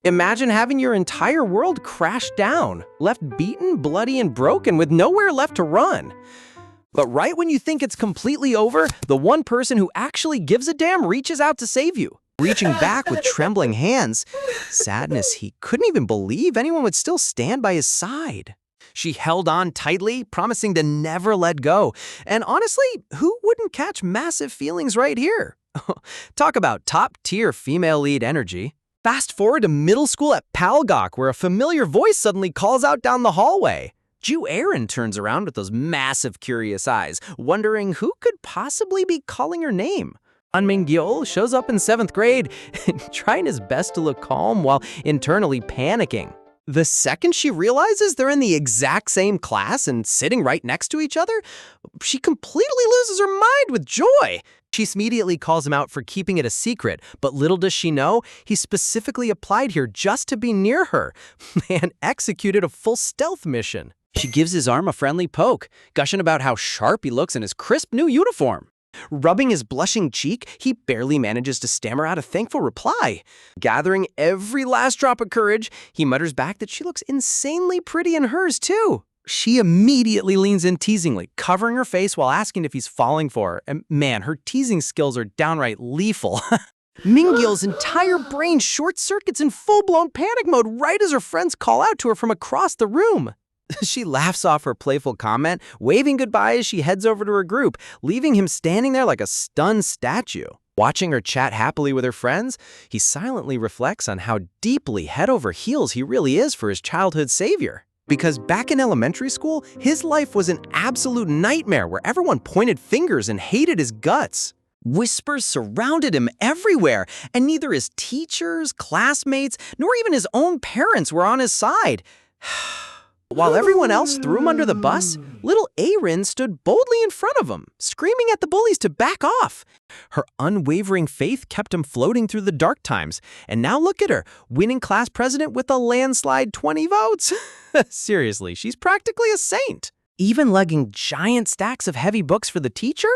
Imagine having your entire world crash down, left beaten, bloody, and broken with nowhere left to run. But right when you think it's completely over, the one person who actually gives a damn reaches out to save you. Reaching back with trembling hands, sadness he couldn't even believe anyone would still stand by his side. She held on tightly, promising to never let go. And honestly, who wouldn't catch massive feelings right here? Talk about top-tier female lead energy. Fast forward to middle school at Palgok, where a familiar voice suddenly calls out down the hallway. Ju Erin turns around with those massive curious eyes, wondering who could possibly be calling her name. An Min-gyeol shows up in 7th grade, trying his best to look calm while internally panicking. The second she realizes they're in the exact same class and sitting right next to each other, she completely loses her mind with joy. She immediately calls him out for keeping it a secret, but little does she know, he specifically applied here just to be near her and executed a full stealth mission. She gives his arm a friendly poke, gushing about how sharp he looks in his crisp new uniform. Rubbing his blushing cheek, he barely manages to stammer out a thankful reply. Gathering every last drop of courage, he mutters back that she looks insanely pretty in hers, too. She immediately leans in teasingly, covering her face while asking if he's falling for her. And man, her teasing skills are downright lethal. Min-gyeol's entire brain short-circuits in full-blown panic mode right as her friends call out to her from across the room. She laughs off her playful comment, waving goodbye as she heads over to her group, leaving him standing there like a stunned statue. Watching her chat happily with her friends, he silently reflects on how deeply head over heels he really is for his childhood savior. Because back in elementary school, his life was an absolute nightmare where everyone pointed fingers and hated his guts. Whispers surrounded him everywhere, and neither his teachers, classmates, nor even his own parents were on his side. While everyone else threw him under the bus, little Erin stood boldly in front of him, screaming at the bullies to back off. Her unwavering faith kept him floating through the dark times, and now look at her, winning class president with a landslide 20 votes. Seriously, she's practically a saint. Even lugging giant stacks of heavy books for the teacher?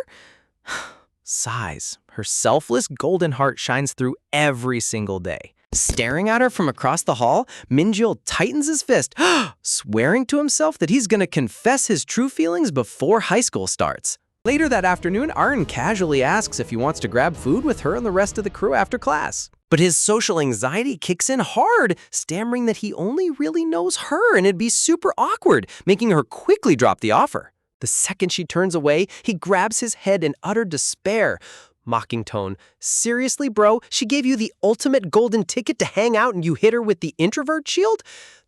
Sighs. Her selfless golden heart shines through every single day. Staring at her from across the hall, Min-gyeol tightens his fist, swearing to himself that he's gonna confess his true feelings before high school starts. Later that afternoon, Arn casually asks if he wants to grab food with her and the rest of the crew after class. But his social anxiety kicks in hard, stammering that he only really knows her and it'd be super awkward, making her quickly drop the offer. The second she turns away, he grabs his head in utter despair. Mocking tone. Seriously, bro? She gave you the ultimate golden ticket to hang out and you hit her with the introvert shield?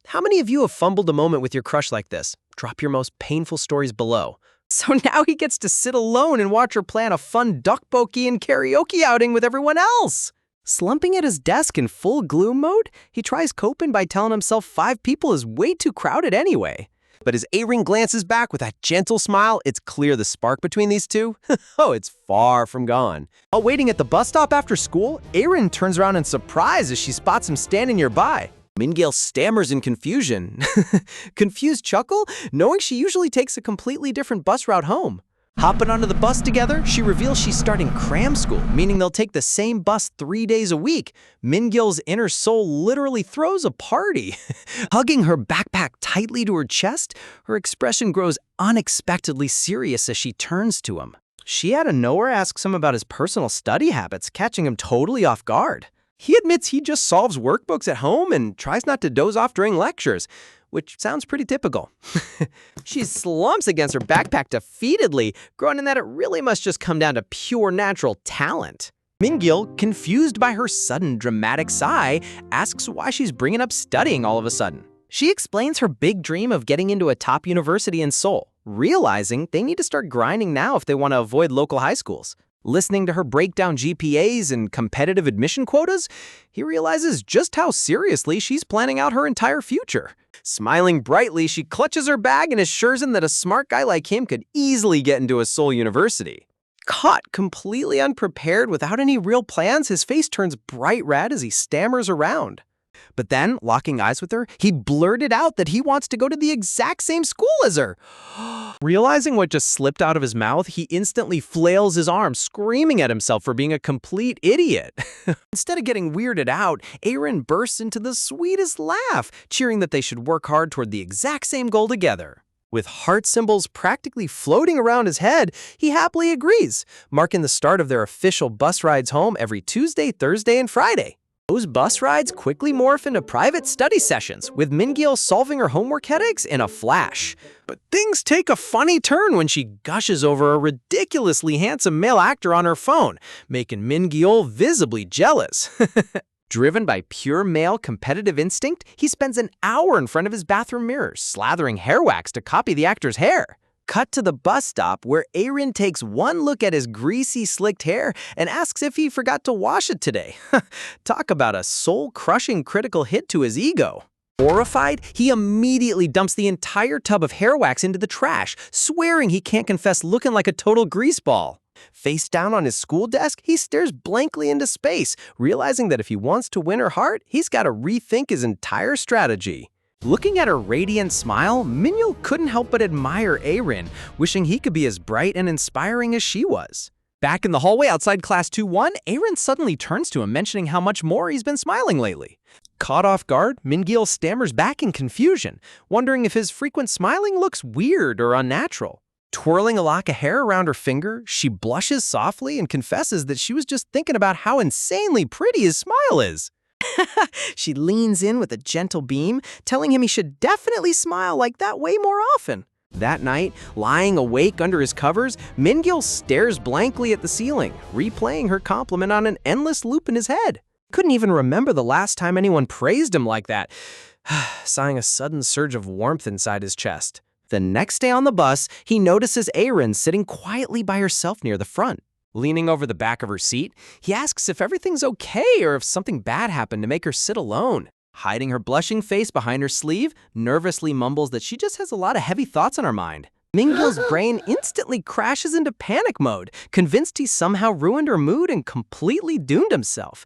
How many of you have fumbled a moment with your crush like this? Drop your most painful stories below. So now he gets to sit alone and watch her plan a fun duck-pokey and karaoke outing with everyone else. Slumping at his desk in full gloom mode, he tries coping by telling himself 5 people is way too crowded anyway. But as Erin glances back with that gentle smile, it's clear the spark between these two, oh, it's far from gone. While waiting at the bus stop after school, Erin turns around in surprise as she spots him standing nearby. Min-gyeol stammers in confusion. Confused chuckle, knowing she usually takes a completely different bus route home. Hopping onto the bus together, she reveals she's starting cram school, meaning they'll take the same bus 3 days a week. Min-gyeol's inner soul literally throws a party. Hugging her backpack tightly to her chest, her expression grows unexpectedly serious as she turns to him. She out of nowhere asks him about his personal study habits, catching him totally off guard. He admits he just solves workbooks at home and tries not to doze off during lectures, which sounds pretty typical. She slumps against her backpack defeatedly, groaning that it really must just come down to pure natural talent. Min-gyeol, confused by her sudden dramatic sigh, asks why she's bringing up studying all of a sudden. She explains her big dream of getting into a top university in Seoul, realizing they need to start grinding now if they want to avoid local high schools. Listening to her break down GPAs and competitive admission quotas, he realizes just how seriously she's planning out her entire future. Smiling brightly, she clutches her bag and assures him that a smart guy like him could easily get into a Seoul university. Caught completely unprepared without any real plans, his face turns bright red as he stammers around. But then, locking eyes with her, he blurted out that he wants to go to the exact same school as her. Realizing what just slipped out of his mouth, he instantly flails his arms, screaming at himself for being a complete idiot. Instead of getting weirded out, Aaron bursts into the sweetest laugh, cheering that they should work hard toward the exact same goal together. With heart symbols practically floating around his head, he happily agrees, marking the start of their official bus rides home every Tuesday, Thursday, and Friday. Those bus rides quickly morph into private study sessions, with Min-gil solving her homework headaches in a flash. But things take a funny turn when she gushes over a ridiculously handsome male actor on her phone, making Min-gil visibly jealous. Driven by pure male competitive instinct, he spends an hour in front of his bathroom mirror, slathering hair wax to copy the actor's hair. Cut to the bus stop, where Aaron takes one look at his greasy, slicked hair and asks if he forgot to wash it today. Talk about a soul-crushing critical hit to his ego. Horrified, he immediately dumps the entire tub of hair wax into the trash, swearing he can't confess looking like a total greaseball. Face down on his school desk, he stares blankly into space, realizing that if he wants to win her heart, he's got to rethink his entire strategy. Looking at her radiant smile, Min-gil couldn't help but admire Aaron, wishing he could be as bright and inspiring as she was. Back in the hallway outside Class 2-1, Aaron suddenly turns to him, mentioning how much more he's been smiling lately. Caught off guard, Min-gil stammers back in confusion, wondering if his frequent smiling looks weird or unnatural. Twirling a lock of hair around her finger, she blushes softly and confesses that she was just thinking about how insanely pretty his smile is. She leans in with a gentle beam, telling him he should definitely smile like that way more often. That night, lying awake under his covers, Min-gil stares blankly at the ceiling, replaying her compliment on an endless loop in his head. Couldn't even remember the last time anyone praised him like that, sighing a sudden surge of warmth inside his chest. The next day on the bus, he notices Aaron sitting quietly by herself near the front. Leaning over the back of her seat, he asks if everything's okay or if something bad happened to make her sit alone. Hiding her blushing face behind her sleeve, nervously mumbles that she just has a lot of heavy thoughts on her mind. Min-gil's brain instantly crashes into panic mode, convinced he somehow ruined her mood and completely doomed himself.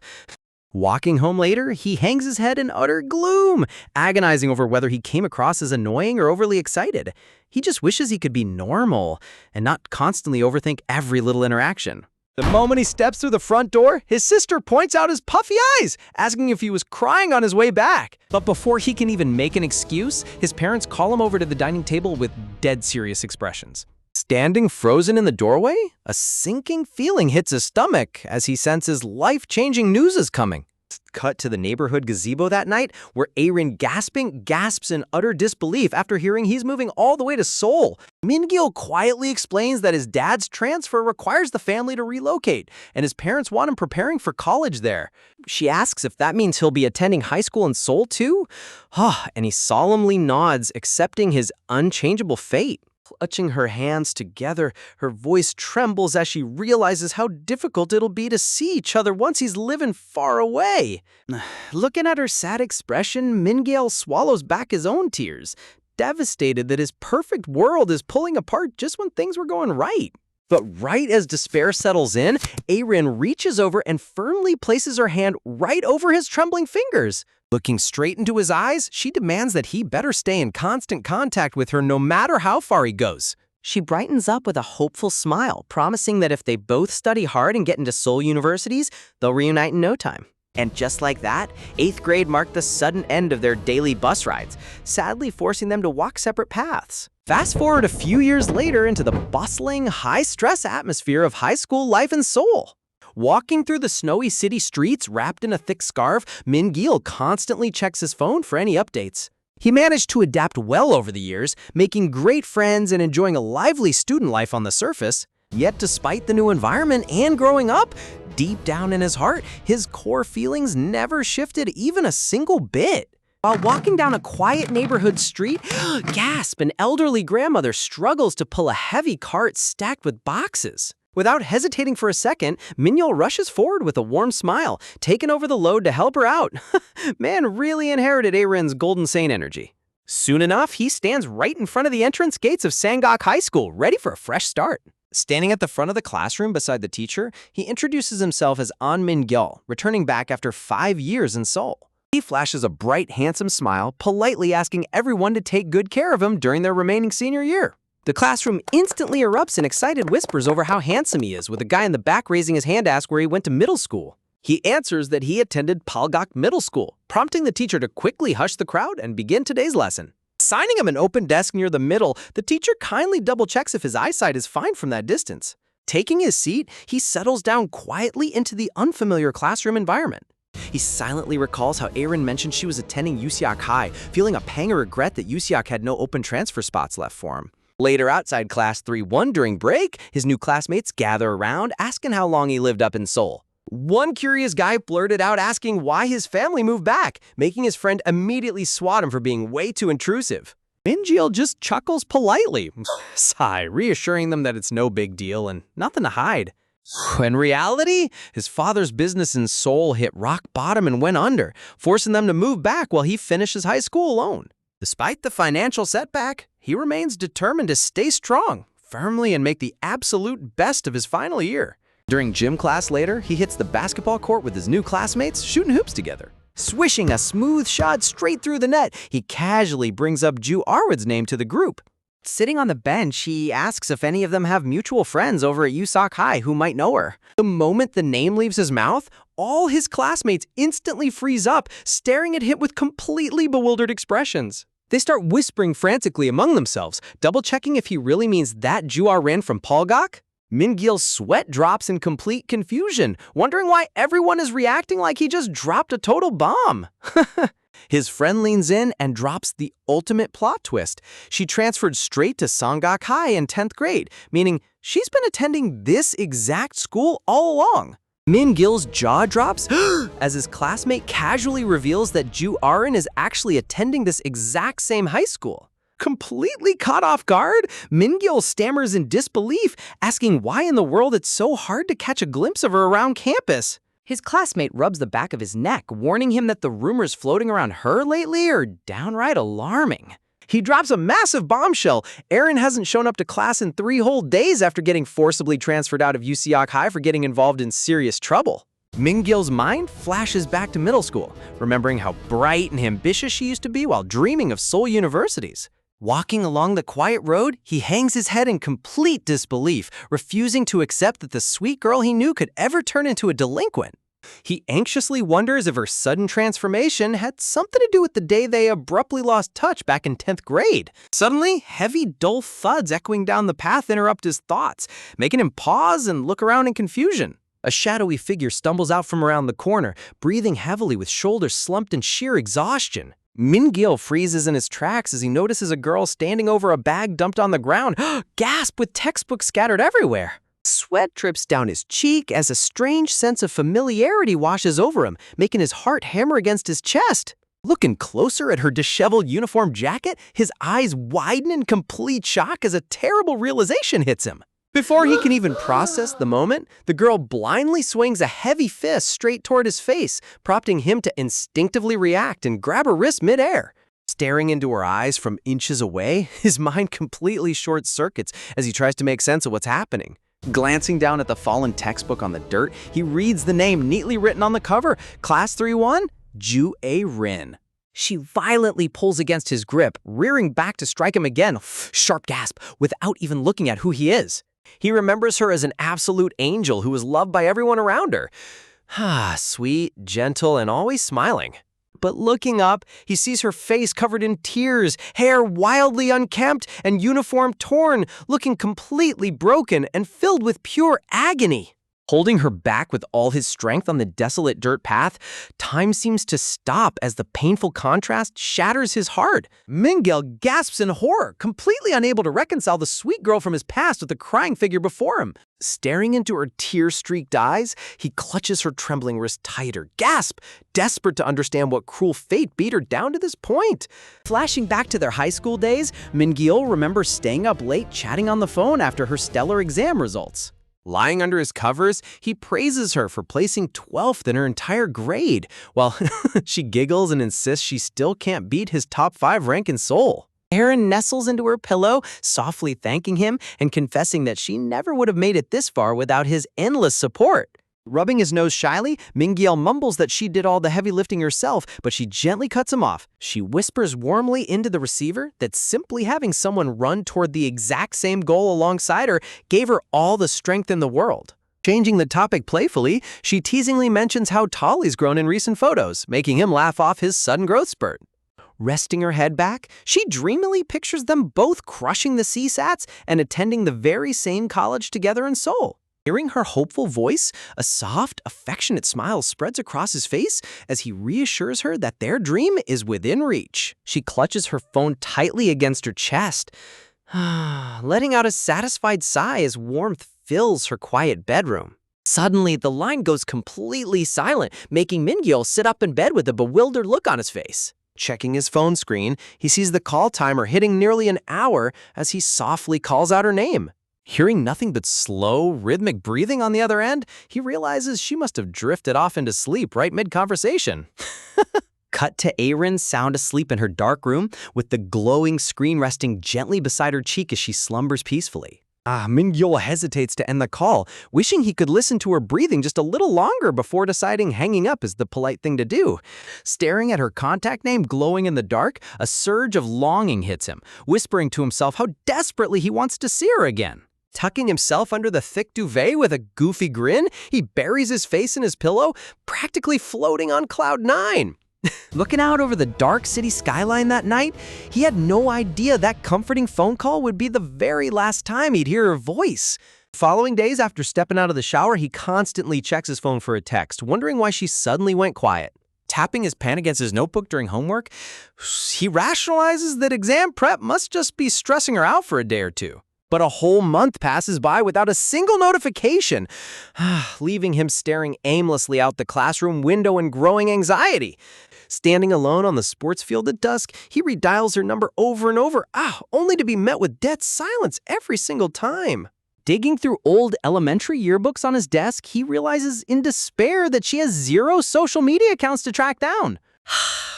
Walking home later, he hangs his head in utter gloom, agonizing over whether he came across as annoying or overly excited. He just wishes he could be normal and not constantly overthink every little interaction. The moment he steps through the front door, his sister points out his puffy eyes, asking if he was crying on his way back. But before he can even make an excuse, his parents call him over to the dining table with dead serious expressions. Standing frozen in the doorway, a sinking feeling hits his stomach as he senses life-changing news is coming. Cut to the neighborhood gazebo that night, where Aaron gasps in utter disbelief after hearing he's moving all the way to Seoul. Min-gil quietly explains that his dad's transfer requires the family to relocate, and his parents want him preparing for college there. She asks if that means he'll be attending high school in Seoul too? And he solemnly nods, accepting his unchangeable fate. Clutching her hands together, her voice trembles as she realizes how difficult it'll be to see each other once he's living far away. Looking at her sad expression, Min-gil swallows back his own tears, devastated that his perfect world is pulling apart just when things were going right. But right as despair settles in, Aaron reaches over and firmly places her hand right over his trembling fingers. Looking straight into his eyes, she demands that he better stay in constant contact with her no matter how far he goes. She brightens up with a hopeful smile, promising that if they both study hard and get into Seoul universities, they'll reunite in no time. And just like that, 8th grade marked the sudden end of their daily bus rides, sadly forcing them to walk separate paths. Fast forward a few years later into the bustling, high-stress atmosphere of high school life in Seoul. Walking through the snowy city streets wrapped in a thick scarf, Min-gil constantly checks his phone for any updates. He managed to adapt well over the years, making great friends and enjoying a lively student life on the surface. Yet despite the new environment and growing up, deep down in his heart, his core feelings never shifted even a single bit. While walking down a quiet neighborhood street, gasp, an elderly grandmother struggles to pull a heavy cart stacked with boxes. Without hesitating for a second, Min-gil rushes forward with a warm smile, taking over the load to help her out. Man really inherited Aaron's Golden Saint energy. Soon enough, he stands right in front of the entrance gates of Sangak High School, ready for a fresh start. Standing at the front of the classroom beside the teacher, he introduces himself as An Min-gil, returning back after 5 years in Seoul. He flashes a bright, handsome smile, politely asking everyone to take good care of him during their remaining senior year. The classroom instantly erupts in excited whispers over how handsome he is, with a guy in the back raising his hand to ask where he went to middle school. He answers that he attended Palgok Middle School, prompting the teacher to quickly hush the crowd and begin today's lesson. Assigning him an open desk near the middle, the teacher kindly double-checks if his eyesight is fine from that distance. Taking his seat, he settles down quietly into the unfamiliar classroom environment. He silently recalls how Erin mentioned she was attending USIAC High, feeling a pang of regret that USIAC had no open transfer spots left for him. Later, outside Class 3-1 during break, his new classmates gather around, asking how long he lived up in Seoul. One curious guy blurted out asking why his family moved back, making his friend immediately swat him for being way too intrusive. Min-gil just chuckles politely, sigh, reassuring them that it's no big deal and nothing to hide. In reality, his father's business in Seoul hit rock bottom and went under, forcing them to move back while he finishes high school alone. Despite the financial setback, he remains determined to stay strong, firmly, and make the absolute best of his final year. During gym class later, he hits the basketball court with his new classmates, shooting hoops together. Swishing a smooth shot straight through the net, he casually brings up Ju Arwood's name to the group. Sitting on the bench, he asks if any of them have mutual friends over at USAC High who might know her. The moment the name leaves his mouth, all his classmates instantly freeze up, staring at him with completely bewildered expressions. They start whispering frantically among themselves, double-checking if he really means that Ju Arin from Palgok. Min-gil's sweat drops in complete confusion, wondering why everyone is reacting like he just dropped a total bomb. His friend leans in and drops the ultimate plot twist. She transferred straight to Songgak High in 10th grade, meaning she's been attending this exact school all along. Min-gil's jaw drops as his classmate casually reveals that Ju Arin is actually attending this exact same high school. Completely caught off guard, Min-gil stammers in disbelief, asking why in the world it's so hard to catch a glimpse of her around campus. His classmate rubs the back of his neck, warning him that the rumors floating around her lately are downright alarming. He drops a massive bombshell. Erin hasn't shown up to class in 3 whole days after getting forcibly transferred out of USIAC High for getting involved in serious trouble. Min-gil's mind flashes back to middle school, remembering how bright and ambitious she used to be while dreaming of Seoul universities. Walking along the quiet road, he hangs his head in complete disbelief, refusing to accept that the sweet girl he knew could ever turn into a delinquent. He anxiously wonders if her sudden transformation had something to do with the day they abruptly lost touch back in 10th grade. Suddenly, heavy, dull thuds echoing down the path interrupt his thoughts, making him pause and look around in confusion. A shadowy figure stumbles out from around the corner, breathing heavily with shoulders slumped in sheer exhaustion. Min-gil freezes in his tracks as he notices a girl standing over a bag dumped on the ground, gasp with textbooks scattered everywhere. Sweat drips down his cheek as a strange sense of familiarity washes over him, making his heart hammer against his chest. Looking closer at her disheveled uniform jacket, his eyes widen in complete shock as a terrible realization hits him. Before he can even process the moment, the girl blindly swings a heavy fist straight toward his face, prompting him to instinctively react and grab her wrist midair. Staring into her eyes from inches away, his mind completely short-circuits as he tries to make sense of what's happening. Glancing down at the fallen textbook on the dirt, he reads the name neatly written on the cover, Class 3-1, Ju Arin. She violently pulls against his grip, rearing back to strike him again, sharp gasp, without even looking at who he is. He remembers her as an absolute angel who was loved by everyone around her. Sweet, gentle, and always smiling. But looking up, he sees her face covered in tears, hair wildly unkempt, and uniform torn, looking completely broken and filled with pure agony. Holding her back with all his strength on the desolate dirt path, time seems to stop as the painful contrast shatters his heart. Min-gil gasps in horror, completely unable to reconcile the sweet girl from his past with the crying figure before him. Staring into her tear-streaked eyes, he clutches her trembling wrist tighter, desperate to understand what cruel fate beat her down to this point. Flashing back to their high school days, Min-gil remembers staying up late chatting on the phone after her stellar exam results. Lying under his covers, he praises her for placing 12th in her entire grade, while she giggles and insists she still can't beat his top 5 rank in Seoul. Erin nestles into her pillow, softly thanking him and confessing that she never would have made it this far without his endless support. Rubbing his nose shyly, Mingyeol mumbles that she did all the heavy lifting herself, but she gently cuts him off. She whispers warmly into the receiver that simply having someone run toward the exact same goal alongside her gave her all the strength in the world. Changing the topic playfully, she teasingly mentions how tall he's grown in recent photos, making him laugh off his sudden growth spurt. Resting her head back, she dreamily pictures them both crushing the CSATs and attending the very same college together in Seoul. Hearing her hopeful voice, a soft, affectionate smile spreads across his face as he reassures her that their dream is within reach. She clutches her phone tightly against her chest, letting out a satisfied sigh as warmth fills her quiet bedroom. Suddenly, the line goes completely silent, making Mingyeol sit up in bed with a bewildered look on his face. Checking his phone screen, he sees the call timer hitting nearly an hour as he softly calls out her name. Hearing nothing but slow, rhythmic breathing on the other end, he realizes she must have drifted off into sleep right mid-conversation. Cut to Arin sound asleep in her dark room, with the glowing screen resting gently beside her cheek as she slumbers peacefully. Mingyeol hesitates to end the call, wishing he could listen to her breathing just a little longer before deciding hanging up is the polite thing to do. Staring at her contact name glowing in the dark, a surge of longing hits him, whispering to himself how desperately he wants to see her again. Tucking himself under the thick duvet with a goofy grin, he buries his face in his pillow, practically floating on cloud 9. Looking out over the dark city skyline that night, he had no idea that comforting phone call would be the very last time he'd hear her voice. Following days after stepping out of the shower, he constantly checks his phone for a text, wondering why she suddenly went quiet. Tapping his pen against his notebook during homework, he rationalizes that exam prep must just be stressing her out for a day or two. But a whole month passes by without a single notification, leaving him staring aimlessly out the classroom window in growing anxiety. Standing alone on the sports field at dusk, he redials her number over and over, only to be met with dead silence every single time. Digging through old elementary yearbooks on his desk, he realizes in despair that she has 0 social media accounts to track down.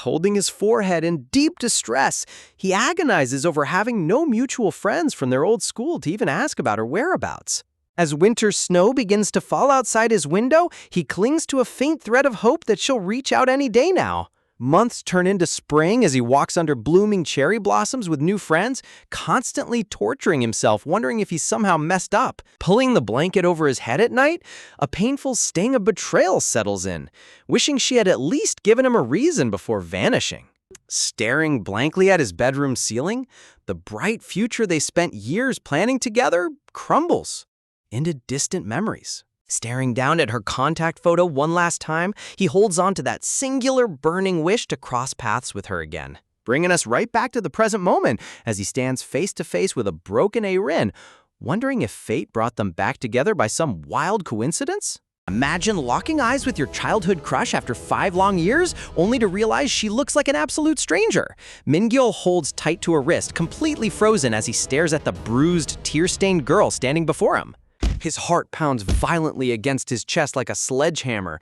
Holding his forehead in deep distress, he agonizes over having no mutual friends from their old school to even ask about her whereabouts. As winter snow begins to fall outside his window, he clings to a faint thread of hope that she'll reach out any day now. Months turn into spring as he walks under blooming cherry blossoms with new friends, constantly torturing himself, wondering if he's somehow messed up. Pulling the blanket over his head at night, a painful sting of betrayal settles in, wishing she had at least given him a reason before vanishing. Staring blankly at his bedroom ceiling, the bright future they spent years planning together crumbles into distant memories. Staring down at her contact photo one last time, he holds on to that singular burning wish to cross paths with her again, bringing us right back to the present moment as he stands face to face with a broken Arin, wondering if fate brought them back together by some wild coincidence? Imagine locking eyes with your childhood crush after 5 long years, only to realize she looks like an absolute stranger. Mingyeol holds tight to her wrist, completely frozen as he stares at the bruised, tear-stained girl standing before him. His heart pounds violently against his chest like a sledgehammer.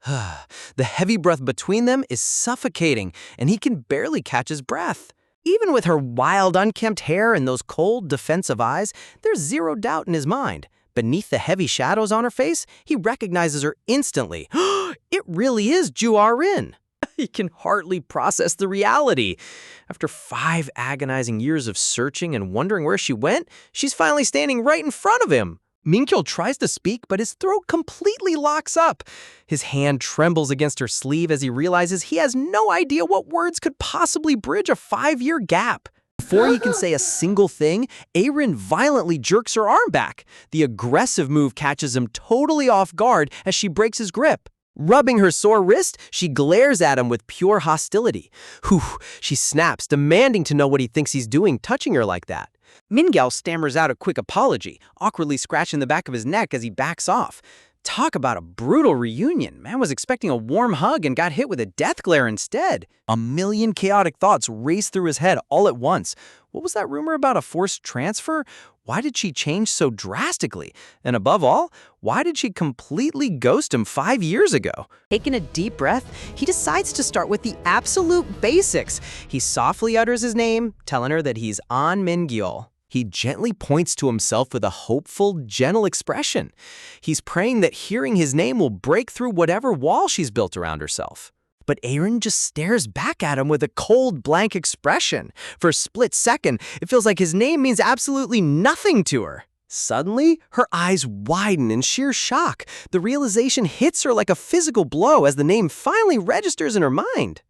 The heavy breath between them is suffocating, and he can barely catch his breath. Even with her wild, unkempt hair and those cold, defensive eyes, there's 0 doubt in his mind. Beneath the heavy shadows on her face, he recognizes her instantly. It really is Ju Ah-rin. He can hardly process the reality. After 5 agonizing years of searching and wondering where she went, she's finally standing right in front of him. Mingyeol tries to speak, but his throat completely locks up. His hand trembles against her sleeve as he realizes he has no idea what words could possibly bridge a 5-year gap. Before he can say a single thing, Arin violently jerks her arm back. The aggressive move catches him totally off guard as she breaks his grip. Rubbing her sore wrist, she glares at him with pure hostility. She snaps, demanding to know what he thinks he's doing, touching her like that. Mingyeol stammers out a quick apology, awkwardly scratching the back of his neck as he backs off. Talk about a brutal reunion. Man was expecting a warm hug and got hit with a death glare instead. A million chaotic thoughts race through his head all at once. What was that rumor about a forced transfer? Why did she change so drastically? And above all, why did she completely ghost him 5 years ago? Taking a deep breath, he decides to start with the absolute basics. He softly utters his name, telling her that he's An Mingyeol. He gently points to himself with a hopeful, gentle expression. He's praying that hearing his name will break through whatever wall she's built around herself. But Aaron just stares back at him with a cold, blank expression. For a split second, it feels like his name means absolutely nothing to her. Suddenly, her eyes widen in sheer shock. The realization hits her like a physical blow as the name finally registers in her mind.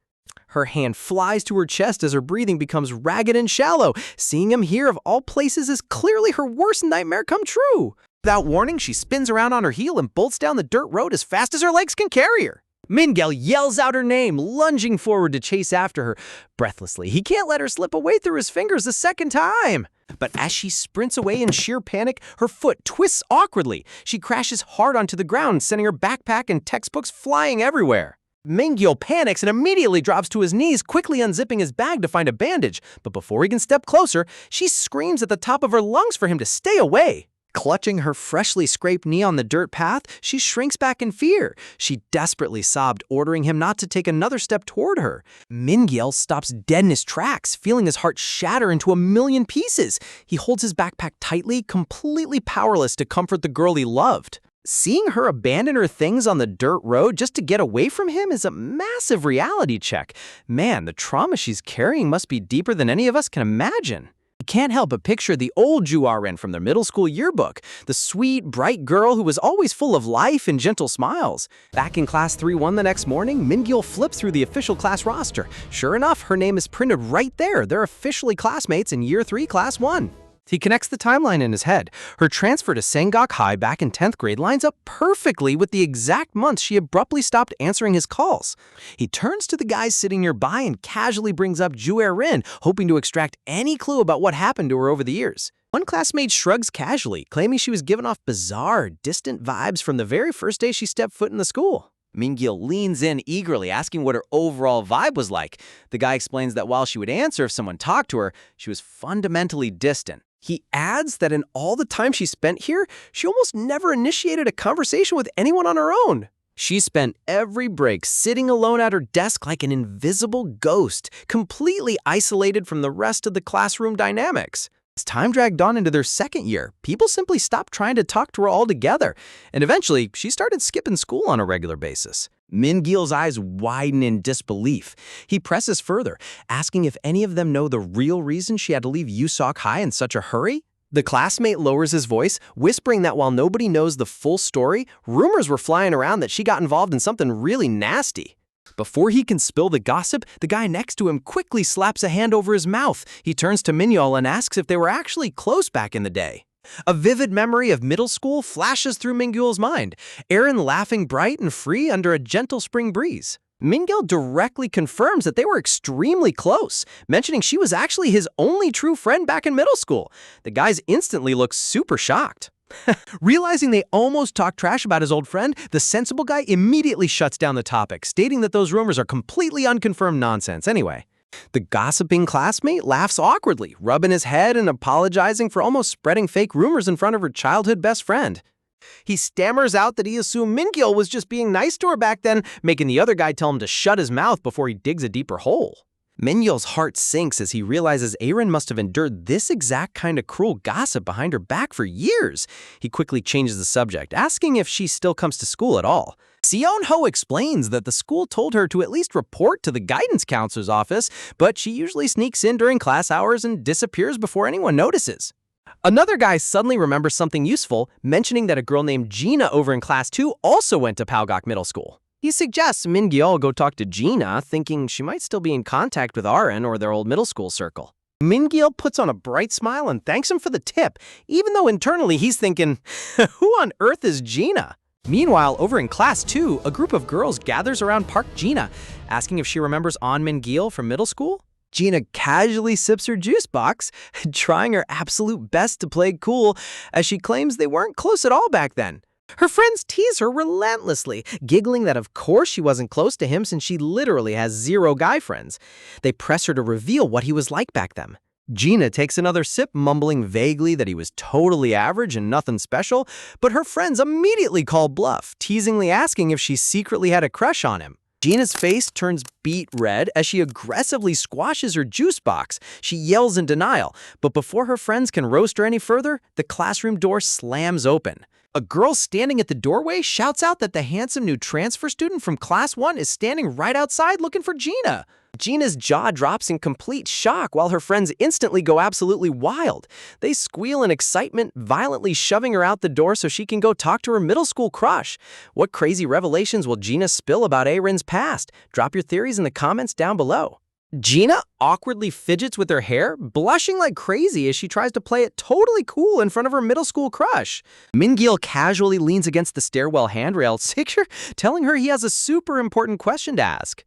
Her hand flies to her chest as her breathing becomes ragged and shallow. Seeing him here of all places is clearly her worst nightmare come true. Without warning, she spins around on her heel and bolts down the dirt road as fast as her legs can carry her. Min-gil yells out her name, lunging forward to chase after her. Breathlessly, he can't let her slip away through his fingers a second time. But as she sprints away in sheer panic, her foot twists awkwardly. She crashes hard onto the ground, sending her backpack and textbooks flying everywhere. Min-gil panics and immediately drops to his knees, quickly unzipping his bag to find a bandage. But before he can step closer, she screams at the top of her lungs for him to stay away. Clutching her freshly scraped knee on the dirt path, she shrinks back in fear. She desperately sobbed, ordering him not to take another step toward her. Min-gil stops dead in his tracks, feeling his heart shatter into a million pieces. He holds his backpack tightly, completely powerless to comfort the girl he loved. Seeing her abandon her things on the dirt road just to get away from him is a massive reality check. Man, the trauma she's carrying must be deeper than any of us can imagine. You can't help but picture the old Ju Ah-ren from their middle school yearbook, the sweet, bright girl who was always full of life and gentle smiles. Back in Class 3-1 the next morning, Min-gil flips through the official class roster. Sure enough, her name is printed right there. They're officially classmates in Year 3, Class 1. He connects the timeline in his head. Her transfer to Sangak High back in 10th grade lines up perfectly with the exact month she abruptly stopped answering his calls. He turns to the guys sitting nearby and casually brings up Ju Ah-ren, hoping to extract any clue about what happened to her over the years. One classmate shrugs casually, claiming she was giving off bizarre, distant vibes from the very first day she stepped foot in the school. Min-gil leans in eagerly, asking what her overall vibe was like. The guy explains that while she would answer if someone talked to her, she was fundamentally distant. He adds that in all the time she spent here, she almost never initiated a conversation with anyone on her own. She spent every break sitting alone at her desk like an invisible ghost, completely isolated from the rest of the classroom dynamics. As time dragged on into their second year, people simply stopped trying to talk to her altogether, and eventually she started skipping school on a regular basis. Min-gil's eyes widen in disbelief. He presses further, asking if any of them know the real reason she had to leave Yusok High in such a hurry. The classmate lowers his voice, whispering that while nobody knows the full story, rumors were flying around that she got involved in something really nasty. Before he can spill the gossip, the guy next to him quickly slaps a hand over his mouth. He turns to Min-gil and asks if they were actually close back in the day. A vivid memory of middle school flashes through Min-gil's mind, Aaron laughing bright and free under a gentle spring breeze. Min-gil directly confirms that they were extremely close, mentioning she was actually his only true friend back in middle school. The guys instantly look super shocked. Realizing they almost talked trash about his old friend, the sensible guy immediately shuts down the topic, stating that those rumors are completely unconfirmed nonsense anyway. The gossiping classmate laughs awkwardly, rubbing his head and apologizing for almost spreading fake rumors in front of her childhood best friend. He stammers out that he assumed Min-gil was just being nice to her back then, making the other guy tell him to shut his mouth before he digs a deeper hole. Min-gil's heart sinks as he realizes Aaron must have endured this exact kind of cruel gossip behind her back for years. He quickly changes the subject, asking if she still comes to school at all. Seon-ho explains that the school told her to at least report to the guidance counselor's office, but she usually sneaks in during class hours and disappears before anyone notices. Another guy suddenly remembers something useful, mentioning that a girl named Gina over in Class 2 also went to Palgok Middle School. He suggests Min-gil go talk to Gina, thinking she might still be in contact with Aaron or their old middle school circle. Min-gil puts on a bright smile and thanks him for the tip, even though internally he's thinking, who on earth is Gina? Meanwhile, over in Class 2, a group of girls gathers around Park Gina, asking if she remembers An Min-gil from middle school. Gina casually sips her juice box, trying her absolute best to play cool, as she claims they weren't close at all back then. Her friends tease her relentlessly, giggling that of course she wasn't close to him since she literally has 0 guy friends. They press her to reveal what he was like back then. Gina takes another sip, mumbling vaguely that he was totally average and nothing special, but her friends immediately call bluff, teasingly asking if she secretly had a crush on him. Gina's face turns beet red as she aggressively squashes her juice box. She yells in denial, but before her friends can roast her any further, the classroom door slams open. A girl standing at the doorway shouts out that the handsome new transfer student from Class 1 is standing right outside looking for Gina. Gina's jaw drops in complete shock while her friends instantly go absolutely wild. They squeal in excitement, violently shoving her out the door so she can go talk to her middle school crush. What crazy revelations will Gina spill about Erin's past? Drop your theories in the comments down below. Gina awkwardly fidgets with her hair, blushing like crazy as she tries to play it totally cool in front of her middle school crush. Min-gil casually leans against the stairwell handrail, telling her he has a super important question to ask.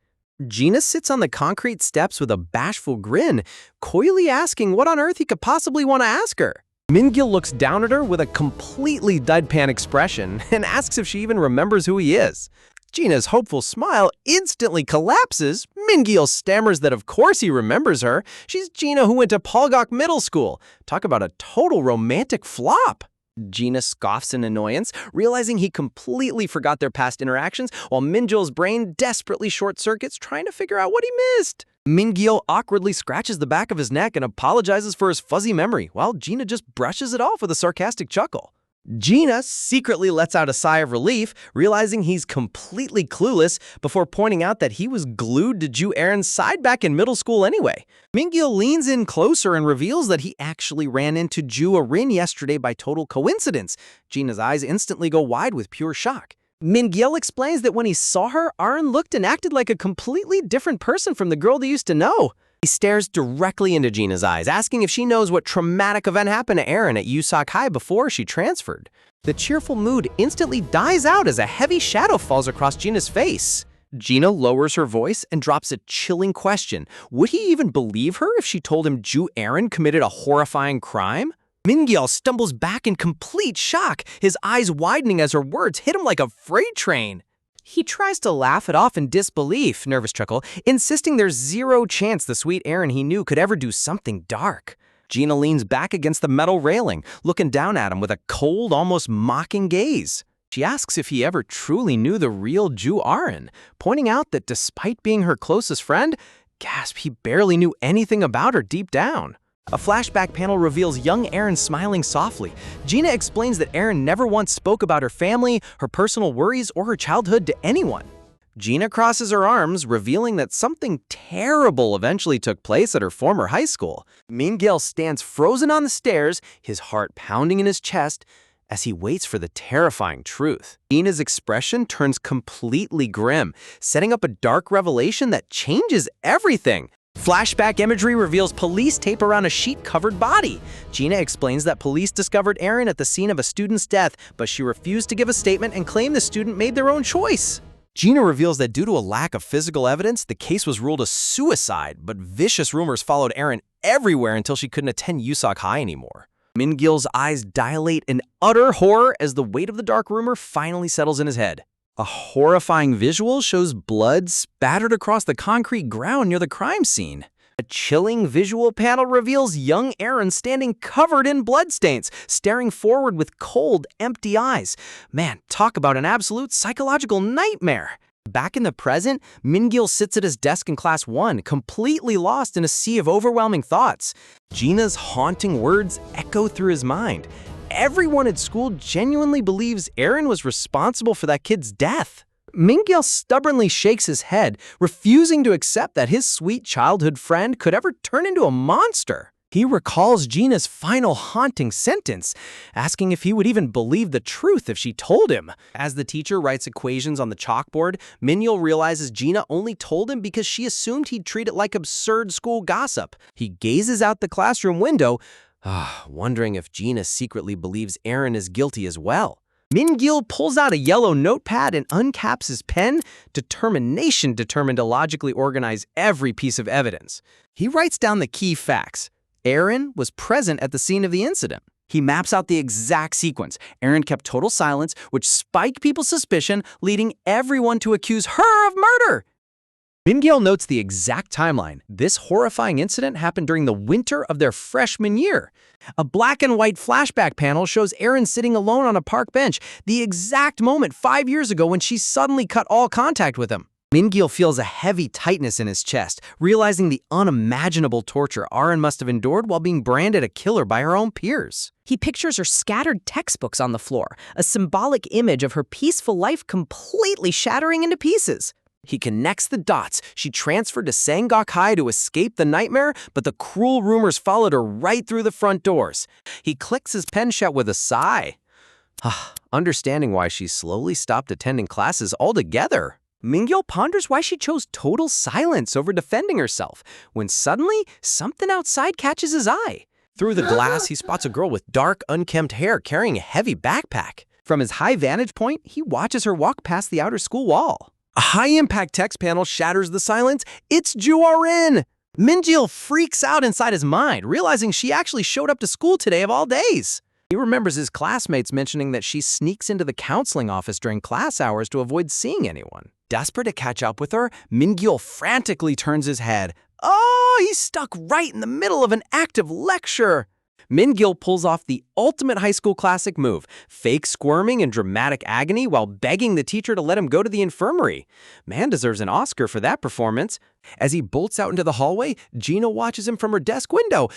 Gina sits on the concrete steps with a bashful grin, coyly asking what on earth he could possibly want to ask her. Min-gil looks down at her with a completely deadpan expression and asks if she even remembers who he is. Gina's hopeful smile instantly collapses. Min-gil stammers that of course he remembers her. She's Gina who went to Polgok Middle School. Talk about a total romantic flop. Gina scoffs in annoyance, realizing he completely forgot their past interactions, while Min-gil's brain desperately short-circuits trying to figure out what he missed. Min-gil awkwardly scratches the back of his neck and apologizes for his fuzzy memory, while Gina just brushes it off with a sarcastic chuckle. Gina secretly lets out a sigh of relief, realizing he's completely clueless before pointing out that he was glued to Ju Erin's side back in middle school anyway. Min-gil leans in closer and reveals that he actually ran into Ju Erin yesterday by total coincidence. Gina's eyes instantly go wide with pure shock. Min-gil explains that when he saw her, Erin looked and acted like a completely different person from the girl they used to know. He stares directly into Gina's eyes, asking if she knows what traumatic event happened to Erin at Yusak High before she transferred. The cheerful mood instantly dies out as a heavy shadow falls across Gina's face. Gina lowers her voice and drops a chilling question. Would he even believe her if she told him Ju Erin committed a horrifying crime? Min-gil stumbles back in complete shock, his eyes widening as her words hit him like a freight train. He tries to laugh it off in disbelief, nervous chuckle, insisting there's zero chance the sweet Erin he knew could ever do something dark. Gina leans back against the metal railing, looking down at him with a cold, almost mocking gaze. She asks if he ever truly knew the real Ju Erin, pointing out that despite being her closest friend, gasp, he barely knew anything about her deep down. A flashback panel reveals young Erin smiling softly. Gina explains that Erin never once spoke about her family, her personal worries, or her childhood to anyone. Gina crosses her arms, revealing that something terrible eventually took place at her former high school. Min-gil stands frozen on the stairs, his heart pounding in his chest, as he waits for the terrifying truth. Gina's expression turns completely grim, setting up a dark revelation that changes everything. Flashback imagery reveals police tape around a sheet-covered body. Gina explains that police discovered Erin at the scene of a student's death, but she refused to give a statement and claimed the student made their own choice. Gina reveals that due to a lack of physical evidence, the case was ruled a suicide, but vicious rumors followed Erin everywhere until she couldn't attend Yusak High anymore. Min-gil's eyes dilate in utter horror as the weight of the dark rumor finally settles in his head. A horrifying visual shows blood spattered across the concrete ground near the crime scene. A chilling visual panel reveals young Erin standing covered in bloodstains, staring forward with cold, empty eyes. Man, talk about an absolute psychological nightmare. Back in the present, Min-gil sits at his desk in Class 1, completely lost in a sea of overwhelming thoughts. Gina's haunting words echo through his mind. Everyone at school genuinely believes Erin was responsible for that kid's death. Min-gil stubbornly shakes his head, refusing to accept that his sweet childhood friend could ever turn into a monster. He recalls Gina's final haunting sentence, asking if he would even believe the truth if she told him. As the teacher writes equations on the chalkboard, Min-gil realizes Gina only told him because she assumed he'd treat it like absurd school gossip. He gazes out the classroom window, wondering if Gina secretly believes Erin is guilty as well. Min-gil pulls out a yellow notepad and uncaps his pen, determined to logically organize every piece of evidence. He writes down the key facts. Erin was present at the scene of the incident. He maps out the exact sequence. Erin kept total silence, which spiked people's suspicion, leading everyone to accuse her of murder. Min-gil notes the exact timeline. This horrifying incident happened during the winter of their freshman year. A black and white flashback panel shows Erin sitting alone on a park bench, the exact moment 5 years ago when she suddenly cut all contact with him. Min-gil feels a heavy tightness in his chest, realizing the unimaginable torture Aaron must have endured while being branded a killer by her own peers. He pictures her scattered textbooks on the floor, a symbolic image of her peaceful life completely shattering into pieces. He connects the dots. She transferred to Sangok High to escape the nightmare, but the cruel rumors followed her right through the front doors. He clicks his pen shut with a sigh, understanding why she slowly stopped attending classes altogether. Min-gil ponders why she chose total silence over defending herself, when suddenly something outside catches his eye. Through the glass, he spots a girl with dark, unkempt hair carrying a heavy backpack. From his high vantage point, he watches her walk past the outer school wall. A high-impact text panel shatters the silence. It's Ju-Arin! Min-gil freaks out inside his mind, realizing she actually showed up to school today of all days. He remembers his classmates mentioning that she sneaks into the counseling office during class hours to avoid seeing anyone. Desperate to catch up with her, Min-gil frantically turns his head. Oh, he's stuck right in the middle of an active lecture. Min-gil pulls off the ultimate high school classic move, fake squirming in dramatic agony while begging the teacher to let him go to the infirmary. Man deserves an Oscar for that performance. As he bolts out into the hallway, Gina watches him from her desk window,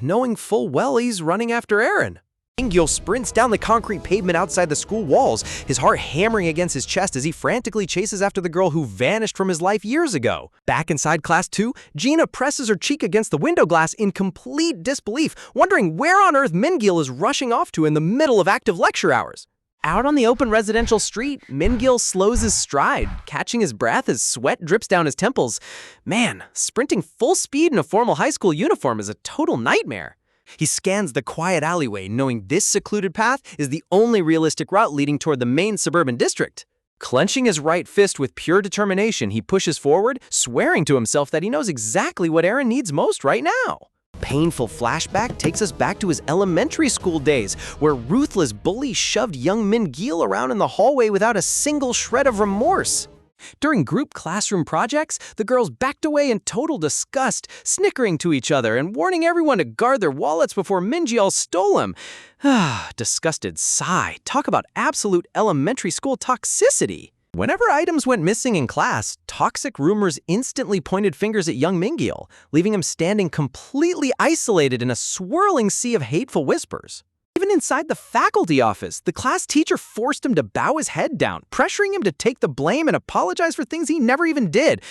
knowing full well he's running after Aaron. Min-gil sprints down the concrete pavement outside the school walls, his heart hammering against his chest as he frantically chases after the girl who vanished from his life years ago. Back inside class 2, Gina presses her cheek against the window glass in complete disbelief, wondering where on earth Min-gil is rushing off to in the middle of active lecture hours. Out on the open residential street, Min-gil slows his stride, catching his breath as sweat drips down his temples. Man, sprinting full speed in a formal high school uniform is a total nightmare. He scans the quiet alleyway, knowing this secluded path is the only realistic route leading toward the main suburban district. Clenching his right fist with pure determination, he pushes forward, swearing to himself that he knows exactly what Aaron needs most right now. Painful flashback takes us back to his elementary school days, where ruthless bullies shoved young Min-gil around in the hallway without a single shred of remorse. During group classroom projects, the girls backed away in total disgust, snickering to each other and warning everyone to guard their wallets before Min-gil stole them. Disgusted sigh. Talk about absolute elementary school toxicity. Whenever items went missing in class, toxic rumors instantly pointed fingers at young Min-gil, leaving him standing completely isolated in a swirling sea of hateful whispers. Even inside the faculty office, the class teacher forced him to bow his head down, pressuring him to take the blame and apologize for things he never even did.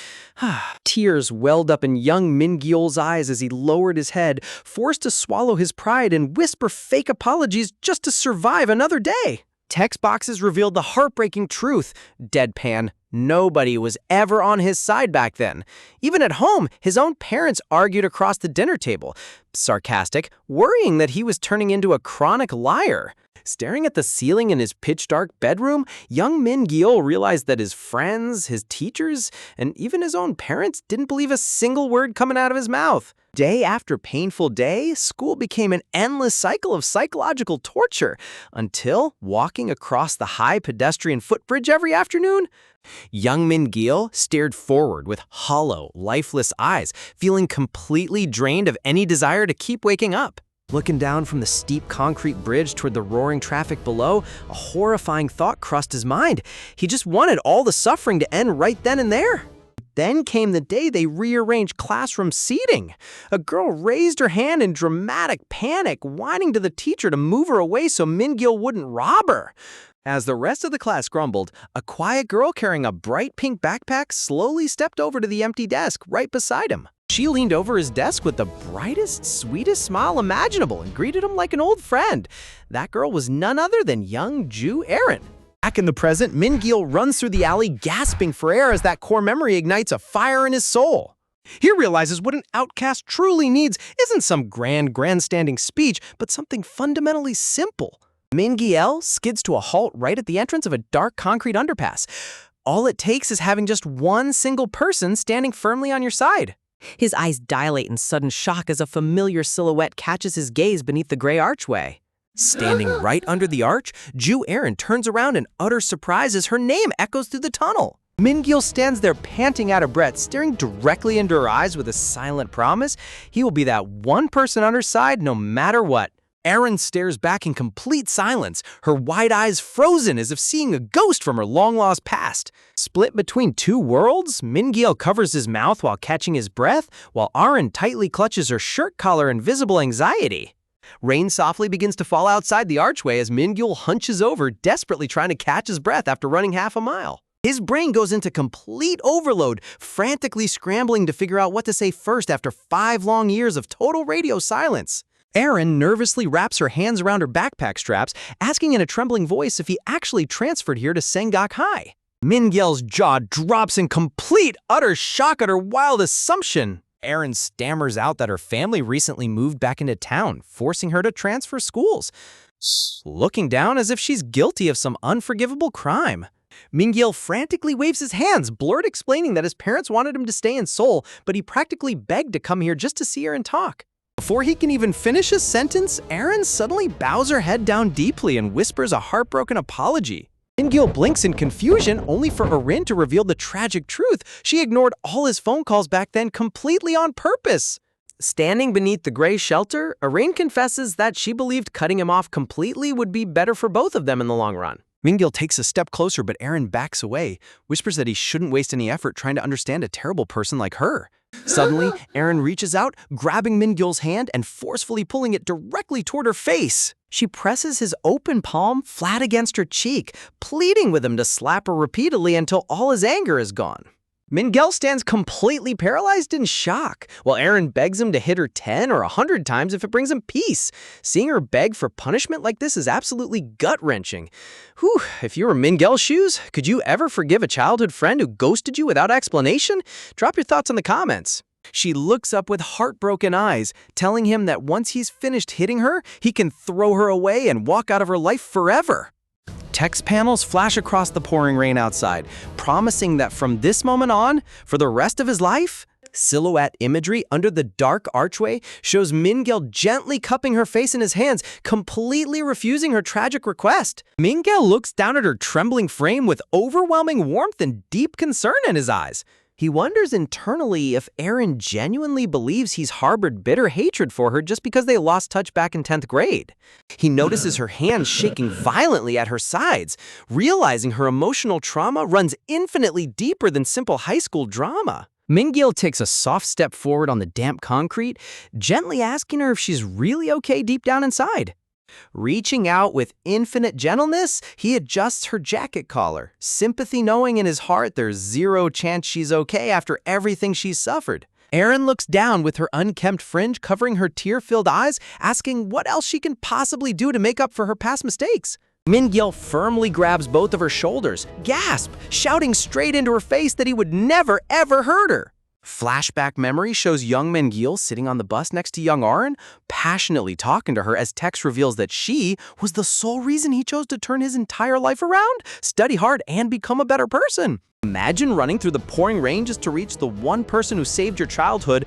Tears welled up in young Min-gil's eyes as he lowered his head, forced to swallow his pride and whisper fake apologies just to survive another day. Text boxes revealed the heartbreaking truth. Deadpan. Nobody was ever on his side back then. Even at home, his own parents argued across the dinner table. Sarcastic, worrying that he was turning into a chronic liar. Staring at the ceiling in his pitch-dark bedroom, young Min-gil realized that his friends, his teachers, and even his own parents didn't believe a single word coming out of his mouth. Day after painful day, school became an endless cycle of psychological torture, until walking across the high pedestrian footbridge every afternoon, young Min-gil stared forward with hollow, lifeless eyes, feeling completely drained of any desire to keep waking up. Looking down from the steep concrete bridge toward the roaring traffic below, a horrifying thought crossed his mind. He just wanted all the suffering to end right then and there. Then came the day they rearranged classroom seating. A girl raised her hand in dramatic panic, whining to the teacher to move her away so Min-gil wouldn't rob her. As the rest of the class grumbled, a quiet girl carrying a bright pink backpack slowly stepped over to the empty desk right beside him. She leaned over his desk with the brightest, sweetest smile imaginable and greeted him like an old friend. That girl was none other than young Ju-Arin. Back in the present, Min-gil runs through the alley gasping for air as that core memory ignites a fire in his soul. He realizes what an outcast truly needs isn't some grandstanding speech, but something fundamentally simple. Min-gil skids to a halt right at the entrance of a dark concrete underpass. All it takes is having just one single person standing firmly on your side. His eyes dilate in sudden shock as a familiar silhouette catches his gaze beneath the gray archway. Standing right under the arch, Ju-Arin turns around in utter surprise as her name echoes through the tunnel. Min-gil stands there panting out of breath, staring directly into her eyes with a silent promise he will be that one person on her side no matter what. Erin stares back in complete silence, her wide eyes frozen as if seeing a ghost from her long-lost past. Split between two worlds, Min-gil covers his mouth while catching his breath, while Arin tightly clutches her shirt collar in visible anxiety. Rain softly begins to fall outside the archway as Min-gil hunches over, desperately trying to catch his breath after running half a mile. His brain goes into complete overload, frantically scrambling to figure out what to say first after 5 long years of total radio silence. Erin nervously wraps her hands around her backpack straps, asking in a trembling voice if he actually transferred here to Sengak High. Min-gil's jaw drops in complete, utter shock at her wild assumption. Erin stammers out that her family recently moved back into town, forcing her to transfer schools, looking down as if she's guilty of some unforgivable crime. Min-gil frantically waves his hands, blurred explaining that his parents wanted him to stay in Seoul, but he practically begged to come here just to see her and talk. Before he can even finish his sentence, Erin suddenly bows her head down deeply and whispers a heartbroken apology. Min-gil blinks in confusion, only for Erin to reveal the tragic truth. She ignored all his phone calls back then completely on purpose. Standing beneath the gray shelter, Erin confesses that she believed cutting him off completely would be better for both of them in the long run. Min-gil takes a step closer, but Erin backs away, whispers that he shouldn't waste any effort trying to understand a terrible person like her. Suddenly, Erin reaches out, grabbing Min-gil's hand and forcefully pulling it directly toward her face. She presses his open palm flat against her cheek, pleading with him to slap her repeatedly until all his anger is gone. Min-gil stands completely paralyzed in shock, while Erin begs him to hit her 10 or 100 times if it brings him peace. Seeing her beg for punishment like this is absolutely gut-wrenching. Whew, if you were Min-gil's shoes, could you ever forgive a childhood friend who ghosted you without explanation? Drop your thoughts in the comments. She looks up with heartbroken eyes, telling him that once he's finished hitting her, he can throw her away and walk out of her life forever. Text panels flash across the pouring rain outside, promising that from this moment on, for the rest of his life, silhouette imagery under the dark archway shows Min-gil gently cupping her face in his hands, completely refusing her tragic request. Min-gil looks down at her trembling frame with overwhelming warmth and deep concern in his eyes. He wonders internally if Erin genuinely believes he's harbored bitter hatred for her just because they lost touch back in 10th grade. He notices her hands shaking violently at her sides, realizing her emotional trauma runs infinitely deeper than simple high school drama. Min-gil takes a soft step forward on the damp concrete, gently asking her if she's really okay deep down inside. Reaching out with infinite gentleness, he adjusts her jacket collar, sympathy knowing in his heart there's zero chance she's okay after everything she's suffered. Erin looks down with her unkempt fringe covering her tear-filled eyes, asking what else she can possibly do to make up for her past mistakes. Min-gil firmly grabs both of her shoulders, gasp, shouting straight into her face that he would never ever hurt her. Flashback memory shows young Min-gil sitting on the bus next to young Arin, passionately talking to her as text reveals that she was the sole reason he chose to turn his entire life around, study hard, and become a better person. Imagine running through the pouring rain just to reach the one person who saved your childhood,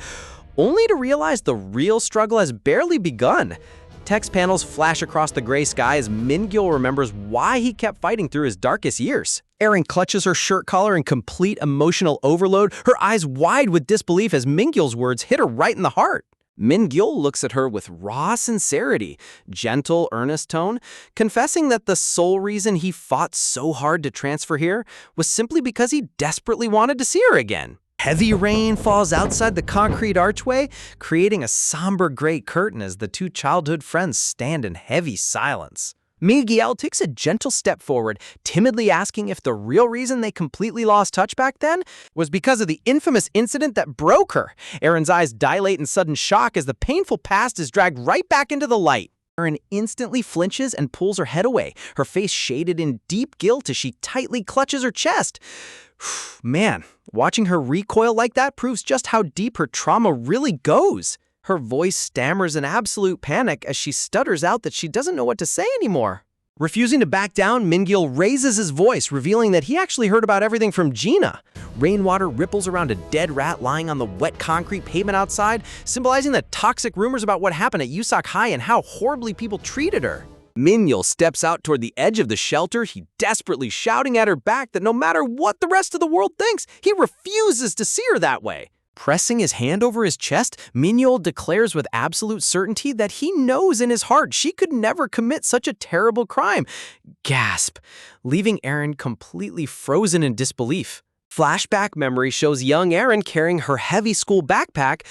only to realize the real struggle has barely begun. Text panels flash across the gray sky as Min-gil remembers why he kept fighting through his darkest years. Erin clutches her shirt collar in complete emotional overload, her eyes wide with disbelief as Min-gil's words hit her right in the heart. Min-gil looks at her with raw sincerity, gentle, earnest tone, confessing that the sole reason he fought so hard to transfer here was simply because he desperately wanted to see her again. Heavy rain falls outside the concrete archway, creating a somber gray curtain as the two childhood friends stand in heavy silence. Min-gil takes a gentle step forward, timidly asking if the real reason they completely lost touch back then was because of the infamous incident that broke her. Erin's eyes dilate in sudden shock as the painful past is dragged right back into the light. Erin instantly flinches and pulls her head away, her face shaded in deep guilt as she tightly clutches her chest. Man, watching her recoil like that proves just how deep her trauma really goes. Her voice stammers in absolute panic as she stutters out that she doesn't know what to say anymore. Refusing to back down, Min-gil raises his voice, revealing that he actually heard about everything from Gina. Rainwater ripples around a dead rat lying on the wet concrete pavement outside, symbolizing the toxic rumors about what happened at Yusak High and how horribly people treated her. Min-gil steps out toward the edge of the shelter, he desperately shouting at her back that no matter what the rest of the world thinks, he refuses to see her that way. Pressing his hand over his chest, Mingyul declares with absolute certainty that he knows in his heart she could never commit such a terrible crime. Gasp, leaving Aaron completely frozen in disbelief. Flashback memory shows young Aaron carrying her heavy school backpack,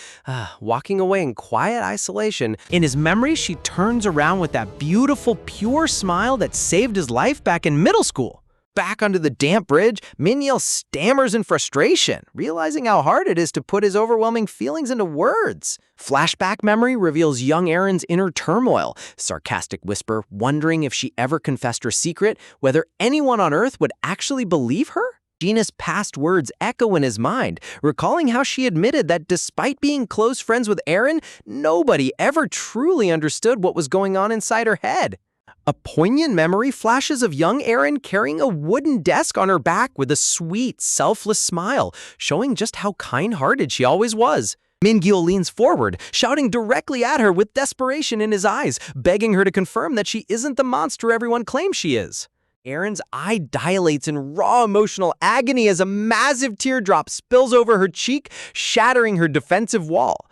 walking away in quiet isolation. In his memory, she turns around with that beautiful, pure smile that saved his life back in middle school. Back onto the damp bridge, Mingyul stammers in frustration, realizing how hard it is to put his overwhelming feelings into words. Flashback memory reveals young Aaron's inner turmoil, sarcastic whisper, wondering if she ever confessed her secret, whether anyone on Earth would actually believe her. Gina's past words echo in his mind, recalling how she admitted that despite being close friends with Aaron, nobody ever truly understood what was going on inside her head. A poignant memory flashes of young Aaron carrying a wooden desk on her back with a sweet, selfless smile, showing just how kind-hearted she always was. Mingyul leans forward, shouting directly at her with desperation in his eyes, begging her to confirm that she isn't the monster everyone claims she is. Aaron's eye dilates in raw emotional agony as a massive teardrop spills over her cheek, shattering her defensive wall.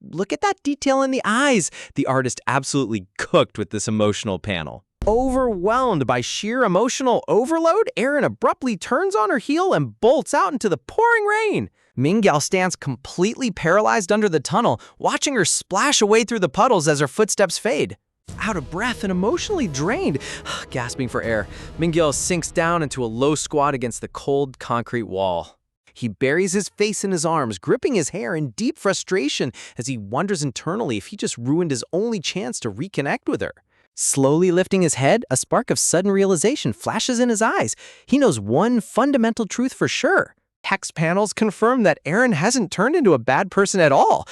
Look at that detail in the eyes. The artist absolutely cooked with this emotional panel. Overwhelmed by sheer emotional overload, Aaron abruptly turns on her heel and bolts out into the pouring rain. Mingyul stands completely paralyzed under the tunnel, watching her splash away through the puddles as her footsteps fade. Out of breath and emotionally drained, gasping for air, Mingyul sinks down into a low squat against the cold concrete wall. He buries his face in his arms, gripping his hair in deep frustration as he wonders internally if he just ruined his only chance to reconnect with her. Slowly lifting his head, a spark of sudden realization flashes in his eyes. He knows one fundamental truth for sure. Hex panels confirm that Aaron hasn't turned into a bad person at all.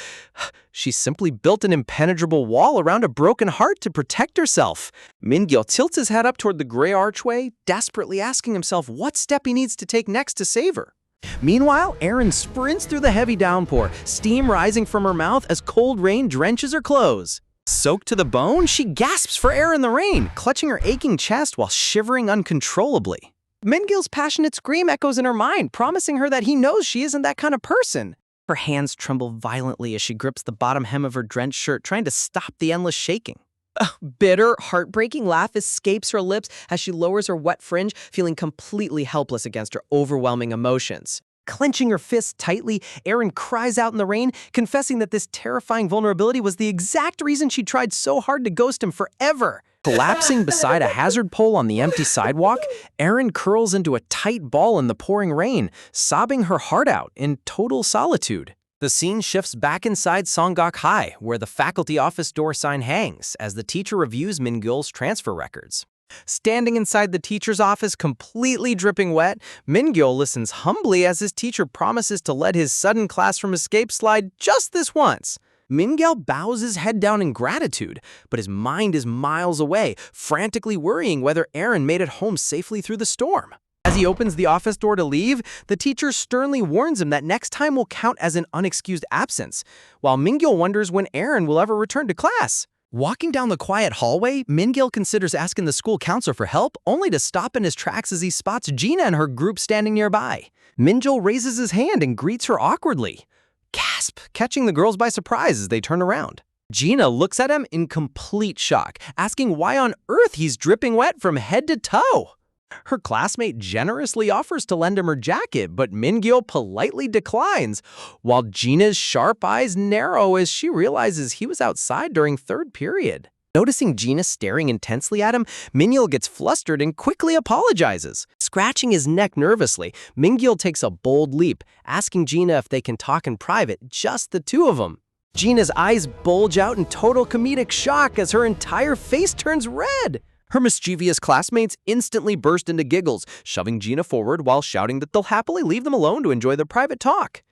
She simply built an impenetrable wall around a broken heart to protect herself. Mingyul tilts his head up toward the gray archway, desperately asking himself what step he needs to take next to save her. Meanwhile, Aaron sprints through the heavy downpour, steam rising from her mouth as cold rain drenches her clothes. Soaked to the bone, she gasps for air in the rain, clutching her aching chest while shivering uncontrollably. Mingyul's passionate scream echoes in her mind, promising her that he knows she isn't that kind of person. Her hands tremble violently as she grips the bottom hem of her drenched shirt, trying to stop the endless shaking. A bitter, heartbreaking laugh escapes her lips as she lowers her wet fringe, feeling completely helpless against her overwhelming emotions. Clenching her fists tightly, Aaron cries out in the rain, confessing that this terrifying vulnerability was the exact reason she tried so hard to ghost him forever. Collapsing beside a hazard pole on the empty sidewalk, Aaron curls into a tight ball in the pouring rain, sobbing her heart out in total solitude. The scene shifts back inside Songgok High, where the faculty office door sign hangs as the teacher reviews Mingyul's transfer records. Standing inside the teacher's office, completely dripping wet, Mingyul listens humbly as his teacher promises to let his sudden classroom escape slide just this once. Mingyul bows his head down in gratitude, but his mind is miles away, frantically worrying whether Aaron made it home safely through the storm. As he opens the office door to leave, the teacher sternly warns him that next time will count as an unexcused absence, while Mingyul wonders when Aaron will ever return to class. Walking down the quiet hallway, Mingyul considers asking the school counselor for help, only to stop in his tracks as he spots Gina and her group standing nearby. Mingyul raises his hand and greets her awkwardly. Gasp, catching the girls by surprise as they turn around. Gina looks at him in complete shock, asking why on earth he's dripping wet from head to toe. Her classmate generously offers to lend him her jacket, but Mingyul politely declines, while Gina's sharp eyes narrow as she realizes he was outside during third period. Noticing Gina staring intensely at him, Mingyul gets flustered and quickly apologizes. Scratching his neck nervously, Mingyul takes a bold leap, asking Gina if they can talk in private, just the two of them. Gina's eyes bulge out in total comedic shock as her entire face turns red. Her mischievous classmates instantly burst into giggles, shoving Gina forward while shouting that they'll happily leave them alone to enjoy their private talk.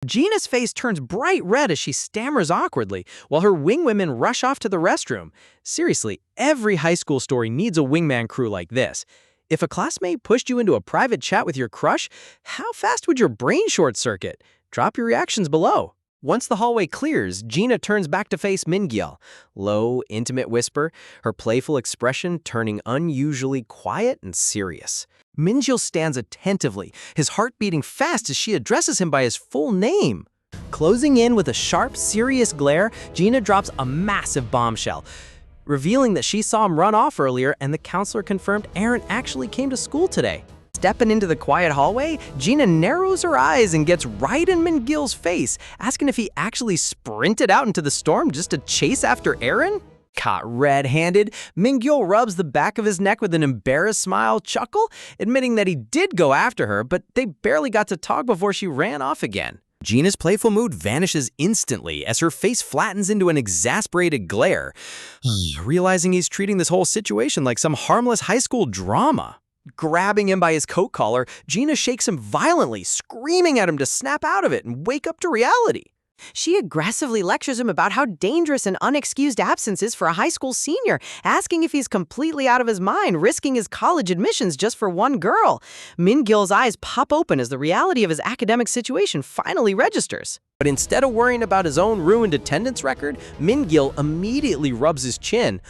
Gina's face turns bright red as she stammers awkwardly, while her wingwomen rush off to the restroom. Seriously, every high school story needs a wingman crew like this. If a classmate pushed you into a private chat with your crush, how fast would your brain short-circuit? Drop your reactions below. Once the hallway clears, Gina turns back to face Mingyul. Low, intimate whisper, her playful expression turning unusually quiet and serious. Mingyul stands attentively, his heart beating fast as she addresses him by his full name. Closing in with a sharp, serious glare, Gina drops a massive bombshell, revealing that she saw him run off earlier and the counselor confirmed Aaron actually came to school today. Stepping into the quiet hallway, Gina narrows her eyes and gets right in Min-gil's face, asking if he actually sprinted out into the storm just to chase after Aaron. Caught red-handed, Min-gil rubs the back of his neck with an embarrassed smile chuckle, admitting that he did go after her, but they barely got to talk before she ran off again. Gina's playful mood vanishes instantly as her face flattens into an exasperated glare, realizing he's treating this whole situation like some harmless high school drama. Grabbing him by his coat collar, Gina shakes him violently, screaming at him to snap out of it and wake up to reality. She aggressively lectures him about how dangerous an unexcused absence is for a high school senior, asking if he's completely out of his mind, risking his college admissions just for one girl. Min-gil's eyes pop open as the reality of his academic situation finally registers. But instead of worrying about his own ruined attendance record, Min-gil immediately rubs his chin,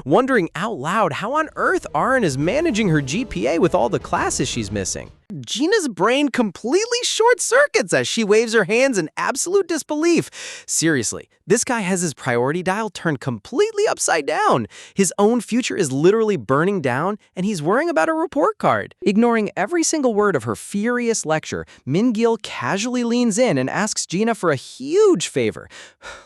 wondering out loud how on earth Aaron is managing her GPA with all the classes she's missing. Gina's brain completely short-circuits as she waves her hands in absolute disbelief. Seriously, this guy has his priority dial turned completely upside down. His own future is literally burning down, and he's worrying about a report card. Ignoring every single word of her furious lecture, Min-gil casually leans in and asks Gina for a huge favor,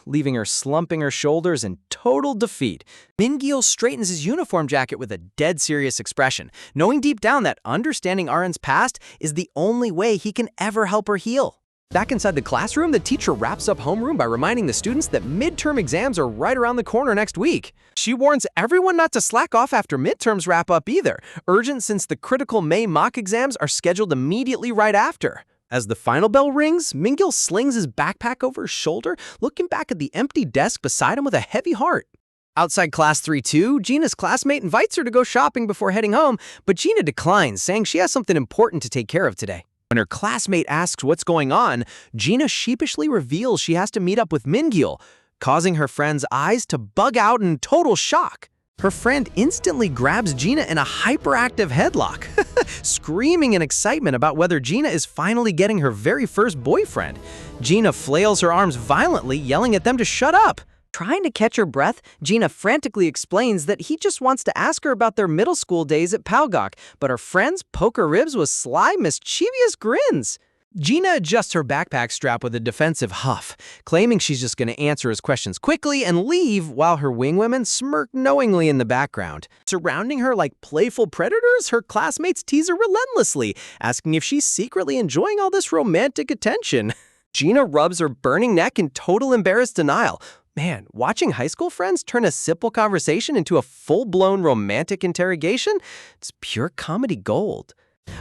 leaving her slumping her shoulders in total defeat. Min-gil straightens his uniform jacket with a dead serious expression, knowing deep down that understanding Aaron's past is the only way he can ever help her heal. Back inside the classroom, the teacher wraps up homeroom by reminding the students that midterm exams are right around the corner next week. She warns everyone not to slack off after midterms wrap up either, urgent since the critical May mock exams are scheduled immediately right after. As the final bell rings, Min-gil slings his backpack over his shoulder, looking back at the empty desk beside him with a heavy heart. Outside class 3-2, Gina's classmate invites her to go shopping before heading home, but Gina declines, saying she has something important to take care of today. When her classmate asks what's going on, Gina sheepishly reveals she has to meet up with Min-gil, causing her friend's eyes to bug out in total shock. Her friend instantly grabs Gina in a hyperactive headlock, screaming in excitement about whether Gina is finally getting her very first boyfriend. Gina flails her arms violently, yelling at them to shut up. Trying to catch her breath, Gina frantically explains that he just wants to ask her about their middle school days at Palgok, but her friends poke her ribs with sly, mischievous grins. Gina adjusts her backpack strap with a defensive huff, claiming she's just going to answer his questions quickly and leave while her wingwomen smirk knowingly in the background. Surrounding her like playful predators, her classmates tease her relentlessly, asking if she's secretly enjoying all this romantic attention. Gina rubs her burning neck in total embarrassed denial. Man, watching high school friends turn a simple conversation into a full-blown romantic interrogation? It's pure comedy gold.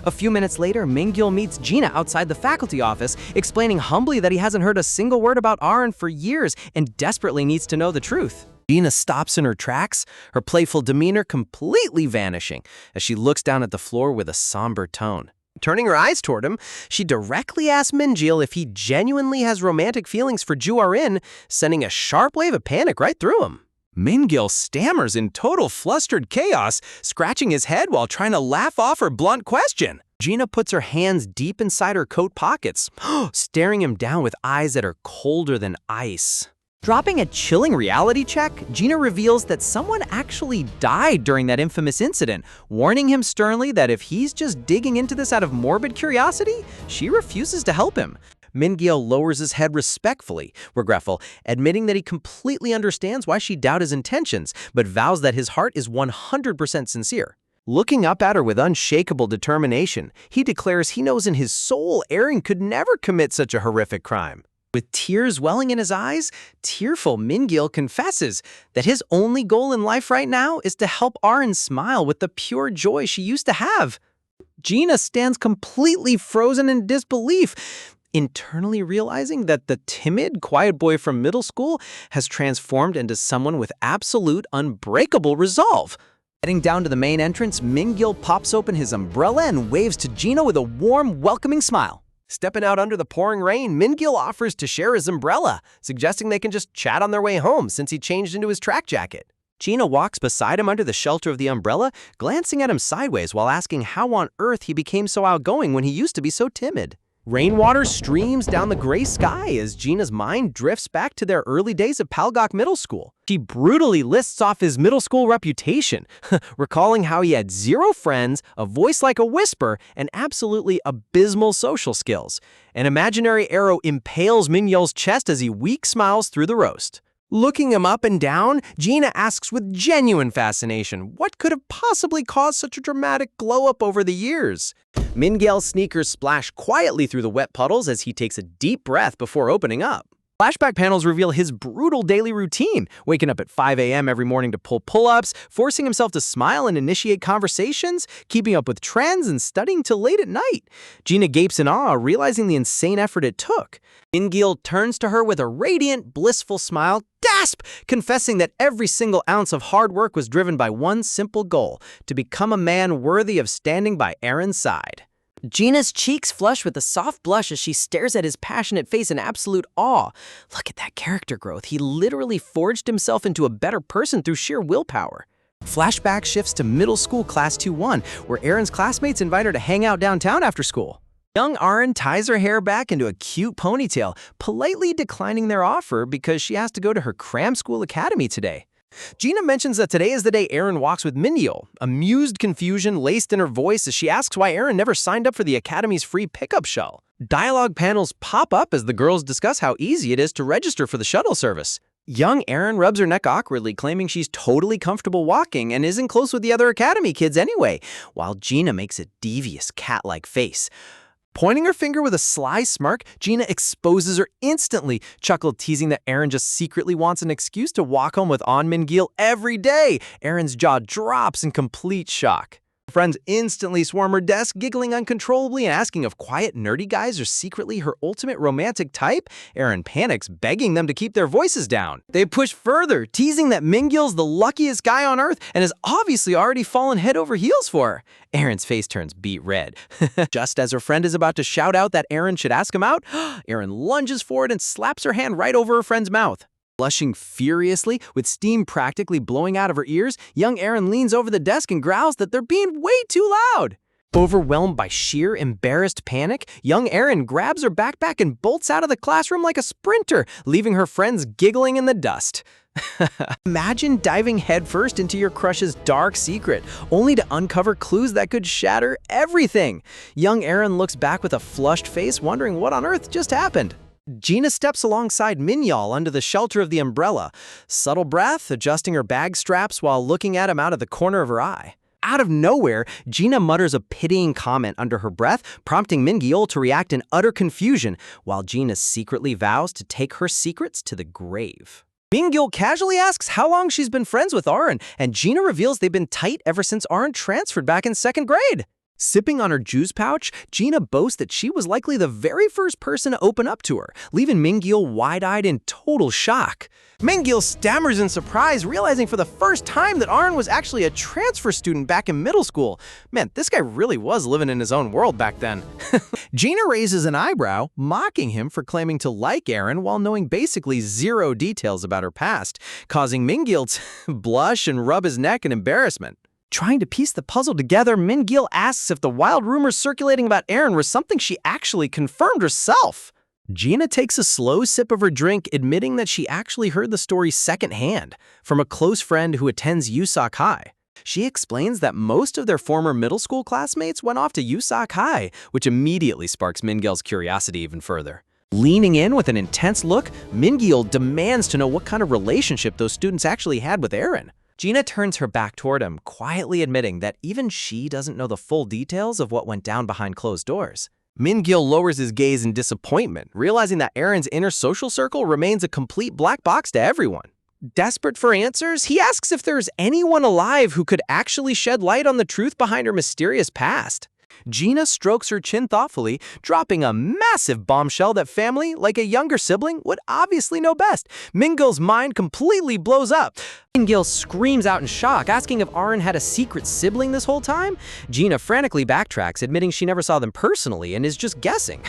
A few minutes later, Min-gil meets Gina outside the faculty office, explaining humbly that he hasn't heard a single word about Aaron for years and desperately needs to know the truth. Gina stops in her tracks, her playful demeanor completely vanishing as she looks down at the floor with a somber tone. Turning her eyes toward him, she directly asks Min-gil if he genuinely has romantic feelings for Ju Arin, sending a sharp wave of panic right through him. Min-gil stammers in total flustered chaos, scratching his head while trying to laugh off her blunt question. Gina puts her hands deep inside her coat pockets, staring him down with eyes that are colder than ice. Dropping a chilling reality check, Gina reveals that someone actually died during that infamous incident, warning him sternly that if he's just digging into this out of morbid curiosity, she refuses to help him. Min-gil lowers his head respectfully, regretful, admitting that he completely understands why she doubted his intentions, but vows that his heart is 100% sincere. Looking up at her with unshakable determination, he declares he knows in his soul Aaron could never commit such a horrific crime. With tears welling in his eyes, tearful Min-gil confesses that his only goal in life right now is to help Aaron smile with the pure joy she used to have. Gina stands completely frozen in disbelief, internally realizing that the timid, quiet boy from middle school has transformed into someone with absolute, unbreakable resolve. Heading down to the main entrance, Min-gil pops open his umbrella and waves to Gina with a warm, welcoming smile. Stepping out under the pouring rain, Min-gil offers to share his umbrella, suggesting they can just chat on their way home since he changed into his track jacket. Gina walks beside him under the shelter of the umbrella, glancing at him sideways while asking how on earth he became so outgoing when he used to be so timid. Rainwater streams down the gray sky as Gina's mind drifts back to their early days at Palgok Middle School. She brutally lists off his middle school reputation, recalling how he had 0 friends, a voice like a whisper, and absolutely abysmal social skills. An imaginary arrow impales Mingyul's chest as he weak smiles through the roast. Looking him up and down, Gina asks with genuine fascination what could have possibly caused such a dramatic glow-up over the years. Mingyul's sneakers splash quietly through the wet puddles as he takes a deep breath before opening up. Flashback panels reveal his brutal daily routine, waking up at 5 a.m. every morning to pull pull-ups, forcing himself to smile and initiate conversations, keeping up with trends, and studying till late at night. Gina gapes in awe, realizing the insane effort it took. Mingyul turns to her with a radiant, blissful smile, gasp, confessing that every single ounce of hard work was driven by one simple goal, to become a man worthy of standing by Aaron's side. Gina's cheeks flush with a soft blush as she stares at his passionate face in absolute awe. Look at that character growth. He literally forged himself into a better person through sheer willpower. Flashback shifts to middle school class 2-1, where Aaron's classmates invite her to hang out downtown after school. Young Aaron ties her hair back into a cute ponytail, politely declining their offer because she has to go to her cram school academy today. Gina mentions that today is the day Aaron walks with Mingyul, amused confusion laced in her voice as she asks why Aaron never signed up for the academy's free pickup shuttle. Dialogue panels pop up as the girls discuss how easy it is to register for the shuttle service. Young Aaron rubs her neck awkwardly, claiming she's totally comfortable walking and isn't close with the other academy kids anyway, while Gina makes a devious cat-like face. Pointing her finger with a sly smirk, Gina exposes her instantly, teasing that Aaron just secretly wants an excuse to walk home with Mingyul every day. Aaron's jaw drops in complete shock. Friends instantly swarm her desk, giggling uncontrollably and asking if quiet, nerdy guys are secretly her ultimate romantic type. Aaron panics, begging them to keep their voices down. They push further, teasing that Mingyul's the luckiest guy on Earth and has obviously already fallen head over heels for her. Aaron's face turns beet red. Just as her friend is about to shout out that Aaron should ask him out, Aaron lunges forward and slaps her hand right over her friend's mouth. Blushing furiously, with steam practically blowing out of her ears, young Aaron leans over the desk and growls that they're being way too loud. Overwhelmed by sheer embarrassed panic, young Aaron grabs her backpack and bolts out of the classroom like a sprinter, leaving her friends giggling in the dust. Imagine diving headfirst into your crush's dark secret, only to uncover clues that could shatter everything. Young Aaron looks back with a flushed face, wondering what on earth just happened. Gina steps alongside Mingyul under the shelter of the umbrella, subtle breath, adjusting her bag straps while looking at him out of the corner of her eye. Out of nowhere, Gina mutters a pitying comment under her breath, prompting Mingyul to react in utter confusion, while Gina secretly vows to take her secrets to the grave. Mingyul casually asks how long she's been friends with Aaron, and Gina reveals they've been tight ever since Aaron transferred back in 2nd grade. Sipping on her juice pouch, Gina boasts that she was likely the very first person to open up to her, leaving Mingyul wide-eyed in total shock. Mingyul stammers in surprise, realizing for the first time that Aaron was actually a transfer student back in middle school. Man, this guy really was living in his own world back then. Gina raises an eyebrow, mocking him for claiming to like Aaron while knowing basically 0 details about her past, causing Mingyul to blush and rub his neck in embarrassment. Trying to piece the puzzle together, Mingyul asks if the wild rumors circulating about Aaron were something she actually confirmed herself. Gina takes a slow sip of her drink, admitting that she actually heard the story secondhand from a close friend who attends Yusak High. She explains that most of their former middle school classmates went off to Yusak High, which immediately sparks Mingyul's curiosity even further. Leaning in with an intense look, Mingyul demands to know what kind of relationship those students actually had with Aaron. Gina turns her back toward him, quietly admitting that even she doesn't know the full details of what went down behind closed doors. Mingyul lowers his gaze in disappointment, realizing that Aaron's inner social circle remains a complete black box to everyone. Desperate for answers, he asks if there's anyone alive who could actually shed light on the truth behind her mysterious past. Gina strokes her chin thoughtfully, dropping a massive bombshell that family, like a younger sibling, would obviously know best. Mingyul's mind completely blows up. Mingyul screams out in shock, asking if Aaron had a secret sibling this whole time. Gina frantically backtracks, admitting she never saw them personally and is just guessing.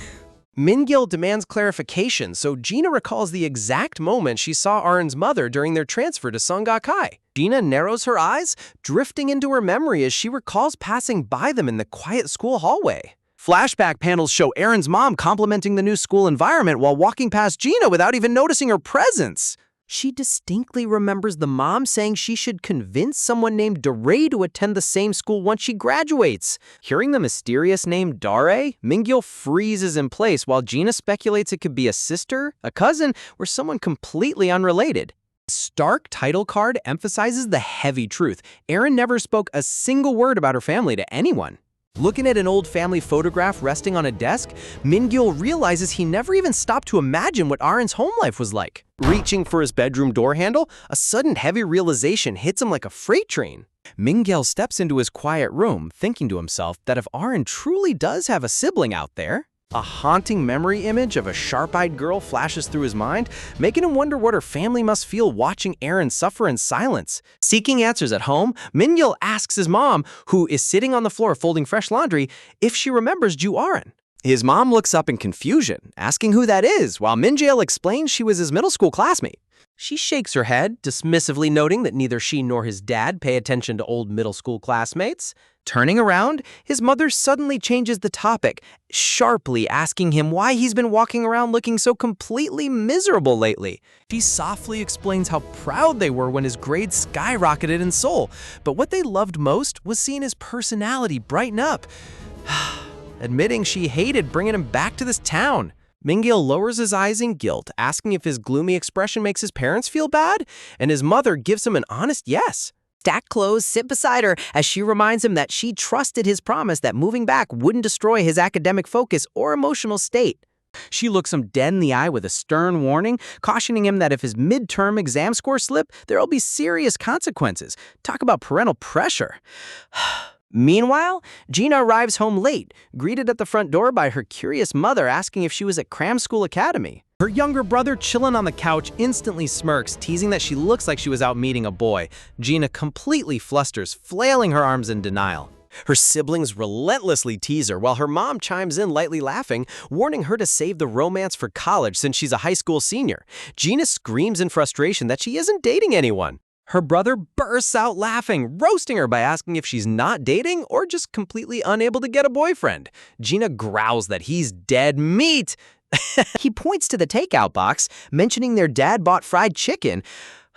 Mingyul demands clarification, so Gina recalls the exact moment she saw Aaron's mother during their transfer to Songgak High. Gina narrows her eyes, drifting into her memory as she recalls passing by them in the quiet school hallway. Flashback panels show Erin's mom complimenting the new school environment while walking past Gina without even noticing her presence. She distinctly remembers the mom saying she should convince someone named Dare to attend the same school once she graduates. Hearing the mysterious name Dare, Mingil freezes in place while Gina speculates it could be a sister, a cousin, or someone completely unrelated. Stark title card emphasizes the heavy truth. Erin never spoke a single word about her family to anyone. Looking at an old family photograph resting on a desk, Mingil realizes he never even stopped to imagine what Erin's home life was like. Reaching for his bedroom door handle, a sudden heavy realization hits him like a freight train. Mingil steps into his quiet room, thinking to himself that if Erin truly does have a sibling out there, a haunting memory image of a sharp-eyed girl flashes through his mind, making him wonder what her family must feel watching Erin suffer in silence. Seeking answers at home, Mingil asks his mom, who is sitting on the floor folding fresh laundry, if she remembers Ju Aren. His mom looks up in confusion, asking who that is, while Mingil explains she was his middle school classmate. She shakes her head, dismissively noting that neither she nor his dad pay attention to old middle school classmates. Turning around, his mother suddenly changes the topic, sharply asking him why he's been walking around looking so completely miserable lately. She softly explains how proud they were when his grades skyrocketed in Seoul, but what they loved most was seeing his personality brighten up. Admitting she hated bringing him back to this town. Mingil lowers his eyes in guilt, asking if his gloomy expression makes his parents feel bad, and his mother gives him an honest yes. Stack clothes sit beside her as she reminds him that she trusted his promise that moving back wouldn't destroy his academic focus or emotional state. She looks him dead in the eye with a stern warning, cautioning him that if his midterm exam scores slip, there will be serious consequences. Talk about parental pressure. Meanwhile, Gina arrives home late, greeted at the front door by her curious mother asking if she was at Cram School Academy. Her younger brother, chilling on the couch, instantly smirks, teasing that she looks like she was out meeting a boy. Gina completely flusters, flailing her arms in denial. Her siblings relentlessly tease her, while her mom chimes in lightly laughing, warning her to save the romance for college since she's a high school senior. Gina screams in frustration that she isn't dating anyone. Her brother bursts out laughing, roasting her by asking if she's not dating or just completely unable to get a boyfriend. Gina growls that he's dead meat. He points to the takeout box, mentioning their dad bought fried chicken.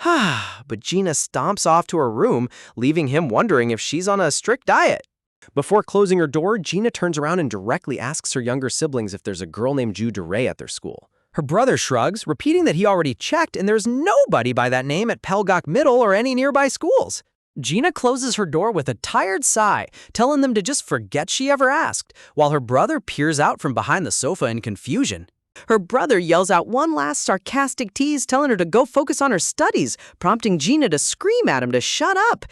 But Gina stomps off to her room, leaving him wondering if she's on a strict diet. Before closing her door, Gina turns around and directly asks her younger siblings if there's a girl named Ju Dare at their school. Her brother shrugs, repeating that he already checked and there's nobody by that name at Pelgok Middle or any nearby schools. Gina closes her door with a tired sigh, telling them to just forget she ever asked, while her brother peers out from behind the sofa in confusion. Her brother yells out one last sarcastic tease, telling her to go focus on her studies, prompting Gina to scream at him to shut up.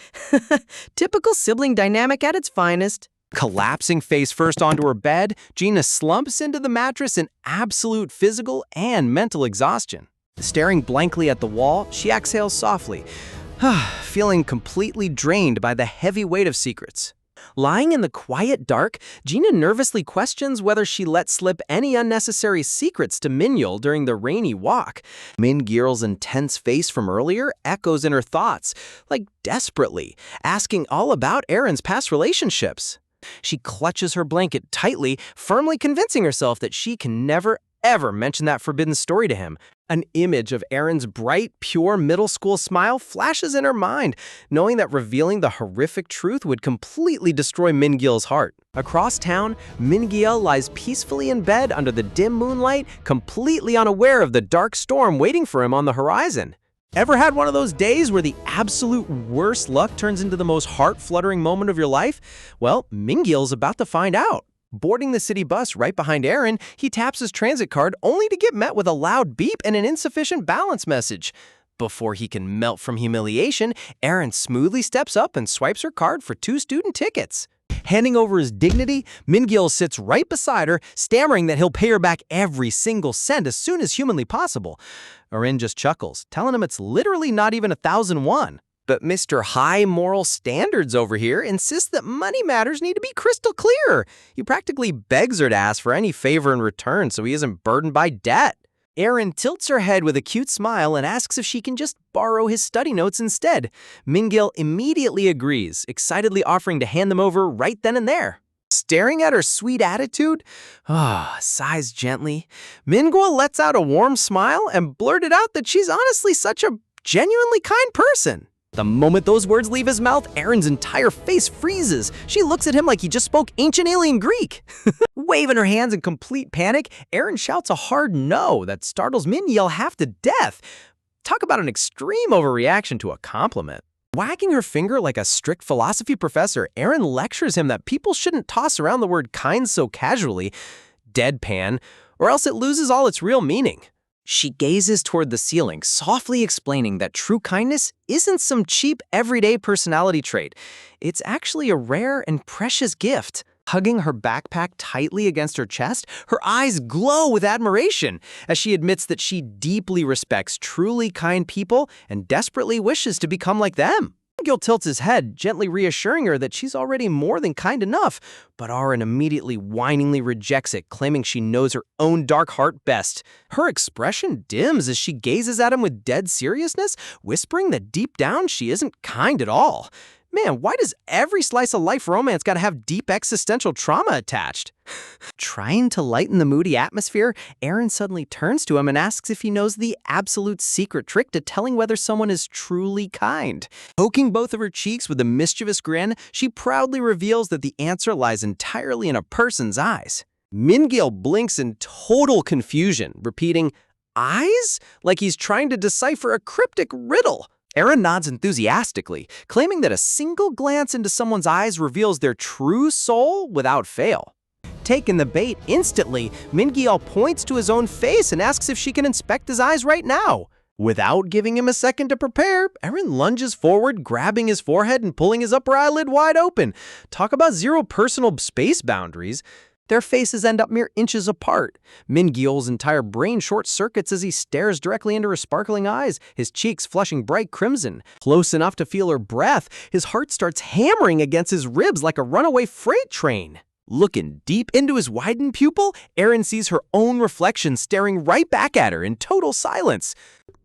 Typical sibling dynamic at its finest. Collapsing face first onto her bed, Gina slumps into the mattress in absolute physical and mental exhaustion. Staring blankly at the wall, she exhales softly, feeling completely drained by the heavy weight of secrets. Lying in the quiet dark, Gina nervously questions whether she let slip any unnecessary secrets to Mingil during the rainy walk. Mingil's intense face from earlier echoes in her thoughts, like desperately, asking all about Erin's past relationships. She clutches her blanket tightly, firmly convincing herself that she can never, ever mention that forbidden story to him. An image of Erin's bright, pure middle school smile flashes in her mind, knowing that revealing the horrific truth would completely destroy Mingil's heart. Across town, Mingil lies peacefully in bed under the dim moonlight, completely unaware of the dark storm waiting for him on the horizon. Ever had one of those days where the absolute worst luck turns into the most heart-fluttering moment of your life? Well, Mingil's about to find out. Boarding the city bus right behind Erin, he taps his transit card only to get met with a loud beep and an insufficient balance message. Before he can melt from humiliation, Erin smoothly steps up and swipes her card for 2 student tickets. Handing over his dignity, Mingil sits right beside her, stammering that he'll pay her back every single cent as soon as humanly possible. Erin just chuckles, telling him it's literally not even 1,000 won. But Mr. High Moral Standards over here insists that money matters need to be crystal clear. He practically begs her to ask for any favor in return so he isn't burdened by debt. Erin tilts her head with a cute smile and asks if she can just borrow his study notes instead. Mingil immediately agrees, excitedly offering to hand them over right then and there. Staring at her sweet attitude, sighs gently, Mingguo lets out a warm smile and blurted out that she's honestly such a genuinely kind person. The moment those words leave his mouth, Erin's entire face freezes. She looks at him like he just spoke ancient alien Greek. Waving her hands in complete panic, Erin shouts a hard no that startles Mingyil half to death. Talk about an extreme overreaction to a compliment. Wagging her finger like a strict philosophy professor, Erin lectures him that people shouldn't toss around the word kind so casually, deadpan, or else it loses all its real meaning. She gazes toward the ceiling, softly explaining that true kindness isn't some cheap, everyday personality trait. It's actually a rare and precious gift. Hugging her backpack tightly against her chest, her eyes glow with admiration as she admits that she deeply respects truly kind people and desperately wishes to become like them. Gil tilts his head, gently reassuring her that she's already more than kind enough, but Aaron immediately whiningly rejects it, claiming she knows her own dark heart best. Her expression dims as she gazes at him with dead seriousness, whispering that deep down she isn't kind at all. Man, why does every slice of life romance gotta have deep existential trauma attached? Trying to lighten the moody atmosphere, Aaron suddenly turns to him and asks if he knows the absolute secret trick to telling whether someone is truly kind. Poking both of her cheeks with a mischievous grin, she proudly reveals that the answer lies entirely in a person's eyes. Mingyil blinks in total confusion, repeating, "Eyes?" like he's trying to decipher a cryptic riddle. Aaron nods enthusiastically, claiming that a single glance into someone's eyes reveals their true soul without fail. Taking the bait instantly, Mingyil points to his own face and asks if she can inspect his eyes right now. Without giving him a second to prepare, Aaron lunges forward, grabbing his forehead and pulling his upper eyelid wide open. Talk about zero personal space boundaries. Their faces end up mere inches apart. Mingyil's entire brain short-circuits as he stares directly into her sparkling eyes, his cheeks flushing bright crimson. Close enough to feel her breath, his heart starts hammering against his ribs like a runaway freight train. Looking deep into his widened pupil, Aaron sees her own reflection staring right back at her in total silence.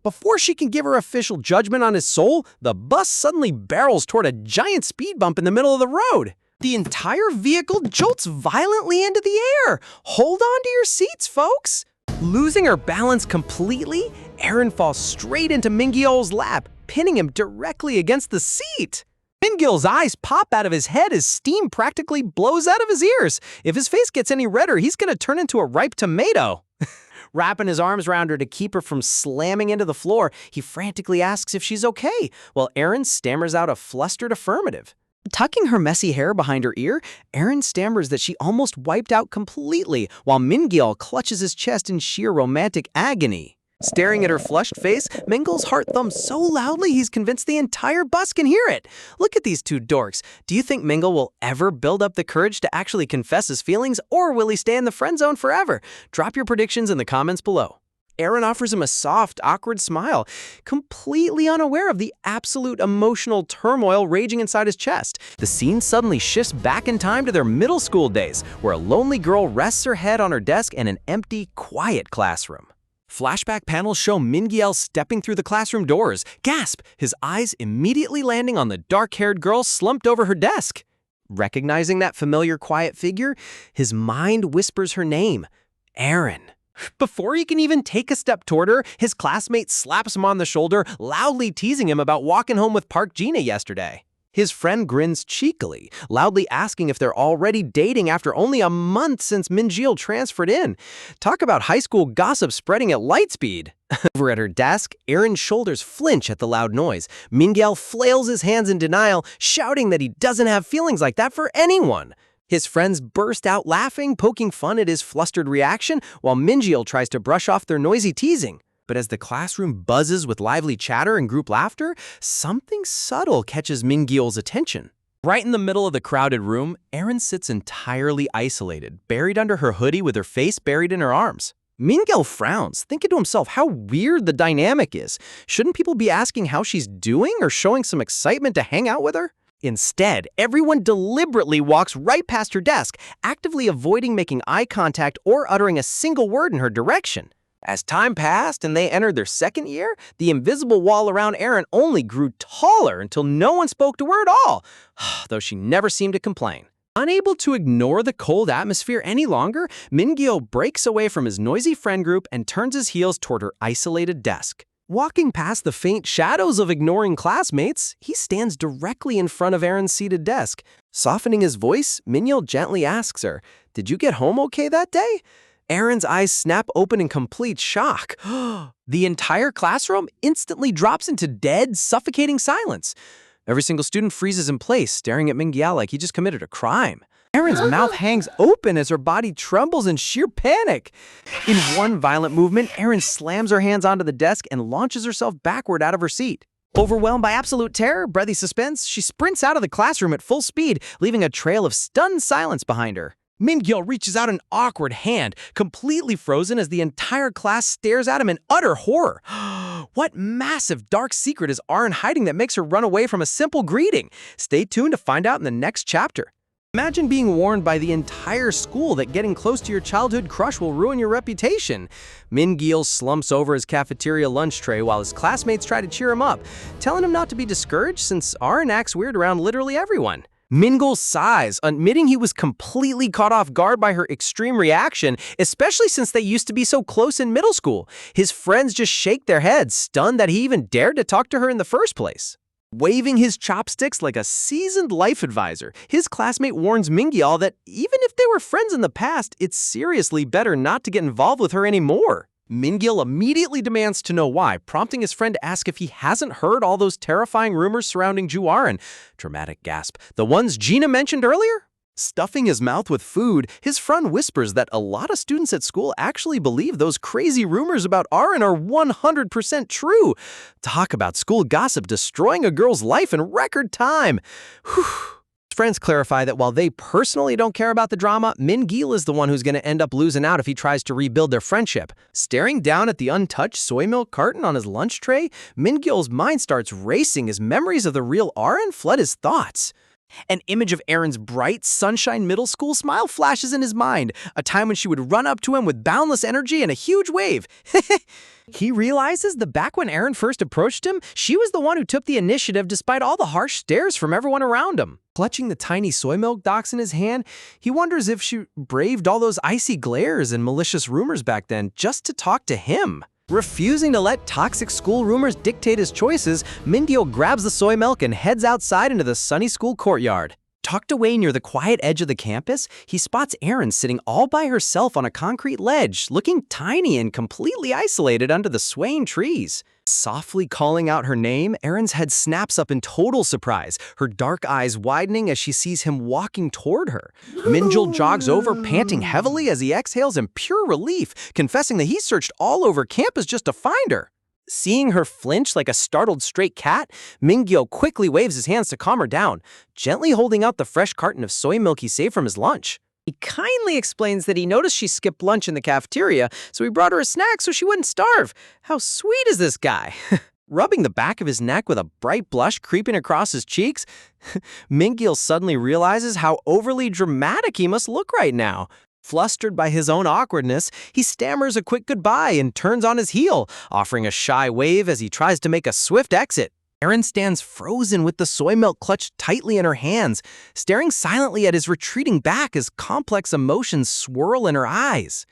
Before she can give her official judgment on his soul, the bus suddenly barrels toward a giant speed bump in the middle of the road. The entire vehicle jolts violently into the air. Hold on to your seats, folks. Losing her balance completely, Aaron falls straight into Mingyil's lap, pinning him directly against the seat. Mingyil's eyes pop out of his head as steam practically blows out of his ears. If his face gets any redder, he's gonna turn into a ripe tomato. Wrapping his arms around her to keep her from slamming into the floor, he frantically asks if she's okay, while Aaron stammers out a flustered affirmative. Tucking her messy hair behind her ear, Aaron stammers that she almost wiped out completely, while Mingyil clutches his chest in sheer romantic agony. Staring at her flushed face, Mingyil's heart thumps so loudly he's convinced the entire bus can hear it. Look at these two dorks. Do you think Mingyil will ever build up the courage to actually confess his feelings, or will he stay in the friend zone forever? Drop your predictions in the comments below. Aaron offers him a soft, awkward smile, completely unaware of the absolute emotional turmoil raging inside his chest. The scene suddenly shifts back in time to their middle school days, where a lonely girl rests her head on her desk in an empty, quiet classroom. Flashback panels show Mingyil stepping through the classroom doors. Gasp! His eyes immediately landing on the dark-haired girl slumped over her desk. Recognizing that familiar quiet figure, his mind whispers her name, Aaron. Before he can even take a step toward her, his classmate slaps him on the shoulder, loudly teasing him about walking home with Park Gina yesterday. His friend grins cheekily, loudly asking if they're already dating after only a month since Mingyil transferred in. Talk about high school gossip spreading at light speed. Over at her desk, Aaron's shoulders flinch at the loud noise. Mingyil flails his hands in denial, shouting that he doesn't have feelings like that for anyone. His friends burst out laughing, poking fun at his flustered reaction, while Mingyil tries to brush off their noisy teasing. But as the classroom buzzes with lively chatter and group laughter, something subtle catches Mingyil's attention. Right in the middle of the crowded room, Aaron sits entirely isolated, buried under her hoodie with her face buried in her arms. Mingyil frowns, thinking to himself how weird the dynamic is. Shouldn't people be asking how she's doing or showing some excitement to hang out with her? Instead, everyone deliberately walks right past her desk, actively avoiding making eye contact or uttering a single word in her direction. As time passed and they entered their second year, the invisible wall around Aaron only grew taller until no one spoke to her at all, though she never seemed to complain. Unable to ignore the cold atmosphere any longer, Min-gil breaks away from his noisy friend group and turns his heels toward her isolated desk. Walking past the faint shadows of ignoring classmates, he stands directly in front of Erin's seated desk. Softening his voice, Min-gil gently asks her, "Did you get home okay that day?" Erin's eyes snap open in complete shock. The entire classroom instantly drops into dead, suffocating silence. Every single student freezes in place, staring at Min-gil like he just committed a crime. Erin's mouth hangs open as her body trembles in sheer panic. In one violent movement, Erin slams her hands onto the desk and launches herself backward out of her seat. Overwhelmed by absolute terror, breathy suspense, she sprints out of the classroom at full speed, leaving a trail of stunned silence behind her. Min-gil reaches out an awkward hand, completely frozen as the entire class stares at him in utter horror. What massive dark secret is Arin hiding that makes her run away from a simple greeting? Stay tuned to find out in the next chapter. Imagine being warned by the entire school that getting close to your childhood crush will ruin your reputation. Min-gil slumps over his cafeteria lunch tray while his classmates try to cheer him up, telling him not to be discouraged since Arin acts weird around literally everyone. Min-gil sighs, admitting he was completely caught off guard by her extreme reaction, especially since they used to be so close in middle school. His friends just shake their heads, stunned that he even dared to talk to her in the first place. Waving his chopsticks like a seasoned life advisor, his classmate warns Min-gil that even if they were friends in the past, it's seriously better not to get involved with her anymore. Min-gil immediately demands to know why, prompting his friend to ask if he hasn't heard all those terrifying rumors surrounding Ju-arin. Dramatic gasp. The ones Gina mentioned earlier? Stuffing his mouth with food, his friend whispers that a lot of students at school actually believe those crazy rumors about Arin are 100% true. Talk about school gossip destroying a girl's life in record time. Whew. Friends clarify that while they personally don't care about the drama, Min-gil is the one who's going to end up losing out if he tries to rebuild their friendship. Staring down at the untouched soy milk carton on his lunch tray, Min-gil's mind starts racing as memories of the real Arin flood his thoughts. An image of Erin's bright, sunshine middle school smile flashes in his mind, a time when she would run up to him with boundless energy and a huge wave. He realizes that back when Arin first approached him, she was the one who took the initiative despite all the harsh stares from everyone around him. Clutching the tiny soy milk docks in his hand, he wonders if she braved all those icy glares and malicious rumors back then just to talk to him. Refusing to let toxic school rumors dictate his choices, Min-gil grabs the soy milk and heads outside into the sunny school courtyard. Tucked away near the quiet edge of the campus, he spots Erin sitting all by herself on a concrete ledge, looking tiny and completely isolated under the swaying trees. Softly calling out her name, Erin's head snaps up in total surprise, her dark eyes widening as she sees him walking toward her. Min-gil jogs over, panting heavily as he exhales in pure relief, confessing that he searched all over campus just to find her. Seeing her flinch like a startled stray cat, Min-gil quickly waves his hands to calm her down, gently holding out the fresh carton of soy milk he saved from his lunch. He kindly explains that he noticed she skipped lunch in the cafeteria, so he brought her a snack so she wouldn't starve. How sweet is this guy? Rubbing the back of his neck with a bright blush creeping across his cheeks, Min-gil suddenly realizes how overly dramatic he must look right now. Flustered by his own awkwardness, he stammers a quick goodbye and turns on his heel, offering a shy wave as he tries to make a swift exit. Erin stands frozen with the soy milk clutched tightly in her hands, staring silently at his retreating back as complex emotions swirl in her eyes.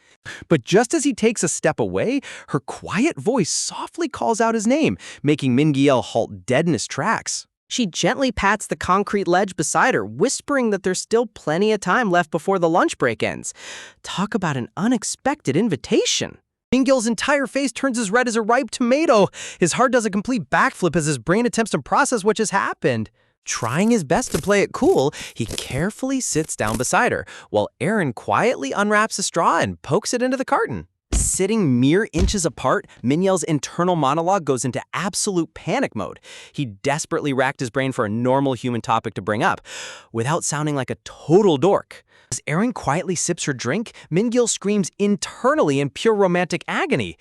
But just as he takes a step away, her quiet voice softly calls out his name, making Min-gil halt dead in his tracks. She gently pats the concrete ledge beside her, whispering that there's still plenty of time left before the lunch break ends. Talk about an unexpected invitation. Min-gil's entire face turns as red as a ripe tomato. His heart does a complete backflip as his brain attempts to process what just happened. Trying his best to play it cool, he carefully sits down beside her, while Erin quietly unwraps a straw and pokes it into the carton. Sitting mere inches apart, Min-gil's internal monologue goes into absolute panic mode. He desperately racked his brain for a normal human topic to bring up, without sounding like a total dork. As Erin quietly sips her drink, Min-gil screams internally in pure romantic agony.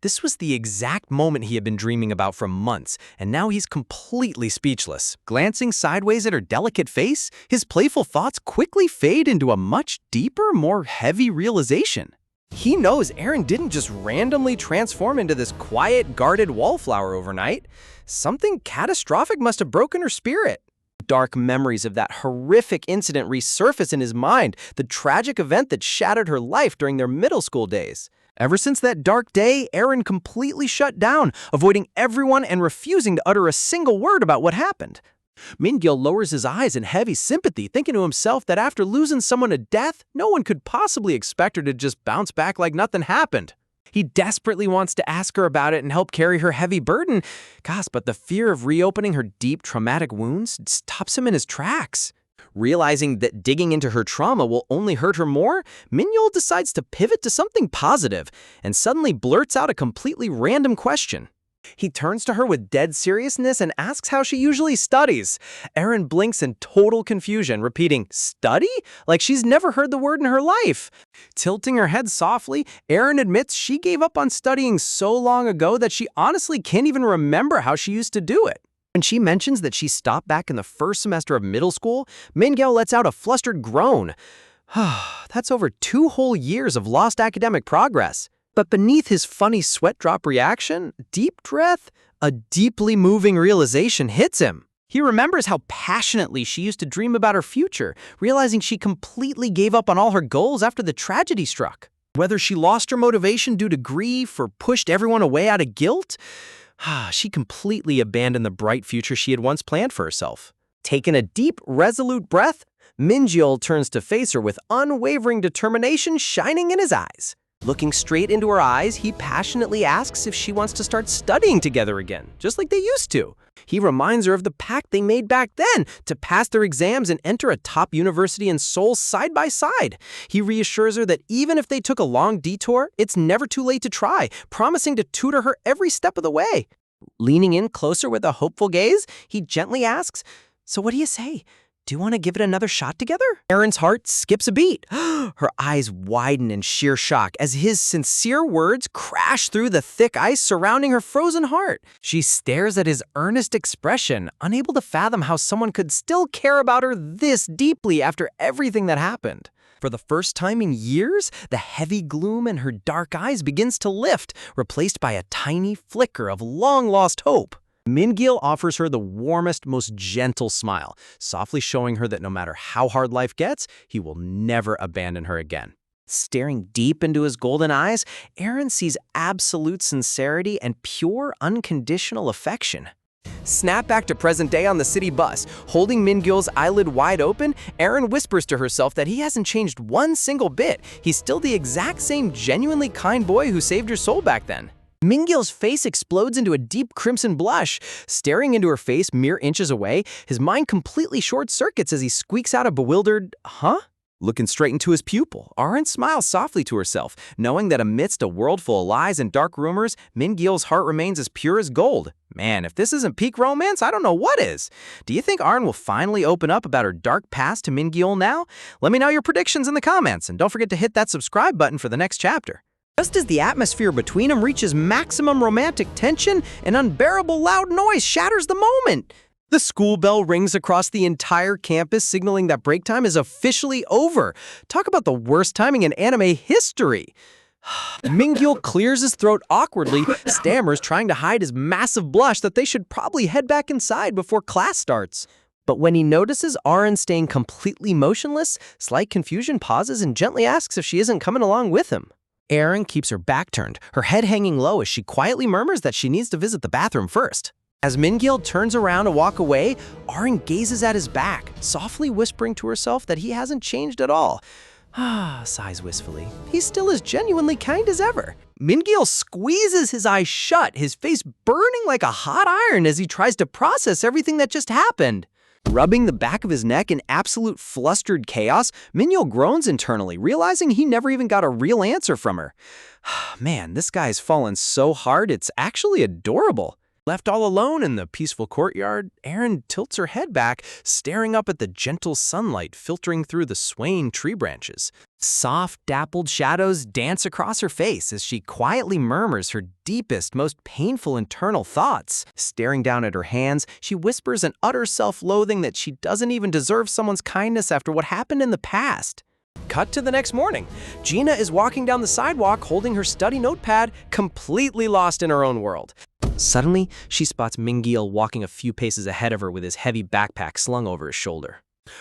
This was the exact moment he had been dreaming about for months, and now he's completely speechless. Glancing sideways at her delicate face, his playful thoughts quickly fade into a much deeper, more heavy realization. He knows Erin didn't just randomly transform into this quiet, guarded wallflower overnight. Something catastrophic must have broken her spirit. Dark memories of that horrific incident resurface in his mind, the tragic event that shattered her life during their middle school days. Ever since that dark day, Aaron completely shut down, avoiding everyone and refusing to utter a single word about what happened. Min-gil lowers his eyes in heavy sympathy, thinking to himself that after losing someone to death, no one could possibly expect her to just bounce back like nothing happened. He desperately wants to ask her about it and help carry her heavy burden. Gosh, but the fear of reopening her deep traumatic wounds stops him in his tracks. Realizing that digging into her trauma will only hurt her more, Min-gil decides to pivot to something positive and suddenly blurts out a completely random question. He turns to her with dead seriousness and asks how she usually studies. Aaron blinks in total confusion, repeating, "Study?" like she's never heard the word in her life. Tilting her head softly, Aaron admits she gave up on studying so long ago that she honestly can't even remember how she used to do it. When she mentions that she stopped back in the first semester of middle school, Min-gil lets out a flustered groan. That's over 2 whole years of lost academic progress. But beneath his funny sweat drop reaction, deep breath, a deeply moving realization hits him. He remembers how passionately she used to dream about her future, realizing she completely gave up on all her goals after the tragedy struck. Whether she lost her motivation due to grief or pushed everyone away out of guilt, she completely abandoned the bright future she had once planned for herself. Taking a deep, resolute breath, Min-gil turns to face her with unwavering determination shining in his eyes. Looking straight into her eyes, he passionately asks if she wants to start studying together again, just like they used to. He reminds her of the pact they made back then to pass their exams and enter a top university in Seoul side by side. He reassures her that even if they took a long detour, it's never too late to try, promising to tutor her every step of the way. Leaning in closer with a hopeful gaze, he gently asks, "So what do you say? Do you want to give it another shot together?" Aaron's heart skips a beat. Her eyes widen in sheer shock as his sincere words crash through the thick ice surrounding her frozen heart. She stares at his earnest expression, unable to fathom how someone could still care about her this deeply after everything that happened. For the first time in years, the heavy gloom in her dark eyes begins to lift, replaced by a tiny flicker of long-lost hope. Min-gil offers her the warmest, most gentle smile, softly showing her that no matter how hard life gets, he will never abandon her again. Staring deep into his golden eyes, Aaron sees absolute sincerity and pure, unconditional affection. Snap back to present day on the city bus. Holding Min-gil's eyelid wide open, Aaron whispers to herself that he hasn't changed one single bit. He's still the exact same genuinely kind boy who saved her soul back then. Min-gil's face explodes into a deep crimson blush. Staring into her face mere inches away, his mind completely short-circuits as he squeaks out a bewildered, "Huh?" Looking straight into his pupil, Aaron smiles softly to herself, knowing that amidst a world full of lies and dark rumors, Min-gil's heart remains as pure as gold. Man, if this isn't peak romance, I don't know what is. Do you think Aaron will finally open up about her dark past to Min-gil now? Let me know your predictions in the comments, and don't forget to hit that subscribe button for the next chapter. Just as the atmosphere between them reaches maximum romantic tension, an unbearable loud noise shatters the moment. The school bell rings across the entire campus, signaling that break time is officially over. Talk about the worst timing in anime history. Min-gil clears his throat awkwardly, stammers, trying to hide his massive blush that they should probably head back inside before class starts. But when he notices Aaron staying completely motionless, slight confusion pauses and gently asks if she isn't coming along with him. Aaron keeps her back turned, her head hanging low as she quietly murmurs that she needs to visit the bathroom first. As Min-gil turns around to walk away, Aaron gazes at his back, softly whispering to herself that he hasn't changed at all. Sighs wistfully. He's still as genuinely kind as ever. Min-gil squeezes his eyes shut, his face burning like a hot iron as he tries to process everything that just happened. Rubbing the back of his neck in absolute flustered chaos, Min-gil groans internally, realizing he never even got a real answer from her. Man, this guy's fallen so hard, it's actually adorable. Left all alone in the peaceful courtyard, Aaron tilts her head back, staring up at the gentle sunlight filtering through the swaying tree branches. Soft, dappled shadows dance across her face as she quietly murmurs her deepest, most painful internal thoughts. Staring down at her hands, she whispers in utter self-loathing that she doesn't even deserve someone's kindness after what happened in the past. Cut to the next morning. Gina is walking down the sidewalk holding her study notepad, completely lost in her own world. Suddenly, she spots Mingil walking a few paces ahead of her with his heavy backpack slung over his shoulder.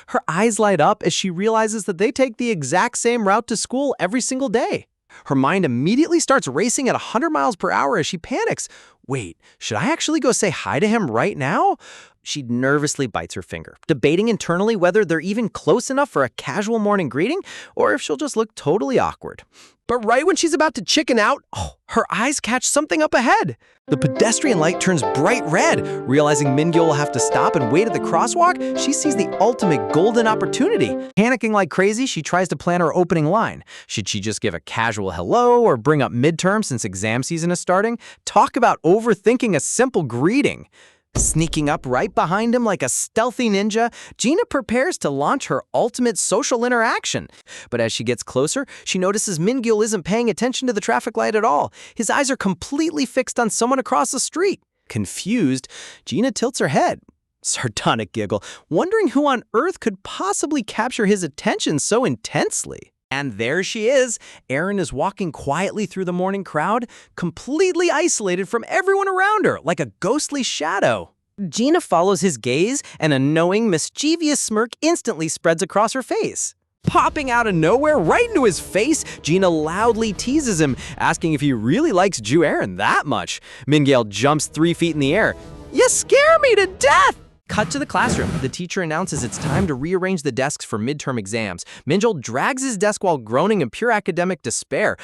Her eyes light up as she realizes that they take the exact same route to school every single day. Her mind immediately starts racing at 100 miles per hour as she panics. Wait, should I actually go say hi to him right now? She nervously bites her finger, debating internally whether they're even close enough for a casual morning greeting or if she'll just look totally awkward. But right when she's about to chicken out, her eyes catch something up ahead. The pedestrian light turns bright red. Realizing Mingil will have to stop and wait at the crosswalk, she sees the ultimate golden opportunity. Panicking like crazy, she tries to plan her opening line. Should she just give a casual hello or bring up midterm since exam season is starting? Talk about overthinking a simple greeting. Sneaking up right behind him like a stealthy ninja, Gina prepares to launch her ultimate social interaction. But as she gets closer, she notices Mingil isn't paying attention to the traffic light at all. His eyes are completely fixed on someone across the street. Confused, Gina tilts her head. Sardonic giggle, wondering who on earth could possibly capture his attention so intensely. And there she is. Erin is walking quietly through the morning crowd, completely isolated from everyone around her, like a ghostly shadow. Gina follows his gaze, and a knowing, mischievous smirk instantly spreads across her face. Popping out of nowhere, right into his face, Gina loudly teases him, asking if he really likes Jew Erin that much. Mingil jumps 3 feet in the air. "You scare me to death!" Cut to the classroom. The teacher announces it's time to rearrange the desks for midterm exams. Mingil drags his desk while groaning in pure academic despair.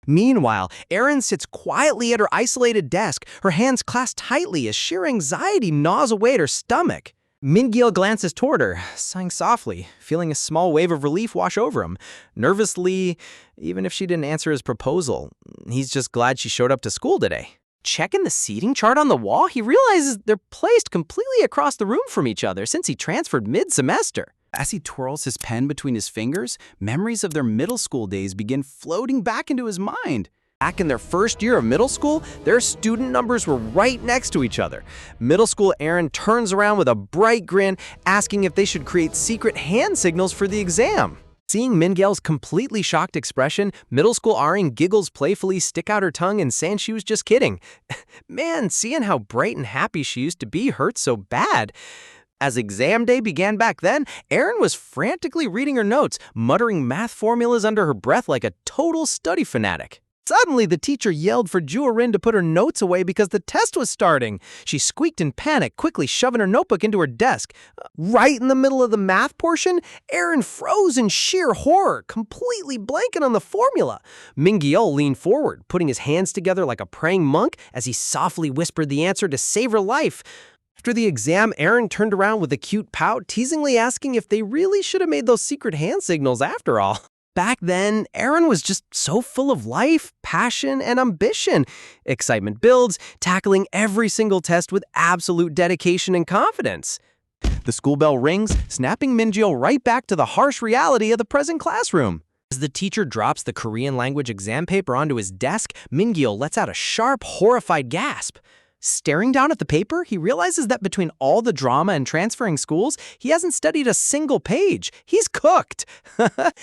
Meanwhile, Erin sits quietly at her isolated desk, her hands clasped tightly as sheer anxiety gnaws away at her stomach. Mingil glances toward her, sighing softly, feeling a small wave of relief wash over him. Nervously, even if she didn't answer his proposal, he's just glad she showed up to school today. Checking the seating chart on the wall, he realizes they're placed completely across the room from each other since he transferred mid-semester. As he twirls his pen between his fingers, memories of their middle school days begin floating back into his mind. Back in their first year of middle school, their student numbers were right next to each other. Middle school Erin turns around with a bright grin, asking if they should create secret hand signals for the exam. Seeing Mingil's completely shocked expression, middle school Arin giggles playfully, stick out her tongue, and saying she was just kidding. Man, seeing how bright and happy she used to be hurts so bad. As exam day began back then, Erin was frantically reading her notes, muttering math formulas under her breath like a total study fanatic. Suddenly, the teacher yelled for Jew Erin to put her notes away because the test was starting. She squeaked in panic, quickly shoving her notebook into her desk. Right in the middle of the math portion, Erin froze in sheer horror, completely blanking on the formula. Mingil leaned forward, putting his hands together like a praying monk as he softly whispered the answer to save her life. After the exam, Erin turned around with a cute pout, teasingly asking if they really should have made those secret hand signals after all. Back then, Erin was just so full of life, passion, and ambition. Excitement builds, tackling every single test with absolute dedication and confidence. The school bell rings, snapping Mingil right back to the harsh reality of the present classroom. As the teacher drops the Korean language exam paper onto his desk, Mingil lets out a sharp, horrified gasp. Staring down at the paper, he realizes that between all the drama and transferring schools, he hasn't studied a single page. He's cooked.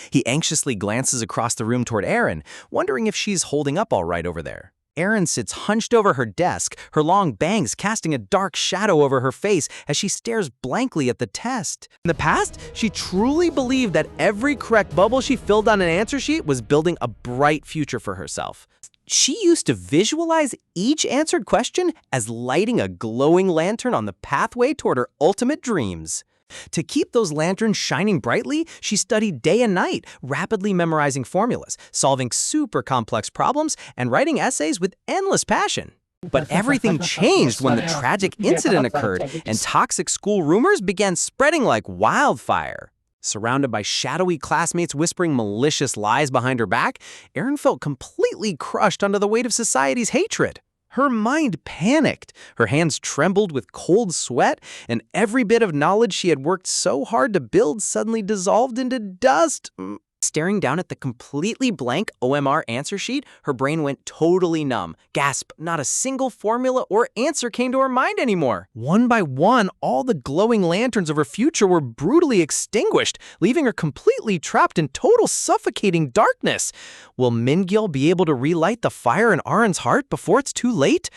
He anxiously glances across the room toward Erin, wondering if she's holding up all right over there. Erin sits hunched over her desk, her long bangs casting a dark shadow over her face as she stares blankly at the test. In the past, she truly believed that every correct bubble she filled on an answer sheet was building a bright future for herself. She used to visualize each answered question as lighting a glowing lantern on the pathway toward her ultimate dreams. To keep those lanterns shining brightly, she studied day and night, rapidly memorizing formulas, solving super complex problems, and writing essays with endless passion. But everything changed when the tragic incident occurred and toxic school rumors began spreading like wildfire. Surrounded by shadowy classmates whispering malicious lies behind her back, Erin felt completely crushed under the weight of society's hatred. Her mind panicked, her hands trembled with cold sweat, and every bit of knowledge she had worked so hard to build suddenly dissolved into dust. Staring down at the completely blank OMR answer sheet, her brain went totally numb. Gasp, not a single formula or answer came to her mind anymore. One by one, all the glowing lanterns of her future were brutally extinguished, leaving her completely trapped in total suffocating darkness. Will Mingil be able to relight the fire in Arin's heart before it's too late?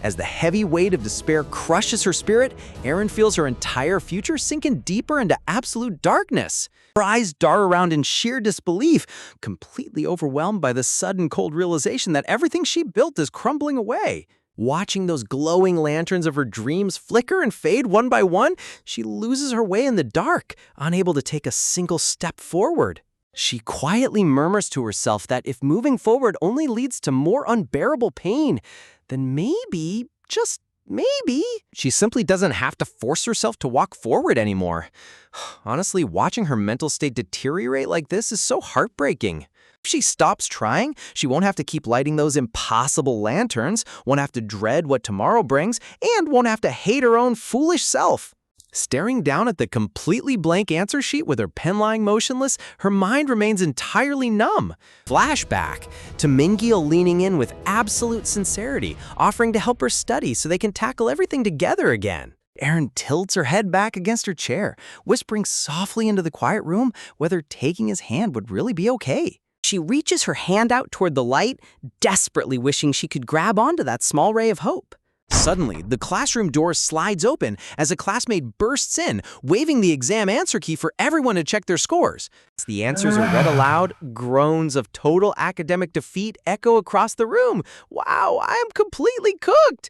As the heavy weight of despair crushes her spirit, Arin feels her entire future sinking deeper into absolute darkness. Her eyes dart around in sheer disbelief, completely overwhelmed by the sudden cold realization that everything she built is crumbling away. Watching those glowing lanterns of her dreams flicker and fade one by one, she loses her way in the dark, unable to take a single step forward. She quietly murmurs to herself that if moving forward only leads to more unbearable pain, then maybe, just maybe, she simply doesn't have to force herself to walk forward anymore. Honestly, watching her mental state deteriorate like this is so heartbreaking. If she stops trying, she won't have to keep lighting those impossible lanterns, won't have to dread what tomorrow brings, and won't have to hate her own foolish self. Staring down at the completely blank answer sheet with her pen lying motionless, her mind remains entirely numb. Flashback to Mingil leaning in with absolute sincerity, offering to help her study so they can tackle everything together again. Arin tilts her head back against her chair, whispering softly into the quiet room whether taking his hand would really be okay. She reaches her hand out toward the light, desperately wishing she could grab onto that small ray of hope. Suddenly, the classroom door slides open as a classmate bursts in, waving the exam answer key for everyone to check their scores. As the answers are read aloud, groans of total academic defeat echo across the room. Wow, I am completely cooked!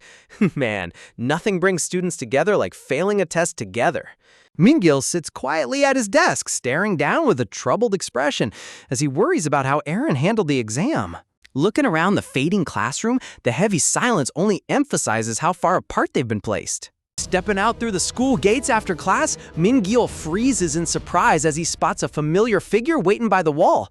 Man, nothing brings students together like failing a test together. Mingil sits quietly at his desk, staring down with a troubled expression as he worries about how Arin handled the exam. Looking around the fading classroom, the heavy silence only emphasizes how far apart they've been placed. Stepping out through the school gates after class, Mingil freezes in surprise as he spots a familiar figure waiting by the wall.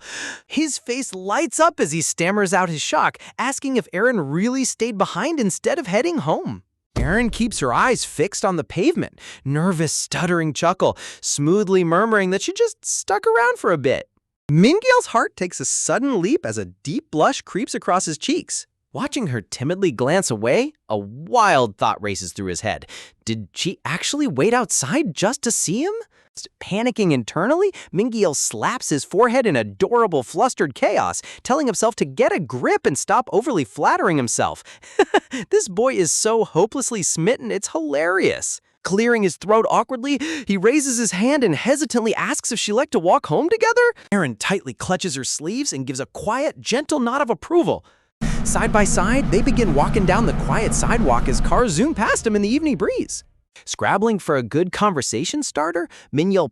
His face lights up as he stammers out his shock, asking if Arin really stayed behind instead of heading home. Arin keeps her eyes fixed on the pavement, nervous, stuttering chuckle, smoothly murmuring that she just stuck around for a bit. Mingil's heart takes a sudden leap as a deep blush creeps across his cheeks. Watching her timidly glance away, a wild thought races through his head. Did she actually wait outside just to see him? Panicking internally, Mingil slaps his forehead in adorable flustered chaos, telling himself to get a grip and stop overly flattering himself. This boy is so hopelessly smitten, it's hilarious. Clearing his throat awkwardly, he raises his hand and hesitantly asks if she'd like to walk home together. Arin tightly clutches her sleeves and gives a quiet, gentle nod of approval. Side by side, they begin walking down the quiet sidewalk as cars zoom past them in the evening breeze. Scrabbling for a good conversation starter, Mingil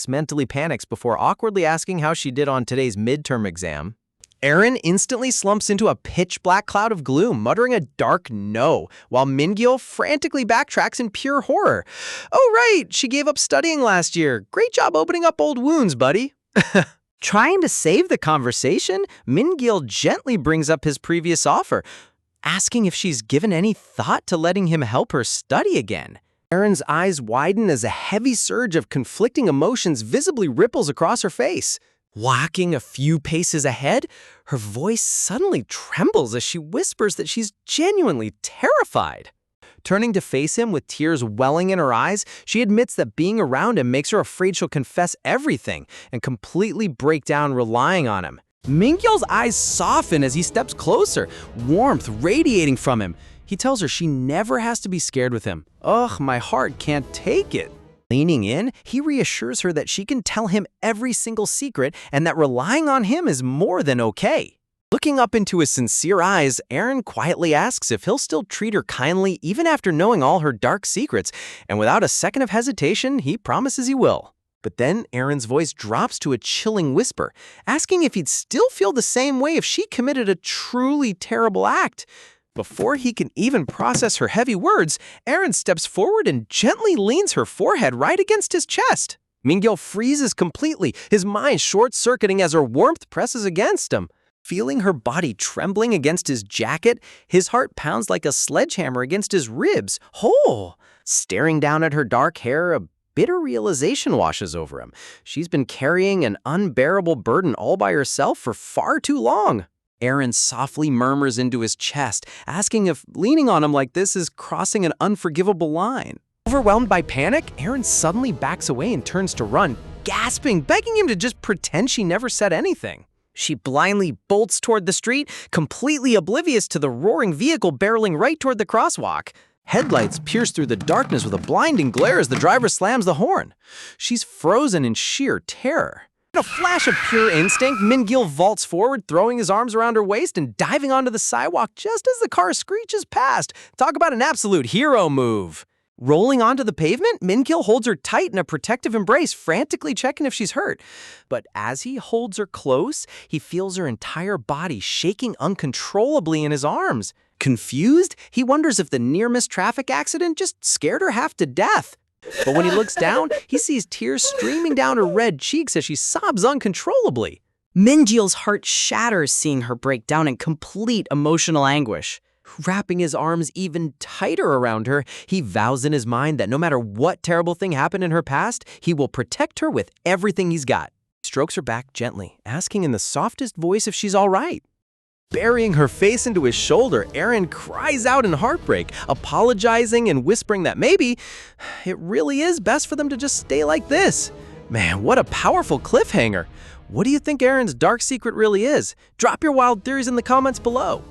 mentally panics before awkwardly asking how she did on today's midterm exam. Arin instantly slumps into a pitch-black cloud of gloom, muttering a dark no, while Mingil frantically backtracks in pure horror. Oh right, she gave up studying last year. Great job opening up old wounds, buddy. Trying to save the conversation, Mingil gently brings up his previous offer, asking if she's given any thought to letting him help her study again. Arin's eyes widen as a heavy surge of conflicting emotions visibly ripples across her face. Walking a few paces ahead, her voice suddenly trembles as she whispers that she's genuinely terrified. Turning to face him with tears welling in her eyes, she admits that being around him makes her afraid she'll confess everything and completely break down relying on him. Mingil's eyes soften as he steps closer, warmth radiating from him. He tells her she never has to be scared with him. Ugh, my heart can't take it. Leaning in, he reassures her that she can tell him every single secret and that relying on him is more than okay. Looking up into his sincere eyes, Arin quietly asks if he'll still treat her kindly even after knowing all her dark secrets, and without a second of hesitation, he promises he will. But then Arin's voice drops to a chilling whisper, asking if he'd still feel the same way if she committed a truly terrible act. Before he can even process her heavy words, Arin steps forward and gently leans her forehead right against his chest. Mingil freezes completely, his mind short-circuiting as her warmth presses against him. Feeling her body trembling against his jacket, his heart pounds like a sledgehammer against his ribs. Staring down at her dark hair, a bitter realization washes over him. She's been carrying an unbearable burden all by herself for far too long. Aaron softly murmurs into his chest, asking if leaning on him like this is crossing an unforgivable line. Overwhelmed by panic, Aaron suddenly backs away and turns to run, gasping, begging him to just pretend she never said anything. She blindly bolts toward the street, completely oblivious to the roaring vehicle barreling right toward the crosswalk. Headlights pierce through the darkness with a blinding glare as the driver slams the horn. She's frozen in sheer terror. In a flash of pure instinct, Min-gil vaults forward, throwing his arms around her waist and diving onto the sidewalk just as the car screeches past. Talk about an absolute hero move. Rolling onto the pavement, Min-gil holds her tight in a protective embrace, frantically checking if she's hurt. But as he holds her close, he feels her entire body shaking uncontrollably in his arms. Confused, he wonders if the near-miss traffic accident just scared her half to death. But when he looks down, he sees tears streaming down her red cheeks as she sobs uncontrollably. Min-gil's heart shatters seeing her break down in complete emotional anguish. Wrapping his arms even tighter around her, he vows in his mind that no matter what terrible thing happened in her past, he will protect her with everything he's got. He strokes her back gently, asking in the softest voice if she's all right. Burying her face into his shoulder, Aaron cries out in heartbreak, apologizing and whispering that maybe it really is best for them to just stay like this. Man, what a powerful cliffhanger. What do you think Aaron's dark secret really is? Drop your wild theories in the comments below.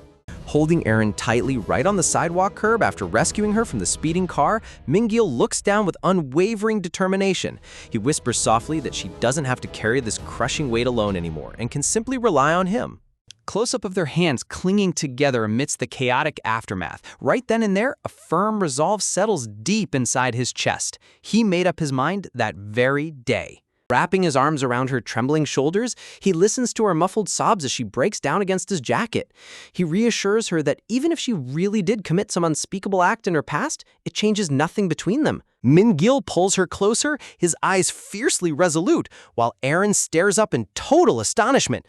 Holding Aaron tightly right on the sidewalk curb after rescuing her from the speeding car, Min-gil looks down with unwavering determination. He whispers softly that she doesn't have to carry this crushing weight alone anymore and can simply rely on him. Close-up of their hands clinging together amidst the chaotic aftermath. Right then and there, a firm resolve settles deep inside his chest. He made up his mind that very day. Wrapping his arms around her trembling shoulders, he listens to her muffled sobs as she breaks down against his jacket. He reassures her that even if she really did commit some unspeakable act in her past, it changes nothing between them. Min-gil pulls her closer, his eyes fiercely resolute, while Aaron stares up in total astonishment.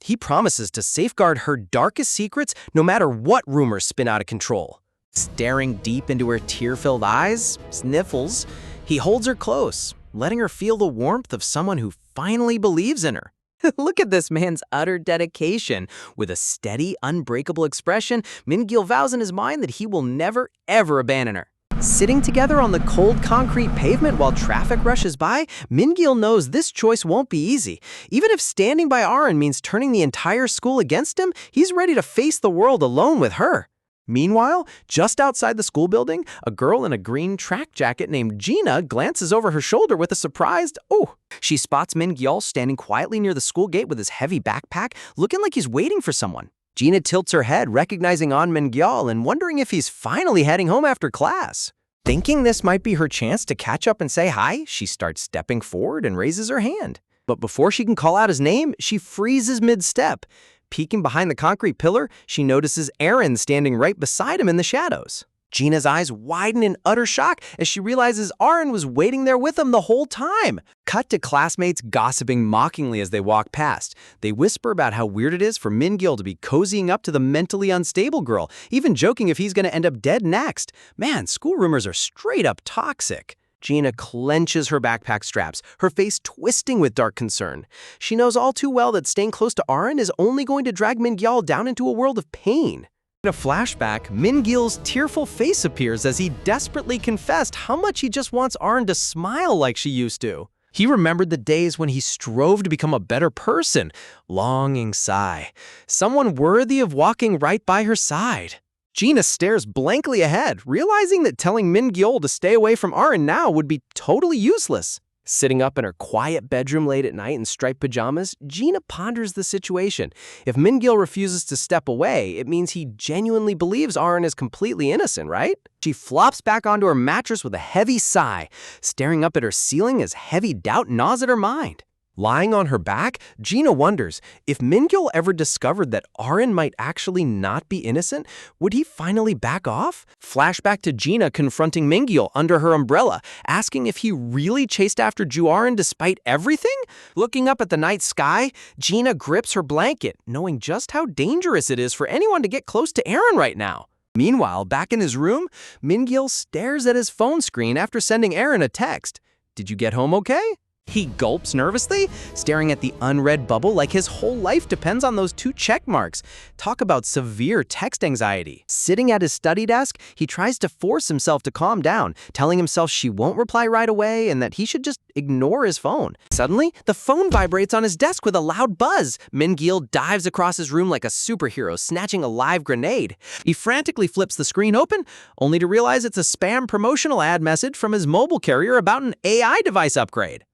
He promises to safeguard her darkest secrets no matter what rumors spin out of control. Staring deep into her tear-filled eyes, sniffles, he holds her close, letting her feel the warmth of someone who finally believes in her. Look at this man's utter dedication. With a steady, unbreakable expression, Min-gil vows in his mind that he will never, ever abandon her. Sitting together on the cold concrete pavement while traffic rushes by, Min-gil knows this choice won't be easy. Even if standing by Aaron means turning the entire school against him, he's ready to face the world alone with her. Meanwhile, just outside the school building, a girl in a green track jacket named Gina glances over her shoulder with a surprised, "Oh." She spots Min-gil standing quietly near the school gate with his heavy backpack, looking like he's waiting for someone. Gina tilts her head, recognizing Min-gil and wondering if he's finally heading home after class. Thinking this might be her chance to catch up and say hi, she starts stepping forward and raises her hand. But before she can call out his name, she freezes mid-step. Peeking behind the concrete pillar, she notices Aaron standing right beside him in the shadows. Gina's eyes widen in utter shock as she realizes Aaron was waiting there with them the whole time. Cut to classmates gossiping mockingly as they walk past. They whisper about how weird it is for Min-gil to be cozying up to the mentally unstable girl, even joking if he's going to end up dead next. Man, school rumors are straight up toxic. Gina clenches her backpack straps, her face twisting with dark concern. She knows all too well that staying close to Aaron is only going to drag Min-gil down into a world of pain. In a flashback, Min-gil's tearful face appears as he desperately confessed how much he just wants Aaron to smile like she used to. He remembered the days when he strove to become a better person. Longing sigh. Someone worthy of walking right by her side. Gina stares blankly ahead, realizing that telling Min-gil to stay away from Aaron now would be totally useless. Sitting up in her quiet bedroom late at night in striped pajamas, Gina ponders the situation. If Min-gil refuses to step away, it means he genuinely believes Aaron is completely innocent, right? She flops back onto her mattress with a heavy sigh, staring up at her ceiling as heavy doubt gnaws at her mind. Lying on her back, Gina wonders, if Min-gil ever discovered that Aaron might actually not be innocent, would he finally back off? Flashback to Gina confronting Min-gil under her umbrella, asking if he really chased after Aaron despite everything? Looking up at the night sky, Gina grips her blanket, knowing just how dangerous it is for anyone to get close to Aaron right now. Meanwhile, back in his room, Min-gil stares at his phone screen after sending Aaron a text. Did you get home okay? He gulps nervously, staring at the unread bubble like his whole life depends on those 2 check marks. Talk about severe text anxiety. Sitting at his study desk, he tries to force himself to calm down, telling himself she won't reply right away and that he should just ignore his phone. Suddenly, the phone vibrates on his desk with a loud buzz. Min-gil dives across his room like a superhero, snatching a live grenade. He frantically flips the screen open, only to realize it's a spam promotional ad message from his mobile carrier about an AI device upgrade.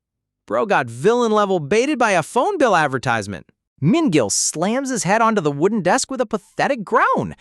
Bro got villain-level baited by a phone bill advertisement. Min-gil slams his head onto the wooden desk with a pathetic groan.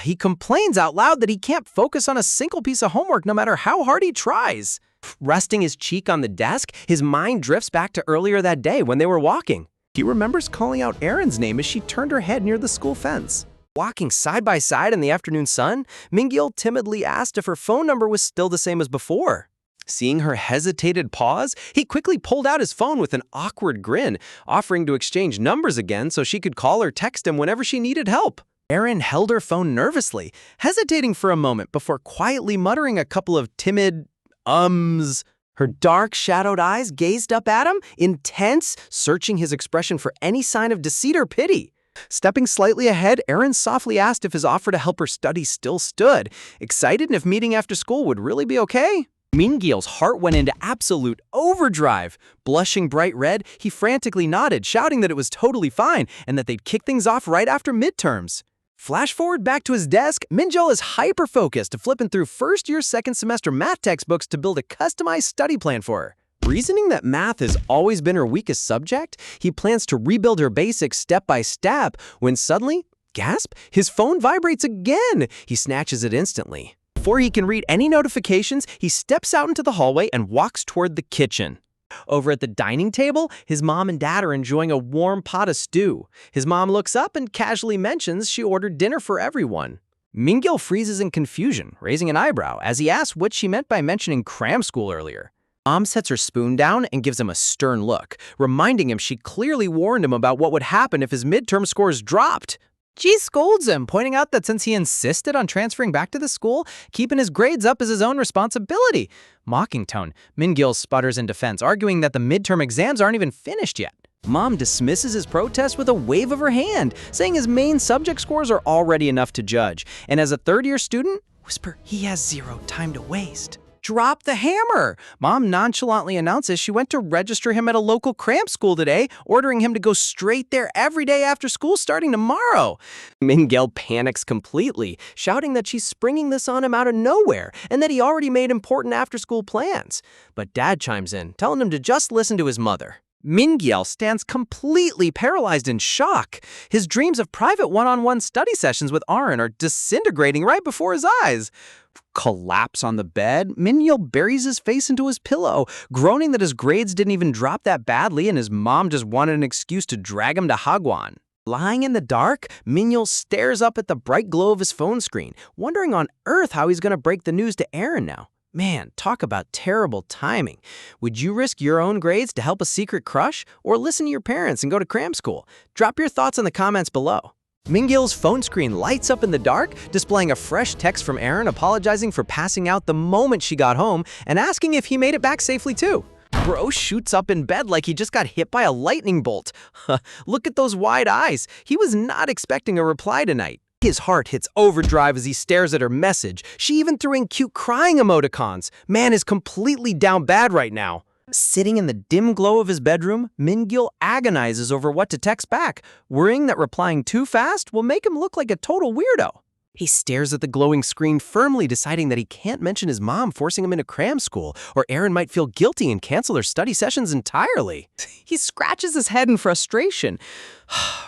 He complains out loud that he can't focus on a single piece of homework no matter how hard he tries. Resting his cheek on the desk, his mind drifts back to earlier that day when they were walking. He remembers calling out Erin's name as she turned her head near the school fence. Walking side by side in the afternoon sun, Min-gil timidly asked if her phone number was still the same as before. Seeing her hesitated pause, he quickly pulled out his phone with an awkward grin, offering to exchange numbers again so she could call or text him whenever she needed help. Erin held her phone nervously, hesitating for a moment before quietly muttering a couple of timid ums. Her dark, shadowed eyes gazed up at him, intense, searching his expression for any sign of deceit or pity. Stepping slightly ahead, Erin softly asked if his offer to help her study still stood, excited and if meeting after school would really be okay. Min-gil's heart went into absolute overdrive. Blushing bright red, he frantically nodded, shouting that it was totally fine and that they'd kick things off right after midterms. Flash forward back to his desk, Min-gil is hyper-focused, flipping through first-year, second-semester math textbooks to build a customized study plan for her. Reasoning that math has always been her weakest subject, he plans to rebuild her basics step by step when suddenly, gasp, his phone vibrates again. He snatches it instantly. Before he can read any notifications, he steps out into the hallway and walks toward the kitchen. Over at the dining table, his mom and dad are enjoying a warm pot of stew. His mom looks up and casually mentions she ordered dinner for everyone. Min-gil freezes in confusion, raising an eyebrow as he asks what she meant by mentioning cram school earlier. Mom sets her spoon down and gives him a stern look, reminding him she clearly warned him about what would happen if his midterm scores dropped. She scolds him, pointing out that since he insisted on transferring back to the school, keeping his grades up is his own responsibility. Mocking tone, Min-gil sputters in defense, arguing that the midterm exams aren't even finished yet. Mom dismisses his protest with a wave of her hand, saying his main subject scores are already enough to judge. And as a third-year student, whisper, he has 0 time to waste. Drop the hammer! Mom nonchalantly announces she went to register him at a local cramp school today, ordering him to go straight there every day after school starting tomorrow. Min-gil panics completely, shouting that she's springing this on him out of nowhere and that he already made important after-school plans. But Dad chimes in, telling him to just listen to his mother. Min-gil stands completely paralyzed in shock. His dreams of private one-on-one study sessions with Aaron are disintegrating right before his eyes. Collapse on the bed, Min-gil buries his face into his pillow, groaning that his grades didn't even drop that badly and his mom just wanted an excuse to drag him to Hagwon. Lying in the dark, Min-gil stares up at the bright glow of his phone screen, wondering on earth how he's going to break the news to Aaron now. Man, talk about terrible timing. Would you risk your own grades to help a secret crush or listen to your parents and go to cram school? Drop your thoughts in the comments below. Min-gil's phone screen lights up in the dark, displaying a fresh text from Aaron apologizing for passing out the moment she got home and asking if he made it back safely too. Bro shoots up in bed like he just got hit by a lightning bolt. Look at those wide eyes. He was not expecting a reply tonight. His heart hits overdrive as he stares at her message. She even threw in cute crying emoticons. Man is completely down bad right now. Sitting in the dim glow of his bedroom, Min-gil agonizes over what to text back, worrying that replying too fast will make him look like a total weirdo. He stares at the glowing screen, firmly deciding that he can't mention his mom forcing him into cram school, or Aaron might feel guilty and cancel their study sessions entirely. He scratches his head in frustration,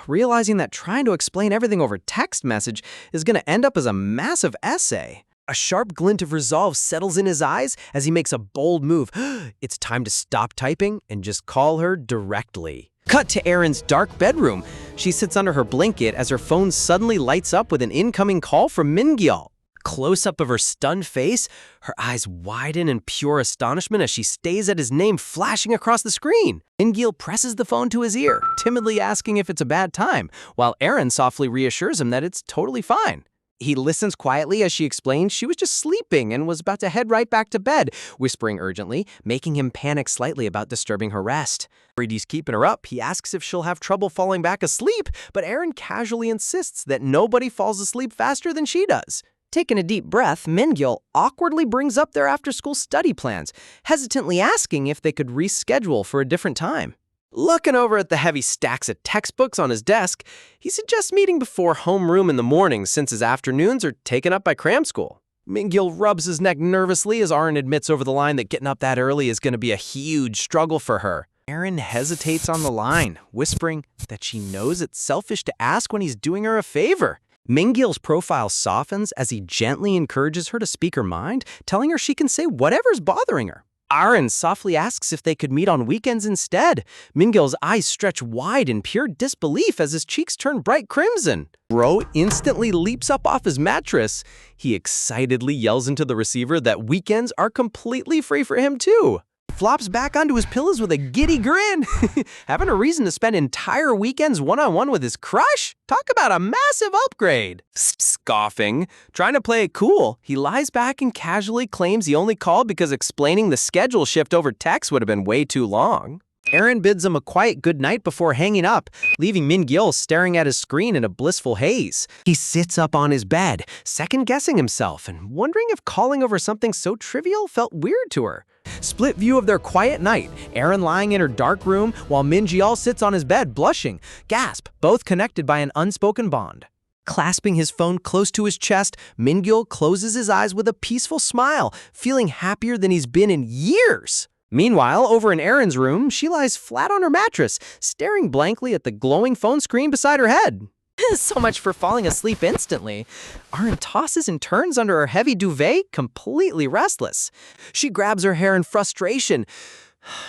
realizing that trying to explain everything over text message is going to end up as a massive essay. A sharp glint of resolve settles in his eyes as he makes a bold move. It's time to stop typing and just call her directly. Cut to Erin's dark bedroom. She sits under her blanket as her phone suddenly lights up with an incoming call from Min-gil. Close-up of her stunned face, her eyes widen in pure astonishment as she stares at his name flashing across the screen. Min-gil presses the phone to his ear, timidly asking if it's a bad time, while Aaron softly reassures him that it's totally fine. He listens quietly as she explains she was just sleeping and was about to head right back to bed, whispering urgently, making him panic slightly about disturbing her rest. Worried he's keeping her up, he asks if she'll have trouble falling back asleep, but Aaron casually insists that nobody falls asleep faster than she does. Taking a deep breath, Min-gil awkwardly brings up their after-school study plans, hesitantly asking if they could reschedule for a different time. Looking over at the heavy stacks of textbooks on his desk, he suggests meeting before homeroom in the mornings since his afternoons are taken up by cram school. Min-gil rubs his neck nervously as Aaron admits over the line that getting up that early is going to be a huge struggle for her. Aaron hesitates on the line, whispering that she knows it's selfish to ask when he's doing her a favor. Min-gil's profile softens as he gently encourages her to speak her mind, telling her she can say whatever's bothering her. Aaron softly asks if they could meet on weekends instead. Min-gil's eyes stretch wide in pure disbelief as his cheeks turn bright crimson. Bro instantly leaps up off his mattress. He excitedly yells into the receiver that weekends are completely free for him too. Flops back onto his pillows with a giddy grin. Having a reason to spend entire weekends one-on-one with his crush? Talk about a massive upgrade. Scoffing, trying to play it cool, he lies back and casually claims he only called because explaining the schedule shift over text would have been way too long. Aaron bids him a quiet goodnight before hanging up, leaving Min-gil staring at his screen in a blissful haze. He sits up on his bed, second-guessing himself and wondering if calling over something so trivial felt weird to her. Split view of their quiet night, Aaron lying in her dark room while Min-gil sits on his bed blushing, gasp, both connected by an unspoken bond. Clasping his phone close to his chest, Min-gil closes his eyes with a peaceful smile, feeling happier than he's been in years. Meanwhile, over in Aaron's room, she lies flat on her mattress, staring blankly at the glowing phone screen beside her head. So much for falling asleep instantly. Aaron tosses and turns under her heavy duvet, completely restless. She grabs her hair in frustration.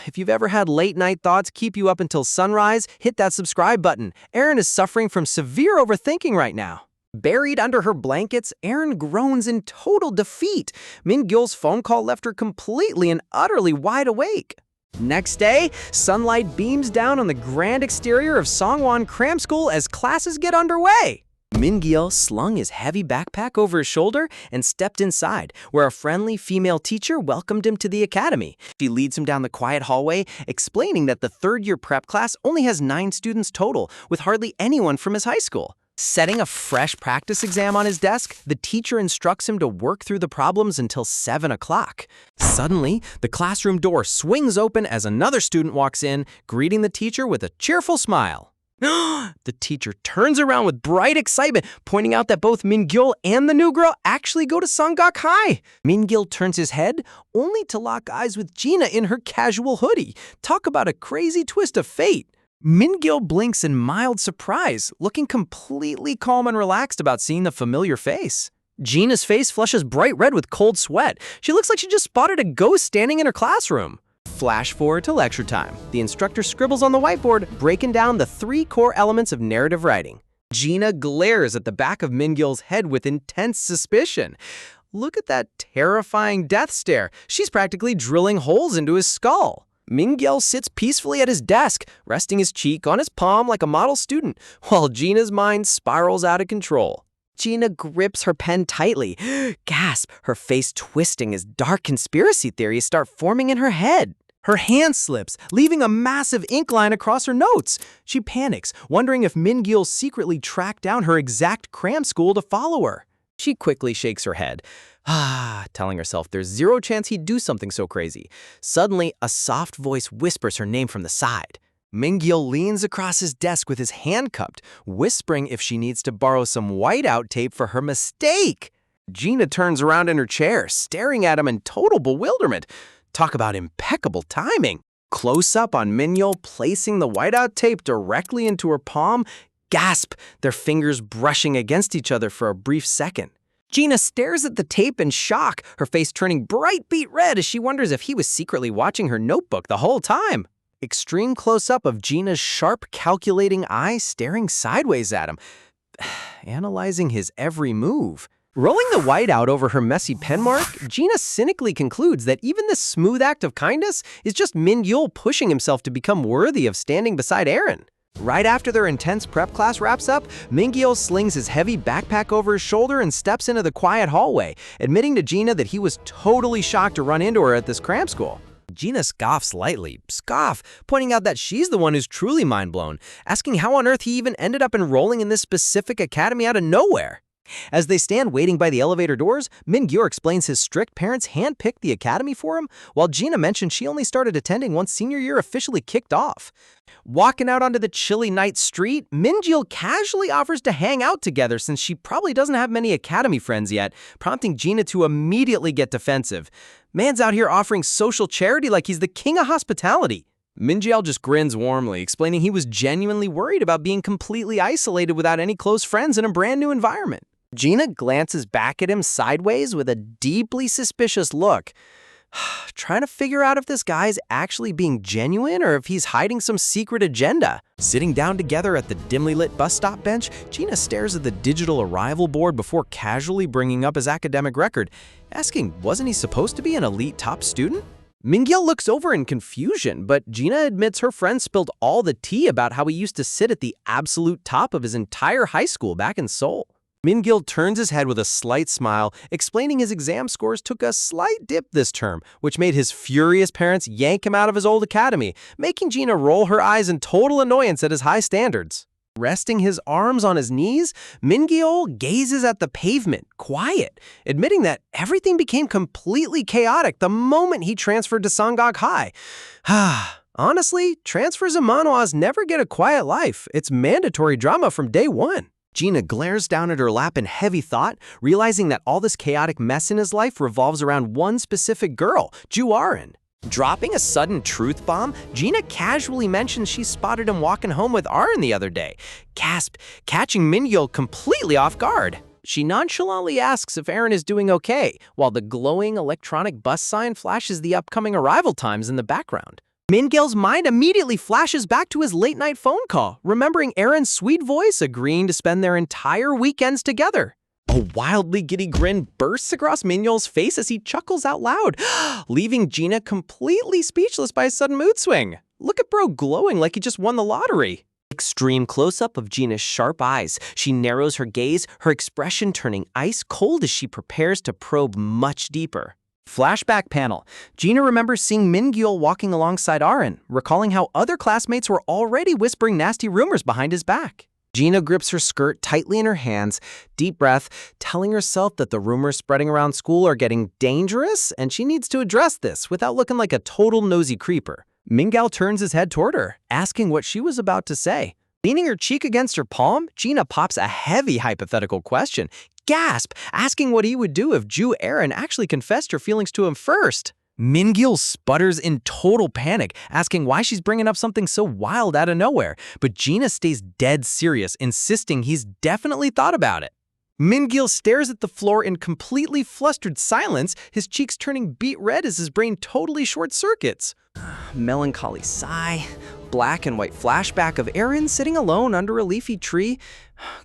If you've ever had late-night thoughts keep you up until sunrise, hit that subscribe button. Aaron is suffering from severe overthinking right now. Buried under her blankets, Aaron groans in total defeat. Min-gil's phone call left her completely and utterly wide awake. Next day, sunlight beams down on the grand exterior of Songwon Cram School as classes get underway. Min-gil slung his heavy backpack over his shoulder and stepped inside, where a friendly female teacher welcomed him to the academy. She leads him down the quiet hallway, explaining that the third-year prep class only has 9 students total, with hardly anyone from his high school. Setting a fresh practice exam on his desk, the teacher instructs him to work through the problems until 7 o'clock. Suddenly, the classroom door swings open as another student walks in, greeting the teacher with a cheerful smile. The teacher turns around with bright excitement, pointing out that both Min-gil and the new girl actually go to Songgak High. Min-gil turns his head, only to lock eyes with Gina in her casual hoodie. Talk about a crazy twist of fate. Min-gil blinks in mild surprise, looking completely calm and relaxed about seeing the familiar face. Gina's face flushes bright red with cold sweat. She looks like she just spotted a ghost standing in her classroom. Flash forward to lecture time. The instructor scribbles on the whiteboard, breaking down the 3 core elements of narrative writing. Gina glares at the back of Min-gil's head with intense suspicion. Look at that terrifying death stare. She's practically drilling holes into his skull. Min-gil sits peacefully at his desk, resting his cheek on his palm like a model student, while Gina's mind spirals out of control. Gina grips her pen tightly. Gasp, her face twisting as dark conspiracy theories start forming in her head. Her hand slips, leaving a massive ink line across her notes. She panics, wondering if Min-gil secretly tracked down her exact cram school to follow her. She quickly shakes her head, telling herself there's zero chance he'd do something so crazy. Suddenly, a soft voice whispers her name from the side. Min-gil leans across his desk with his hand cupped, whispering if she needs to borrow some whiteout tape for her mistake. Gina turns around in her chair, staring at him in total bewilderment. Talk about impeccable timing. Close up on Min-gil placing the whiteout tape directly into her palm. Gasp, their fingers brushing against each other for a brief second. Gina stares at the tape in shock, her face turning bright beet red as she wonders if he was secretly watching her notebook the whole time. Extreme close-up of Gina's sharp, calculating eyes staring sideways at him, analyzing his every move. Rolling the whiteout over her messy pen mark, Gina cynically concludes that even this smooth act of kindness is just Min-gil pushing himself to become worthy of standing beside Aaron. Right after their intense prep class wraps up, Mingyo slings his heavy backpack over his shoulder and steps into the quiet hallway, admitting to Gina that he was totally shocked to run into her at this cram school. Gina scoffs lightly, pointing out that she's the one who's truly mind-blown, asking how on earth he even ended up enrolling in this specific academy out of nowhere. As they stand waiting by the elevator doors, Mingyo explains his strict parents handpicked the academy for him, while Gina mentioned she only started attending once senior year officially kicked off. Walking out onto the chilly night street, Mingyo casually offers to hang out together since she probably doesn't have many academy friends yet, prompting Gina to immediately get defensive. Man's out here offering social charity like he's the king of hospitality. Mingyal just grins warmly, explaining he was genuinely worried about being completely isolated without any close friends in a brand new environment. Gina glances back at him sideways with a deeply suspicious look, trying to figure out if this guy's actually being genuine or if he's hiding some secret agenda. Sitting down together at the dimly lit bus stop bench, Gina stares at the digital arrival board before casually bringing up his academic record, asking, wasn't he supposed to be an elite top student? Mingyo looks over in confusion, but Gina admits her friend spilled all the tea about how he used to sit at the absolute top of his entire high school back in Seoul. Mingyo turns his head with a slight smile, explaining his exam scores took a slight dip this term, which made his furious parents yank him out of his old academy, making Gina roll her eyes in total annoyance at his high standards. Resting his arms on his knees, Mingyo gazes at the pavement, quiet, admitting that everything became completely chaotic the moment he transferred to Songgak High. Honestly, transfers in Manhwas never get a quiet life. It's mandatory drama from day one. Gina glares down at her lap in heavy thought, realizing that all this chaotic mess in his life revolves around one specific girl, Ju Arin. Dropping a sudden truth bomb, Gina casually mentions she spotted him walking home with Arin the other day, catching Mingyo completely off guard. She nonchalantly asks if Arin is doing okay, while the glowing electronic bus sign flashes the upcoming arrival times in the background. Mingyo's mind immediately flashes back to his late-night phone call, remembering Arin's sweet voice agreeing to spend their entire weekends together. A wildly giddy grin bursts across Mingyo's face as he chuckles out loud, leaving Gina completely speechless by a sudden mood swing. Look at bro glowing like he just won the lottery. Extreme close-up of Gina's sharp eyes. She narrows her gaze, her expression turning ice cold as she prepares to probe much deeper. Flashback panel. Gina remembers seeing Mingyo walking alongside Arin, recalling how other classmates were already whispering nasty rumors behind his back. Gina grips her skirt tightly in her hands, deep breath, telling herself that the rumors spreading around school are getting dangerous and she needs to address this without looking like a total nosy creeper. Mingyo turns his head toward her, asking what she was about to say. Leaning her cheek against her palm, Gina pops a heavy hypothetical question, asking what he would do if Ju Arin actually confessed her feelings to him first. Mingyo sputters in total panic, asking why she's bringing up something so wild out of nowhere, but Gina stays dead serious, insisting he's definitely thought about it. Mingyo stares at the floor in completely flustered silence, his cheeks turning beet red as his brain totally short-circuits. Melancholy sigh, black and white flashback of Arin sitting alone under a leafy tree,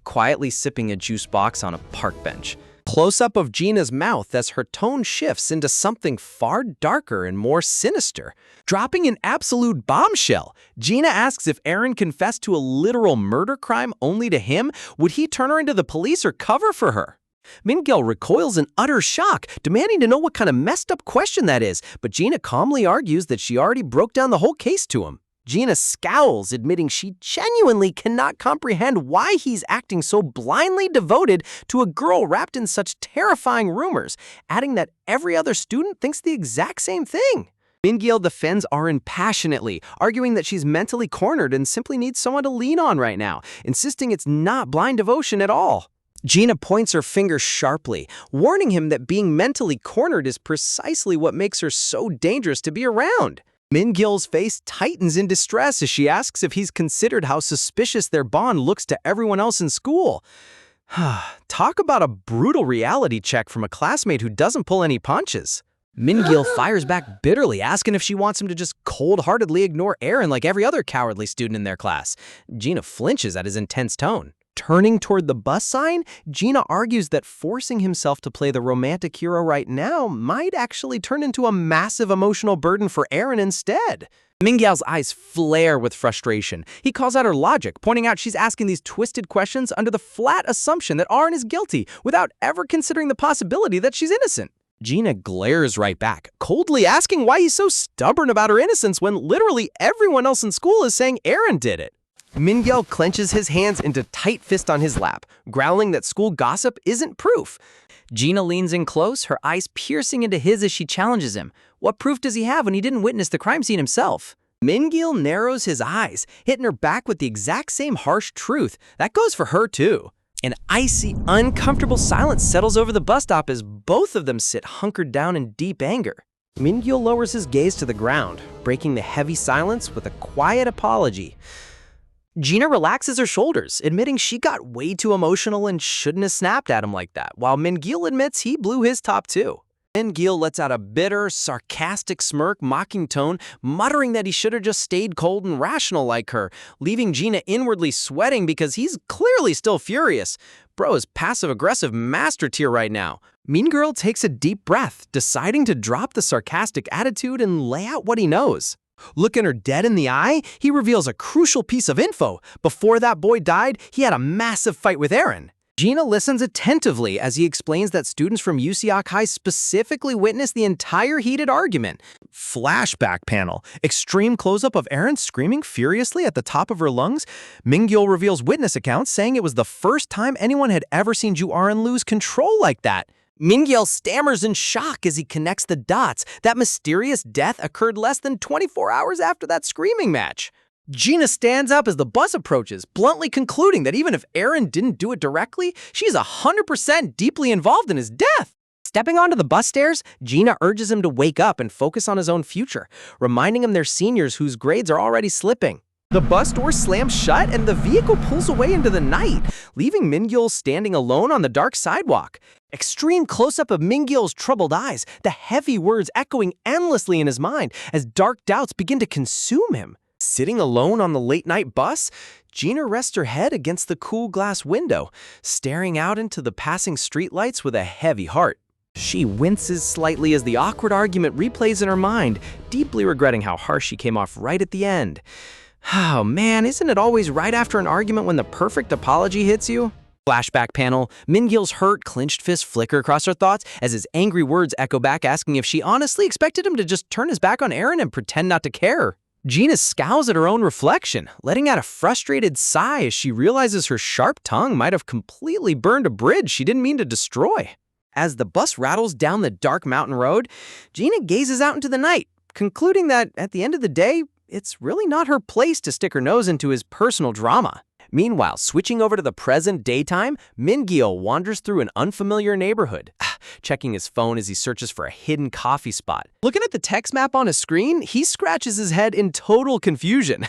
quietly sipping a juice box on a park bench. Close-up of Gina's mouth as her tone shifts into something far darker and more sinister. Dropping an absolute bombshell, Gina asks if Arin confessed to a literal murder crime only to him, would he turn her into the police or cover for her? Mingyo recoils in utter shock, demanding to know what kind of messed up question that is, but Gina calmly argues that she already broke down the whole case to him. Gina scowls, admitting she genuinely cannot comprehend why he's acting so blindly devoted to a girl wrapped in such terrifying rumors, adding that every other student thinks the exact same thing. Mingyo defends Arin passionately, arguing that she's mentally cornered and simply needs someone to lean on right now, insisting it's not blind devotion at all. Gina points her finger sharply, warning him that being mentally cornered is precisely what makes her so dangerous to be around. Mingyo's face tightens in distress as she asks if he's considered how suspicious their bond looks to everyone else in school. Talk about a brutal reality check from a classmate who doesn't pull any punches. Mingyo fires back bitterly, asking if she wants him to just cold-heartedly ignore Arin like every other cowardly student in their class. Gina flinches at his intense tone. Turning toward the bus sign, Gina argues that forcing himself to play the romantic hero right now might actually turn into a massive emotional burden for Aaron instead. Mingyao's eyes flare with frustration. He calls out her logic, pointing out she's asking these twisted questions under the flat assumption that Aaron is guilty, without ever considering the possibility that she's innocent. Gina glares right back, coldly asking why he's so stubborn about her innocence when literally everyone else in school is saying Aaron did it. Mingyal clenches his hands into tight fist on his lap, growling that school gossip isn't proof. Gina leans in close, her eyes piercing into his as she challenges him. What proof does he have when he didn't witness the crime scene himself? Mingyal narrows his eyes, hitting her back with the exact same harsh truth. That goes for her too. An icy, uncomfortable silence settles over the bus stop as both of them sit hunkered down in deep anger. Mingyal lowers his gaze to the ground, breaking the heavy silence with a quiet apology. Gina relaxes her shoulders, admitting she got way too emotional and shouldn't have snapped at him like that, while Mingyal admits he blew his top too. Mingyal lets out a bitter, sarcastic smirk, mocking tone, muttering that he should have just stayed cold and rational like her, leaving Gina inwardly sweating because he's clearly still furious. Bro is passive-aggressive master tier right now. Mean Girl takes a deep breath, deciding to drop the sarcastic attitude and lay out what he knows. Looking her dead in the eye, he reveals a crucial piece of info. Before that boy died, he had a massive fight with Aaron. Gina listens attentively as he explains that students from Yusiak High specifically witnessed the entire heated argument. Flashback panel. Extreme close-up of Aaron screaming furiously at the top of her lungs. Mingyal reveals witness accounts saying it was the first time anyone had ever seen Ju Aaron lose control like that. Mingyal stammers in shock as he connects the dots. That mysterious death occurred less than 24 hours after that screaming match. Gina stands up as the bus approaches, bluntly concluding that even if Aaron didn't do it directly, she's 100% deeply involved in his death. Stepping onto the bus stairs, Gina urges him to wake up and focus on his own future, reminding him they're seniors whose grades are already slipping. The bus door slams shut and the vehicle pulls away into the night, leaving Mingyal standing alone on the dark sidewalk. Extreme close-up of Mingyal's troubled eyes, the heavy words echoing endlessly in his mind as dark doubts begin to consume him. Sitting alone on the late-night bus, Gina rests her head against the cool glass window, staring out into the passing streetlights with a heavy heart. She winces slightly as the awkward argument replays in her mind, deeply regretting how harsh she came off right at the end. Oh man, isn't it always right after an argument when the perfect apology hits you? Flashback panel, Mingyal's hurt, clenched fist flicker across her thoughts as his angry words echo back asking if she honestly expected him to just turn his back on Aaron and pretend not to care. Gina scowls at her own reflection, letting out a frustrated sigh as she realizes her sharp tongue might have completely burned a bridge she didn't mean to destroy. As the bus rattles down the dark mountain road, Gina gazes out into the night, concluding that at the end of the day, it's really not her place to stick her nose into his personal drama. Meanwhile, switching over to the present daytime, Mingyal wanders through an unfamiliar neighborhood, checking his phone as he searches for a hidden coffee spot. Looking at the text map on his screen, he scratches his head in total confusion.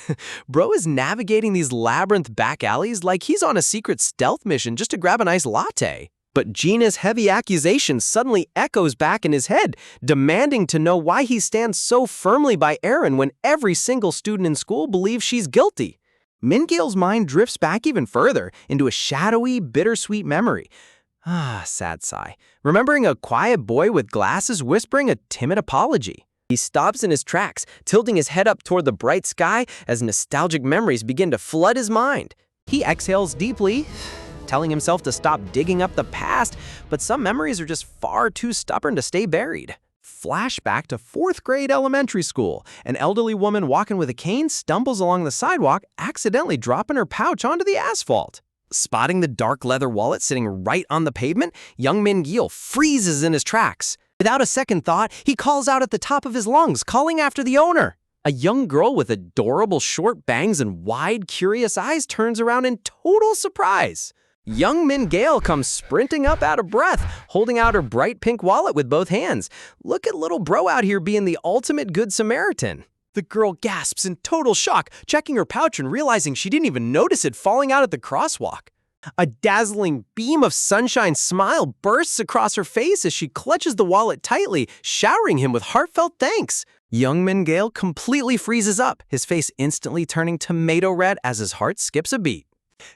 Bro is navigating these labyrinth back alleys like he's on a secret stealth mission just to grab a nice latte. But Gina's heavy accusation suddenly echoes back in his head, demanding to know why he stands so firmly by Aaron when every single student in school believes she's guilty. Mingyal's mind drifts back even further into a shadowy, bittersweet memory. Sad sigh. Remembering a quiet boy with glasses whispering a timid apology. He stops in his tracks, tilting his head up toward the bright sky as nostalgic memories begin to flood his mind. He exhales deeply, telling himself to stop digging up the past, but some memories are just far too stubborn to stay buried. Flashback to 4th grade elementary school. An elderly woman walking with a cane stumbles along the sidewalk, accidentally dropping her pouch onto the asphalt. Spotting the dark leather wallet sitting right on the pavement, young Mingyal freezes in his tracks. Without a second thought, he calls out at the top of his lungs, calling after the owner. A young girl with adorable short bangs and wide, curious eyes turns around in total surprise. Young Mingyal comes sprinting up out of breath, holding out her bright pink wallet with both hands. Look at little bro out here being the ultimate good Samaritan. The girl gasps in total shock, checking her pouch and realizing she didn't even notice it falling out at the crosswalk. A dazzling beam of sunshine smile bursts across her face as she clutches the wallet tightly, showering him with heartfelt thanks. Young Mingyal completely freezes up, his face instantly turning tomato red as his heart skips a beat.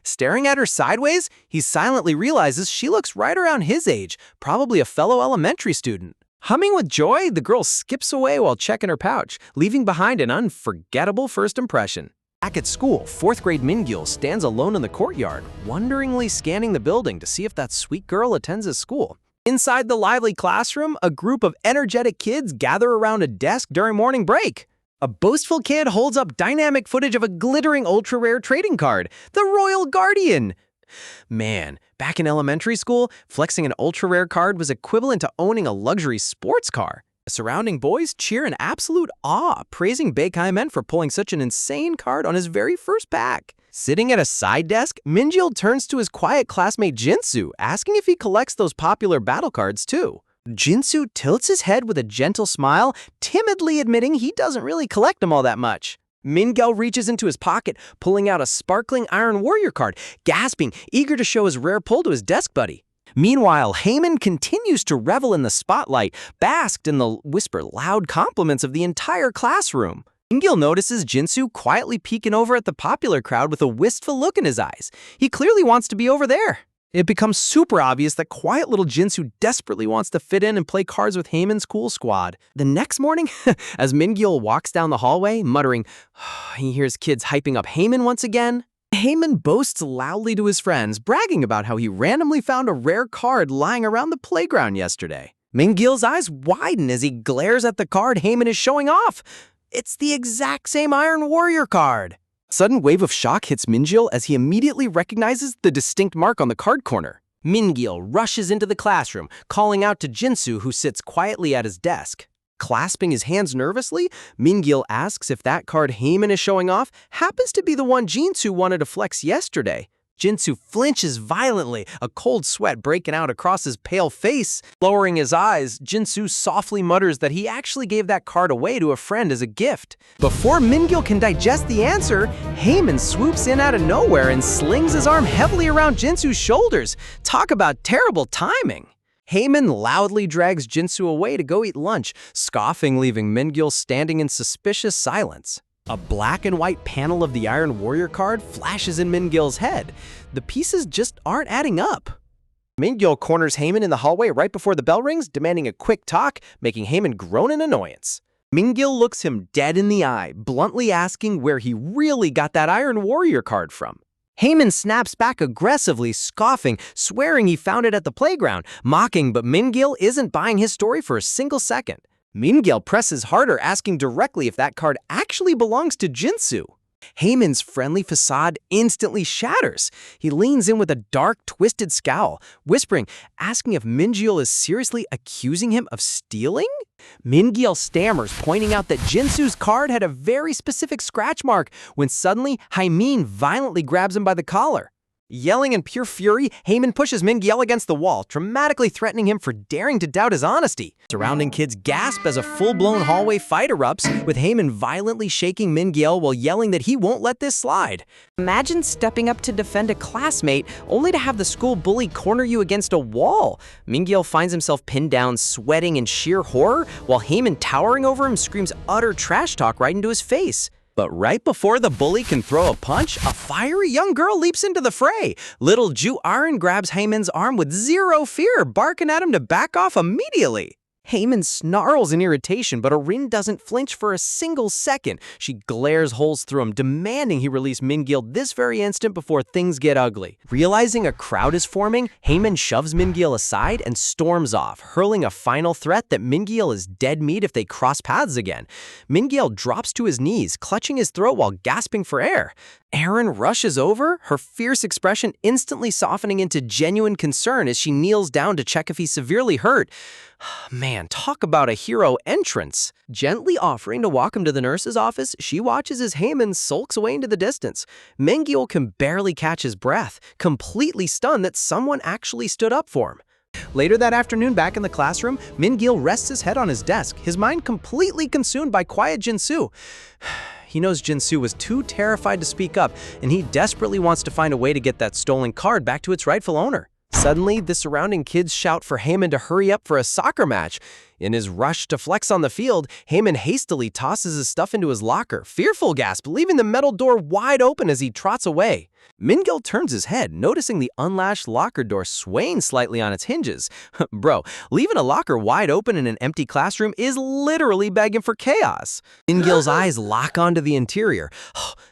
Staring at her sideways, he silently realizes she looks right around his age, probably a fellow elementary student. Humming with joy, the girl skips away while checking her pouch, leaving behind an unforgettable first impression. Back at school, 4th grade Min-gil stands alone in the courtyard, wonderingly scanning the building to see if that sweet girl attends his school. Inside the lively classroom, a group of energetic kids gather around a desk during morning break. A boastful kid holds up dynamic footage of a glittering ultra-rare trading card, the Royal Guardian. Man, back in elementary school, flexing an ultra-rare card was equivalent to owning a luxury sports car. Surrounding boys cheer in absolute awe, praising Baekhymen for pulling such an insane card on his very first pack. Sitting at a side desk, Min-gil turns to his quiet classmate Jinsu, asking if he collects those popular battle cards too. Jinsu tilts his head with a gentle smile, timidly admitting he doesn't really collect them all that much. Min-gil reaches into his pocket, pulling out a sparkling Iron Warrior card, gasping, eager to show his rare pull to his desk buddy. Meanwhile, Haemin continues to revel in the spotlight, basked in the whisper loud compliments of the entire classroom. Min-gil notices Jinsu quietly peeking over at the popular crowd with a wistful look in his eyes. He clearly wants to be over there. It becomes super obvious that quiet little Jinsu desperately wants to fit in and play cards with Haemin's cool squad. The next morning, as Min-gil walks down the hallway, muttering, he hears kids hyping up Haemin once again. Haemin boasts loudly to his friends, bragging about how he randomly found a rare card lying around the playground yesterday. Min-gil's eyes widen as he glares at the card Haemin is showing off. It's the exact same Iron Warrior card. A sudden wave of shock hits Min-gil as he immediately recognizes the distinct mark on the card corner. Min-gil rushes into the classroom, calling out to Jinsu, who sits quietly at his desk. Clasping his hands nervously, Min-gil asks if that card Haemin is showing off happens to be the one Jinsu wanted to flex yesterday. Jinsu flinches violently, a cold sweat breaking out across his pale face. Lowering his eyes, Jinsu softly mutters that he actually gave that card away to a friend as a gift. Before Min-gil can digest the answer, Haemin swoops in out of nowhere and slings his arm heavily around Jinsu's shoulders. Talk about terrible timing. Haemin loudly drags Jinsu away to go eat lunch, scoffing, leaving Min-gil standing in suspicious silence. A black and white panel of the Iron Warrior card flashes in Min-gil's head. The pieces just aren't adding up. Min-gil corners Haemin in the hallway right before the bell rings, demanding a quick talk, making Haemin groan in annoyance. Min-gil looks him dead in the eye, bluntly asking where he really got that Iron Warrior card from. Haemin snaps back aggressively, scoffing, swearing he found it at the playground, mocking, but Min-gil isn't buying his story for a single second. Min-gil presses harder, asking directly if that card actually belongs to Jinsu. Haemin's friendly facade instantly shatters. He leans in with a dark, twisted scowl, whispering, asking if Min-gil is seriously accusing him of stealing? Min-gil stammers, pointing out that Jinsu's card had a very specific scratch mark, when suddenly Haemin violently grabs him by the collar. Yelling in pure fury, Haemin pushes Min-gil against the wall, dramatically threatening him for daring to doubt his honesty. Surrounding kids gasp as a full-blown hallway fight erupts, with Haemin violently shaking Min-gil while yelling that he won't let this slide. Imagine stepping up to defend a classmate, only to have the school bully corner you against a wall. Min-gil finds himself pinned down, sweating in sheer horror, while Haemin, towering over him, screams utter trash talk right into his face. But right before the bully can throw a punch, a fiery young girl leaps into the fray. Little Ju Arin grabs Haemin's arm with zero fear, barking at him to back off immediately. Haemin snarls in irritation, but Arin doesn't flinch for a single second. She glares holes through him, demanding he release Min-gil this very instant before things get ugly. Realizing a crowd is forming, Haemin shoves Min-gil aside and storms off, hurling a final threat that Min-gil is dead meat if they cross paths again. Min-gil drops to his knees, clutching his throat while gasping for air. Arin rushes over, her fierce expression instantly softening into genuine concern as she kneels down to check if he's severely hurt. Man, talk about a hero entrance. Gently offering to walk him to the nurse's office, she watches as Haemin sulks away into the distance. Min-gil can barely catch his breath, completely stunned that someone actually stood up for him. Later that afternoon, back in the classroom, Min-gil rests his head on his desk, his mind completely consumed by quiet Jinsu. He knows Jinsu was too terrified to speak up, and he desperately wants to find a way to get that stolen card back to its rightful owner. Suddenly, the surrounding kids shout for Haemin to hurry up for a soccer match. In his rush to flex on the field, Heyman hastily tosses his stuff into his locker, fearful gasp, leaving the metal door wide open as he trots away. Min-gil turns his head, noticing the unlatched locker door swaying slightly on its hinges. Bro, leaving a locker wide open in an empty classroom is literally begging for chaos. Min-gil's eyes lock onto the interior.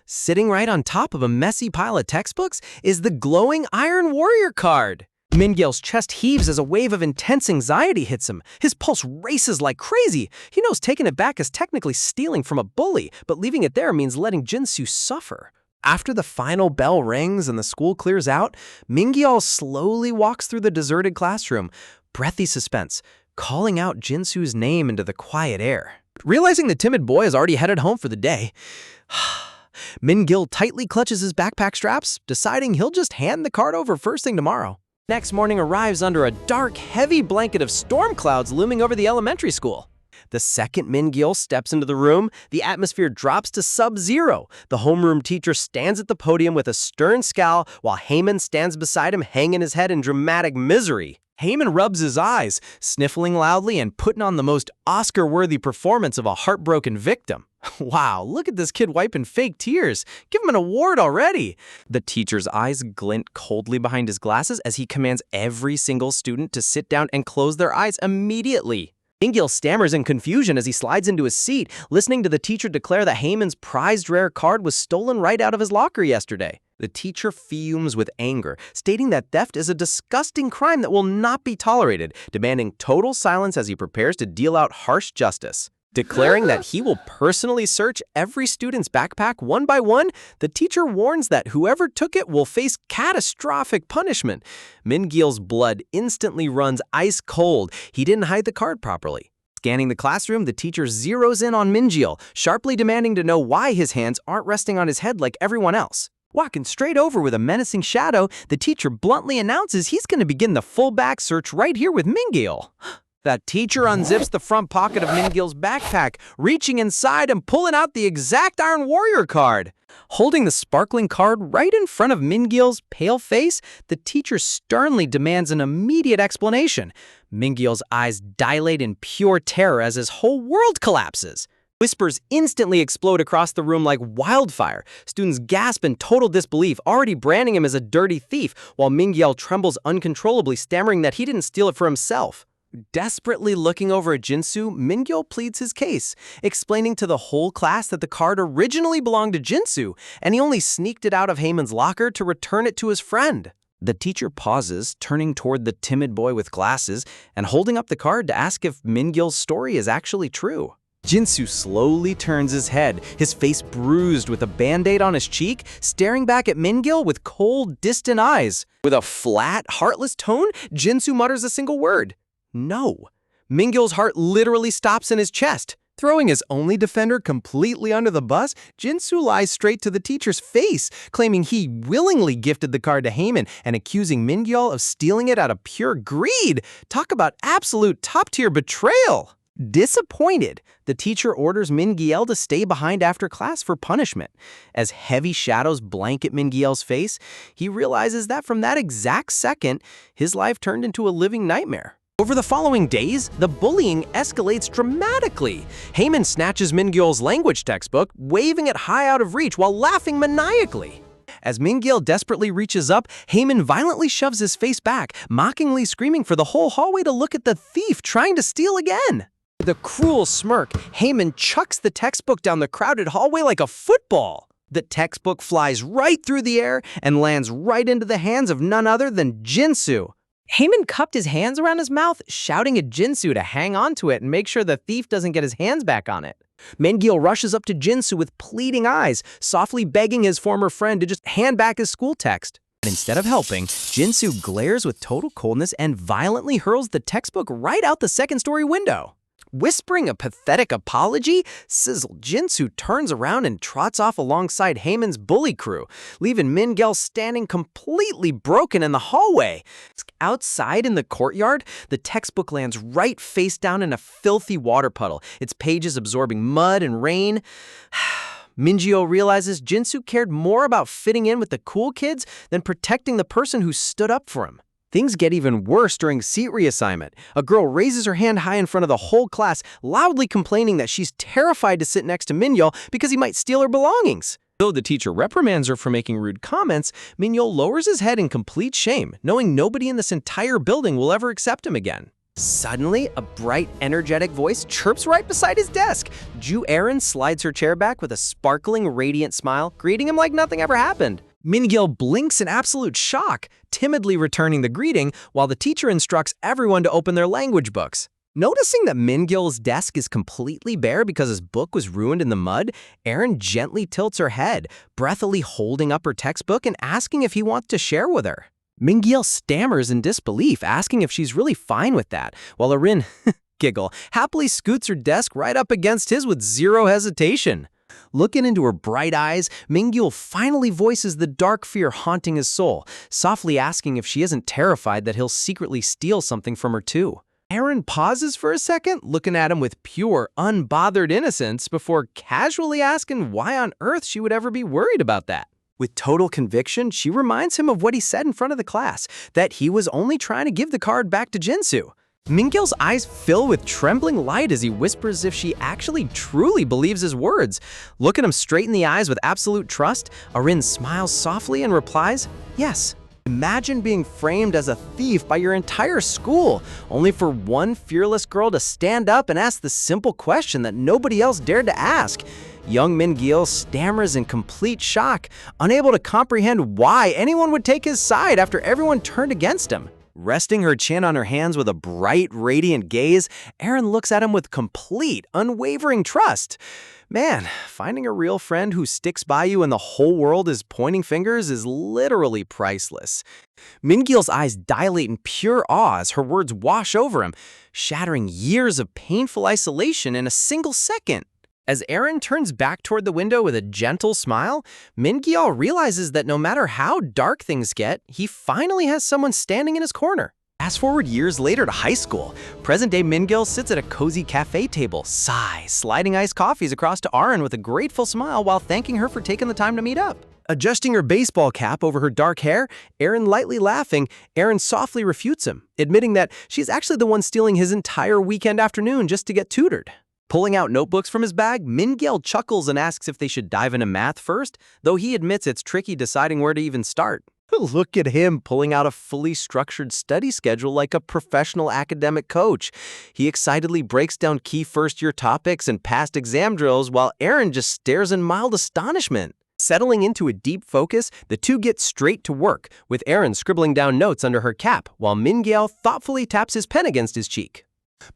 Sitting right on top of a messy pile of textbooks is the glowing Iron Warrior card. Min-gil's chest heaves as a wave of intense anxiety hits him. His pulse races like crazy. He knows taking it back is technically stealing from a bully, but leaving it there means letting Jinsu suffer. After the final bell rings and the school clears out, Min-gil slowly walks through the deserted classroom, breathy suspense, calling out Jinsu's name into the quiet air. Realizing the timid boy is already headed home for the day, Min-gil tightly clutches his backpack straps, deciding he'll just hand the card over first thing tomorrow. Next morning arrives under a dark, heavy blanket of storm clouds looming over the elementary school. The second Min-gil steps into the room, the atmosphere drops to sub-zero. The homeroom teacher stands at the podium with a stern scowl, while Heyman stands beside him, hanging his head in dramatic misery. Heyman rubs his eyes, sniffling loudly and putting on the most Oscar-worthy performance of a heartbroken victim. Wow, look at this kid wiping fake tears. Give him an award already. The teacher's eyes glint coldly behind his glasses as he commands every single student to sit down and close their eyes immediately. Min-gil stammers in confusion as he slides into his seat, listening to the teacher declare that Heyman's prized rare card was stolen right out of his locker yesterday. The teacher fumes with anger, stating that theft is a disgusting crime that will not be tolerated, demanding total silence as he prepares to deal out harsh justice. Declaring that he will personally search every student's backpack one by one, the teacher warns that whoever took it will face catastrophic punishment. Min-gil's blood instantly runs ice cold. He didn't hide the card properly. Scanning the classroom, the teacher zeroes in on Min-gil, sharply demanding to know why his hands aren't resting on his head like everyone else. Walking straight over with a menacing shadow, the teacher bluntly announces he's going to begin the full back search right here with Min-gil. That teacher unzips the front pocket of Min-gil's backpack, reaching inside and pulling out the exact Iron Warrior card. Holding the sparkling card right in front of Min-gil's pale face, the teacher sternly demands an immediate explanation. Min-gil's eyes dilate in pure terror as his whole world collapses. Whispers instantly explode across the room like wildfire. Students gasp in total disbelief, already branding him as a dirty thief, while Min-gil trembles uncontrollably, stammering that he didn't steal it for himself. Desperately looking over at Jinsu, Min-gil pleads his case, explaining to the whole class that the card originally belonged to Jinsu, and he only sneaked it out of Heyman's locker to return it to his friend. The teacher pauses, turning toward the timid boy with glasses, and holding up the card to ask if Min-gil's story is actually true. Jinsu slowly turns his head, his face bruised with a band-aid on his cheek, staring back at Min-gil with cold, distant eyes. With a flat, heartless tone, Jinsu mutters a single word. No. Min-gil's heart literally stops in his chest. Throwing his only defender completely under the bus, Jinsu lies straight to the teacher's face, claiming he willingly gifted the card to Heyman and accusing Min-gil of stealing it out of pure greed. Talk about absolute top-tier betrayal. Disappointed, the teacher orders Min-gil to stay behind after class for punishment. As heavy shadows blanket Min-gil's face, he realizes that from that exact second, his life turned into a living nightmare. Over the following days, the bullying escalates dramatically. Heyman snatches Min-gil's language textbook, waving it high out of reach while laughing maniacally. As Min-gil desperately reaches up, Heyman violently shoves his face back, mockingly screaming for the whole hallway to look at the thief trying to steal again. With a cruel smirk, Heyman chucks the textbook down the crowded hallway like a football. The textbook flies right through the air and lands right into the hands of none other than Jinsu. Heyman cupped his hands around his mouth, shouting at Jinsu to hang on to it and make sure the thief doesn't get his hands back on it. Min-gil rushes up to Jinsu with pleading eyes, softly begging his former friend to just hand back his school text. But instead of helping, Jinsu glares with total coldness and violently hurls the textbook right out the second-story window. Whispering a pathetic apology, sizzled Jinsu turns around and trots off alongside Heyman's bully crew, leaving Min-gil standing completely broken in the hallway. Outside in the courtyard, the textbook lands right face down in a filthy water puddle, its pages absorbing mud and rain. Min-gil realizes Jinsu cared more about fitting in with the cool kids than protecting the person who stood up for him. Things get even worse during seat reassignment. A girl raises her hand high in front of the whole class, loudly complaining that she's terrified to sit next to Mingyul because he might steal her belongings. Though the teacher reprimands her for making rude comments, Mingyul lowers his head in complete shame, knowing nobody in this entire building will ever accept him again. Suddenly, a bright, energetic voice chirps right beside his desk. Ju Erin slides her chair back with a sparkling, radiant smile, greeting him like nothing ever happened. Mingyul blinks in absolute shock, timidly returning the greeting while the teacher instructs everyone to open their language books. Noticing that Mingyul's desk is completely bare because his book was ruined in the mud, Erin gently tilts her head, breathily holding up her textbook and asking if he wants to share with her. Mingyul stammers in disbelief, asking if she's really fine with that, while Erin, giggle, happily scoots her desk right up against his with zero hesitation. Looking into her bright eyes, Mingyul finally voices the dark fear haunting his soul, softly asking if she isn't terrified that he'll secretly steal something from her too. Erin pauses for a second, looking at him with pure, unbothered innocence before casually asking why on earth she would ever be worried about that. With total conviction, she reminds him of what he said in front of the class, that he was only trying to give the card back to Jinsu. Mingyul's eyes fill with trembling light as he whispers if she actually truly believes his words. Looking him straight in the eyes with absolute trust, Erin smiles softly and replies, "Yes. Imagine being framed as a thief by your entire school, only for one fearless girl to stand up and ask the simple question that nobody else dared to ask." Young Mingyul stammers in complete shock, unable to comprehend why anyone would take his side after everyone turned against him. Resting her chin on her hands with a bright, radiant gaze, Erin looks at him with complete, unwavering trust. Man, finding a real friend who sticks by you when the whole world is pointing fingers is literally priceless. Mingyul's eyes dilate in pure awe as her words wash over him, shattering years of painful isolation in a single second. As Erin turns back toward the window with a gentle smile, Mingyul realizes that no matter how dark things get, he finally has someone standing in his corner. Fast forward years later to high school. Present-day Mingyul sits at a cozy cafe table, sliding iced coffees across to Erin with a grateful smile while thanking her for taking the time to meet up. Adjusting her baseball cap over her dark hair, Erin lightly laughing, Erin softly refutes him, admitting that she's actually the one stealing his entire weekend afternoon just to get tutored. Pulling out notebooks from his bag, Mingyul chuckles and asks if they should dive into math first, though he admits it's tricky deciding where to even start. Look at him pulling out a fully structured study schedule like a professional academic coach. He excitedly breaks down key first-year topics and past exam drills while Erin just stares in mild astonishment. Settling into a deep focus, the two get straight to work, with Erin scribbling down notes under her cap while Mingyul thoughtfully taps his pen against his cheek.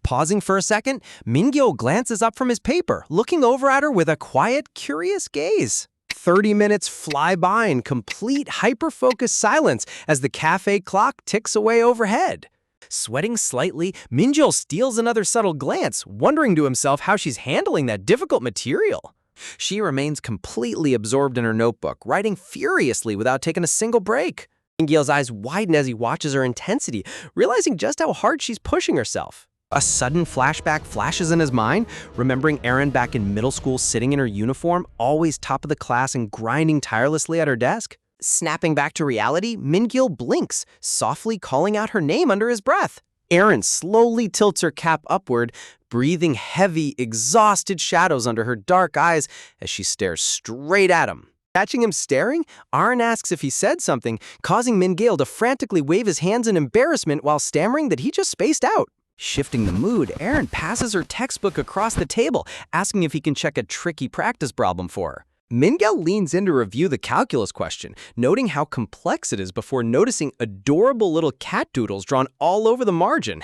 Pausing for a second, Mingyul glances up from his paper, looking over at her with a quiet, curious gaze. 30 minutes fly by in complete hyper-focused silence as the cafe clock ticks away overhead. Sweating slightly, Mingyul steals another subtle glance, wondering to himself how she's handling that difficult material. She remains completely absorbed in her notebook, writing furiously without taking a single break. Mingyul's eyes widen as he watches her intensity, realizing just how hard she's pushing herself. A sudden flashback flashes in his mind, remembering Erin back in middle school sitting in her uniform, always top of the class and grinding tirelessly at her desk. Snapping back to reality, Mingyul blinks, softly calling out her name under his breath. Erin slowly tilts her cap upward, breathing heavy, exhausted shadows under her dark eyes as she stares straight at him. Catching him staring, Erin asks if he said something, causing Mingyul to frantically wave his hands in embarrassment while stammering that he just spaced out. Shifting the mood, Erin passes her textbook across the table, asking if he can check a tricky practice problem for her. Mingyul leans in to review the calculus question, noting how complex it is before noticing adorable little cat doodles drawn all over the margin.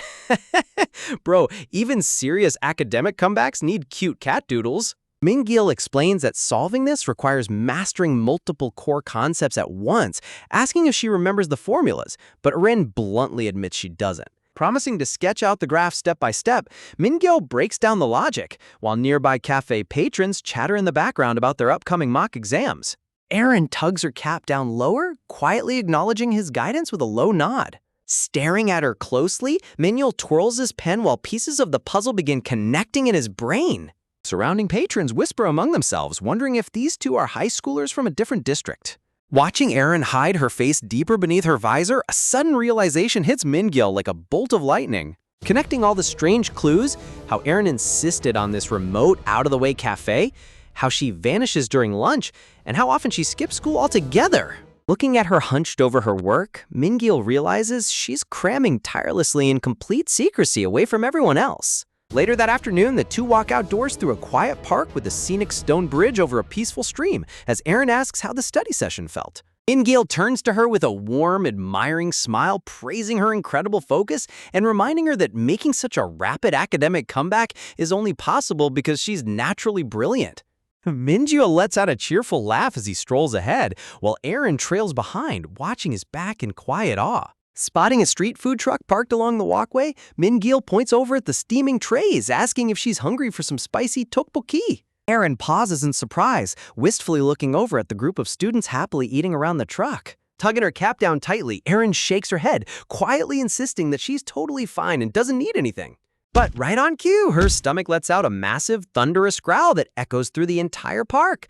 Bro, even serious academic comebacks need cute cat doodles. Mingyul explains that solving this requires mastering multiple core concepts at once, asking if she remembers the formulas, but Erin bluntly admits she doesn't. Promising to sketch out the graph step by step, Mingyul breaks down the logic, while nearby cafe patrons chatter in the background about their upcoming mock exams. Erin tugs her cap down lower, quietly acknowledging his guidance with a low nod. Staring at her closely, Mingyul twirls his pen while pieces of the puzzle begin connecting in his brain. Surrounding patrons whisper among themselves, wondering if these two are high schoolers from a different district. Watching Erin hide her face deeper beneath her visor, a sudden realization hits Min-gil like a bolt of lightning. Connecting all the strange clues, how Erin insisted on this remote, out-of-the-way cafe, how she vanishes during lunch, and how often she skips school altogether. Looking at her hunched over her work, Min-gil realizes she's cramming tirelessly in complete secrecy away from everyone else. Later that afternoon, the two walk outdoors through a quiet park with a scenic stone bridge over a peaceful stream, as Erin asks how the study session felt. Min-gil turns to her with a warm, admiring smile, praising her incredible focus and reminding her that making such a rapid academic comeback is only possible because she's naturally brilliant. Min-gil lets out a cheerful laugh as he strolls ahead, while Erin trails behind, watching his back in quiet awe. Spotting a street food truck parked along the walkway, Min-gil points over at the steaming trays, asking if she's hungry for some spicy tteokbokki. Erin pauses in surprise, wistfully looking over at the group of students happily eating around the truck. Tugging her cap down tightly, Erin shakes her head, quietly insisting that she's totally fine and doesn't need anything. But right on cue, her stomach lets out a massive, thunderous growl that echoes through the entire park.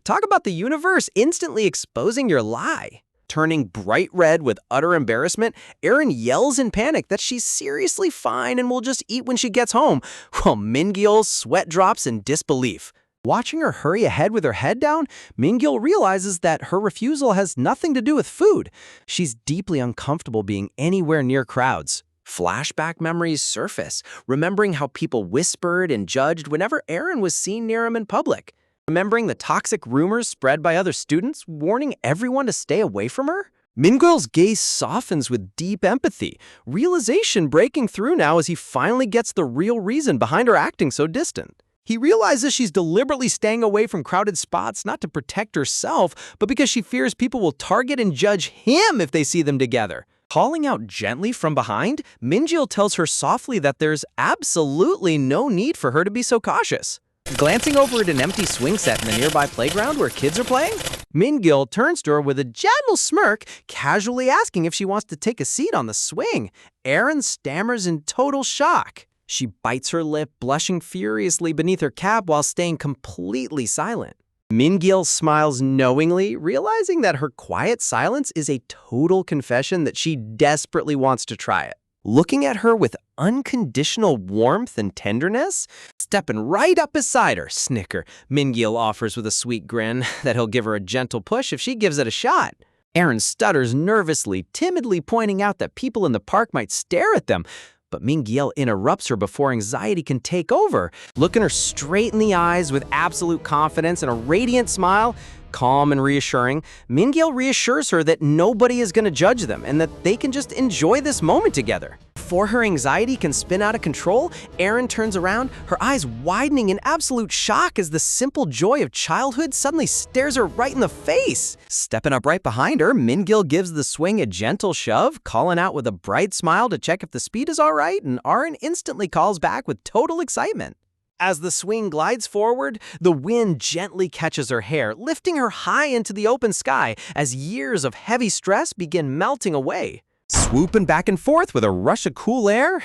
Talk about the universe instantly exposing your lie. Turning bright red with utter embarrassment, Erin yells in panic that she's seriously fine and will just eat when she gets home, while Min-gil's sweat drops in disbelief. Watching her hurry ahead with her head down, Min-gil realizes that her refusal has nothing to do with food. She's deeply uncomfortable being anywhere near crowds. Flashback memories surface, remembering how people whispered and judged whenever Erin was seen near him in public. Remembering the toxic rumors spread by other students, warning everyone to stay away from her? Min-gil's gaze softens with deep empathy, realization breaking through now as he finally gets the real reason behind her acting so distant. He realizes she's deliberately staying away from crowded spots not to protect herself, but because she fears people will target and judge him if they see them together. Calling out gently from behind, Min-gil tells her softly that there's absolutely no need for her to be so cautious. Glancing over at an empty swing set in the nearby playground where kids are playing, Min-gil turns to her with a gentle smirk, casually asking if she wants to take a seat on the swing. Erin stammers in total shock. She bites her lip, blushing furiously beneath her cap while staying completely silent. Min-gil smiles knowingly, realizing that her quiet silence is a total confession that she desperately wants to try it. Looking at her with unconditional warmth and tenderness, stepping right up beside her, snicker, Min-gil offers with a sweet grin that he'll give her a gentle push if she gives it a shot. Erin stutters nervously, timidly pointing out that people in the park might stare at them, but Min-gil interrupts her before anxiety can take over. Looking her straight in the eyes with absolute confidence and a radiant smile, calm and reassuring, Min-gil reassures her that nobody is going to judge them and that they can just enjoy this moment together. Before her anxiety can spin out of control, Erin turns around, her eyes widening in absolute shock as the simple joy of childhood suddenly stares her right in the face. Stepping up right behind her, Min-gil gives the swing a gentle shove, calling out with a bright smile to check if the speed is all right, and Erin instantly calls back with total excitement. As the swing glides forward, the wind gently catches her hair, lifting her high into the open sky as years of heavy stress begin melting away. Swooping back and forth with a rush of cool air,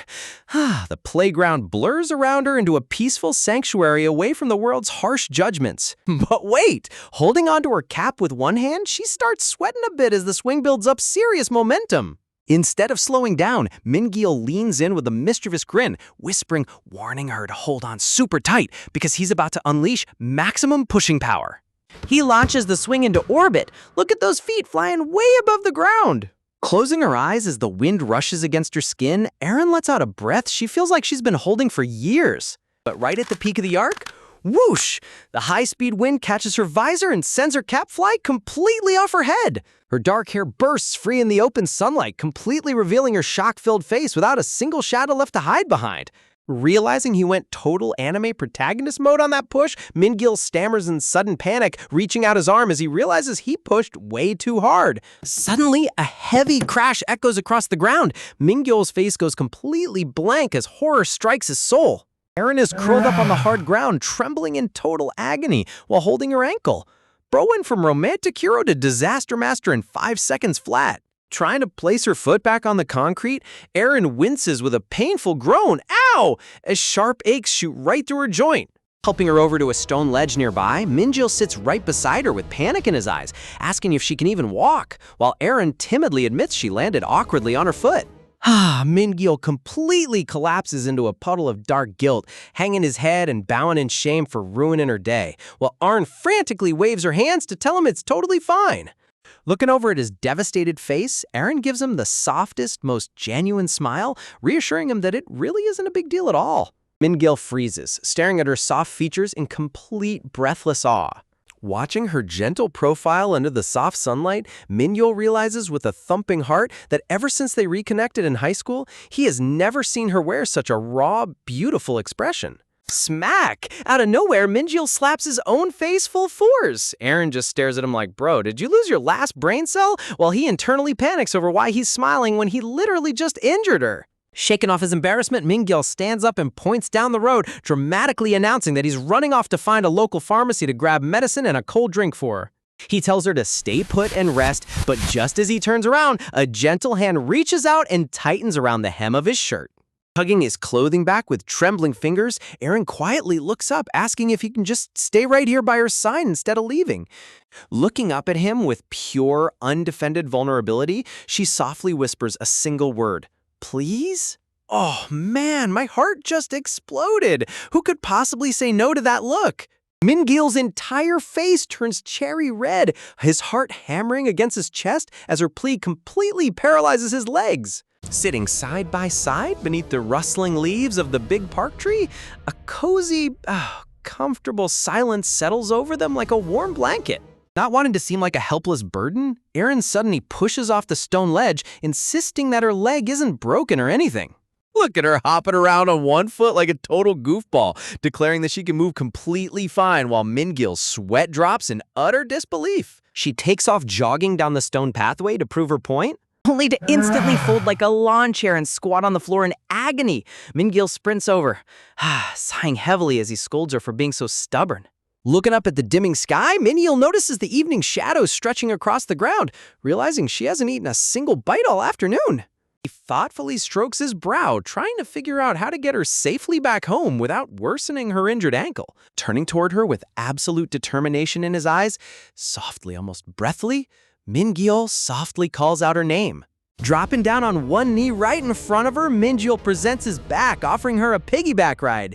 the playground blurs around her into a peaceful sanctuary away from the world's harsh judgments. But wait! Holding onto her cap with one hand, she starts sweating a bit as the swing builds up serious momentum. Instead of slowing down, Min-gil leans in with a mischievous grin, whispering, warning her to hold on super tight because he's about to unleash maximum pushing power. He launches the swing into orbit. Look at those feet flying way above the ground. Closing her eyes as the wind rushes against her skin, Erin lets out a breath she feels like she's been holding for years. But right at the peak of the arc, whoosh! The high-speed wind catches her visor and sends her cap fly completely off her head. Her dark hair bursts free in the open sunlight, completely revealing her shock-filled face without a single shadow left to hide behind. Realizing he went total anime protagonist mode on that push, Min-gil stammers in sudden panic, reaching out his arm as he realizes he pushed way too hard. Suddenly, a heavy crash echoes across the ground. Min-gil's face goes completely blank as horror strikes his soul. Erin is curled up on the hard ground, trembling in total agony while holding her ankle. Bro went from romantic hero to disaster master in 5 seconds flat. Trying to place her foot back on the concrete, Erin winces with a painful groan, ow, as sharp aches shoot right through her joint. Helping her over to a stone ledge nearby, Min-gil sits right beside her with panic in his eyes, asking if she can even walk, while Aaron timidly admits she landed awkwardly on her foot. Min-gil completely collapses into a puddle of dark guilt, hanging his head and bowing in shame for ruining her day, while Arn frantically waves her hands to tell him it's totally fine. Looking over at his devastated face, Aaron gives him the softest, most genuine smile, reassuring him that it really isn't a big deal at all. Min-gil freezes, staring at her soft features in complete breathless awe. Watching her gentle profile under the soft sunlight, Min-gil realizes with a thumping heart that ever since they reconnected in high school, he has never seen her wear such a raw, beautiful expression. Smack! Out of nowhere, Min-gil slaps his own face full force. Aaron just stares at him like, bro, did you lose your last brain cell? While he internally panics over why he's smiling when he literally just injured her. Shaken off his embarrassment, Min-gil stands up and points down the road, dramatically announcing that he's running off to find a local pharmacy to grab medicine and a cold drink for her. He tells her to stay put and rest, but just as he turns around, a gentle hand reaches out and tightens around the hem of his shirt. Hugging his clothing back with trembling fingers, Aaron quietly looks up, asking if he can just stay right here by her side instead of leaving. Looking up at him with pure, undefended vulnerability, she softly whispers a single word. Please? Oh man, my heart just exploded. Who could possibly say no to that look? Min-gil's entire face turns cherry red, his heart hammering against his chest as her plea completely paralyzes his legs. Sitting side by side beneath the rustling leaves of the big park tree, a cozy, comfortable silence settles over them like a warm blanket. Not wanting to seem like a helpless burden, Aaron suddenly pushes off the stone ledge, insisting that her leg isn't broken or anything. Look at her hopping around on one foot like a total goofball, declaring that she can move completely fine while Min-gil's sweat drops in utter disbelief. She takes off jogging down the stone pathway to prove her point, only to instantly fold like a lawn chair and squat on the floor in agony. Min-gil sprints over, sighing heavily as he scolds her for being so stubborn. Looking up at the dimming sky, Min-gil notices the evening shadows stretching across the ground, realizing she hasn't eaten a single bite all afternoon. He thoughtfully strokes his brow, trying to figure out how to get her safely back home without worsening her injured ankle. Turning toward her with absolute determination in his eyes, softly, almost breathily, Min-gil softly calls out her name. Dropping down on one knee right in front of her, Min-gil presents his back, offering her a piggyback ride.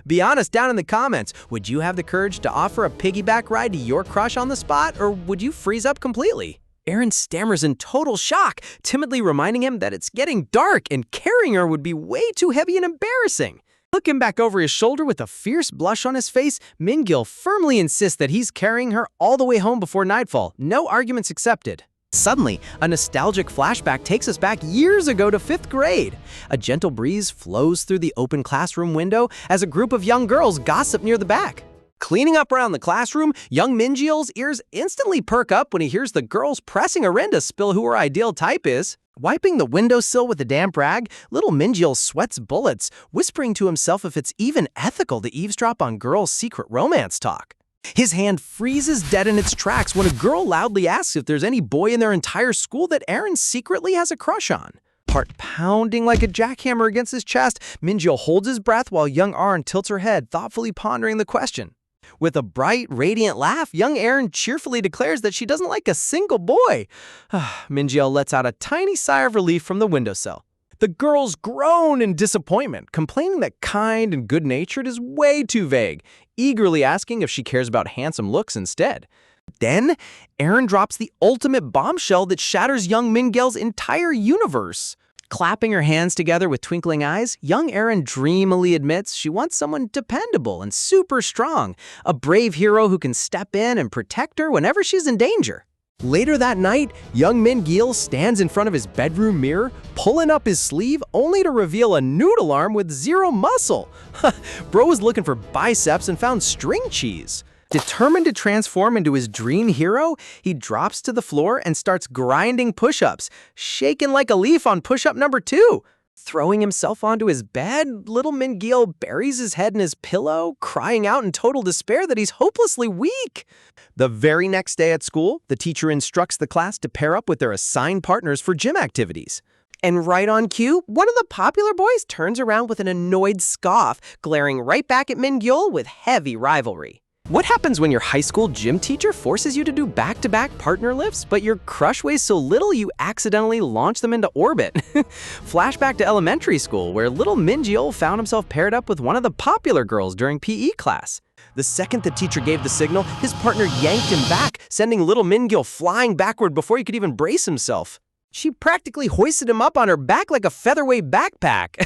Be honest down in the comments, would you have the courage to offer a piggyback ride to your crush on the spot, or would you freeze up completely? Aaron stammers in total shock, timidly reminding him that it's getting dark and carrying her would be way too heavy and embarrassing. Looking back over his shoulder with a fierce blush on his face, Min-gil firmly insists that he's carrying her all the way home before nightfall, no arguments accepted. Suddenly, a nostalgic flashback takes us back years ago to 5th grade. A gentle breeze flows through the open classroom window as a group of young girls gossip near the back. Cleaning up around the classroom, young Min-gil's ears instantly perk up when he hears the girls pressing Aaron to spill who her ideal type is. Wiping the windowsill with a damp rag, little Min-gil sweats bullets, whispering to himself if it's even ethical to eavesdrop on girls' secret romance talk. His hand freezes dead in its tracks when a girl loudly asks if there's any boy in their entire school that Aaron secretly has a crush on. Heart pounding like a jackhammer against his chest, Min-gil holds his breath while young Aaron tilts her head, thoughtfully pondering the question. With a bright, radiant laugh, young Aaron cheerfully declares that she doesn't like a single boy. Min-gil lets out a tiny sigh of relief from the windowsill. The girls groan in disappointment, complaining that kind and good-natured is way too vague, eagerly asking if she cares about handsome looks instead. Then, Aaron drops the ultimate bombshell that shatters young Min-gil's entire universe. Clapping her hands together with twinkling eyes, young Aaron dreamily admits she wants someone dependable and super strong, a brave hero who can step in and protect her whenever she's in danger. Later that night, young Min-gil stands in front of his bedroom mirror, pulling up his sleeve only to reveal a noodle arm with zero muscle. Bro was looking for biceps and found string cheese. Determined to transform into his dream hero, he drops to the floor and starts grinding push-ups, shaking like a leaf on push-up number 2. Throwing himself onto his bed, little Min-gil buries his head in his pillow, crying out in total despair that he's hopelessly weak. The very next day at school, the teacher instructs the class to pair up with their assigned partners for gym activities. And right on cue, one of the popular boys turns around with an annoyed scoff, glaring right back at Min-gyul with heavy rivalry. What happens when your high school gym teacher forces you to do back-to-back partner lifts, but your crush weighs so little you accidentally launch them into orbit? Flashback to elementary school, where little Min-gyul found himself paired up with one of the popular girls during PE class. The second the teacher gave the signal, his partner yanked him back, sending little Min-gyul flying backward before he could even brace himself. She practically hoisted him up on her back like a featherweight backpack.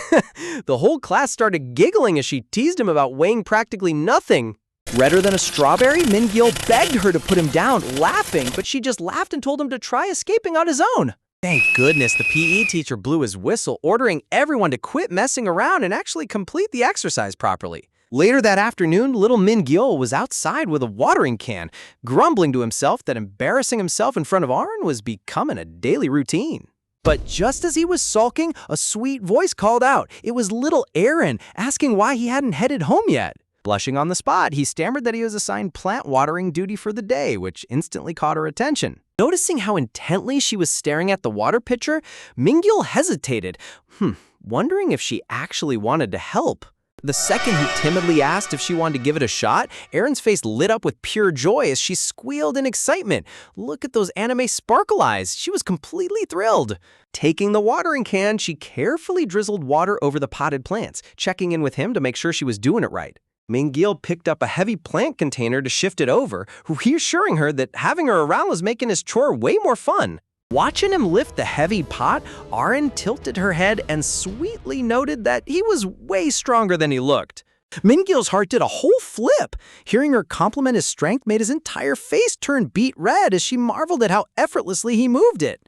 The whole class started giggling as she teased him about weighing practically nothing. Redder than a strawberry, Min-gyul begged her to put him down, laughing, but she just laughed and told him to try escaping on his own. Thank goodness the PE teacher blew his whistle, ordering everyone to quit messing around and actually complete the exercise properly. Later that afternoon, little Min-gyul was outside with a watering can, grumbling to himself that embarrassing himself in front of Aaron was becoming a daily routine. But just as he was sulking, a sweet voice called out. It was little Aaron, asking why he hadn't headed home yet. Blushing on the spot, he stammered that he was assigned plant watering duty for the day, which instantly caught her attention. Noticing how intently she was staring at the water pitcher, Min-gyul hesitated, wondering if she actually wanted to help. The second he timidly asked if she wanted to give it a shot, Erin's face lit up with pure joy as she squealed in excitement. Look at those anime sparkle eyes. She was completely thrilled. Taking the watering can, she carefully drizzled water over the potted plants, checking in with him to make sure she was doing it right. Min-gyul picked up a heavy plant container to shift it over, reassuring her that having her around was making his chore way more fun. Watching him lift the heavy pot, Aaron tilted her head and sweetly noted that he was way stronger than he looked. Min-gyul's heart did a whole flip. Hearing her compliment his strength made his entire face turn beet red as she marveled at how effortlessly he moved it.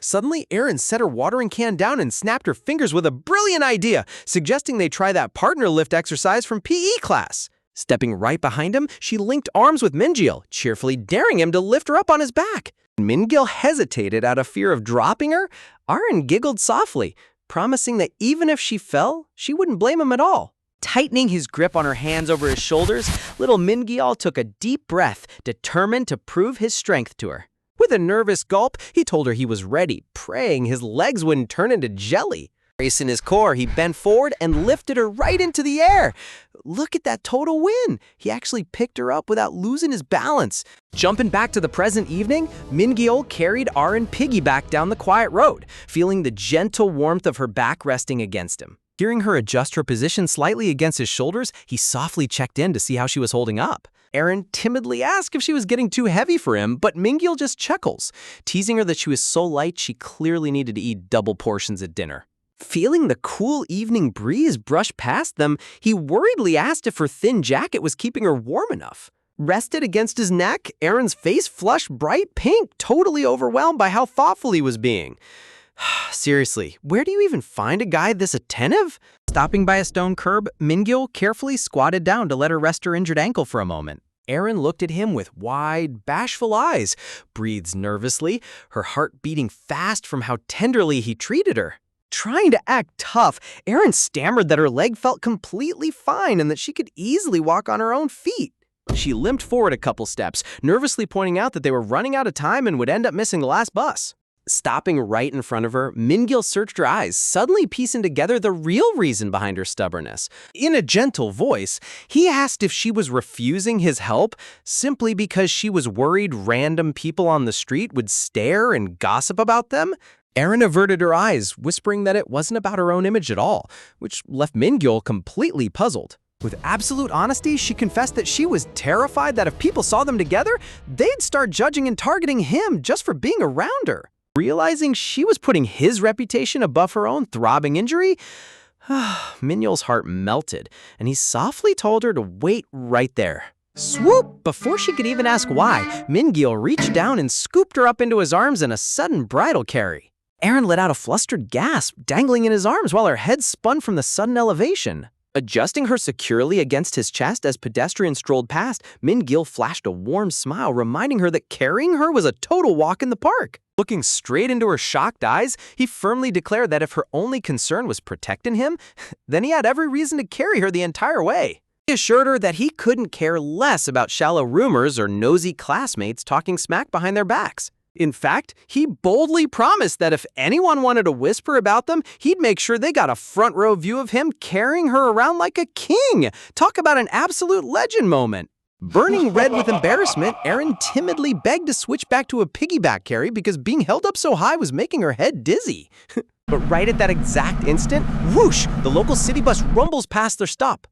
Suddenly, Erin set her watering can down and snapped her fingers with a brilliant idea, suggesting they try that partner lift exercise from PE class. Stepping right behind him, she linked arms with Min-gyul, cheerfully daring him to lift her up on his back. Min-gyul hesitated out of fear of dropping her. Aaron giggled softly, promising that even if she fell, she wouldn't blame him at all. Tightening his grip on her hands over his shoulders, little Min-gyul took a deep breath, determined to prove his strength to her. With a nervous gulp, he told her he was ready, praying his legs wouldn't turn into jelly. Bracing his core, he bent forward and lifted her right into the air. Look at that total win! He actually picked her up without losing his balance. Jumping back to the present evening, Min-gyul carried Aaron piggyback down the quiet road, feeling the gentle warmth of her back resting against him. Hearing her adjust her position slightly against his shoulders, he softly checked in to see how she was holding up. Aaron timidly asked if she was getting too heavy for him, but Min-gyul just chuckles, teasing her that she was so light she clearly needed to eat double portions at dinner. Feeling the cool evening breeze brush past them, he worriedly asked if her thin jacket was keeping her warm enough. Rested against his neck, Aaron's face flushed bright pink, totally overwhelmed by how thoughtful he was being. Seriously, where do you even find a guy this attentive? Stopping by a stone curb, Min-gyul carefully squatted down to let her rest her injured ankle for a moment. Aaron looked at him with wide, bashful eyes, breathed nervously, her heart beating fast from how tenderly he treated her. Trying to act tough, Aaron stammered that her leg felt completely fine and that she could easily walk on her own feet. She limped forward a couple steps, nervously pointing out that they were running out of time and would end up missing the last bus. Stopping right in front of her, Min-gyul searched her eyes, suddenly piecing together the real reason behind her stubbornness. In a gentle voice, he asked if she was refusing his help simply because she was worried random people on the street would stare and gossip about them. Aaron averted her eyes, whispering that it wasn't about her own image at all, which left Min-gyul completely puzzled. With absolute honesty, she confessed that she was terrified that if people saw them together, they'd start judging and targeting him just for being around her. Realizing she was putting his reputation above her own throbbing injury, Min-gyul's heart melted, and he softly told her to wait right there. Swoop! Before she could even ask why, Min-gyul reached down and scooped her up into his arms in a sudden bridal carry. Aaron let out a flustered gasp, dangling in his arms while her head spun from the sudden elevation. Adjusting her securely against his chest as pedestrians strolled past, Min-gyul flashed a warm smile, reminding her that carrying her was a total walk in the park. Looking straight into her shocked eyes, he firmly declared that if her only concern was protecting him, then he had every reason to carry her the entire way. He assured her that he couldn't care less about shallow rumors or nosy classmates talking smack behind their backs. In fact, he boldly promised that if anyone wanted to whisper about them, he'd make sure they got a front row view of him carrying her around like a king. Talk about an absolute legend moment. Burning red with embarrassment, Erin timidly begged to switch back to a piggyback carry because being held up so high was making her head dizzy. But right at that exact instant, whoosh, the local city bus rumbles past their stop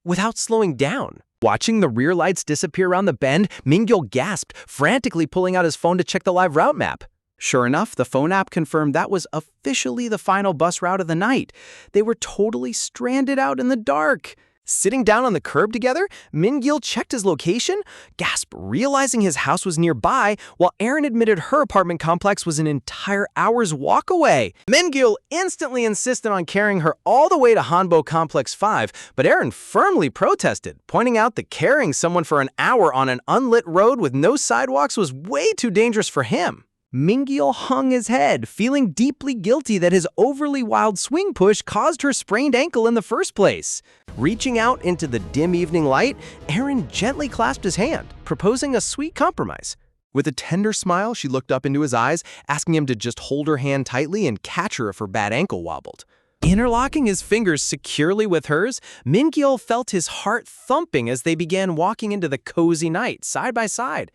without slowing down. Watching the rear lights disappear around the bend, Min-gil gasped, frantically pulling out his phone to check the live route map. Sure enough, the phone app confirmed that was officially the final bus route of the night. They were totally stranded out in the dark. Sitting down on the curb together, Min-gil checked his location, gasped, realizing his house was nearby, while Erin admitted her apartment complex was an entire hour's walk away. Min-gil instantly insisted on carrying her all the way to Hanbo Complex 5, but Erin firmly protested, pointing out that carrying someone for an hour on an unlit road with no sidewalks was way too dangerous for him. Min-gil hung his head, feeling deeply guilty that his overly wild swing push caused her sprained ankle in the first place. Reaching out into the dim evening light, Erin gently clasped his hand, proposing a sweet compromise. With a tender smile, she looked up into his eyes, asking him to just hold her hand tightly and catch her if her bad ankle wobbled. Interlocking his fingers securely with hers, Min-gil felt his heart thumping as they began walking into the cozy night, side by side.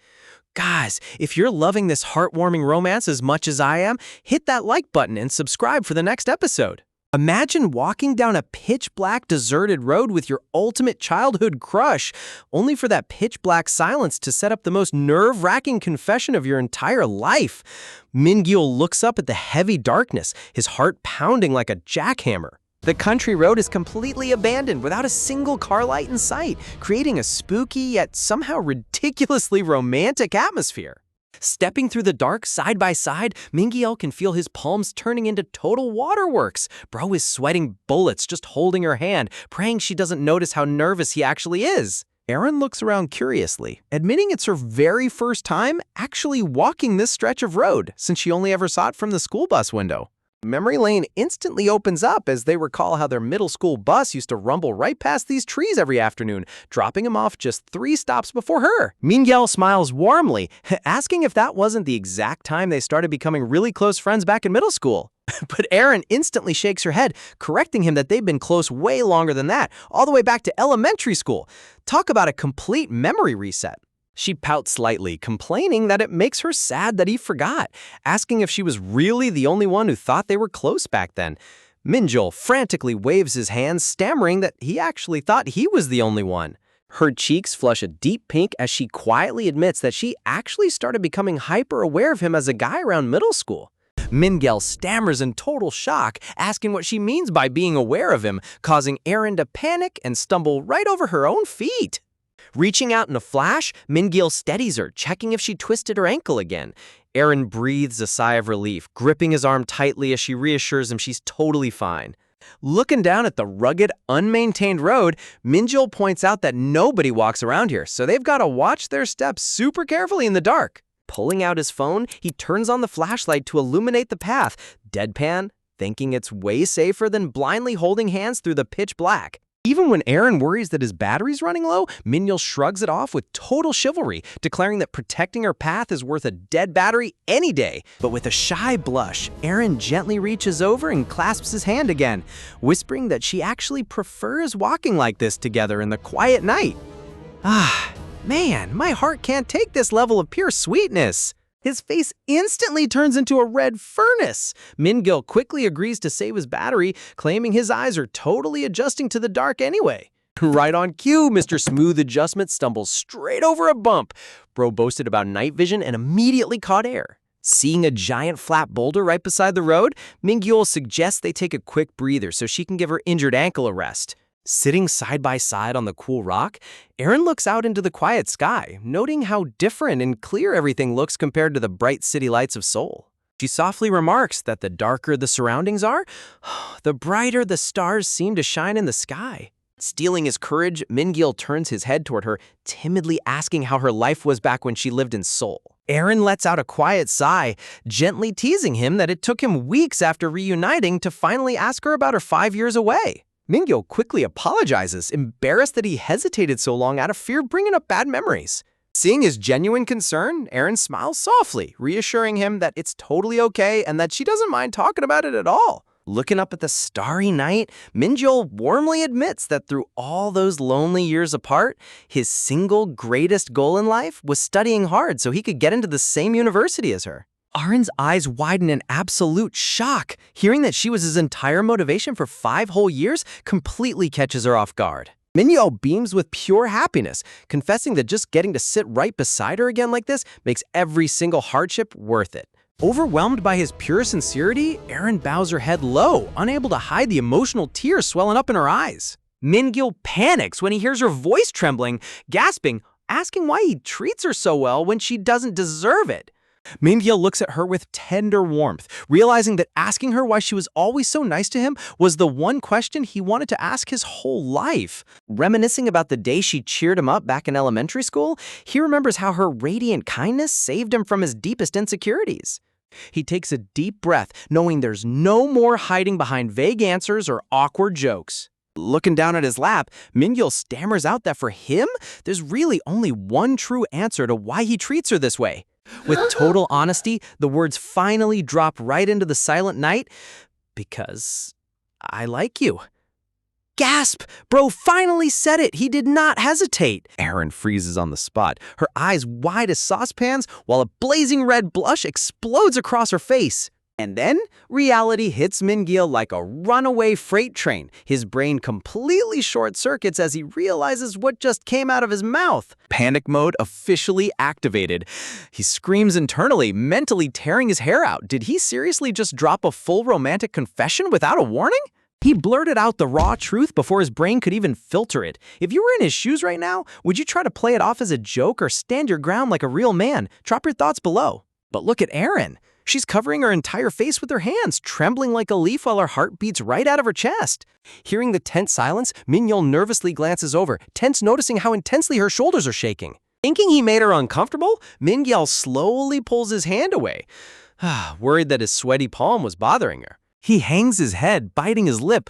Guys, if you're loving this heartwarming romance as much as I am, hit that like button and subscribe for the next episode. Imagine walking down a pitch-black deserted road with your ultimate childhood crush, only for that pitch-black silence to set up the most nerve-wracking confession of your entire life. Min-gil looks up at the heavy darkness, his heart pounding like a jackhammer. The country road is completely abandoned without a single car light in sight, creating a spooky yet somehow ridiculously romantic atmosphere. Stepping through the dark side by side, Min-gil can feel his palms turning into total waterworks. Bro is sweating bullets just holding her hand, praying she doesn't notice how nervous he actually is. Erin looks around curiously, admitting it's her very first time actually walking this stretch of road since she only ever saw it from the school bus window. Memory lane instantly opens up as they recall how their middle school bus used to rumble right past these trees every afternoon, dropping him off just 3 stops before her. Min-gil smiles warmly, asking if that wasn't the exact time they started becoming really close friends back in middle school. But Erin instantly shakes her head, correcting him that they've been close way longer than that, all the way back to elementary school. Talk about a complete memory reset. She pouts slightly, complaining that it makes her sad that he forgot, asking if she was really the only one who thought they were close back then. Min-gil frantically waves his hands, stammering that he actually thought he was the only one. Her cheeks flush a deep pink as she quietly admits that she actually started becoming hyper-aware of him as a guy around middle school. Min-gil stammers in total shock, asking what she means by being aware of him, causing Erin to panic and stumble right over her own feet. Reaching out in a flash, Min-gil steadies her, checking if she twisted her ankle again. Erin breathes a sigh of relief, gripping his arm tightly as she reassures him she's totally fine. Looking down at the rugged, unmaintained road, Min-gil points out that nobody walks around here, so they've got to watch their steps super carefully in the dark. Pulling out his phone, he turns on the flashlight to illuminate the path, deadpan, thinking it's way safer than blindly holding hands through the pitch black. Even when Erin worries that his battery's running low, Min-gil shrugs it off with total chivalry, declaring that protecting her path is worth a dead battery any day. But with a shy blush, Erin gently reaches over and clasps his hand again, whispering that she actually prefers walking like this together in the quiet night. Ah, man, my heart can't take this level of pure sweetness. His face instantly turns into a red furnace. Min-gil quickly agrees to save his battery, claiming his eyes are totally adjusting to the dark anyway. Right on cue, Mr. Smooth Adjustment stumbles straight over a bump. Bro boasted about night vision and immediately caught air. Seeing a giant flat boulder right beside the road, Min-gil suggests they take a quick breather so she can give her injured ankle a rest. Sitting side by side on the cool rock, Erin looks out into the quiet sky, noting how different and clear everything looks compared to the bright city lights of Seoul. She softly remarks that the darker the surroundings are, the brighter the stars seem to shine in the sky. Stealing his courage, Min-gil turns his head toward her, timidly asking how her life was back when she lived in Seoul. Erin lets out a quiet sigh, gently teasing him that it took him weeks after reuniting to finally ask her about her 5 years away. Min-gil quickly apologizes, embarrassed that he hesitated so long out of fear of bringing up bad memories. Seeing his genuine concern, Aaron smiles softly, reassuring him that it's totally okay and that she doesn't mind talking about it at all. Looking up at the starry night, Mingyul warmly admits that through all those lonely years apart, his single greatest goal in life was studying hard so he could get into the same university as her. Arin's eyes widen in absolute shock. Hearing that she was his entire motivation for 5 whole years completely catches her off guard. Mingyul beams with pure happiness, confessing that just getting to sit right beside her again like this makes every single hardship worth it. Overwhelmed by his pure sincerity, Aaron bows her head low, unable to hide the emotional tears swelling up in her eyes. Mingyul panics when he hears her voice trembling, gasping, asking why he treats her so well when she doesn't deserve it. Mingyul looks at her with tender warmth, realizing that asking her why she was always so nice to him was the one question he wanted to ask his whole life. Reminiscing about the day she cheered him up back in elementary school, he remembers how her radiant kindness saved him from his deepest insecurities. He takes a deep breath, knowing there's no more hiding behind vague answers or awkward jokes. Looking down at his lap, Mingyul stammers out that for him, there's really only one true answer to why he treats her this way. With total honesty, the words finally drop right into the silent night. Because I like you. Gasp! Bro finally said it. He did not hesitate. Aaron freezes on the spot, her eyes wide as saucepans, while a blazing red blush explodes across her face. And then, reality hits Mingyul like a runaway freight train. His brain completely short-circuits as he realizes what just came out of his mouth. Panic mode officially activated. He screams internally, mentally tearing his hair out. Did he seriously just drop a full romantic confession without a warning? He blurted out the raw truth before his brain could even filter it. If you were in his shoes right now, would you try to play it off as a joke or stand your ground like a real man? Drop your thoughts below. But look at Aaron. She's covering her entire face with her hands, trembling like a leaf while her heart beats right out of her chest. Hearing the tense silence, Mingyul nervously glances over, tense noticing how intensely her shoulders are shaking. Thinking he made her uncomfortable, Mingyul slowly pulls his hand away, worried that his sweaty palm was bothering her. He hangs his head, biting his lip,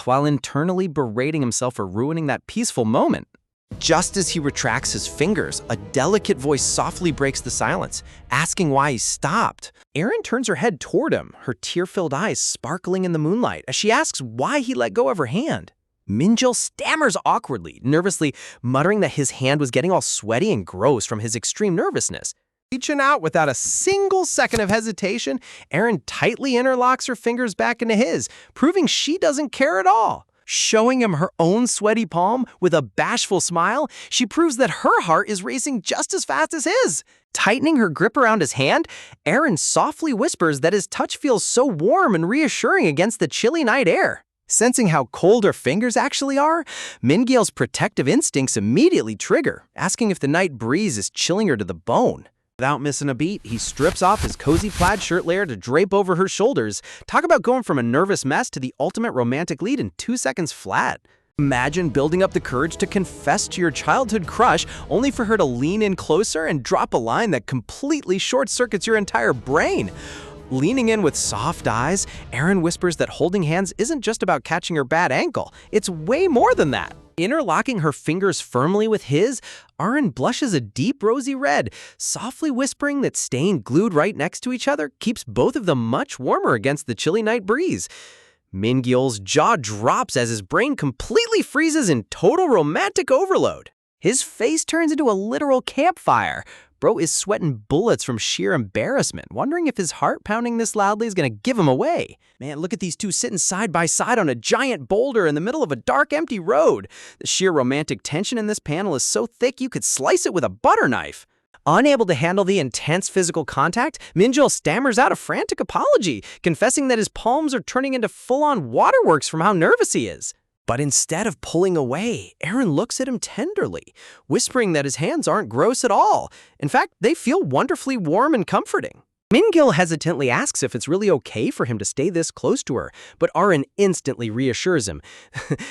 while internally berating himself for ruining that peaceful moment. Just as he retracts his fingers, a delicate voice softly breaks the silence, asking why he stopped. Aaron turns her head toward him, her tear-filled eyes sparkling in the moonlight, as she asks why he let go of her hand. Mingyul stammers awkwardly, nervously muttering that his hand was getting all sweaty and gross from his extreme nervousness. Reaching out without a single second of hesitation, Aaron tightly interlocks her fingers back into his, proving she doesn't care at all. Showing him her own sweaty palm with a bashful smile, she proves that her heart is racing just as fast as his. Tightening her grip around his hand, Aaron softly whispers that his touch feels so warm and reassuring against the chilly night air. Sensing how cold her fingers actually are, Mingyul's protective instincts immediately trigger, asking if the night breeze is chilling her to the bone. Without missing a beat, he strips off his cozy plaid shirt layer to drape over her shoulders. Talk about going from a nervous mess to the ultimate romantic lead in 2 seconds flat. Imagine building up the courage to confess to your childhood crush, only for her to lean in closer and drop a line that completely short-circuits your entire brain. Leaning in with soft eyes, Aaron whispers that holding hands isn't just about catching her bad ankle. It's way more than that. Interlocking her fingers firmly with his, Aaron blushes a deep rosy red, softly whispering that staying glued right next to each other keeps both of them much warmer against the chilly night breeze. Mingyul's jaw drops as his brain completely freezes in total romantic overload. His face turns into a literal campfire. Bro is sweating bullets from sheer embarrassment, wondering if his heart pounding this loudly is gonna give him away. Man, look at these two sitting side by side on a giant boulder in the middle of a dark, empty road. The sheer romantic tension in this panel is so thick you could slice it with a butter knife. Unable to handle the intense physical contact, Mingyul stammers out a frantic apology, confessing that his palms are turning into full-on waterworks from how nervous he is. But instead of pulling away, Aaron looks at him tenderly, whispering that his hands aren't gross at all. In fact, they feel wonderfully warm and comforting. Mingyul hesitantly asks if it's really okay for him to stay this close to her, but Aaron instantly reassures him,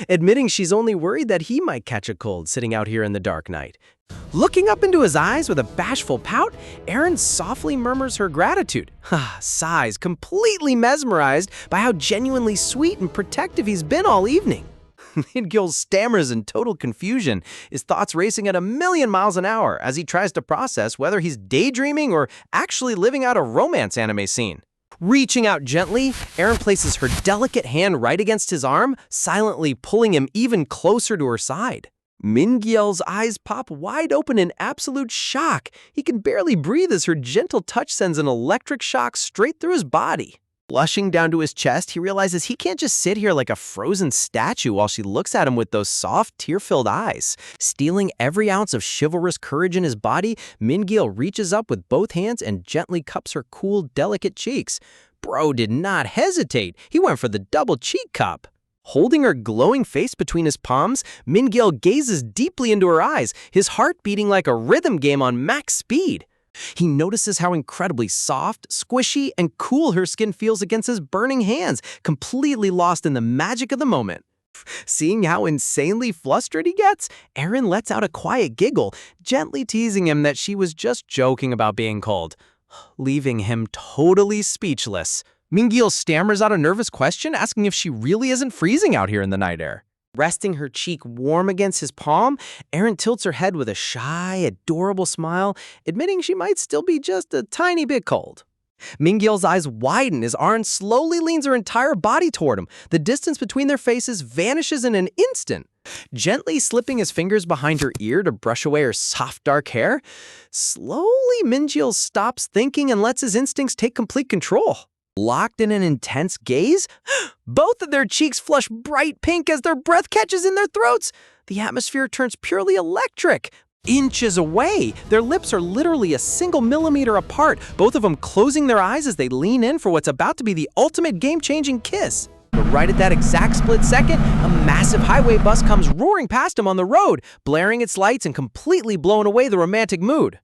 admitting she's only worried that he might catch a cold sitting out here in the dark night. Looking up into his eyes with a bashful pout, Aaron softly murmurs her gratitude, sighs, completely mesmerized by how genuinely sweet and protective he's been all evening. Min-gil stammers in total confusion, his thoughts racing at 1,000,000 miles an hour as he tries to process whether he's daydreaming or actually living out a romance anime scene. Reaching out gently, Erin places her delicate hand right against his arm, silently pulling him even closer to her side. Min-gil's eyes pop wide open in absolute shock. He can barely breathe as her gentle touch sends an electric shock straight through his body. Blushing down to his chest, he realizes he can't just sit here like a frozen statue while she looks at him with those soft, tear-filled eyes. Stealing every ounce of chivalrous courage in his body, Min-gil reaches up with both hands and gently cups her cool, delicate cheeks. Bro did not hesitate. He went for the double cheek cup. Holding her glowing face between his palms, Min-gil gazes deeply into her eyes, his heart beating like a rhythm game on max speed. He notices how incredibly soft, squishy, and cool her skin feels against his burning hands, completely lost in the magic of the moment. Seeing how insanely flustered he gets, Erin lets out a quiet giggle, gently teasing him that she was just joking about being cold, leaving him totally speechless. Min-gil stammers out a nervous question, asking if she really isn't freezing out here in the night air. Resting her cheek warm against his palm, Erin tilts her head with a shy, adorable smile, admitting she might still be just a tiny bit cold. Min-gil's eyes widen as Erin slowly leans her entire body toward him. The distance between their faces vanishes in an instant. Gently slipping his fingers behind her ear to brush away her soft dark hair, slowly Min-gil stops thinking and lets his instincts take complete control. Locked in an intense gaze, both of their cheeks flush bright pink as their breath catches in their throats. The atmosphere turns purely electric. Inches away, their lips are literally a single millimeter apart, both of them closing their eyes as they lean in for what's about to be the ultimate game-changing kiss. But right at that exact split second, a massive highway bus comes roaring past him on the road, blaring its lights and completely blowing away the romantic mood.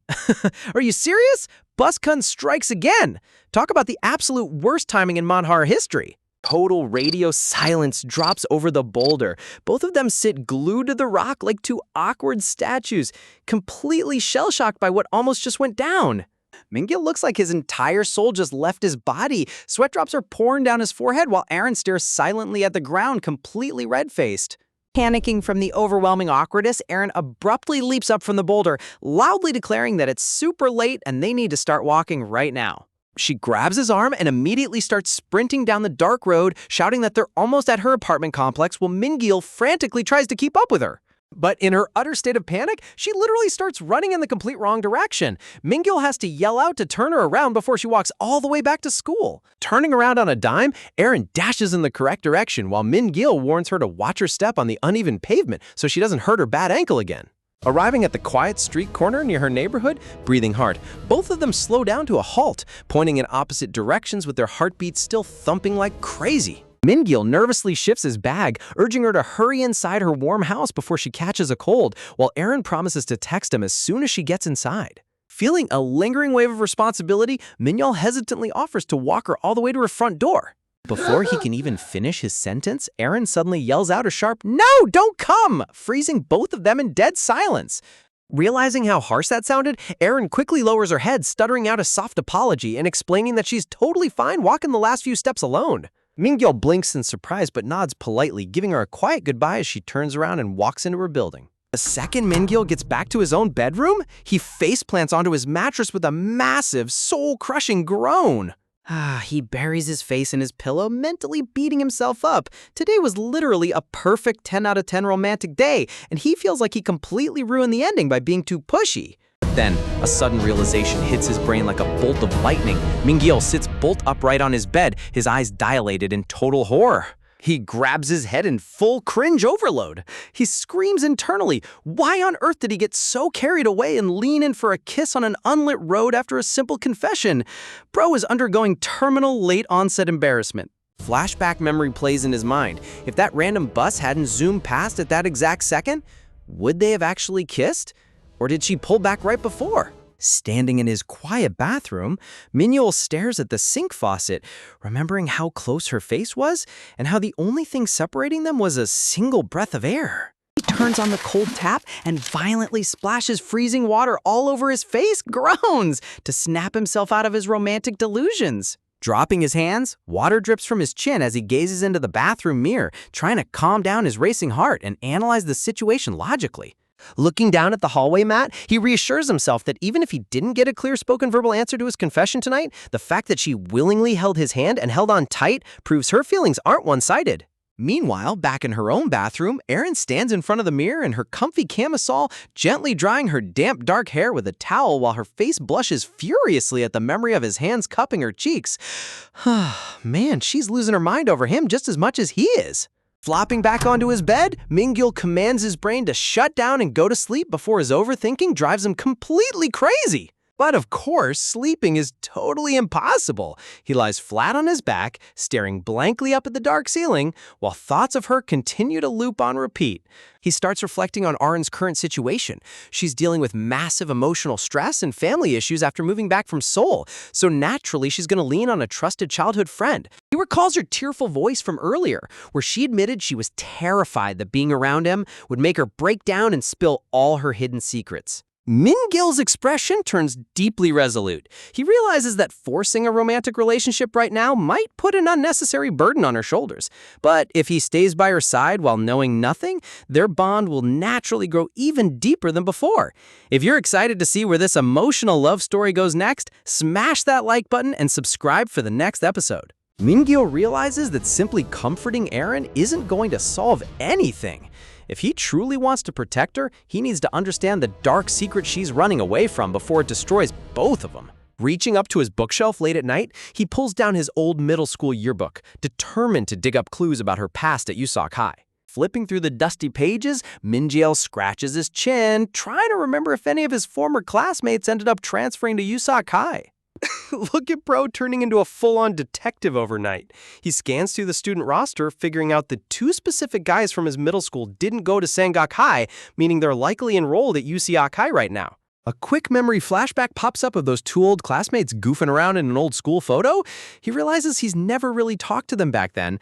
Are you serious? Bus-kun strikes again. Talk about the absolute worst timing in manhwa history. Total radio silence drops over the boulder. Both of them sit glued to the rock like two awkward statues, completely shell-shocked by what almost just went down. Min-gil looks like his entire soul just left his body. Sweat drops are pouring down his forehead while Erin stares silently at the ground, completely red-faced. Panicking from the overwhelming awkwardness, Erin abruptly leaps up from the boulder, loudly declaring that it's super late and they need to start walking right now. She grabs his arm and immediately starts sprinting down the dark road, shouting that they're almost at her apartment complex while Min-gil frantically tries to keep up with her. But in her utter state of panic, she literally starts running in the complete wrong direction. Min-gil has to yell out to turn her around before she walks all the way back to school. Turning around on a dime, Erin dashes in the correct direction while Min-gil warns her to watch her step on the uneven pavement so she doesn't hurt her bad ankle again. Arriving at the quiet street corner near her neighborhood, breathing hard, both of them slow down to a halt, pointing in opposite directions with their heartbeats still thumping like crazy. Min-gil nervously shifts his bag, urging her to hurry inside her warm house before she catches a cold, while Erin promises to text him as soon as she gets inside. Feeling a lingering wave of responsibility, Min-gil hesitantly offers to walk her all the way to her front door. Before he can even finish his sentence, Erin suddenly yells out a sharp, "No, don't come!" freezing both of them in dead silence. Realizing how harsh that sounded, Erin quickly lowers her head, stuttering out a soft apology and explaining that she's totally fine walking the last few steps alone. Min-gil blinks in surprise but nods politely, giving her a quiet goodbye as she turns around and walks into her building. The second Min-gil gets back to his own bedroom, he faceplants onto his mattress with a massive, soul-crushing groan. He buries his face in his pillow, mentally beating himself up. Today was literally a perfect 10 out of 10 romantic day, and he feels like he completely ruined the ending by being too pushy. Then, a sudden realization hits his brain like a bolt of lightning. Min-gil sits bolt upright on his bed, his eyes dilated in total horror. He grabs his head in full cringe overload. He screams internally. Why on earth did he get so carried away and lean in for a kiss on an unlit road after a simple confession? Bro is undergoing terminal late-onset embarrassment. Flashback memory plays in his mind. If that random bus hadn't zoomed past at that exact second, would they have actually kissed? Or did she pull back right before? Standing in his quiet bathroom, Min-gil stares at the sink faucet, remembering how close her face was and how the only thing separating them was a single breath of air. He turns on the cold tap and violently splashes freezing water all over his face, groans, to snap himself out of his romantic delusions. Dropping his hands, water drips from his chin as he gazes into the bathroom mirror, trying to calm down his racing heart and analyze the situation logically. Looking down at the hallway mat, he reassures himself that even if he didn't get a clear spoken verbal answer to his confession tonight, the fact that she willingly held his hand and held on tight proves her feelings aren't one-sided. Meanwhile, back in her own bathroom, Erin stands in front of the mirror in her comfy camisole, gently drying her damp dark hair with a towel while her face blushes furiously at the memory of his hands cupping her cheeks. Man, she's losing her mind over him just as much as he is. Flopping back onto his bed, Min-gil commands his brain to shut down and go to sleep before his overthinking drives him completely crazy. But of course, sleeping is totally impossible. He lies flat on his back, staring blankly up at the dark ceiling, while thoughts of her continue to loop on repeat. He starts reflecting on Arin's current situation. She's dealing with massive emotional stress and family issues after moving back from Seoul, so naturally she's going to lean on a trusted childhood friend. He recalls her tearful voice from earlier, where she admitted she was terrified that being around him would make her break down and spill all her hidden secrets. Min-gil's expression turns deeply resolute. He realizes that forcing a romantic relationship right now might put an unnecessary burden on her shoulders. But if he stays by her side while knowing nothing, their bond will naturally grow even deeper than before. If you're excited to see where this emotional love story goes next, smash that like button and subscribe for the next episode. Min-gil realizes that simply comforting Erin isn't going to solve anything. If he truly wants to protect her, he needs to understand the dark secret she's running away from before it destroys both of them. Reaching up to his bookshelf late at night, he pulls down his old middle school yearbook, determined to dig up clues about her past at Yuseok High. Flipping through the dusty pages, Min-gil scratches his chin, trying to remember if any of his former classmates ended up transferring to Yuseok High. Look at bro turning into a full-on detective overnight. He scans through the student roster, figuring out that 2 specific guys from his middle school didn't go to Sangak High, meaning they're likely enrolled at Yuseok High right now. A quick memory flashback pops up of those 2 old classmates goofing around in an old school photo. He realizes he's never really talked to them back then,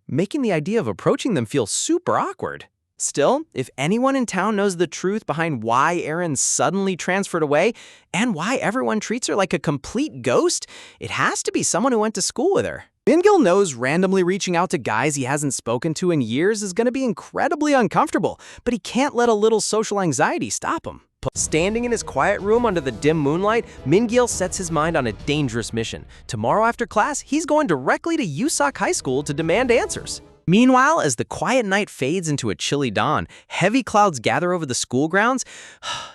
making the idea of approaching them feel super awkward. Still, if anyone in town knows the truth behind why Erin suddenly transferred away and why everyone treats her like a complete ghost, it has to be someone who went to school with her. Min-gil knows randomly reaching out to guys he hasn't spoken to in years is going to be incredibly uncomfortable, but he can't let a little social anxiety stop him. Standing in his quiet room under the dim moonlight, Min-gil sets his mind on a dangerous mission. Tomorrow after class, he's going directly to Yuseok High School to demand answers. Meanwhile, as the quiet night fades into a chilly dawn, heavy clouds gather over the school grounds,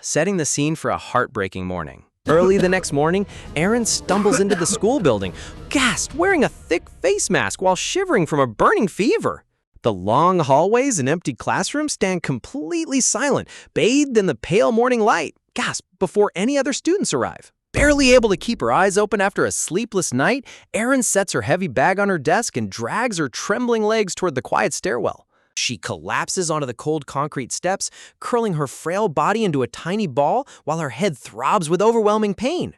setting the scene for a heartbreaking morning. Early the next morning, Erin stumbles into the school building, gasped, wearing a thick face mask while shivering from a burning fever. The long hallways and empty classrooms stand completely silent, bathed in the pale morning light, before any other students arrive. Barely able to keep her eyes open after a sleepless night, Erin sets her heavy bag on her desk and drags her trembling legs toward the quiet stairwell. She collapses onto the cold concrete steps, curling her frail body into a tiny ball while her head throbs with overwhelming pain.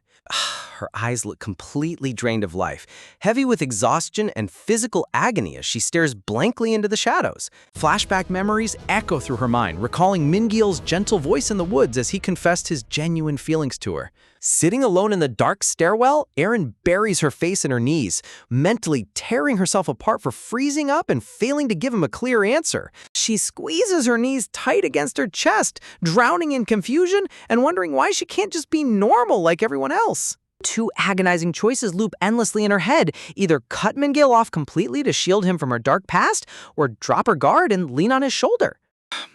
Her eyes look completely drained of life, heavy with exhaustion and physical agony as she stares blankly into the shadows. Flashback memories echo through her mind, recalling Min-gil's gentle voice in the woods as he confessed his genuine feelings to her. Sitting alone in the dark stairwell, Erin buries her face in her knees, mentally tearing herself apart for freezing up and failing to give him a clear answer. She squeezes her knees tight against her chest, drowning in confusion and wondering why she can't just be normal like everyone else. 2 agonizing choices loop endlessly in her head, either cut Min-gil off completely to shield him from her dark past, or drop her guard and lean on his shoulder.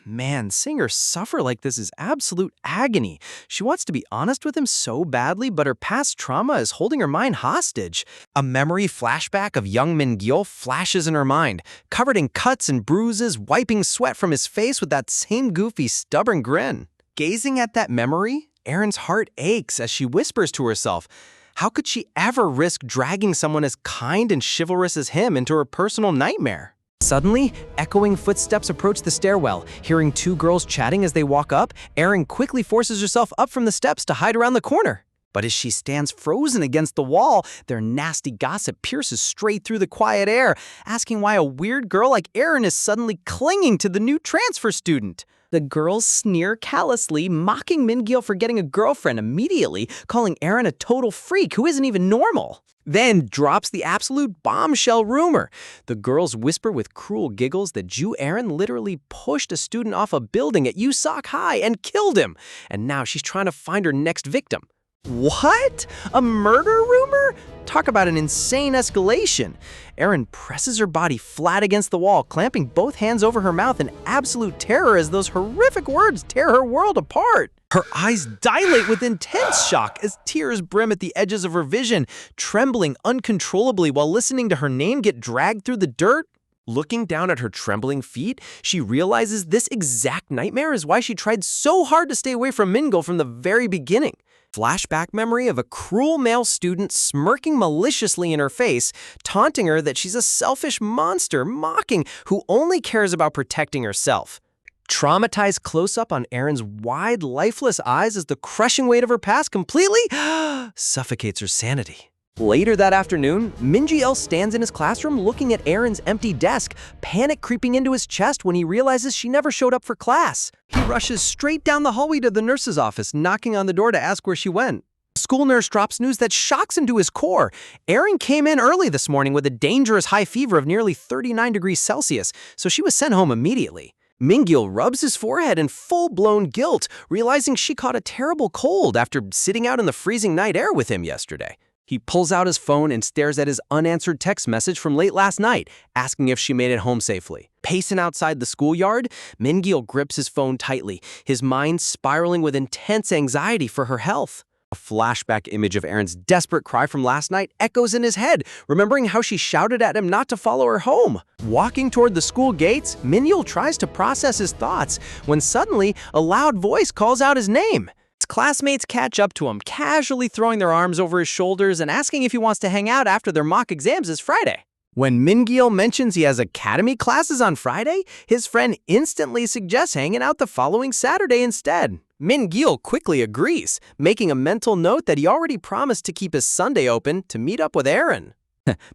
Man, seeing her suffer like this is absolute agony. She wants to be honest with him so badly, but her past trauma is holding her mind hostage. A memory flashback of young Min-gil flashes in her mind, covered in cuts and bruises, wiping sweat from his face with that same goofy, stubborn grin. Gazing at that memory, Erin's heart aches as she whispers to herself, how could she ever risk dragging someone as kind and chivalrous as him into her personal nightmare? Suddenly, echoing footsteps approach the stairwell. Hearing 2 girls chatting as they walk up, Erin quickly forces herself up from the steps to hide around the corner. But as she stands frozen against the wall, their nasty gossip pierces straight through the quiet air, asking why a weird girl like Erin is suddenly clinging to the new transfer student. The girls sneer callously, mocking Min-gil for getting a girlfriend immediately, calling Erin a total freak who isn't even normal. then drops the absolute bombshell rumor. The girls whisper with cruel giggles that Ju Erin literally pushed a student off a building at USOC High and killed him. And now she's trying to find her next victim. What? A murder rumor? Talk about an insane escalation. Erin presses her body flat against the wall, clamping both hands over her mouth in absolute terror as those horrific words tear her world apart. Her eyes dilate with intense shock as tears brim at the edges of her vision, trembling uncontrollably while listening to her name get dragged through the dirt. Looking down at her trembling feet, she realizes this exact nightmare is why she tried so hard to stay away from Mingil from the very beginning. Flashback memory of a cruel male student smirking maliciously in her face, taunting her that she's a selfish monster, mocking who only cares about protecting herself. Traumatized close-up on Erin's wide, lifeless eyes as the crushing weight of her past completely suffocates her sanity. Later that afternoon, Minji-el stands in his classroom looking at Erin's empty desk, panic creeping into his chest when he realizes she never showed up for class. He rushes straight down the hallway to the nurse's office, knocking on the door to ask where she went. The school nurse drops news that shocks him to his core. Erin came in early this morning with a dangerous high fever of nearly 39 degrees Celsius, so she was sent home immediately. Mingil rubs his forehead in full-blown guilt, realizing she caught a terrible cold after sitting out in the freezing night air with him yesterday. He pulls out his phone and stares at his unanswered text message from late last night, asking if she made it home safely. Pacing outside the schoolyard, Mingil grips his phone tightly, his mind spiraling with intense anxiety for her health. A flashback image of Erin's desperate cry from last night echoes in his head, remembering how she shouted at him not to follow her home. Walking toward the school gates, Mingil tries to process his thoughts when suddenly a loud voice calls out his name. His classmates catch up to him, casually throwing their arms over his shoulders and asking if he wants to hang out after their mock exams this Friday. When Mingil mentions he has academy classes on Friday, his friend instantly suggests hanging out the following Saturday instead. Mingil quickly agrees, making a mental note that he already promised to keep his Sunday open to meet up with Erin.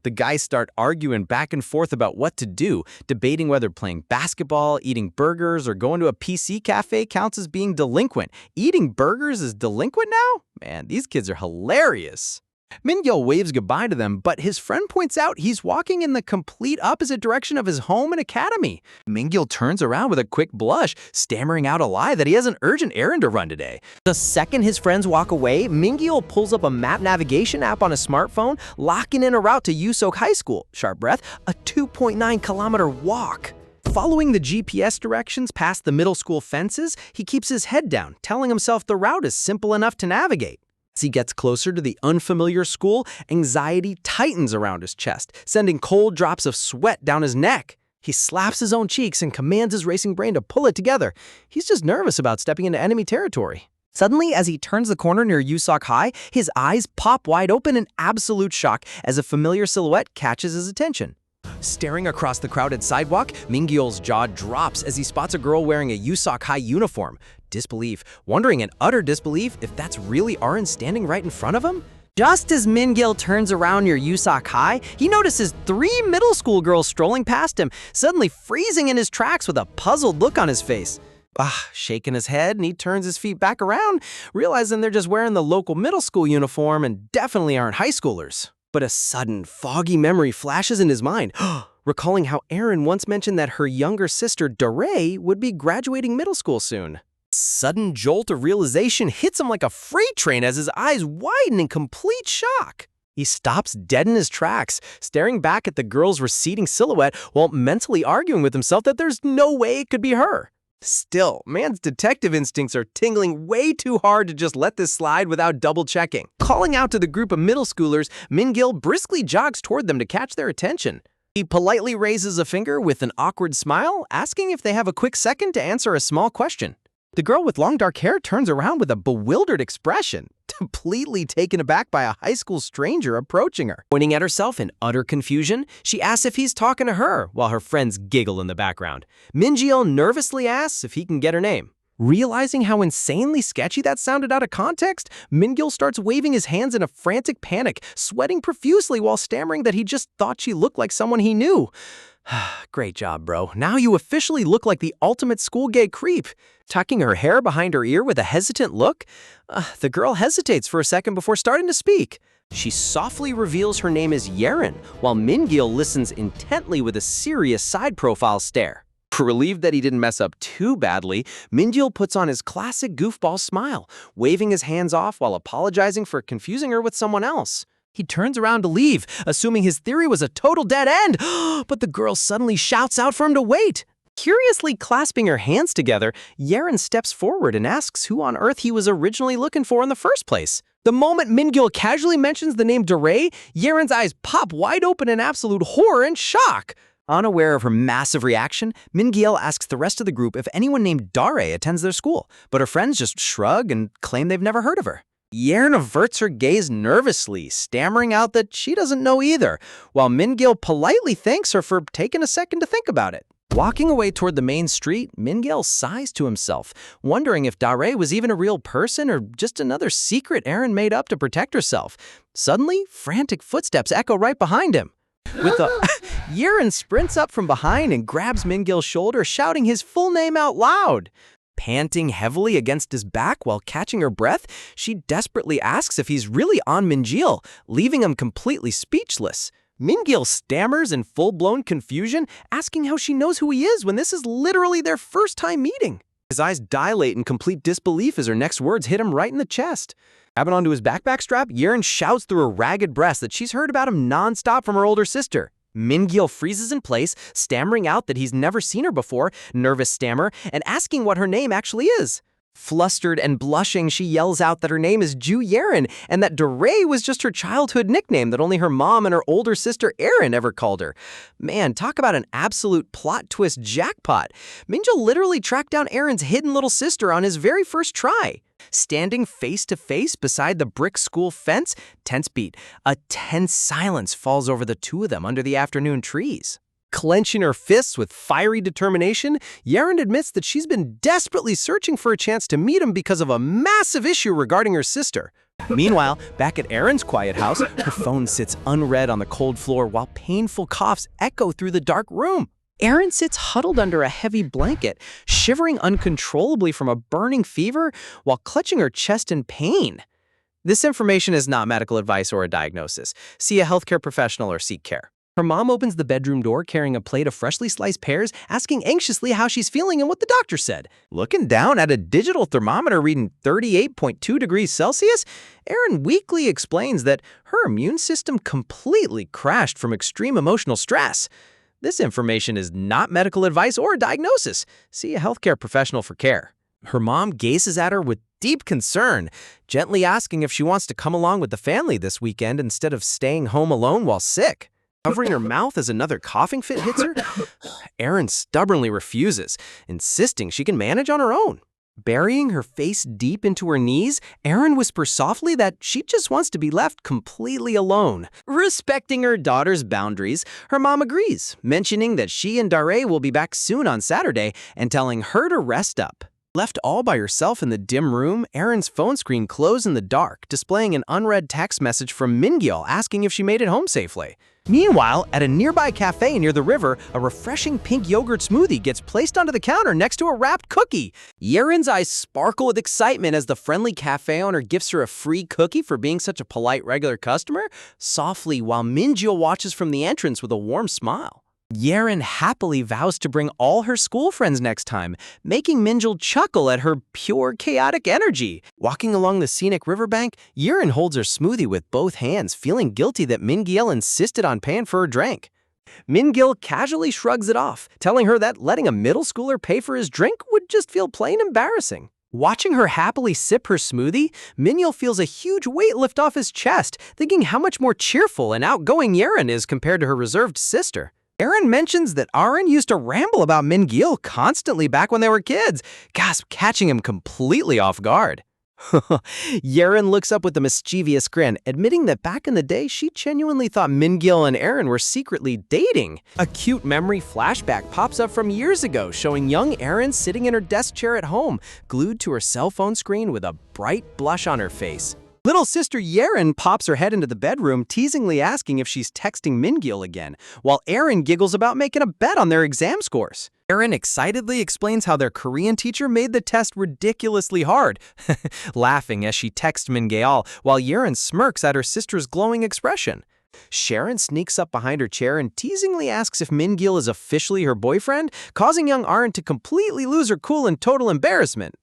The guys start arguing back and forth about what to do, debating whether playing basketball, eating burgers, or going to a PC cafe counts as being delinquent. Eating burgers is delinquent now? Man, these kids are hilarious. Mingil waves goodbye to them, but his friend points out he's walking in the complete opposite direction of his home and academy. Mingil turns around with a quick blush, stammering out a lie that he has an urgent errand to run today. The second his friends walk away, Mingil pulls up a map navigation app on his smartphone, locking in a route to Yusok High School, sharp breath, a 2.9-kilometer walk. Following the GPS directions past the middle school fences, he keeps his head down, telling himself the route is simple enough to navigate. As he gets closer to the unfamiliar school, anxiety tightens around his chest, sending cold drops of sweat down his neck. He slaps his own cheeks and commands his racing brain to pull it together. He's just nervous about stepping into enemy territory. Suddenly, as he turns the corner near USOC High, his eyes pop wide open in absolute shock as a familiar silhouette catches his attention. Staring across the crowded sidewalk, Mingil's jaw drops as he spots a girl wearing a USOC High uniform. Disbelief, wondering in utter disbelief if that's really Erin standing right in front of him. Just as Mingil turns around near USOC High, he notices 3 middle school girls strolling past him, suddenly freezing in his tracks with a puzzled look on his face. Shaking his head, and he turns his feet back around, realizing they're just wearing the local middle school uniform and definitely aren't high schoolers. But a sudden, foggy memory flashes in his mind, recalling how Erin once mentioned that her younger sister, Doray, would be graduating middle school soon. Sudden jolt of realization hits him like a freight train as his eyes widen in complete shock. He stops dead in his tracks, staring back at the girl's receding silhouette while mentally arguing with himself that there's no way it could be her. Still, man's detective instincts are tingling way too hard to just let this slide without double-checking. Calling out to the group of middle schoolers, Mingil briskly jogs toward them to catch their attention. He politely raises a finger with an awkward smile, asking if they have a quick second to answer a small question. The girl with long dark hair turns around with a bewildered expression, completely taken aback by a high school stranger approaching her. Pointing at herself in utter confusion, she asks if he's talking to her, while her friends giggle in the background. Minji-el nervously asks if he can get her name. Realizing how insanely sketchy that sounded out of context, Mingil starts waving his hands in a frantic panic, sweating profusely while stammering that he just thought she looked like someone he knew. Great job, bro. Now you officially look like the ultimate school gay creep. Tucking her hair behind her ear with a hesitant look, the girl hesitates for a second before starting to speak. She softly reveals her name is Yeren, while Min-gil listens intently with a serious side profile stare. Relieved that he didn't mess up too badly, Min-gil puts on his classic goofball smile, waving his hands off while apologizing for confusing her with someone else. He turns around to leave, assuming his theory was a total dead end, but the girl suddenly shouts out for him to wait. Curiously clasping her hands together, Yeren steps forward and asks who on earth he was originally looking for in the first place. The moment Min-gil casually mentions the name Dorae, Yeren's eyes pop wide open in absolute horror and shock. Unaware of her massive reaction, Min-gil asks the rest of the group if anyone named Dorae attends their school, but her friends just shrug and claim they've never heard of her. Yeren averts her gaze nervously, stammering out that she doesn't know either, while Min-gil politely thanks her for taking a second to think about it. Walking away toward the main street, Min-gil sighs to himself, wondering if Dorae was even a real person or just another secret Eren made up to protect herself. Suddenly, frantic footsteps echo right behind him. Yeren sprints up from behind and grabs Min-gil's shoulder, shouting his full name out loud. Panting heavily against his back while catching her breath, she desperately asks if he's really on Min-gil, leaving him completely speechless. Min-gil stammers in full-blown confusion, asking how she knows who he is when this is literally their first time meeting. His eyes dilate in complete disbelief as her next words hit him right in the chest. Grabbing onto his backpack strap, Yeren shouts through her ragged breast that she's heard about him non-stop from her older sister. Min-gil freezes in place, stammering out that he's never seen her before, nervous stammer, and asking what her name actually is. Flustered and blushing, she yells out that her name is Ju Yeren, and that Dorae was just her childhood nickname that only her mom and her older sister Eren ever called her. Man, talk about an absolute plot twist jackpot. Min-gil literally tracked down Eren's hidden little sister on his very first try. Standing face to face beside the brick school fence, tense beat. A tense silence falls over the two of them under the afternoon trees. Clenching her fists with fiery determination, Yeren admits that she's been desperately searching for a chance to meet him because of a massive issue regarding her sister. Meanwhile, back at Eren's quiet house, her phone sits unread on the cold floor while painful coughs echo through the dark room. Eren sits huddled under a heavy blanket, shivering uncontrollably from a burning fever while clutching her chest in pain. This information is not medical advice or a diagnosis. See a healthcare professional or seek care. Her mom opens the bedroom door carrying a plate of freshly sliced pears, asking anxiously how she's feeling and what the doctor said. Looking down at a digital thermometer reading 38.2 degrees Celsius, Eren weakly explains that her immune system completely crashed from extreme emotional stress. This information is not medical advice or a diagnosis. See a healthcare professional for care. Her mom gazes at her with deep concern, gently asking if she wants to come along with the family this weekend instead of staying home alone while sick. Covering her mouth as another coughing fit hits her, Eren stubbornly refuses, insisting she can manage on her own. Burying her face deep into her knees, Eren whispers softly that she just wants to be left completely alone. Respecting her daughter's boundaries, her mom agrees, mentioning that she and Dorae will be back soon on Saturday and telling her to rest up. Left all by herself in the dim room, Eren's phone screen glows in the dark, displaying an unread text message from Min-gil asking if she made it home safely. Meanwhile, at a nearby cafe near the river, a refreshing pink yogurt smoothie gets placed onto the counter next to a wrapped cookie. Yeren's eyes sparkle with excitement as the friendly cafe owner gifts her a free cookie for being such a polite regular customer, softly while Min-gil watches from the entrance with a warm smile. Yeren happily vows to bring all her school friends next time, making Min-gil chuckle at her pure chaotic energy. Walking along the scenic riverbank, Yeren holds her smoothie with both hands, feeling guilty that Min-gil insisted on paying for her drink. Min-gil casually shrugs it off, telling her that letting a middle schooler pay for his drink would just feel plain embarrassing. Watching her happily sip her smoothie, Min-gil feels a huge weight lift off his chest, thinking how much more cheerful and outgoing Yeren is compared to her reserved sister. Eren mentions that Eren used to ramble about Min-gil constantly back when they were kids, catching him completely off guard. Yeren looks up with a mischievous grin, admitting that back in the day she genuinely thought Min-gil and Eren were secretly dating. A cute memory flashback pops up from years ago, showing young Eren sitting in her desk chair at home, glued to her cell phone screen with a bright blush on her face. Little sister Yeren pops her head into the bedroom, teasingly asking if she's texting Mingil again, while Aaron giggles about making a bet on their exam scores. Aaron excitedly explains how their Korean teacher made the test ridiculously hard, laughing as she texts Mingil, while Yeren smirks at her sister's glowing expression. Sharon sneaks up behind her chair and teasingly asks if Mingil is officially her boyfriend, causing young Arin to completely lose her cool in total embarrassment.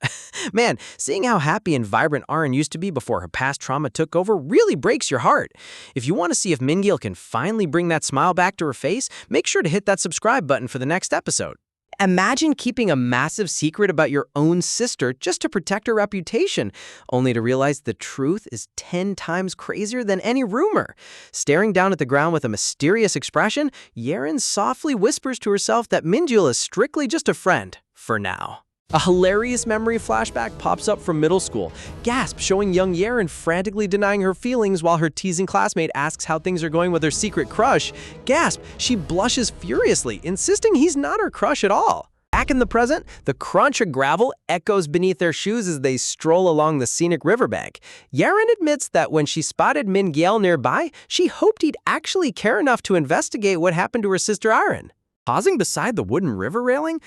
Man, seeing how happy and vibrant Arin used to be before her past trauma took over really breaks your heart. If you want to see if Mingil can finally bring that smile back to her face, make sure to hit that subscribe button for the next episode. Imagine keeping a massive secret about your own sister just to protect her reputation, only to realize the truth is 10 times crazier than any rumor. Staring down at the ground with a mysterious expression, Yeren softly whispers to herself that Mingil is strictly just a friend, for now. A hilarious memory flashback pops up from middle school. Gasp, showing young Yeren frantically denying her feelings while her teasing classmate asks how things are going with her secret crush. Gasp, she blushes furiously, insisting he's not her crush at all. Back in the present, the crunch of gravel echoes beneath their shoes as they stroll along the scenic riverbank. Yeren admits that when she spotted Mingil nearby, she hoped he'd actually care enough to investigate what happened to her sister Arin. Pausing beside the wooden river railing,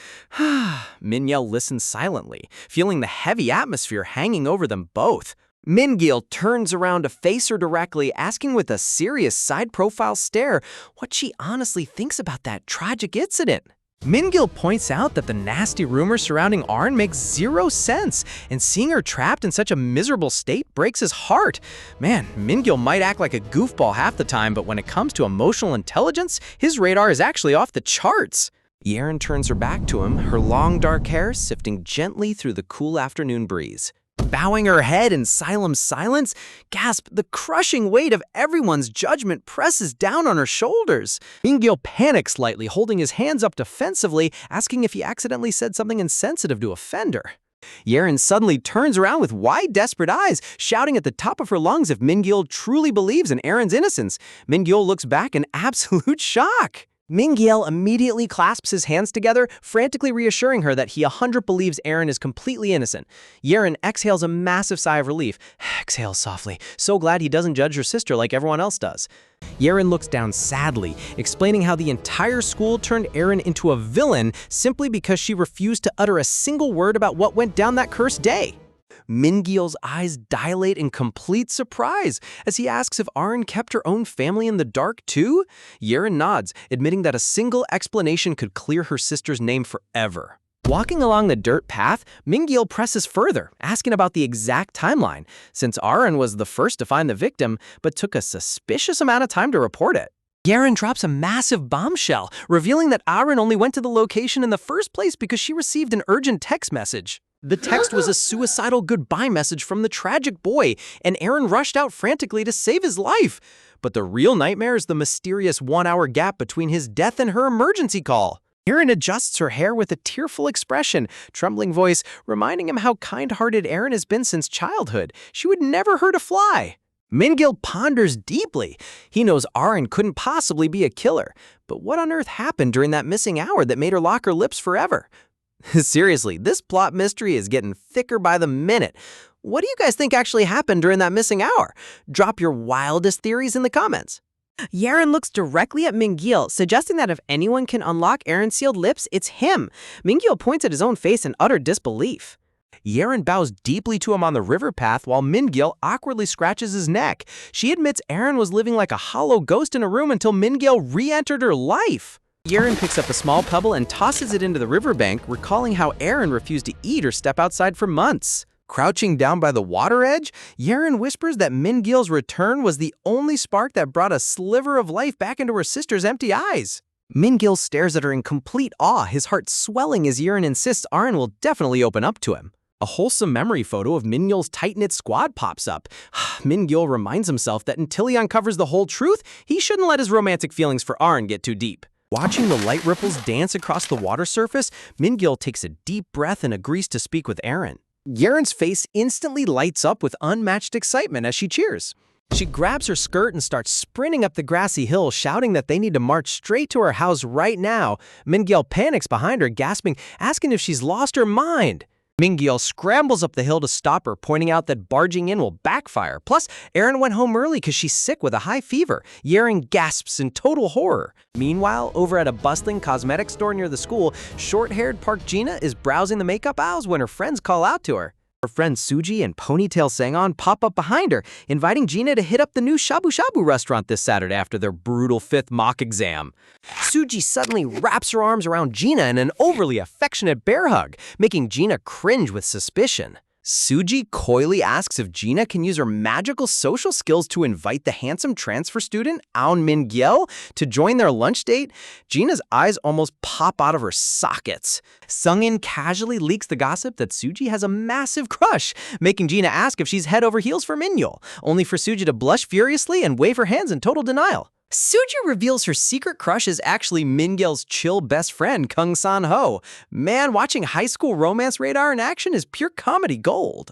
Mingil listens silently, feeling the heavy atmosphere hanging over them both. Mingil turns around to face her directly, asking with a serious side-profile stare what she honestly thinks about that tragic incident. Mingil points out that the nasty rumors surrounding Arin makes zero sense, and seeing her trapped in such a miserable state breaks his heart. Man, Mingil might act like a goofball half the time, but when it comes to emotional intelligence, his radar is actually off the charts. Yeren turns her back to him, her long dark hair sifting gently through the cool afternoon breeze. Bowing her head in solemn silence, gasp, the crushing weight of everyone's judgment presses down on her shoulders. Mingil panics slightly, holding his hands up defensively, asking if he accidentally said something insensitive to offend her. Yeren suddenly turns around with wide, desperate eyes, shouting at the top of her lungs if Mingil truly believes in Aaron's innocence. Mingil looks back in absolute shock. Mingil immediately clasps his hands together, frantically reassuring her that he 100% believes Aaron is completely innocent. Yeren exhales a massive sigh of relief, exhales softly, so glad he doesn't judge her sister like everyone else does. Yeren looks down sadly, explaining how the entire school turned Aaron into a villain simply because she refused to utter a single word about what went down that cursed day. Mingil's eyes dilate in complete surprise as he asks if Arin kept her own family in the dark too. Yeren nods, admitting that a single explanation could clear her sister's name forever. Walking along the dirt path, Mingil presses further, asking about the exact timeline, since Arin was the first to find the victim, but took a suspicious amount of time to report it. Yeren drops a massive bombshell, revealing that Arin only went to the location in the first place because she received an urgent text message. The text was a suicidal goodbye message from the tragic boy, and Aaron rushed out frantically to save his life. But the real nightmare is the mysterious 1-hour gap between his death and her emergency call. Aaron adjusts her hair with a tearful expression, trembling voice reminding him how kind-hearted Aaron has been since childhood. She would never hurt a fly. Mingil ponders deeply. He knows Arin couldn't possibly be a killer. But what on earth happened during that missing hour that made her lock her lips forever? Seriously, this plot mystery is getting thicker by the minute. What do you guys think actually happened during that missing hour? Drop your wildest theories in the comments. Yeren looks directly at Mingil, suggesting that if anyone can unlock Aaron's sealed lips, it's him. Mingil points at his own face in utter disbelief. Yeren bows deeply to him on the river path while Mingil awkwardly scratches his neck. She admits Aaron was living like a hollow ghost in a room until Mingil re-entered her life. Yeren picks up a small pebble and tosses it into the riverbank, recalling how Aaron refused to eat or step outside for months. Crouching down by the water edge, Yeren whispers that Mingil's return was the only spark that brought a sliver of life back into her sister's empty eyes. Mingil stares at her in complete awe, his heart swelling as Yeren insists Arin will definitely open up to him. A wholesome memory photo of Mingil's tight-knit squad pops up. Mingil reminds himself that until he uncovers the whole truth, he shouldn't let his romantic feelings for Arin get too deep. Watching the light ripples dance across the water surface, Mingil takes a deep breath and agrees to speak with Aaron. Yeren's face instantly lights up with unmatched excitement as she cheers. She grabs her skirt and starts sprinting up the grassy hill, shouting that they need to march straight to her house right now. Mingil panics behind her, gasping, asking if she's lost her mind. Mingyul scrambles up the hill to stop her, pointing out that barging in will backfire. Plus, Erin went home early because she's sick with a high fever. Yerin gasps in total horror. Meanwhile, over at a bustling cosmetics store near the school, short-haired Park Gina is browsing the makeup aisles when her friends call out to her. Her friends Suji and Ponytail Sang-on pop up behind her, inviting Gina to hit up the new Shabu Shabu restaurant this Saturday after their brutal 5th mock exam. Suji suddenly wraps her arms around Gina in an overly affectionate bear hug, making Gina cringe with suspicion. Suji coyly asks if Gina can use her magical social skills to invite the handsome transfer student, Aun Min-gyel, to join their lunch date. Gina's eyes almost pop out of her sockets. Sung-in casually leaks the gossip that Suji has a massive crush, making Gina ask if she's head over heels for Mingyul, only for Suji to blush furiously and wave her hands in total denial. Suji reveals her secret crush is actually Mingyul's chill best friend, Kung San-ho. Man, watching High School Romance Radar in action is pure comedy gold.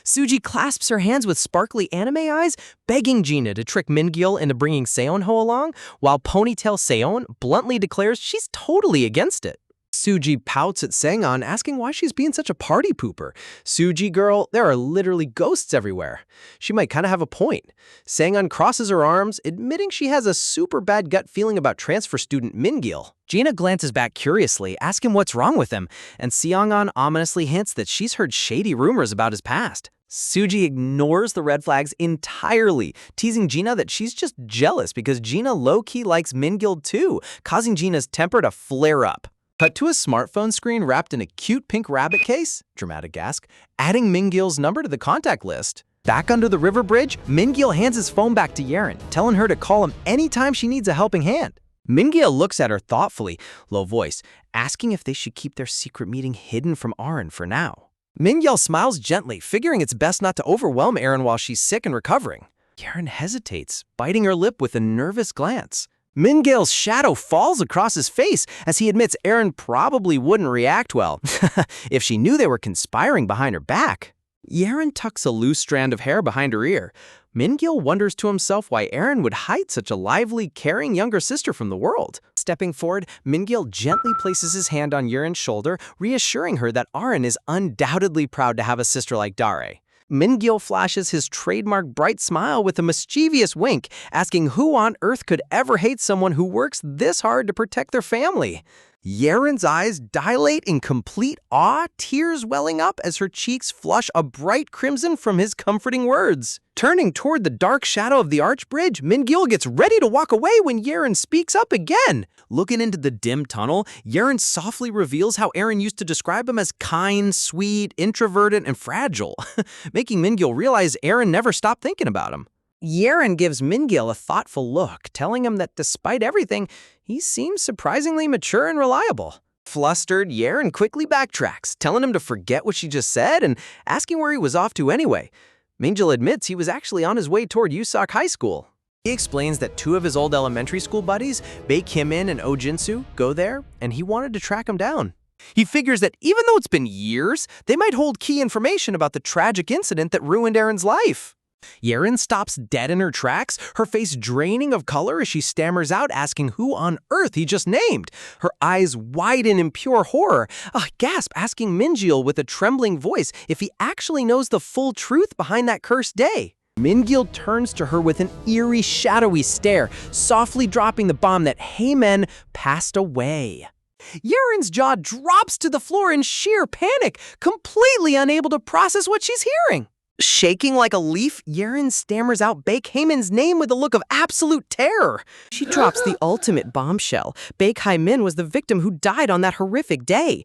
Suji clasps her hands with sparkly anime eyes, begging Gina to trick Mingyul into bringing Seon-ho along, while Ponytail Seon bluntly declares she's totally against it. Suji pouts at Sang-on, asking why she's being such a party pooper. Suji girl, there are literally ghosts everywhere. She might kind of have a point. Sang-on crosses her arms, admitting she has a super bad gut feeling about transfer student Mingyul. Gina glances back curiously, asking what's wrong with him, and Seong-on ominously hints that she's heard shady rumors about his past. Suji ignores the red flags entirely, teasing Gina that she's just jealous because Gina low-key likes Mingyul too, causing Gina's temper to flare up. Cut to a smartphone screen wrapped in a cute pink rabbit case, dramatic gasp, adding Mingyul's number to the contact list. Back under the river bridge, Mingyul hands his phone back to Yerin, telling her to call him anytime she needs a helping hand. Mingyul looks at her thoughtfully, low voice, asking if they should keep their secret meeting hidden from Arin for now. Mingyul smiles gently, figuring it's best not to overwhelm Erin while she's sick and recovering. Yerin hesitates, biting her lip with a nervous glance. Mingyul's shadow falls across his face as he admits Erin probably wouldn't react well if she knew they were conspiring behind her back. Yerin tucks a loose strand of hair behind her ear. Mingyul wonders to himself why Erin would hide such a lively, caring younger sister from the world. Stepping forward, Mingyul gently places his hand on Yerin's shoulder, reassuring her that Arin is undoubtedly proud to have a sister like Dare. Mingyul flashes his trademark bright smile with a mischievous wink, asking who on earth could ever hate someone who works this hard to protect their family. Yerin's eyes dilate in complete awe, tears welling up as her cheeks flush a bright crimson from his comforting words. Turning toward the dark shadow of the arch bridge, Mingyul gets ready to walk away when Yerin speaks up again. Looking into the dim tunnel, Yerin softly reveals how Erin used to describe him as kind, sweet, introverted, and fragile, making Mingyul realize Erin never stopped thinking about him. Yerin gives Mingyul a thoughtful look, telling him that despite everything, he seems surprisingly mature and reliable. Flustered, Yerin quickly backtracks, telling him to forget what she just said and asking where he was off to anyway. Mingyul admits he was actually on his way toward Yusak High School. He explains that 2 of his old elementary school buddies, Bae Kim-in and Oh Jin-soo, go there, and he wanted to track him down. He figures that even though it's been years, they might hold key information about the tragic incident that ruined Erin's life. Yerin stops dead in her tracks, her face draining of color as she stammers out, asking who on earth he just named. Her eyes widen in pure horror, a gasp asking Mingyul with a trembling voice if he actually knows the full truth behind that cursed day. Mingyul turns to her with an eerie, shadowy stare, softly dropping the bomb that Heimen passed away. Yerin's jaw drops to the floor in sheer panic, completely unable to process what she's hearing. Shaking like a leaf, Yerin stammers out Baek Heimen's name with a look of absolute terror. She drops the ultimate bombshell. Baek Heimen was the victim who died on that horrific day.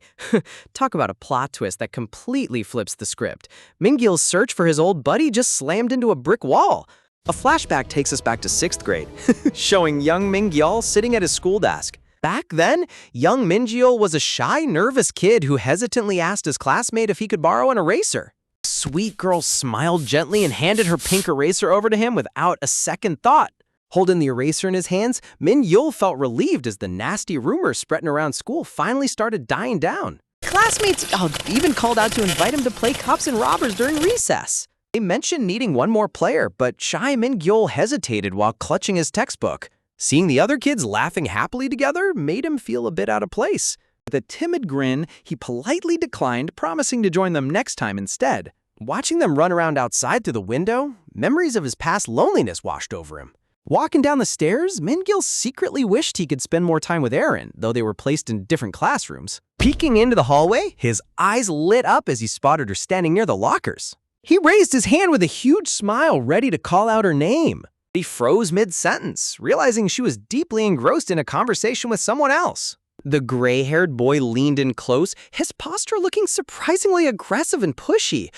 Talk about a plot twist that completely flips the script. Mingyul's search for his old buddy just slammed into a brick wall. A flashback takes us back to 6th grade, showing young Mingyul sitting at his school desk. Back then, young Mingyul was a shy, nervous kid who hesitantly asked his classmate if he could borrow an eraser. Sweet girl smiled gently and handed her pink eraser over to him without a second thought. Holding the eraser in his hands, Mingyul felt relieved as the nasty rumors spreading around school finally started dying down. Classmates even called out to invite him to play cops and robbers during recess. They mentioned needing one more player, but shy Mingyul hesitated while clutching his textbook. Seeing the other kids laughing happily together made him feel a bit out of place. With a timid grin, he politely declined, promising to join them next time instead. Watching them run around outside through the window, memories of his past loneliness washed over him. Walking down the stairs, Min-gil secretly wished he could spend more time with Aaron, though they were placed in different classrooms. Peeking into the hallway, his eyes lit up as he spotted her standing near the lockers. He raised his hand with a huge smile, ready to call out her name. He froze mid-sentence, realizing she was deeply engrossed in a conversation with someone else. The gray-haired boy leaned in close, his posture looking surprisingly aggressive and pushy.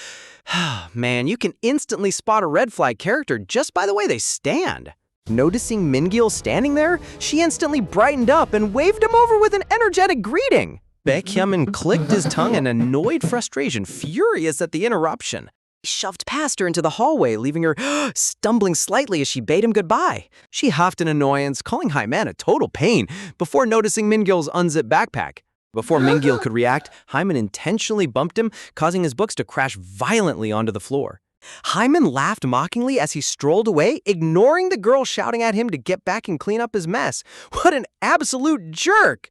Man, you can instantly spot a red flag character just by the way they stand. Noticing Min-gil standing there, she instantly brightened up and waved him over with an energetic greeting. Baek-hyun clicked his tongue in annoyed frustration, furious at the interruption. He shoved past her into the hallway, leaving her stumbling slightly as she bade him goodbye. She huffed in annoyance, calling Hyman a total pain, before noticing Min-gil's unzipped backpack. Before Min-gil could react, Hyman intentionally bumped him, causing his books to crash violently onto the floor. Hyman laughed mockingly as he strolled away, ignoring the girl shouting at him to get back and clean up his mess. What an absolute jerk!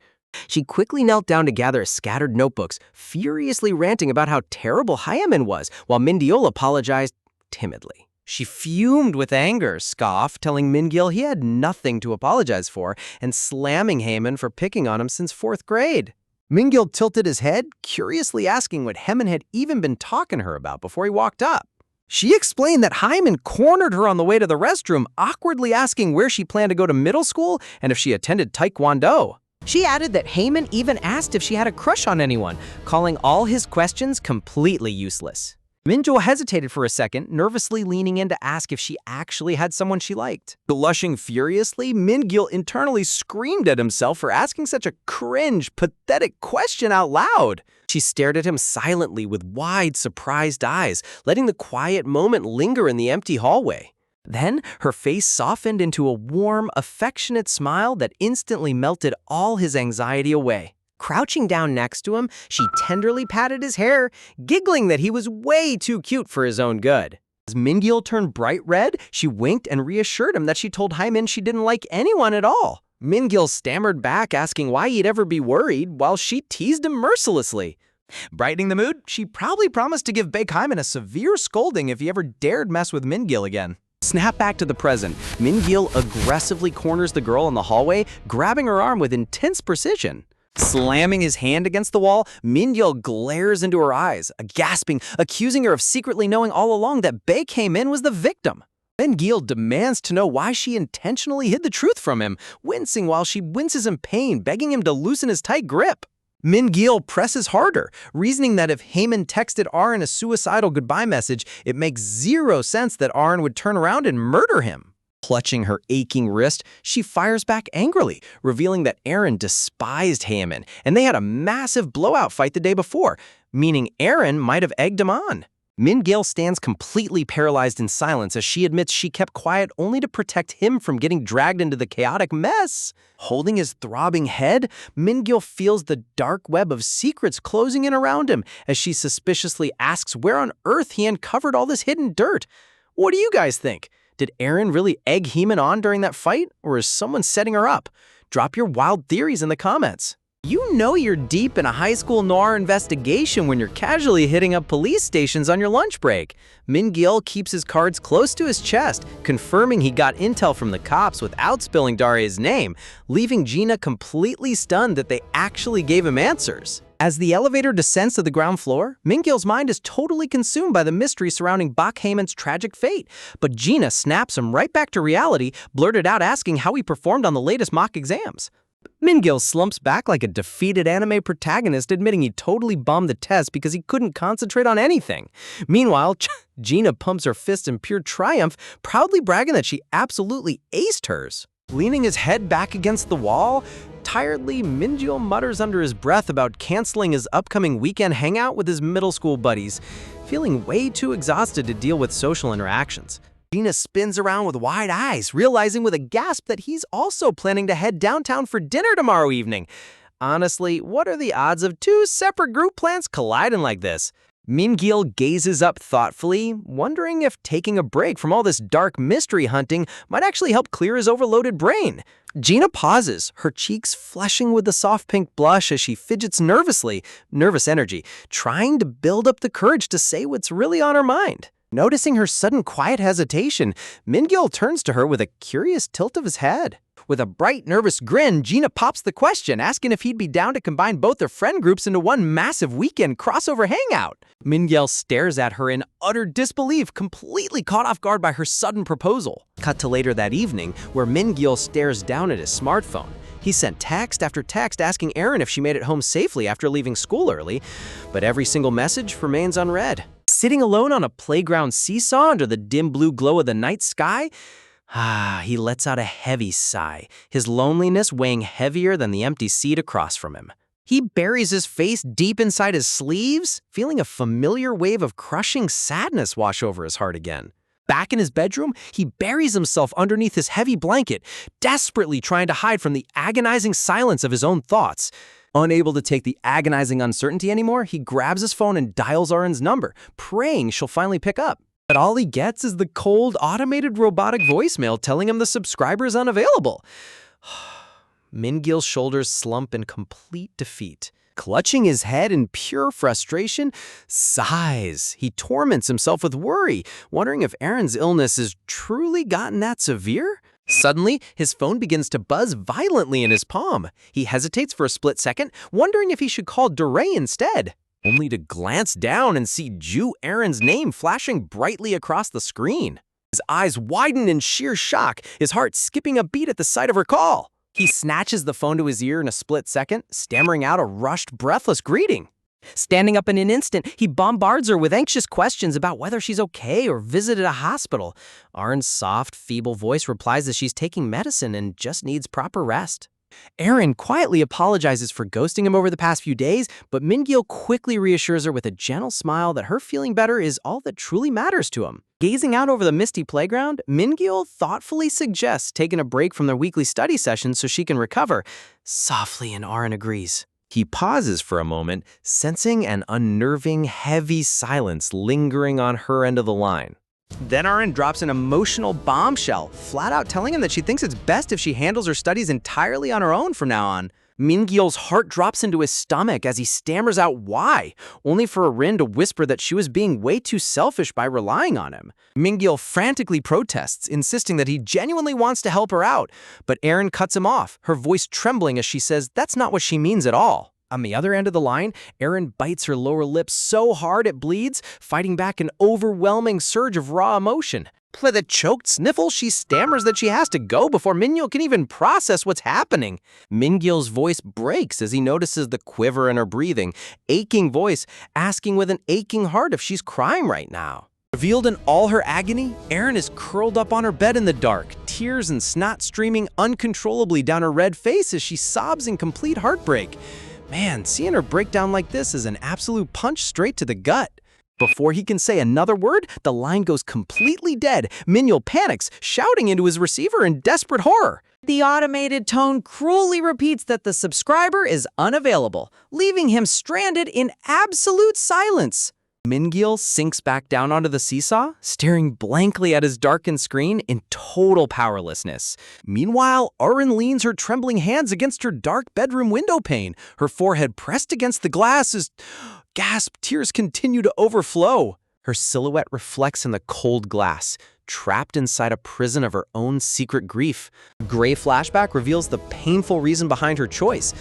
She quickly knelt down to gather scattered notebooks, furiously ranting about how terrible Hyamin was, while Min-gil apologized timidly. She fumed with anger, scoffed, telling Min-gil he had nothing to apologize for, and slamming Heyman for picking on him since 4th grade. Min-gil tilted his head, curiously asking what Heyman had even been talking to her about before he walked up. She explained that Hyman cornered her on the way to the restroom, awkwardly asking where she planned to go to middle school and if she attended Taekwondo. She added that Heyman even asked if she had a crush on anyone, calling all his questions completely useless. Min-gil hesitated for a second, nervously leaning in to ask if she actually had someone she liked. Blushing furiously, Min-gil internally screamed at himself for asking such a cringe, pathetic question out loud. She stared at him silently with wide, surprised eyes, letting the quiet moment linger in the empty hallway. Then, her face softened into a warm, affectionate smile that instantly melted all his anxiety away. Crouching down next to him, she tenderly patted his hair, giggling that he was way too cute for his own good. As Min-gil turned bright red, she winked and reassured him that she told Hyman she didn't like anyone at all. Min-gil stammered back, asking why he'd ever be worried, while she teased him mercilessly. Brightening the mood, she proudly promised to give Baek-hyun a severe scolding if he ever dared mess with Min-gil again. Snap back to the present. Min-gil aggressively corners the girl in the hallway, grabbing her arm with intense precision. Slamming his hand against the wall, Min-gil glares into her eyes, gasping, accusing her of secretly knowing all along that Baek-hyun was the victim. Min-gil demands to know why she intentionally hid the truth from him, wincing while she winces in pain, begging him to loosen his tight grip. Min-gil presses harder, reasoning that if Heyman texted Aaron a suicidal goodbye message, it makes zero sense that Aaron would turn around and murder him. Clutching her aching wrist, she fires back angrily, revealing that Aaron despised Heyman, and they had a massive blowout fight the day before, meaning Aaron might have egged him on. Min-gil stands completely paralyzed in silence as she admits she kept quiet only to protect him from getting dragged into the chaotic mess. Holding his throbbing head, Min-gil feels the dark web of secrets closing in around him as she suspiciously asks where on earth he uncovered all this hidden dirt. What do you guys think? Did Aaron really egg Heyman on during that fight, or is someone setting her up? Drop your wild theories in the comments. You know you're deep in a high school noir investigation when you're casually hitting up police stations on your lunch break. Min-gil keeps his cards close to his chest, confirming he got intel from the cops without spilling Darie's name, leaving Gina completely stunned that they actually gave him answers. As the elevator descends to the ground floor, Min-gil's mind is totally consumed by the mystery surrounding Baek-hyun's tragic fate. But Gina snaps him right back to reality, blurted out asking how he performed on the latest mock exams. Min-gil slumps back like a defeated anime protagonist, admitting he totally bombed the test because he couldn't concentrate on anything. Meanwhile, Gina pumps her fist in pure triumph, proudly bragging that she absolutely aced hers. Leaning his head back against the wall, tiredly, Min-gil mutters under his breath about canceling his upcoming weekend hangout with his middle school buddies, feeling way too exhausted to deal with social interactions. Gina spins around with wide eyes, realizing with a gasp that he's also planning to head downtown for dinner tomorrow evening. Honestly, what are the odds of two separate group plans colliding like this? Min-gil gazes up thoughtfully, wondering if taking a break from all this dark mystery hunting might actually help clear his overloaded brain. Gina pauses, her cheeks flushing with the soft pink blush as she fidgets nervous energy, trying to build up the courage to say what's really on her mind. Noticing her sudden quiet hesitation, Min-gil turns to her with a curious tilt of his head. With a bright, nervous grin, Gina pops the question, asking if he'd be down to combine both their friend groups into one massive weekend crossover hangout. Min-gil stares at her in utter disbelief, completely caught off guard by her sudden proposal. Cut to later that evening, where Min-gil stares down at his smartphone. He sent text after text asking Erin if she made it home safely after leaving school early, but every single message remains unread. Sitting alone on a playground seesaw under the dim blue glow of the night sky, he lets out a heavy sigh, his loneliness weighing heavier than the empty seat across from him. He buries his face deep inside his sleeves, feeling a familiar wave of crushing sadness wash over his heart again. Back in his bedroom, he buries himself underneath his heavy blanket, desperately trying to hide from the agonizing silence of his own thoughts. Unable to take the agonizing uncertainty anymore, he grabs his phone and dials Erin's number, praying she'll finally pick up. But all he gets is the cold, automated robotic voicemail telling him the subscriber is unavailable. Min-gil's shoulders slump in complete defeat. Clutching his head in pure frustration, sighs. He torments himself with worry, wondering if Erin's illness has truly gotten that severe. Suddenly, his phone begins to buzz violently in his palm. He hesitates for a split second, wondering if he should call DeRay instead, only to glance down and see Ju Erin's name flashing brightly across the screen. His eyes widen in sheer shock, his heart skipping a beat at the sight of her call. He snatches the phone to his ear in a split second, stammering out a rushed, breathless greeting. Standing up in an instant, he bombards her with anxious questions about whether she's okay or visited a hospital. Erin's soft, feeble voice replies that she's taking medicine and just needs proper rest. Erin quietly apologizes for ghosting him over the past few days, but Min-gil quickly reassures her with a gentle smile that her feeling better is all that truly matters to him. Gazing out over the misty playground, Min-gil thoughtfully suggests taking a break from their weekly study sessions so she can recover. Softly, and Erin agrees. He pauses for a moment, sensing an unnerving, heavy silence lingering on her end of the line. Then Erin drops an emotional bombshell, flat out telling him that she thinks it's best if she handles her studies entirely on her own from now on. Min-gil's heart drops into his stomach as he stammers out why, only for Erin to whisper that she was being way too selfish by relying on him. Min-gil frantically protests, insisting that he genuinely wants to help her out, but Erin cuts him off, her voice trembling as she says that's not what she means at all. On the other end of the line, Erin bites her lower lip so hard it bleeds, fighting back an overwhelming surge of raw emotion. With a choked sniffle, she stammers that she has to go before Min-gil can even process what's happening. Min-gil's voice breaks as he notices the quiver in her breathing, aching voice asking with an aching heart if she's crying right now. Revealed in all her agony, Erin is curled up on her bed in the dark, tears and snot streaming uncontrollably down her red face as she sobs in complete heartbreak. Man, seeing her break down like this is an absolute punch straight to the gut. Before he can say another word, the line goes completely dead. Min-gil panics, shouting into his receiver in desperate horror. The automated tone cruelly repeats that the subscriber is unavailable, leaving him stranded in absolute silence. Min-gil sinks back down onto the seesaw, staring blankly at his darkened screen in total powerlessness. Meanwhile, Erin leans her trembling hands against her dark bedroom window pane, her forehead pressed against the glass as, gasp, tears continue to overflow. Her silhouette reflects in the cold glass, trapped inside a prison of her own secret grief. A gray flashback reveals the painful reason behind her choice.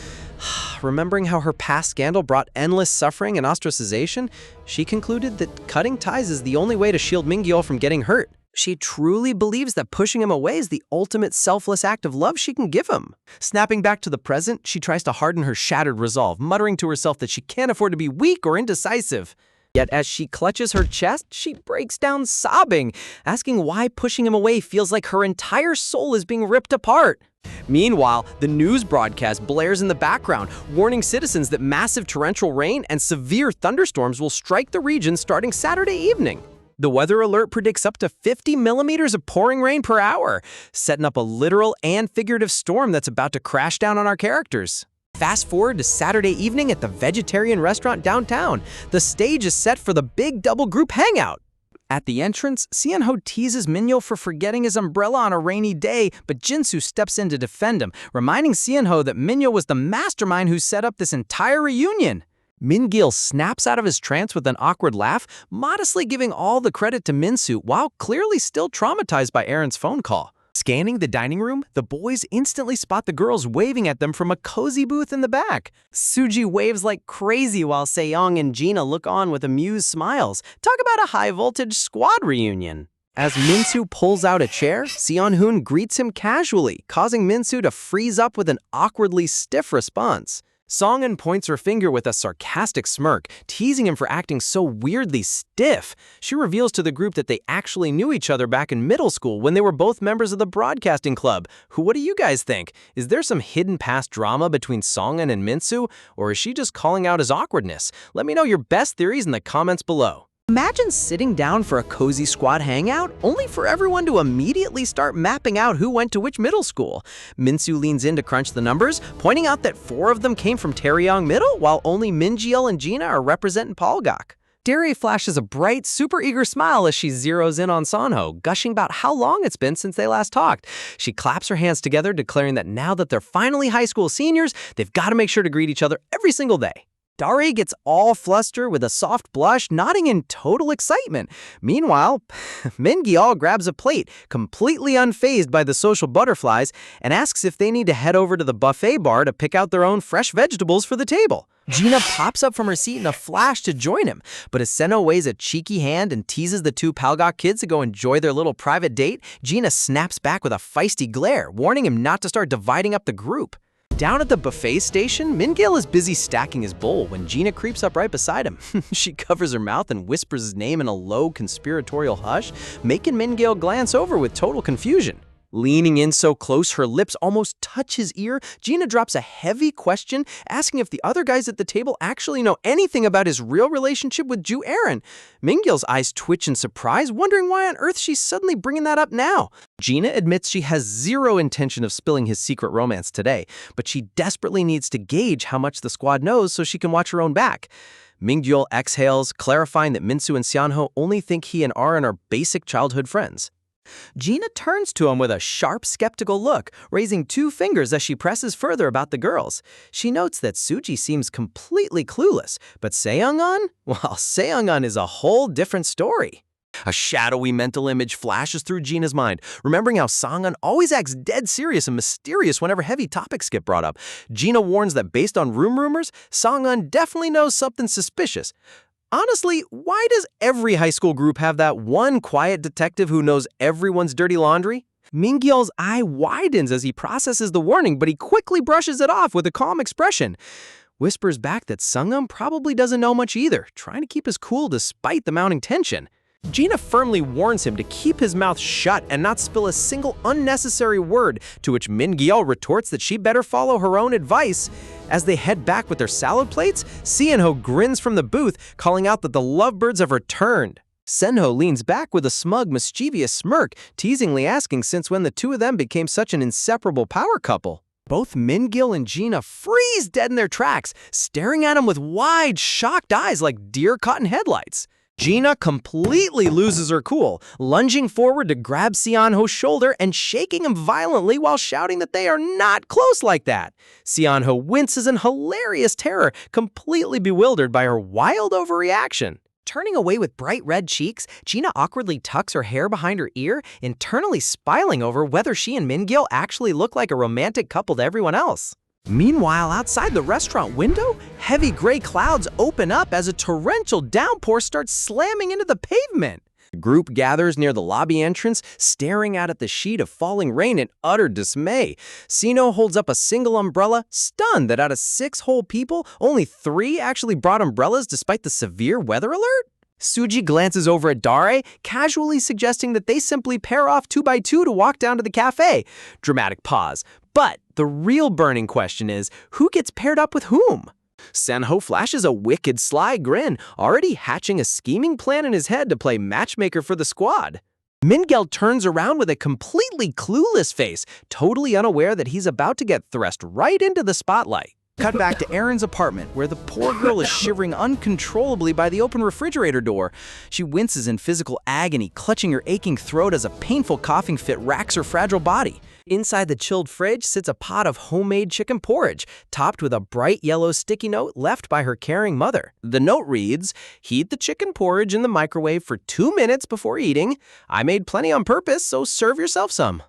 Remembering how her past scandal brought endless suffering and ostracization, she concluded that cutting ties is the only way to shield Min-gil from getting hurt. She truly believes that pushing him away is the ultimate selfless act of love she can give him. Snapping back to the present, she tries to harden her shattered resolve, muttering to herself that she can't afford to be weak or indecisive. Yet as she clutches her chest, she breaks down sobbing, asking why pushing him away feels like her entire soul is being ripped apart. Meanwhile, the news broadcast blares in the background, warning citizens that massive torrential rain and severe thunderstorms will strike the region starting Saturday evening. The weather alert predicts up to 50 millimeters of pouring rain per hour, setting up a literal and figurative storm that's about to crash down on our characters. Fast forward to Saturday evening at the vegetarian restaurant downtown. The stage is set for the big double group hangout. At the entrance, Seonho teases Minyeol for forgetting his umbrella on a rainy day, but Jinsu steps in to defend him, reminding Seonho that Minyeol was the mastermind who set up this entire reunion. Min-gil snaps out of his trance with an awkward laugh, modestly giving all the credit to Min-soo while clearly still traumatized by Aaron's phone call. Scanning the dining room, the boys instantly spot the girls waving at them from a cozy booth in the back. Suji waves like crazy while Sejong and Gina look on with amused smiles. Talk about a high-voltage squad reunion. As Min-soo pulls out a chair, Seon-hoon greets him casually, causing Min-soo to freeze up with an awkwardly stiff response. Song-eun points her finger with a sarcastic smirk, teasing him for acting so weirdly stiff. She reveals to the group that they actually knew each other back in middle school when they were both members of the broadcasting club. What do you guys think? Is there some hidden past drama between Song-eun and Min-soo, or is she just calling out his awkwardness? Let me know your best theories in the comments below. Imagine sitting down for a cozy squad hangout, only for everyone to immediately start mapping out who went to which middle school. Min-soo leans in to crunch the numbers, pointing out that 4 of them came from Taeyong Middle, while only Min-gil and Gina are representing Palgok. Dae flashes a bright, super eager smile as she zeroes in on Seonho, gushing about how long it's been since they last talked. She claps her hands together, declaring that now that they're finally high school seniors, they've got to make sure to greet each other every single day. Dae gets all flustered with a soft blush, nodding in total excitement. Meanwhile, Min-gil grabs a plate, completely unfazed by the social butterflies, and asks if they need to head over to the buffet bar to pick out their own fresh vegetables for the table. Gina pops up from her seat in a flash to join him, but as Seonho waves a cheeky hand and teases the 2 Palgok kids to go enjoy their little private date, Gina snaps back with a feisty glare, warning him not to start dividing up the group. Down at the buffet station, Min-gil is busy stacking his bowl when Gina creeps up right beside him. She covers her mouth and whispers his name in a low, conspiratorial hush, making Min-gil glance over with total confusion. Leaning in so close her lips almost touch his ear, Gina drops a heavy question, asking if the other guys at the table actually know anything about his real relationship with Ju Aaron. Min-gil's eyes twitch in surprise, wondering why on earth she's suddenly bringing that up now. Gina admits she has zero intention of spilling his secret romance today, but she desperately needs to gauge how much the squad knows so she can watch her own back. Min-gil exhales, clarifying that Min-soo and Seonho only think he and Aaron are basic childhood friends. Gina turns to him with a sharp, skeptical look, raising 2 fingers as she presses further about the girls. She notes that Suji seems completely clueless, but Seong-eun? Well, Seong-eun is a whole different story. A shadowy mental image flashes through Gina's mind, remembering how Song-eun always acts dead serious and mysterious whenever heavy topics get brought up. Gina warns that based on rumors, Song-eun definitely knows something suspicious. Honestly, why does every high school group have that one quiet detective who knows everyone's dirty laundry? Min-gil's eye widens as he processes the warning, but he quickly brushes it off with a calm expression. Whispers back that Sung-eun probably doesn't know much either, trying to keep his cool despite the mounting tension. Gina firmly warns him to keep his mouth shut and not spill a single unnecessary word, to which Min-gil retorts that she better follow her own advice. As they head back with their salad plates, Seonho grins from the booth, calling out that the lovebirds have returned. Seonho leans back with a smug, mischievous smirk, teasingly asking since when the 2 of them became such an inseparable power couple. Both Min-gil and Gina freeze dead in their tracks, staring at him with wide, shocked eyes like deer caught in headlights. Gina completely loses her cool, lunging forward to grab Seonho's shoulder and shaking him violently while shouting that they are not close like that. Seonho winces in hilarious terror, completely bewildered by her wild overreaction. Turning away with bright red cheeks, Gina awkwardly tucks her hair behind her ear, internally spiraling over whether she and Min-gil actually look like a romantic couple to everyone else. Meanwhile, outside the restaurant window, heavy gray clouds open up as a torrential downpour starts slamming into the pavement. The group gathers near the lobby entrance, staring out at the sheet of falling rain in utter dismay. Seonho holds up a single umbrella, stunned that out of 6 whole people, only 3 actually brought umbrellas despite the severe weather alert. Suji glances over at Dae, casually suggesting that they simply pair off 2 by 2 to walk down to the cafe. Dramatic pause. But the real burning question is, who gets paired up with whom? Seonho flashes a wicked, sly grin, already hatching a scheming plan in his head to play matchmaker for the squad. Min-gil turns around with a completely clueless face, totally unaware that he's about to get thrust right into the spotlight. Cut back to Erin's apartment, where the poor girl is shivering uncontrollably by the open refrigerator door. She winces in physical agony, clutching her aching throat as a painful coughing fit racks her fragile body. Inside the chilled fridge sits a pot of homemade chicken porridge, topped with a bright yellow sticky note left by her caring mother. The note reads, "Heat the chicken porridge in the microwave for 2 minutes before eating. I made plenty on purpose, so serve yourself some."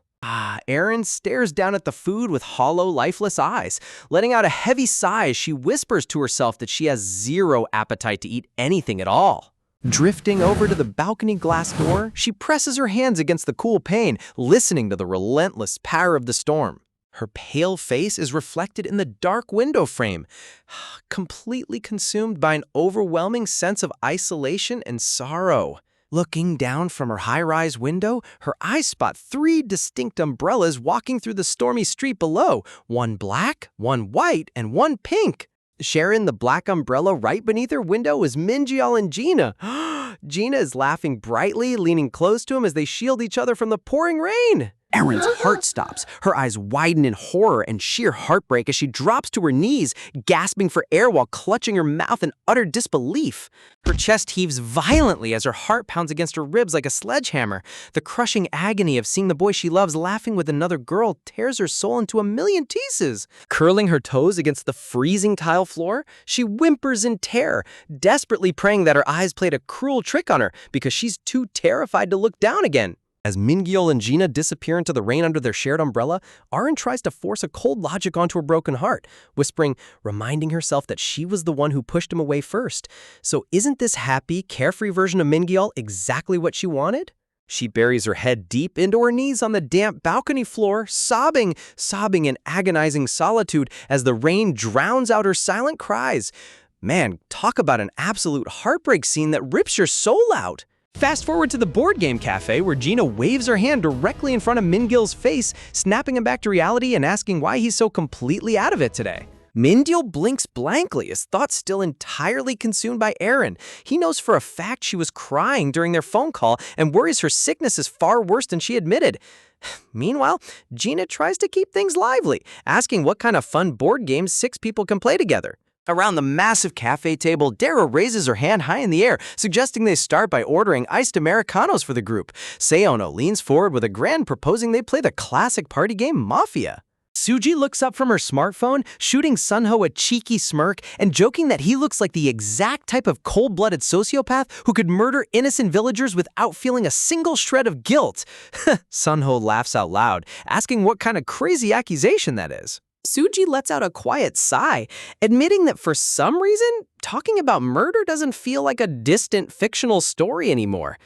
Erin stares down at the food with hollow, lifeless eyes. Letting out a heavy sigh as she whispers to herself that she has zero appetite to eat anything at all. Drifting over to the balcony glass door, she presses her hands against the cool pane, listening to the relentless patter of the storm. Her pale face is reflected in the dark window frame, completely consumed by an overwhelming sense of isolation and sorrow. Looking down from her high-rise window, her eyes spot 3 distinct umbrellas walking through the stormy street below, one black, one white, and one pink. Sharing the black umbrella right beneath her window is Mingyal and Gina. Gina is laughing brightly, leaning close to him as they shield each other from the pouring rain. Erin's heart stops. Her eyes widen in horror and sheer heartbreak as she drops to her knees, gasping for air while clutching her mouth in utter disbelief. Her chest heaves violently as her heart pounds against her ribs like a sledgehammer. The crushing agony of seeing the boy she loves laughing with another girl tears her soul into a million pieces. Curling her toes against the freezing tile floor, she whimpers in terror, desperately praying that her eyes played a cruel trick on her because she's too terrified to look down again. As Mingyal and Gina disappear into the rain under their shared umbrella, Aren tries to force a cold logic onto her broken heart, whispering, reminding herself that she was the one who pushed him away first. So isn't this happy, carefree version of Mingyal exactly what she wanted? She buries her head deep into her knees on the damp balcony floor, sobbing in agonizing solitude as the rain drowns out her silent cries. Man, talk about an absolute heartbreak scene that rips your soul out. Fast forward to the board game cafe where Gina waves her hand directly in front of Mingyal's face, snapping him back to reality and asking why he's so completely out of it today. Mingyal blinks blankly, his thoughts still entirely consumed by Eren. He knows for a fact she was crying during their phone call and worries her sickness is far worse than she admitted. Meanwhile, Gina tries to keep things lively, asking what kind of fun board games 6 people can play together. Around the massive cafe table, Dara raises her hand high in the air, suggesting they start by ordering iced Americanos for the group. Seono leans forward with a grin, proposing they play the classic party game Mafia. Suji looks up from her smartphone, shooting Sunho a cheeky smirk and joking that he looks like the exact type of cold-blooded sociopath who could murder innocent villagers without feeling a single shred of guilt. Sunho laughs out loud, asking what kind of crazy accusation that is. Suji lets out a quiet sigh, admitting that for some reason, talking about murder doesn't feel like a distant fictional story anymore.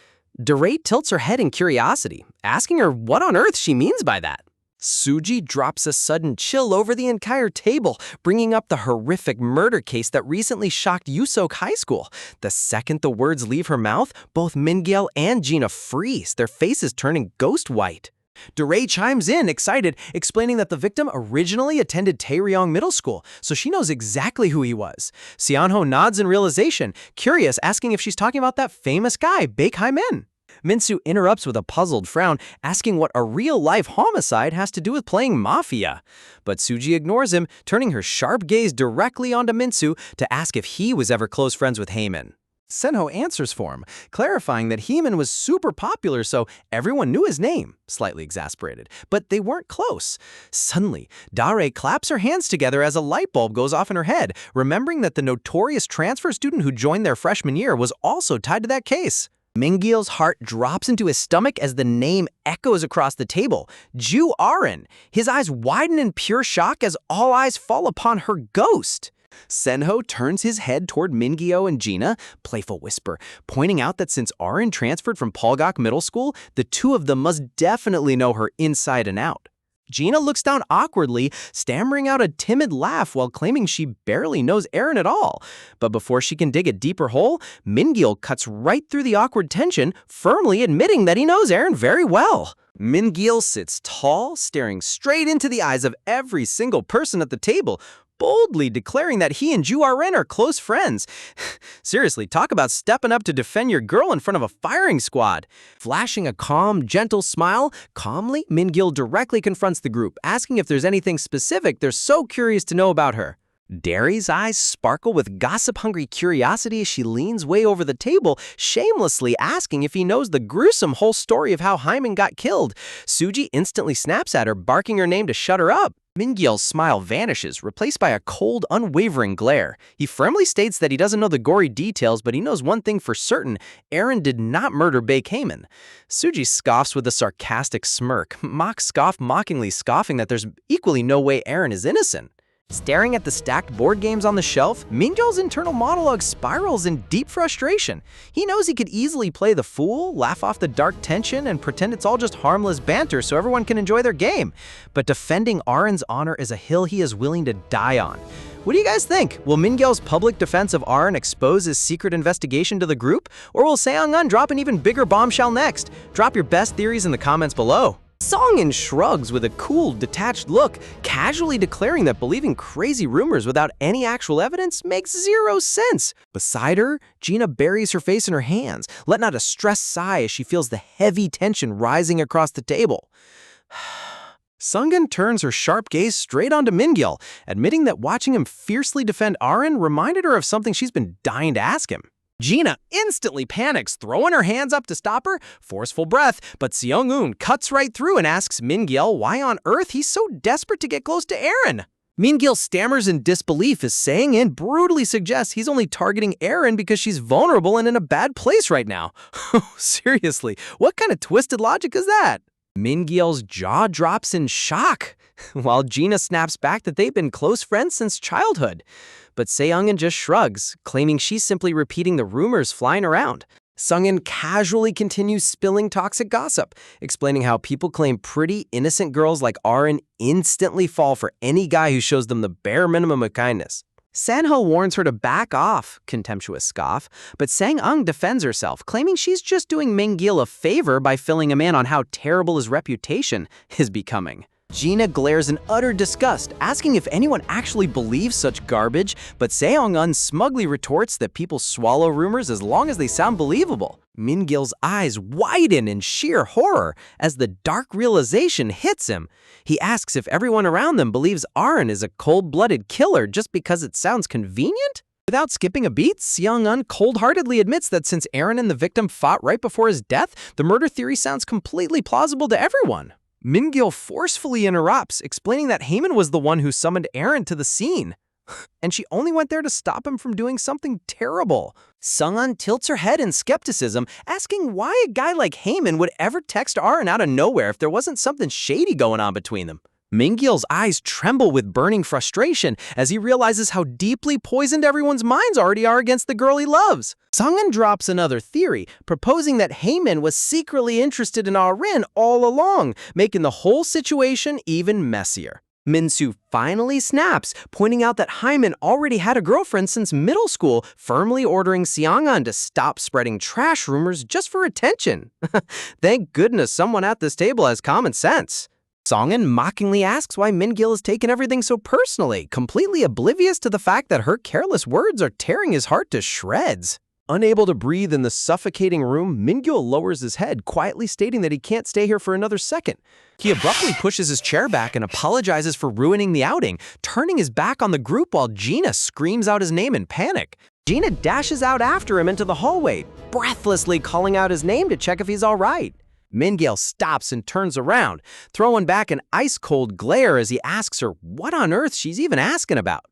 Dare tilts her head in curiosity, asking her what on earth she means by that. Suji drops a sudden chill over the entire table, bringing up the horrific murder case that recently shocked Yusok High School. The second the words leave her mouth, both Mingyal and Gina freeze, their faces turning ghost white. Dare chimes in, excited, explaining that the victim originally attended Taeryong Middle School, so she knows exactly who he was. Seonho nods in realization, curious, asking if she's talking about that famous guy, Baek Hae-min. Minsu interrupts with a puzzled frown, asking what a real-life homicide has to do with playing Mafia. But Suji ignores him, turning her sharp gaze directly onto Minsu to ask if he was ever close friends with Hae-min. Senho answers for him, clarifying that Hae-min was super popular, so everyone knew his name, slightly exasperated, but they weren't close. Suddenly, Dare claps her hands together as a light bulb goes off in her head, remembering that the notorious transfer student who joined their freshman year was also tied to that case. Mingyal's heart drops into his stomach as the name echoes across the table, Ju Aren. His eyes widen in pure shock as all eyes fall upon her ghost. Senho turns his head toward Mingyal and Gina, playful whisper, pointing out that since Aren transferred from Polgok Middle School, the two of them must definitely know her inside and out. Gina looks down awkwardly, stammering out a timid laugh while claiming she barely knows Eren at all. But before she can dig a deeper hole, Mingyal cuts right through the awkward tension, firmly admitting that he knows Eren very well. Mingyal sits tall, staring straight into the eyes of every single person at the table, boldly declaring that he and Ju Aren are close friends. Seriously, talk about stepping up to defend your girl in front of a firing squad. Flashing a calm, gentle smile, calmly, Mingyal directly confronts the group, asking if there's anything specific they're so curious to know about her. Derry's eyes sparkle with gossip-hungry curiosity as she leans way over the table, shamelessly asking if he knows the gruesome whole story of how Hyman got killed. Suji instantly snaps at her, barking her name to shut her up. Min-gyeol's smile vanishes, replaced by a cold, unwavering glare. He firmly states that he doesn't know the gory details, but he knows one thing for certain: Aaron did not murder Baek-Hyman. Suji scoffs with a sarcastic smirk, mockingly scoffing that there's equally no way Aaron is innocent. Staring at the stacked board games on the shelf, Min-gyeol's internal monologue spirals in deep frustration. He knows he could easily play the fool, laugh off the dark tension, and pretend it's all just harmless banter so everyone can enjoy their game. But defending Aaron's honor is a hill he is willing to die on. What do you guys think? Will Min-gyeol's public defense of Aaron expose his secret investigation to the group? Or will Seong-eun drop an even bigger bombshell next? Drop your best theories in the comments below. Song-eun shrugs with a cool, detached look, casually declaring that believing crazy rumors without any actual evidence makes zero sense. Beside her, Gina buries her face in her hands, letting out a stressed sigh as she feels the heavy tension rising across the table. Sung-eun turns her sharp gaze straight onto Min-gyeol, admitting that watching him fiercely defend Aaron reminded her of something she's been dying to ask him. Gina instantly panics, throwing her hands up to stop her. Forceful breath, but Seong-eun cuts right through and asks Min-gyeol why on earth he's so desperate to get close to Aaron. Min-gyeol stammers in disbelief as Sang-in brutally suggests he's only targeting Aaron because she's vulnerable and in a bad place right now. Seriously, what kind of twisted logic is that? Min-gyeol's jaw drops in shock, while Gina snaps back that they've been close friends since childhood. But Seong-eun just shrugs, claiming she's simply repeating the rumors flying around. Sung-eun casually continues spilling toxic gossip, explaining how people claim pretty, innocent girls like Aaron instantly fall for any guy who shows them the bare minimum of kindness. San-ho warns her to back off, contemptuous scoff, but Sang-eun defends herself, claiming she's just doing Min-gyeol a favor by filling him in on how terrible his reputation is becoming. Gina glares in utter disgust, asking if anyone actually believes such garbage, but Seong-eun smugly retorts that people swallow rumors as long as they sound believable. Min-gyeol's eyes widen in sheer horror as the dark realization hits him. He asks if everyone around them believes Aaron is a cold-blooded killer just because it sounds convenient? Without skipping a beat, Seong-eun cold-heartedly admits that since Aaron and the victim fought right before his death, the murder theory sounds completely plausible to everyone. Min-gyeol forcefully interrupts, explaining that Hyman was the one who summoned Aaron to the scene, and she only went there to stop him from doing something terrible. Sung-eun tilts her head in skepticism, asking why a guy like Hyman would ever text Aaron out of nowhere if there wasn't something shady going on between them. Min-gyeol's eyes tremble with burning frustration as he realizes how deeply poisoned everyone's minds already are against the girl he loves. Sung-eun drops another theory, proposing that Hyman was secretly interested in Aaron all along, making the whole situation even messier. Min-soo finally snaps, pointing out that Hyman already had a girlfriend since middle school, firmly ordering Seong-eun to stop spreading trash rumors just for attention. Thank goodness someone at this table has common sense. Song-eun mockingly asks why Min-gyeol has taken everything so personally, completely oblivious to the fact that her careless words are tearing his heart to shreds. Unable to breathe in the suffocating room, Min-gyeol lowers his head, quietly stating that he can't stay here for another second. He abruptly pushes his chair back and apologizes for ruining the outing, turning his back on the group while Gina screams out his name in panic. Gina dashes out after him into the hallway, breathlessly calling out his name to check if he's all right. Min-gyeol stops and turns around, throwing back an ice-cold glare as he asks her what on earth she's even asking about.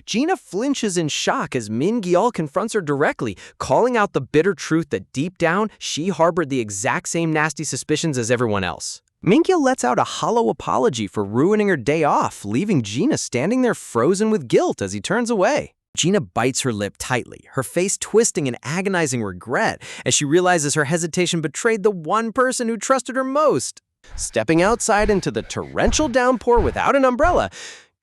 Gina flinches in shock as Min-gyeol confronts her directly, calling out the bitter truth that deep down, she harbored the exact same nasty suspicions as everyone else. Min-gyeol lets out a hollow apology for ruining her day off, leaving Gina standing there frozen with guilt as he turns away. Gina bites her lip tightly, her face twisting in agonizing regret as she realizes her hesitation betrayed the one person who trusted her most. Stepping outside into the torrential downpour without an umbrella,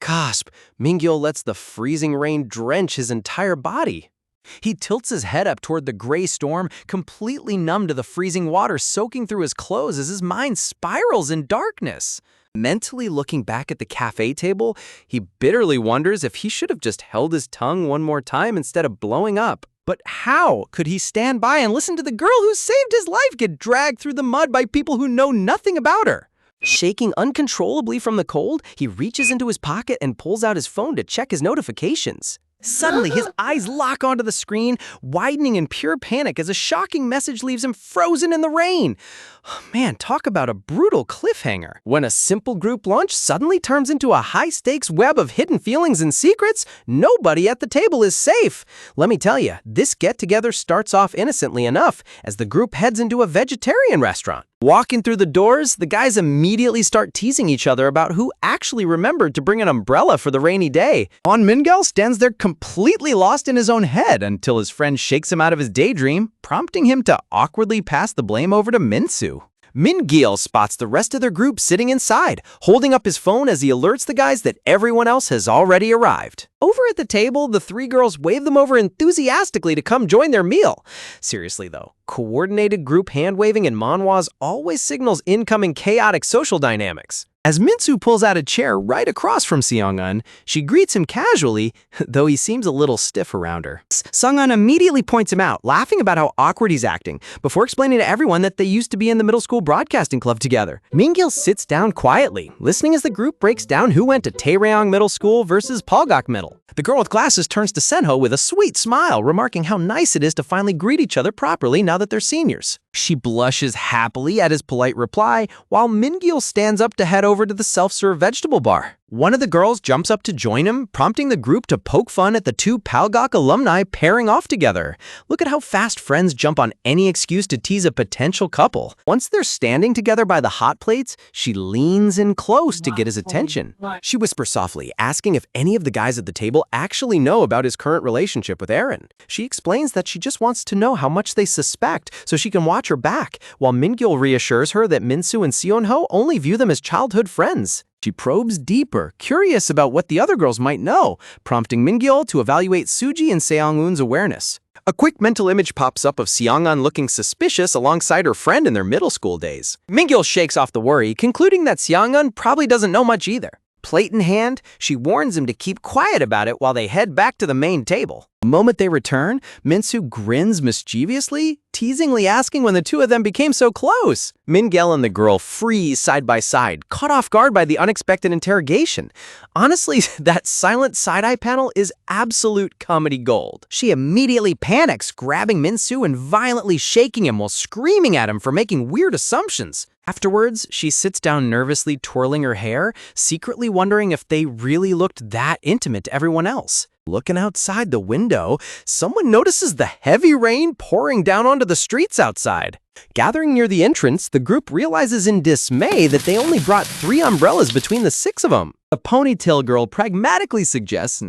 gasp, Min-gyeol lets the freezing rain drench his entire body. He tilts his head up toward the gray storm, completely numb to the freezing water soaking through his clothes as his mind spirals in darkness. Mentally looking back at the cafe table, he bitterly wonders if he should have just held his tongue one more time instead of blowing up. But how could he stand by and listen to the girl who saved his life get dragged through the mud by people who know nothing about her? Shaking uncontrollably from the cold, he reaches into his pocket and pulls out his phone to check his notifications. Suddenly, his eyes lock onto the screen, widening in pure panic as a shocking message leaves him frozen in the rain. Man, talk about a brutal cliffhanger. When a simple group lunch suddenly turns into a high-stakes web of hidden feelings and secrets, nobody at the table is safe. Let me tell you, this get-together starts off innocently enough as the group heads into a vegetarian restaurant. Walking through the doors, the guys immediately start teasing each other about who actually remembered to bring an umbrella for the rainy day. Mingyeol stands there completely lost in his own head until his friend shakes him out of his daydream, prompting him to awkwardly pass the blame over to Minsu. Mingyeol spots the rest of their group sitting inside, holding up his phone as he alerts the guys that everyone else has already arrived. Over at the table, the three girls wave them over enthusiastically to come join their meal. Seriously though, coordinated group hand-waving in manhwas always signals incoming chaotic social dynamics. As Minsu pulls out a chair right across from Seong-eun, she greets him casually, though he seems a little stiff around her. Seong-eun immediately points him out, laughing about how awkward he's acting, before explaining to everyone that they used to be in the middle school broadcasting club together. Mingyeol sits down quietly, listening as the group breaks down who went to Taeryong Middle School versus Palgok Middle. The girl with glasses turns to Senho with a sweet smile, remarking how nice it is to finally greet each other properly now that they're seniors. She blushes happily at his polite reply, while Mingyeol stands up to head over to the self-serve vegetable bar. One of the girls jumps up to join him, prompting the group to poke fun at the two Palgok alumni pairing off together. Look at how fast friends jump on any excuse to tease a potential couple. Once they're standing together by the hot plates, she leans in close to get his attention. She whispers softly, asking if any of the guys at the table actually know about his current relationship with Aaron. She explains that she just wants to know how much they suspect so she can watch her back, while Mingyeol reassures her that Minsu and Seonho only view them as childhood friends. She probes deeper, curious about what the other girls might know, prompting Mingyeol to evaluate Suji and Seong-eun's awareness. A quick mental image pops up of Seong-eun looking suspicious alongside her friend in their middle school days. Mingyeol shakes off the worry, concluding that Seong-eun probably doesn't know much either. Plate in hand, she warns him to keep quiet about it while they head back to the main table. The moment they return, Minsu grins mischievously, teasingly asking when the two of them became so close. Mingyeol and the girl freeze side by side, caught off guard by the unexpected interrogation. Honestly, that silent side-eye panel is absolute comedy gold. She immediately panics, grabbing Minsu and violently shaking him while screaming at him for making weird assumptions. Afterwards, she sits down nervously twirling her hair, secretly wondering if they really looked that intimate to everyone else. Looking outside the window, someone notices the heavy rain pouring down onto the streets outside. Gathering near the entrance, the group realizes in dismay that they only brought 3 umbrellas between the 6 of them. The ponytail girl pragmatically suggests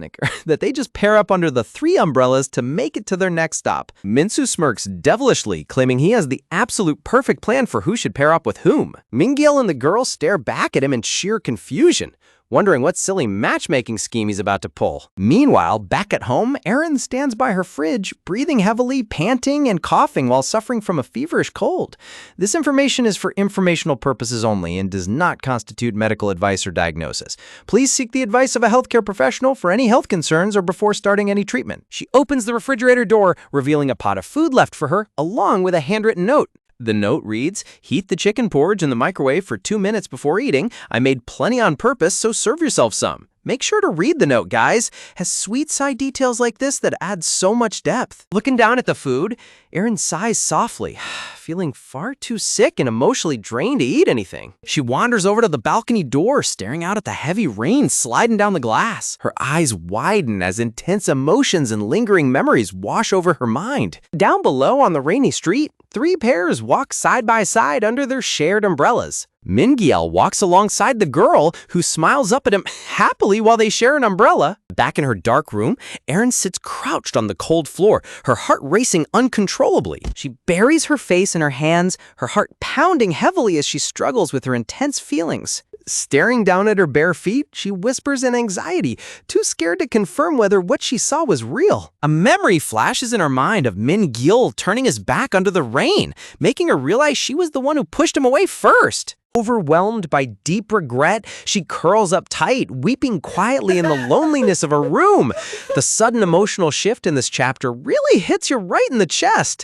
that they just pair up under the 3 umbrellas to make it to their next stop. Minsu smirks devilishly, claiming he has the absolute perfect plan for who should pair up with whom. Mingyeol and the girl stare back at him in sheer confusion, wondering what silly matchmaking scheme he's about to pull. Meanwhile, back at home, Erin stands by her fridge, breathing heavily, panting, and coughing while suffering from a feverish cold. This information is for informational purposes only and does not constitute medical advice or diagnosis. Please seek the advice of a healthcare professional for any health concerns or before starting any treatment. She opens the refrigerator door, revealing a pot of food left for her, along with a handwritten note. The note reads, "Heat the chicken porridge in the microwave for 2 minutes before eating. I made plenty on purpose, so serve yourself some." Make sure to read the note, guys. Has sweet side details like this that add so much depth. Looking down at the food, Erin sighs softly, feeling far too sick and emotionally drained to eat anything. She wanders over to the balcony door, staring out at the heavy rain sliding down the glass. Her eyes widen as intense emotions and lingering memories wash over her mind. Down below on the rainy street, 3 pairs walk side by side under their shared umbrellas. Mingyeol walks alongside the girl, who smiles up at him happily while they share an umbrella. Back in her dark room, Erin sits crouched on the cold floor, her heart racing uncontrollably. She buries her face in her hands, her heart pounding heavily as she struggles with her intense feelings. Staring down at her bare feet, she whispers in anxiety, too scared to confirm whether what she saw was real. A memory flashes in her mind of Mingyeol turning his back under the rain, making her realize she was the one who pushed him away first. Overwhelmed by deep regret, she curls up tight, weeping quietly in the loneliness of her room. The sudden emotional shift in this chapter really hits you right in the chest.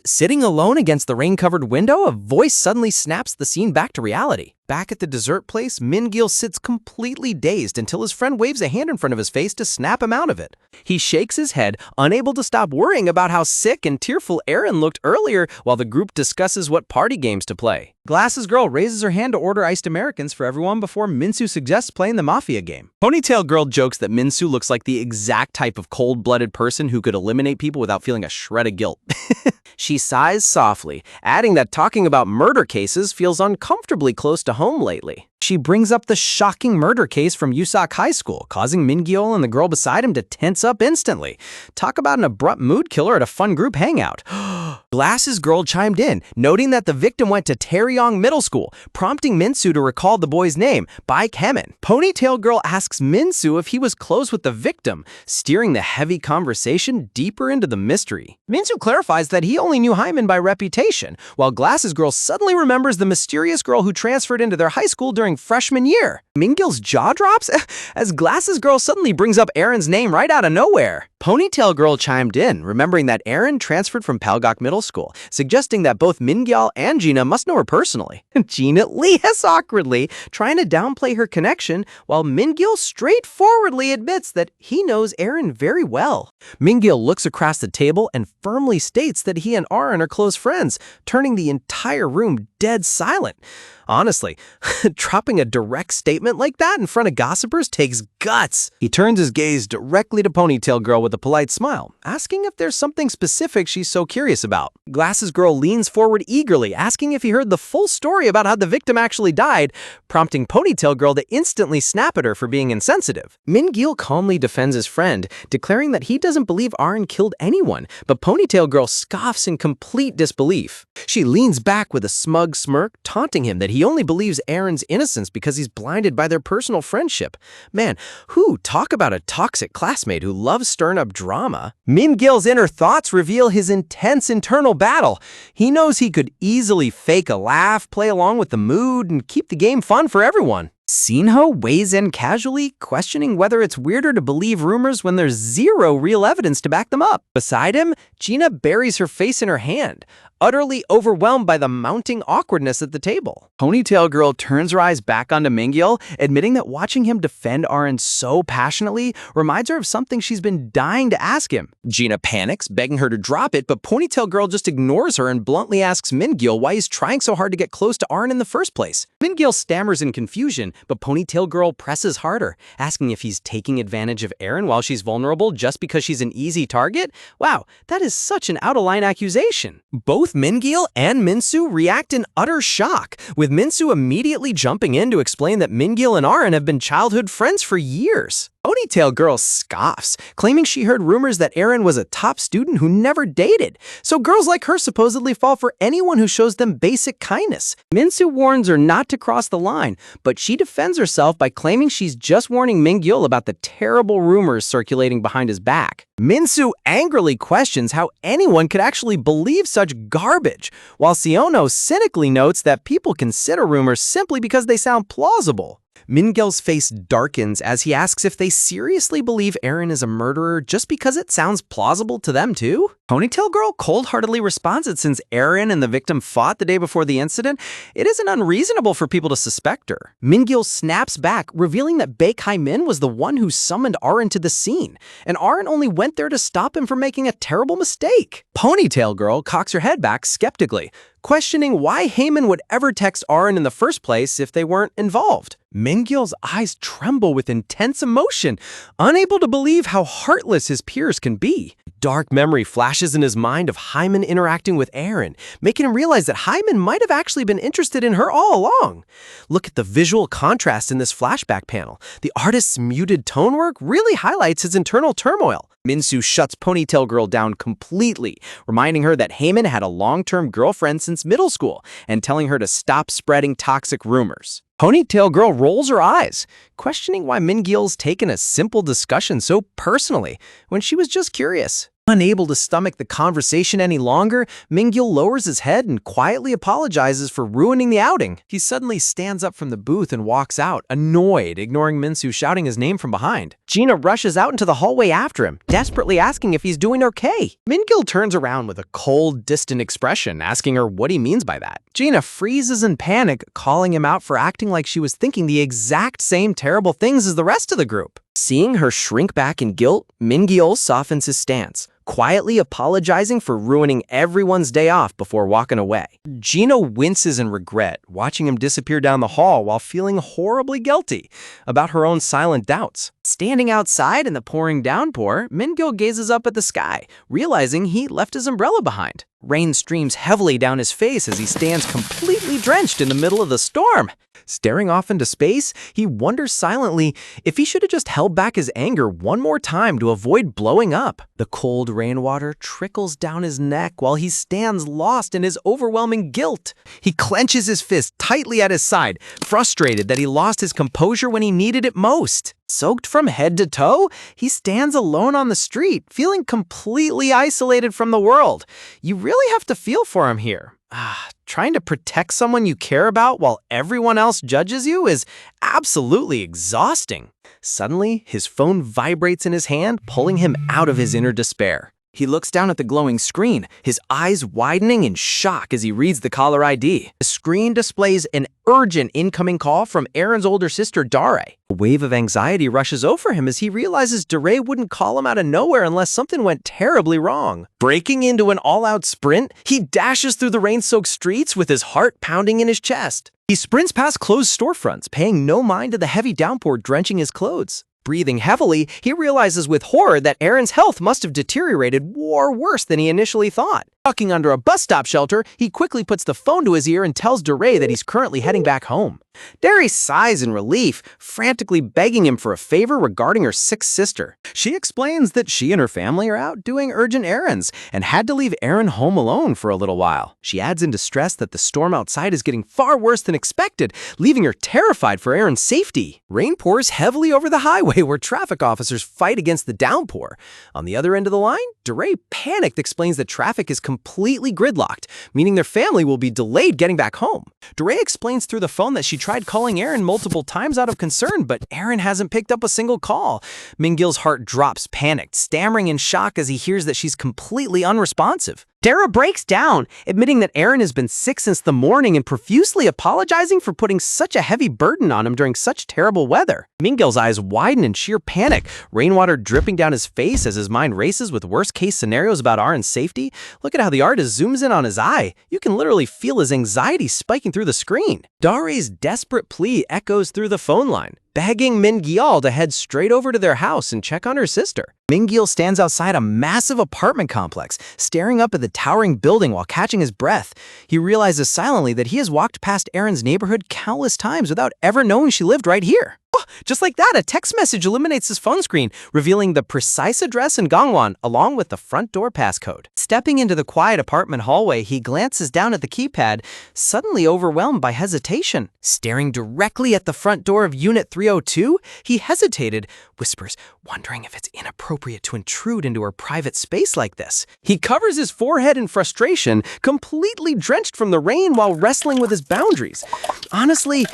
Sitting alone against the rain-covered window, a voice suddenly snaps the scene back to reality. Back at the dessert place, Min-gil sits completely dazed until his friend waves a hand in front of his face to snap him out of it. He shakes his head, unable to stop worrying about how sick and tearful Aaron looked earlier while the group discusses what party games to play. Glasses Girl raises her hand to order iced Americans for everyone before Minsu suggests playing the Mafia game. Ponytail Girl jokes that Minsu looks like the exact type of cold-blooded person who could eliminate people without feeling a shred of guilt. She sighs softly, adding that talking about murder cases feels uncomfortably close to home lately. She brings up the shocking murder case from Yusak High School, causing Min-gil and the girl beside him to tense up instantly. Talk about an abrupt mood killer at a fun group hangout. Glasses Girl chimed in, noting that the victim went to Taeyong Middle School, prompting Minsu to recall the boy's name, Baek Hemin. Ponytail Girl asks Minsu if he was close with the victim, steering the heavy conversation deeper into the mystery. Minsu clarifies that he only knew Hyman by reputation, while Glasses Girl suddenly remembers the mysterious girl who transferred into their high school during freshman year. Min-gil's jaw drops as Glasses Girl suddenly brings up Aaron's name right out of nowhere. Ponytail Girl chimed in, remembering that Aaron transferred from Palgok Middle School, suggesting that both Min-gil and Gina must know her personally. Gina leers awkwardly, trying to downplay her connection, while Min-gil straightforwardly admits that he knows Aaron very well. Min-gil looks across the table and firmly states that he and Aaron are close friends, turning the entire room dead silent. Honestly, dropping a direct statement like that in front of gossipers takes guts. He turns his gaze directly to Ponytail Girl with a polite smile, asking if there's something specific she's so curious about. Glasses Girl leans forward eagerly, asking if he heard the full story about how the victim actually died, prompting Ponytail Girl to instantly snap at her for being insensitive. Min-gil calmly defends his friend, declaring that he doesn't believe Aaron killed anyone, but Ponytail Girl scoffs in complete disbelief. She leans back with a smug smirk, taunting him that he only believes Aaron's innocence because he's blinded by their personal friendship. Man, talk about a toxic classmate who loves stirring up drama. Min-gil's inner thoughts reveal his intense internal battle. He knows he could easily fake a laugh, play along with the mood, and keep the game fun for everyone. Sinho weighs in casually, questioning whether it's weirder to believe rumors when there's zero real evidence to back them up. Beside him, Gina buries her face in her hand, utterly overwhelmed by the mounting awkwardness at the table. Ponytail Girl turns her eyes back onto Min-gil, admitting that watching him defend Aaron so passionately reminds her of something she's been dying to ask him. Gina panics, begging her to drop it, but Ponytail Girl just ignores her and bluntly asks Min-gil why he's trying so hard to get close to Aaron in the first place. Min-gil stammers in confusion, but Ponytail Girl presses harder, asking if he's taking advantage of Aaron while she's vulnerable just because she's an easy target. Wow, that is such an out-of-line accusation. Both Min-gil and Minsu react in utter shock, with Minsu immediately jumping in to explain that Min-gil and Aaron have been childhood friends for years. Ponytail Girl scoffs, claiming she heard rumors that Aaron was a top student who never dated, so girls like her supposedly fall for anyone who shows them basic kindness. Minsu warns her not to cross the line, but she defends herself by claiming she's just warning Min-gil about the terrible rumors circulating behind his back. Minsu angrily questions how anyone could actually believe such garbage, while Siono cynically notes that people consider rumors simply because they sound plausible. Min-gil's face darkens as he asks if they seriously believe Aaron is a murderer just because it sounds plausible to them too? Ponytail Girl cold-heartedly responds that since Aaron and the victim fought the day before the incident, it isn't unreasonable for people to suspect her. Min-gil snaps back, revealing that Baek Hymin was the one who summoned Aaron to the scene, and Aaron only went there to stop him from making a terrible mistake. Ponytail Girl cocks her head back skeptically, questioning why Hymin would ever text Aaron in the first place if they weren't involved. Min-gil's eyes tremble with intense emotion, unable to believe how heartless his peers can be. Dark memory flashes in his mind of Hymin interacting with Aaron, making him realize that Hymin might have actually been interested in her all along. Look at the visual contrast in this flashback panel. The artist's muted tone work really highlights his internal turmoil. Minsu shuts Ponytail Girl down completely, reminding her that Hymin had a long-term girlfriend since middle school and telling her to stop spreading toxic rumors. Ponytail Girl rolls her eyes, questioning why Min-gil's taken a simple discussion so personally when she was just curious. Unable to stomach the conversation any longer, Min-gil lowers his head and quietly apologizes for ruining the outing. He suddenly stands up from the booth and walks out, annoyed, ignoring Min-soo shouting his name from behind. Gina rushes out into the hallway after him, desperately asking if he's doing okay. Min-gil turns around with a cold, distant expression, asking her what he means by that. Gina freezes in panic, calling him out for acting like she was thinking the exact same terrible things as the rest of the group. Seeing her shrink back in guilt, Min-gil softens his stance, quietly apologizing for ruining everyone's day off before walking away. Gina winces in regret, watching him disappear down the hall while feeling horribly guilty about her own silent doubts. Standing outside in the pouring downpour, Min-gil gazes up at the sky, realizing he left his umbrella behind. Rain streams heavily down his face as he stands completely drenched in the middle of the storm. Staring off into space, he wonders silently if he should have just held back his anger one more time to avoid blowing up. The cold rainwater trickles down his neck while he stands lost in his overwhelming guilt. He clenches his fist tightly at his side, frustrated that he lost his composure when he needed it most. Soaked from head to toe, he stands alone on the street, feeling completely isolated from the world. You really have to feel for him here. Trying to protect someone you care about while everyone else judges you is absolutely exhausting. Suddenly, his phone vibrates in his hand, pulling him out of his inner despair. He looks down at the glowing screen, his eyes widening in shock as he reads the caller ID. The screen displays an urgent incoming call from Aaron's older sister, Dare. A wave of anxiety rushes over him as he realizes Dare wouldn't call him out of nowhere unless something went terribly wrong. Breaking into an all-out sprint, he dashes through the rain-soaked streets with his heart pounding in his chest. He sprints past closed storefronts, paying no mind to the heavy downpour drenching his clothes. Breathing heavily, he realizes with horror that Aaron's health must have deteriorated or worse than he initially thought. Ducking under a bus stop shelter, he quickly puts the phone to his ear and tells Dare that he's currently heading back home. Dare sighs in relief, frantically begging him for a favor regarding her sick sister. She explains that she and her family are out doing urgent errands and had to leave Aaron home alone for a little while. She adds in distress that the storm outside is getting far worse than expected, leaving her terrified for Aaron's safety. Rain pours heavily over the highway where traffic officers fight against the downpour. On the other end of the line, Dare, panicked, explains that traffic is completely gridlocked, meaning their family will be delayed getting back home. Dare explains through the phone that she tried calling Aaron multiple times out of concern, but Aaron hasn't picked up a single call. Min-gil's heart drops, panicked, stammering in shock as he hears that she's completely unresponsive. Dare breaks down, admitting that Aaron has been sick since the morning and profusely apologizing for putting such a heavy burden on him during such terrible weather. Min-gil's eyes widen in sheer panic, rainwater dripping down his face as his mind races with worst-case scenarios about Aaron's safety. Look at how the artist zooms in on his eye. You can literally feel his anxiety spiking through the screen. Dare's desperate plea echoes through the phone line, begging Min-gil to head straight over to their house and check on her sister. Min-gil stands outside a massive apartment complex, staring up at the towering building while catching his breath. He realizes silently that he has walked past Aaron's neighborhood countless times without ever knowing she lived right here. Just like that, a text message illuminates his phone screen, revealing the precise address in Gangwon, along with the front door passcode. Stepping into the quiet apartment hallway, he glances down at the keypad, suddenly overwhelmed by hesitation. Staring directly at the front door of Unit 302, he hesitated, whispers, wondering if it's inappropriate to intrude into her private space like this. He covers his forehead in frustration, completely drenched from the rain while wrestling with his boundaries. Honestly,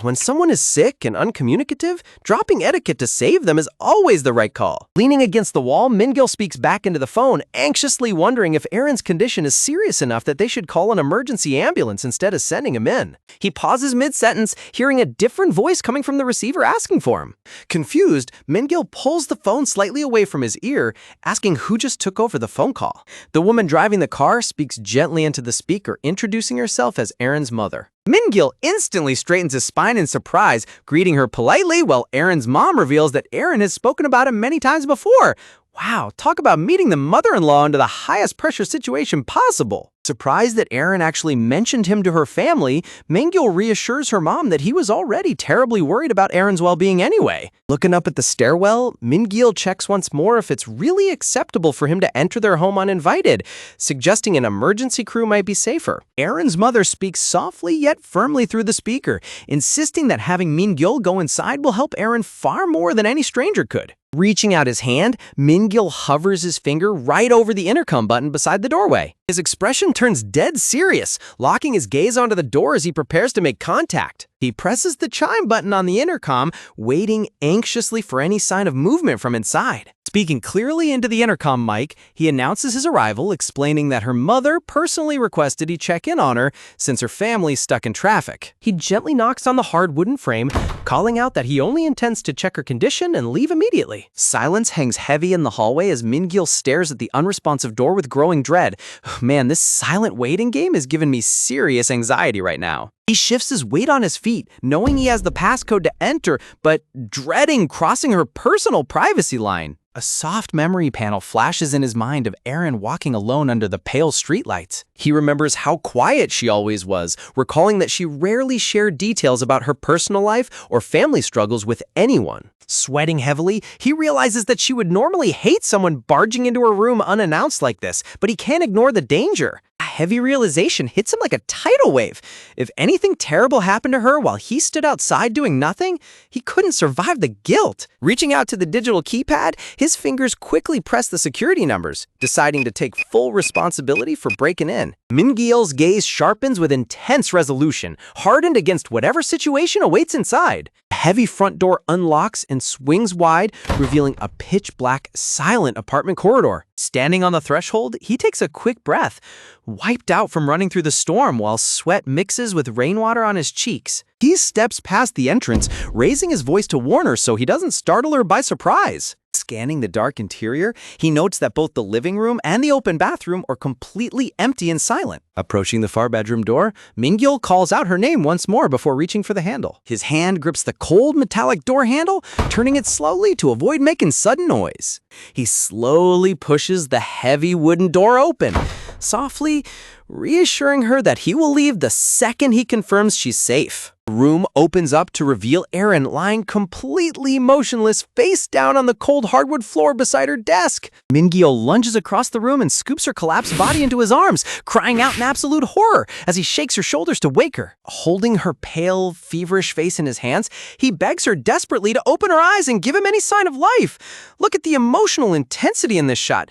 when someone is sick and uncommunicative, dropping etiquette to save them is always the right call. Leaning against the wall, Min-gil speaks back into the phone, anxiously wondering if Aaron's condition is serious enough that they should call an emergency ambulance instead of sending him in. He pauses mid-sentence, hearing a different voice coming from the receiver asking for him. Confused, Min-gil pulls the phone slightly away from his ear, asking who just took over the phone call. The woman driving the car speaks gently into the speaker, introducing herself as Aaron's mother. Min-gil instantly straightens his spine in surprise, greeting her politely while Aaron's mom reveals that Aaron has spoken about him many times before. Wow, talk about meeting the mother-in-law into the highest pressure situation possible. Surprised that Aaron actually mentioned him to her family, Min-gil reassures her mom that he was already terribly worried about Aaron's well-being anyway. Looking up at the stairwell, Min-gil checks once more if it's really acceptable for him to enter their home uninvited, suggesting an emergency crew might be safer. Aaron's mother speaks softly yet firmly through the speaker, insisting that having Min-gil go inside will help Aaron far more than any stranger could. Reaching out his hand, Min-gil hovers his finger right over the intercom button beside the doorway. His expression turns dead serious, locking his gaze onto the door as he prepares to make contact. He presses the chime button on the intercom, waiting anxiously for any sign of movement from inside. Speaking clearly into the intercom mic, he announces his arrival, explaining that her mother personally requested he check in on her since her family's stuck in traffic. He gently knocks on the hard wooden frame, calling out that he only intends to check her condition and leave immediately. Silence hangs heavy in the hallway as Min-gil stares at the unresponsive door with growing dread. Man, this silent waiting game has given me serious anxiety right now. He shifts his weight on his feet, knowing he has the passcode to enter, but dreading crossing her personal privacy line. A soft memory panel flashes in his mind of Erin walking alone under the pale streetlights. He remembers how quiet she always was, recalling that she rarely shared details about her personal life or family struggles with anyone. Sweating heavily, he realizes that she would normally hate someone barging into her room unannounced like this, but he can't ignore the danger. A heavy realization hits him like a tidal wave. If anything terrible happened to her while he stood outside doing nothing, he couldn't survive the guilt. Reaching out to the digital keypad, his fingers quickly press the security numbers, deciding to take full responsibility for breaking in. Min-gil's gaze sharpens with intense resolution, hardened against whatever situation awaits inside. A heavy front door unlocks and swings wide, revealing a pitch-black, silent apartment corridor. Standing on the threshold, he takes a quick breath, wiped out from running through the storm while sweat mixes with rainwater on his cheeks. He steps past the entrance, raising his voice to warn her so he doesn't startle her by surprise. Scanning the dark interior, he notes that both the living room and the open bathroom are completely empty and silent. Approaching the far bedroom door, Min-gil calls out her name once more before reaching for the handle. His hand grips the cold metallic door handle, turning it slowly to avoid making sudden noise. He slowly pushes the heavy wooden door open, softly reassuring her that he will leave the second he confirms she's safe. The room opens up to reveal Erin lying completely motionless, face down on the cold hardwood floor beside her desk. Min-gil lunges across the room and scoops her collapsed body into his arms, crying out in absolute horror as he shakes her shoulders to wake her. Holding her pale, feverish face in his hands, he begs her desperately to open her eyes and give him any sign of life. Look at the emotional intensity in this shot.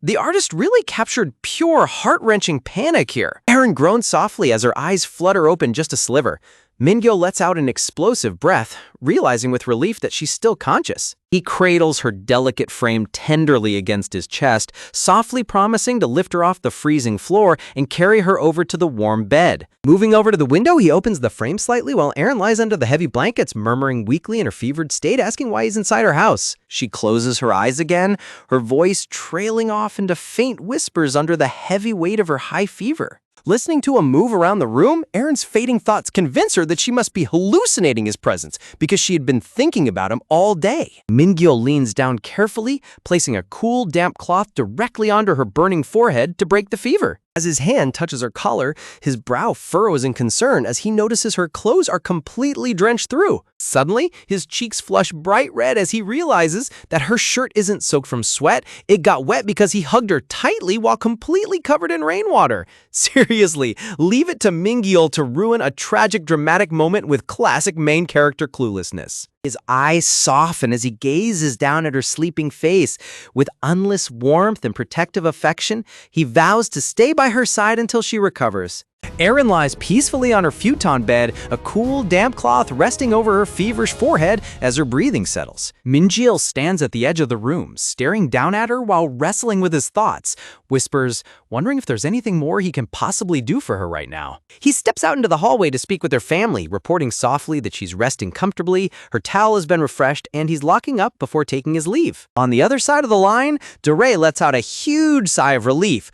The artist really captured pure, heart-wrenching panic here. Erin groans softly as her eyes flutter open just a sliver. Min-gil lets out an explosive breath, realizing with relief that she's still conscious. He cradles her delicate frame tenderly against his chest, softly promising to lift her off the freezing floor and carry her over to the warm bed. Moving over to the window, he opens the frame slightly while Erin lies under the heavy blankets, murmuring weakly in her fevered state, asking why he's inside her house. She closes her eyes again, her voice trailing off into faint whispers under the heavy weight of her high fever. Listening to him move around the room, Erin's fading thoughts convince her that she must be hallucinating his presence because she had been thinking about him all day. Min-gil leans down carefully, placing a cool, damp cloth directly onto her burning forehead to break the fever. As his hand touches her collar, his brow furrows in concern as he notices her clothes are completely drenched through. Suddenly, his cheeks flush bright red as he realizes that her shirt isn't soaked from sweat. It got wet because he hugged her tightly while completely covered in rainwater. Seriously, leave it to Min-gil to ruin a tragic, dramatic moment with classic main character cluelessness. His eyes soften as he gazes down at her sleeping face. With endless warmth and protective affection, he vows to stay by her side until she recovers. Erin lies peacefully on her futon bed, a cool, damp cloth resting over her feverish forehead as her breathing settles. Min-gil stands at the edge of the room, staring down at her while wrestling with his thoughts, whispers, wondering if there's anything more he can possibly do for her right now. He steps out into the hallway to speak with her family, reporting softly that she's resting comfortably, her towel has been refreshed, and he's locking up before taking his leave. On the other side of the line, DeRay lets out a huge sigh of relief,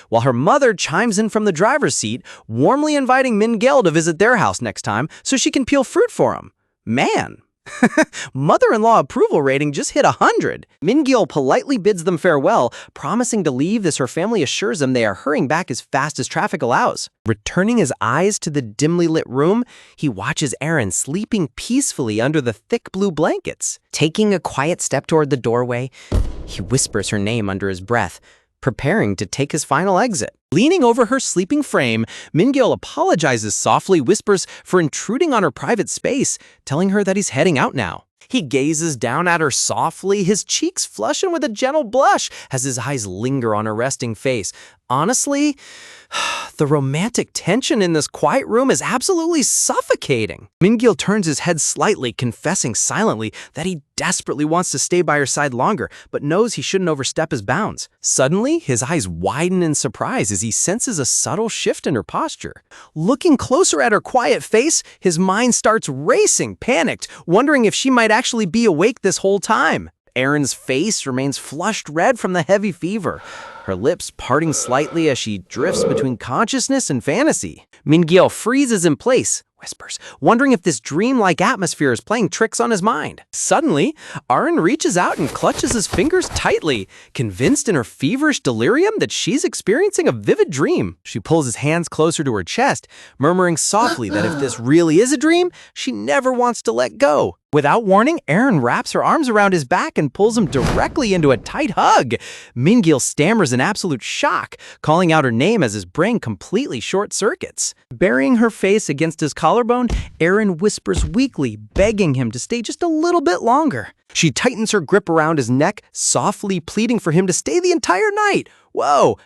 while her mother chimes in from the driver's seat, warmly inviting Min-gil to visit their house next time so she can peel fruit for him. Man, mother-in-law approval rating just hit 100. Min-gil politely bids them farewell, promising to leave as her family assures them they are hurrying back as fast as traffic allows. Returning his eyes to the dimly lit room, he watches Erin sleeping peacefully under the thick blue blankets. Taking a quiet step toward the doorway, he whispers her name under his breath, preparing to take his final exit. Leaning over her sleeping frame, Min-gil apologizes softly, whispers for intruding on her private space, telling her that he's heading out now. He gazes down at her softly, his cheeks flushing with a gentle blush as his eyes linger on her resting face. Honestly, the romantic tension in this quiet room is absolutely suffocating. Min-gil turns his head slightly, confessing silently that he desperately wants to stay by her side longer, but knows he shouldn't overstep his bounds. Suddenly, his eyes widen in surprise as he senses a subtle shift in her posture. Looking closer at her quiet face, his mind starts racing, panicked, wondering if she might actually be awake this whole time. Erin's face remains flushed red from the heavy fever, her lips parting slightly as she drifts between consciousness and fantasy. Min-gil freezes in place, whispers, wondering if this dreamlike atmosphere is playing tricks on his mind. Suddenly, Arin reaches out and clutches his fingers tightly, convinced in her feverish delirium that she's experiencing a vivid dream. She pulls his hands closer to her chest, murmuring softly that if this really is a dream, she never wants to let go. Without warning, Arin wraps her arms around his back and pulls him directly into a tight hug. Min-gil stammers in absolute shock, calling out her name as his brain completely short-circuits. Burying her face against his collarbone, Arin whispers weakly, begging him to stay just a little bit longer. She tightens her grip around his neck, softly pleading for him to stay the entire night. Whoa,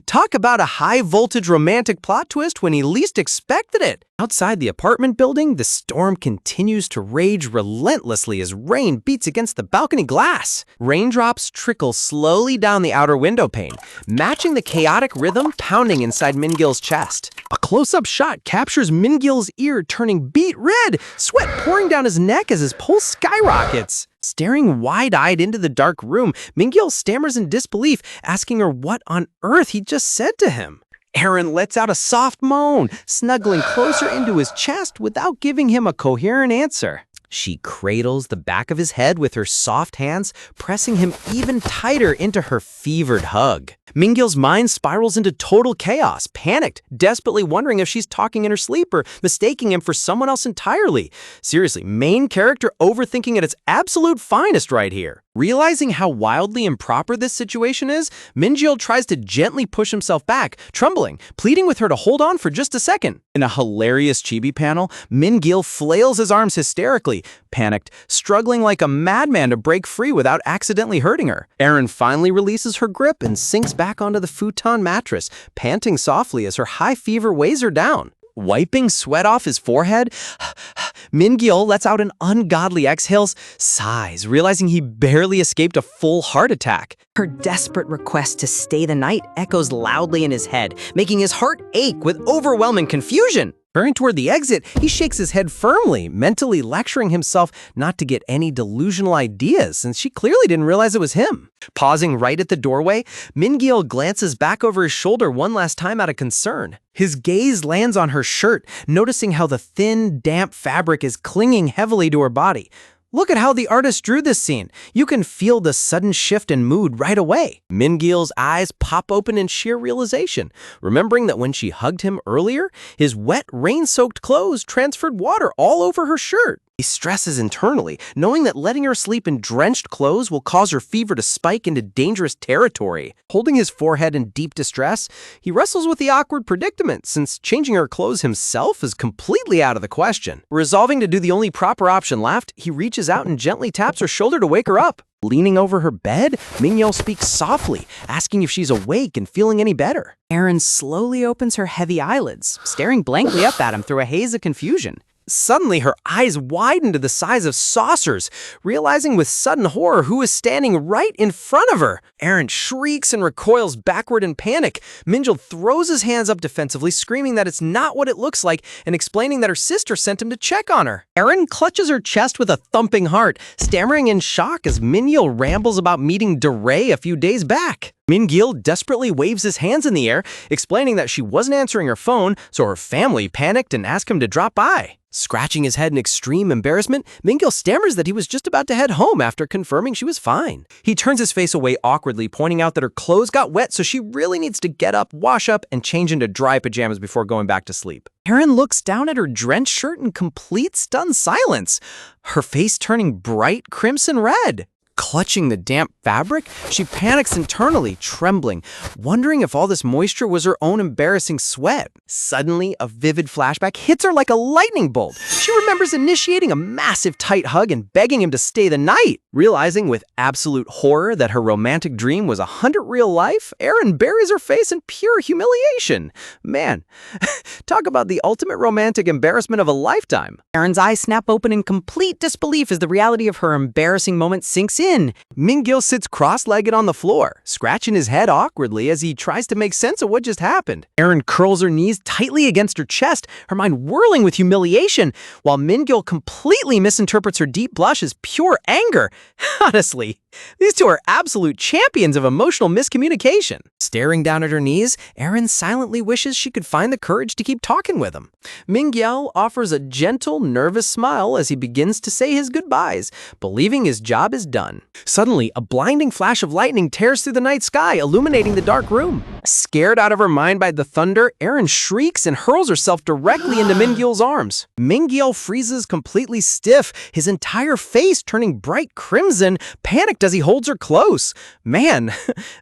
talk about a high-voltage romantic plot twist when he least expected it. Outside the apartment building, the storm continues to rage relentlessly as rain beats against the balcony glass. Raindrops trickle slowly down the outer window pane, matching the chaotic rhythm pounding inside Min-gil's chest. A close-up shot captures Min-gil's ear turning beet red, sweat pouring down his neck as his pulse skyrockets. Staring wide-eyed into the dark room, Min-gil stammers in disbelief, asking her what on earth he just said to him. Arin lets out a soft moan, snuggling closer into his chest without giving him a coherent answer. She cradles the back of his head with her soft hands, pressing him even tighter into her fevered hug. Min-gil's mind spirals into total chaos, panicked, desperately wondering if she's talking in her sleep or mistaking him for someone else entirely. Seriously, main character overthinking at its absolute finest right here. Realizing how wildly improper this situation is, Min-gil tries to gently push himself back, trembling, pleading with her to hold on for just a second. In a hilarious chibi panel, Min-gil flails his arms hysterically, panicked, struggling like a madman to break free without accidentally hurting her. Arin finally releases her grip and sinks back onto the futon mattress, panting softly as her high fever weighs her down. Wiping sweat off his forehead, Min-gil lets out an ungodly exhale, sighs, realizing he barely escaped a full heart attack. Her desperate request to stay the night echoes loudly in his head, making his heart ache with overwhelming confusion. Turning toward the exit, he shakes his head firmly, mentally lecturing himself not to get any delusional ideas, since she clearly didn't realize it was him. Pausing right at the doorway, Min-gil glances back over his shoulder one last time out of concern. His gaze lands on her shirt, noticing how the thin, damp fabric is clinging heavily to her body. Look at how the artist drew this scene. You can feel the sudden shift in mood right away. Min-gil's eyes pop open in sheer realization, remembering that when she hugged him earlier, his wet, rain-soaked clothes transferred water all over her shirt. He stresses internally, knowing that letting her sleep in drenched clothes will cause her fever to spike into dangerous territory. Holding his forehead in deep distress, he wrestles with the awkward predicament, since changing her clothes himself is completely out of the question. Resolving to do the only proper option left, he reaches out and gently taps her shoulder to wake her up. Leaning over her bed, Min-gil speaks softly, asking if she's awake and feeling any better. Arin slowly opens her heavy eyelids, staring blankly up at him through a haze of confusion. Suddenly, her eyes widen to the size of saucers, realizing with sudden horror who is standing right in front of her. Arin shrieks and recoils backward in panic. Min-gil throws his hands up defensively, screaming that it's not what it looks like and explaining that her sister sent him to check on her. Arin clutches her chest with a thumping heart, stammering in shock as Min-gil rambles about meeting DeRay a few days back. Min-gil desperately waves his hands in the air, explaining that she wasn't answering her phone, so her family panicked and asked him to drop by. Scratching his head in extreme embarrassment, Min-gil stammers that he was just about to head home after confirming she was fine. He turns his face away awkwardly, pointing out that her clothes got wet, so she really needs to get up, wash up, and change into dry pajamas before going back to sleep. Arin looks down at her drenched shirt in complete stunned silence, her face turning bright crimson red. Clutching the damp fabric, she panics internally, trembling, wondering if all this moisture was her own embarrassing sweat. Suddenly, a vivid flashback hits her like a lightning bolt. She remembers initiating a massive tight hug and begging him to stay the night. Realizing with absolute horror that her romantic dream was 100 real life, Erin buries her face in pure humiliation. Man, talk about the ultimate romantic embarrassment of a lifetime. Erin's eyes snap open in complete disbelief as the reality of her embarrassing moment sinks in. Min-gil sits cross-legged on the floor, scratching his head awkwardly as he tries to make sense of what just happened. Erin curls her knees tightly against her chest, her mind whirling with humiliation, while Min-gil completely misinterprets her deep blush as pure anger. Honestly, these two are absolute champions of emotional miscommunication. Staring down at her knees, Erin silently wishes she could find the courage to keep talking with him. Min-gil offers a gentle, nervous smile as he begins to say his goodbyes, believing his job is done. Suddenly, a blinding flash of lightning tears through the night sky, illuminating the dark room. Scared out of her mind by the thunder, Erin shrieks and hurls herself directly into Min-gil's arms. Min-gil freezes completely stiff, his entire face turning bright crimson, panicked as he holds her close. Man,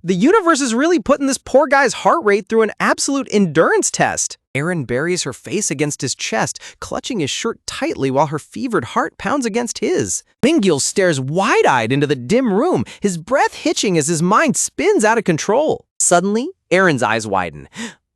the universe is really putting this poor guy's heart rate through an absolute endurance test. Erin buries her face against his chest, clutching his shirt tightly while her fevered heart pounds against his. Min-gil stares wide-eyed into the dim room, his breath hitching as his mind spins out of control. Suddenly, Erin's eyes widen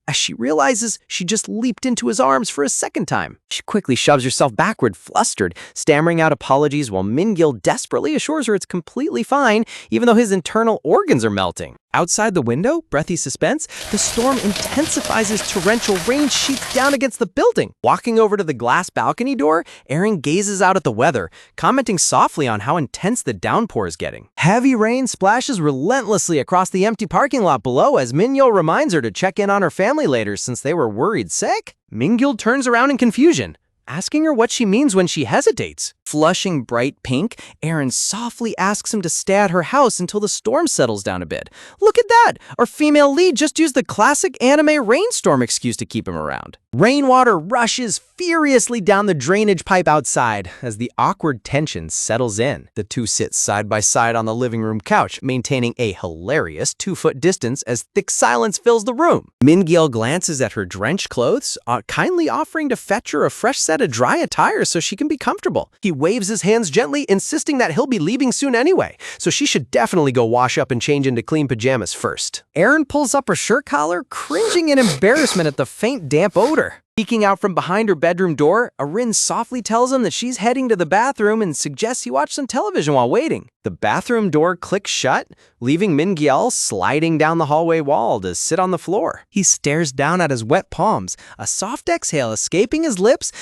as she realizes she just leaped into his arms for a second time. She quickly shoves herself backward, flustered, stammering out apologies while Min-gil desperately assures her it's completely fine, even though his internal organs are melting. Outside the window, breathy suspense, the storm intensifies as torrential rain sheets down against the building. Walking over to the glass balcony door, Erin gazes out at the weather, commenting softly on how intense the downpour is getting. Heavy rain splashes relentlessly across the empty parking lot below as Min-gil reminds her to check in on her family later since they were worried sick. Min-gil turns around in confusion, asking her what she means when she hesitates. Flushing bright pink, Erin softly asks him to stay at her house until the storm settles down a bit. Look at that! Our female lead just used the classic anime rainstorm excuse to keep him around. Rainwater rushes furiously down the drainage pipe outside as the awkward tension settles in. The two sit side by side on the living room couch, maintaining a hilarious 2-foot distance as thick silence fills the room. Min-gil glances at her drenched clothes, kindly offering to fetch her a fresh set of dry attire so she can be comfortable. He waves his hands gently, insisting that he'll be leaving soon anyway, so she should definitely go wash up and change into clean pajamas first. Erin pulls up her shirt collar, cringing in embarrassment at the faint damp odor. Peeking out from behind her bedroom door, Erin softly tells him that she's heading to the bathroom and suggests he watch some television while waiting. The bathroom door clicks shut, leaving Min-gil sliding down the hallway wall to sit on the floor. He stares down at his wet palms, a soft exhale escaping his lips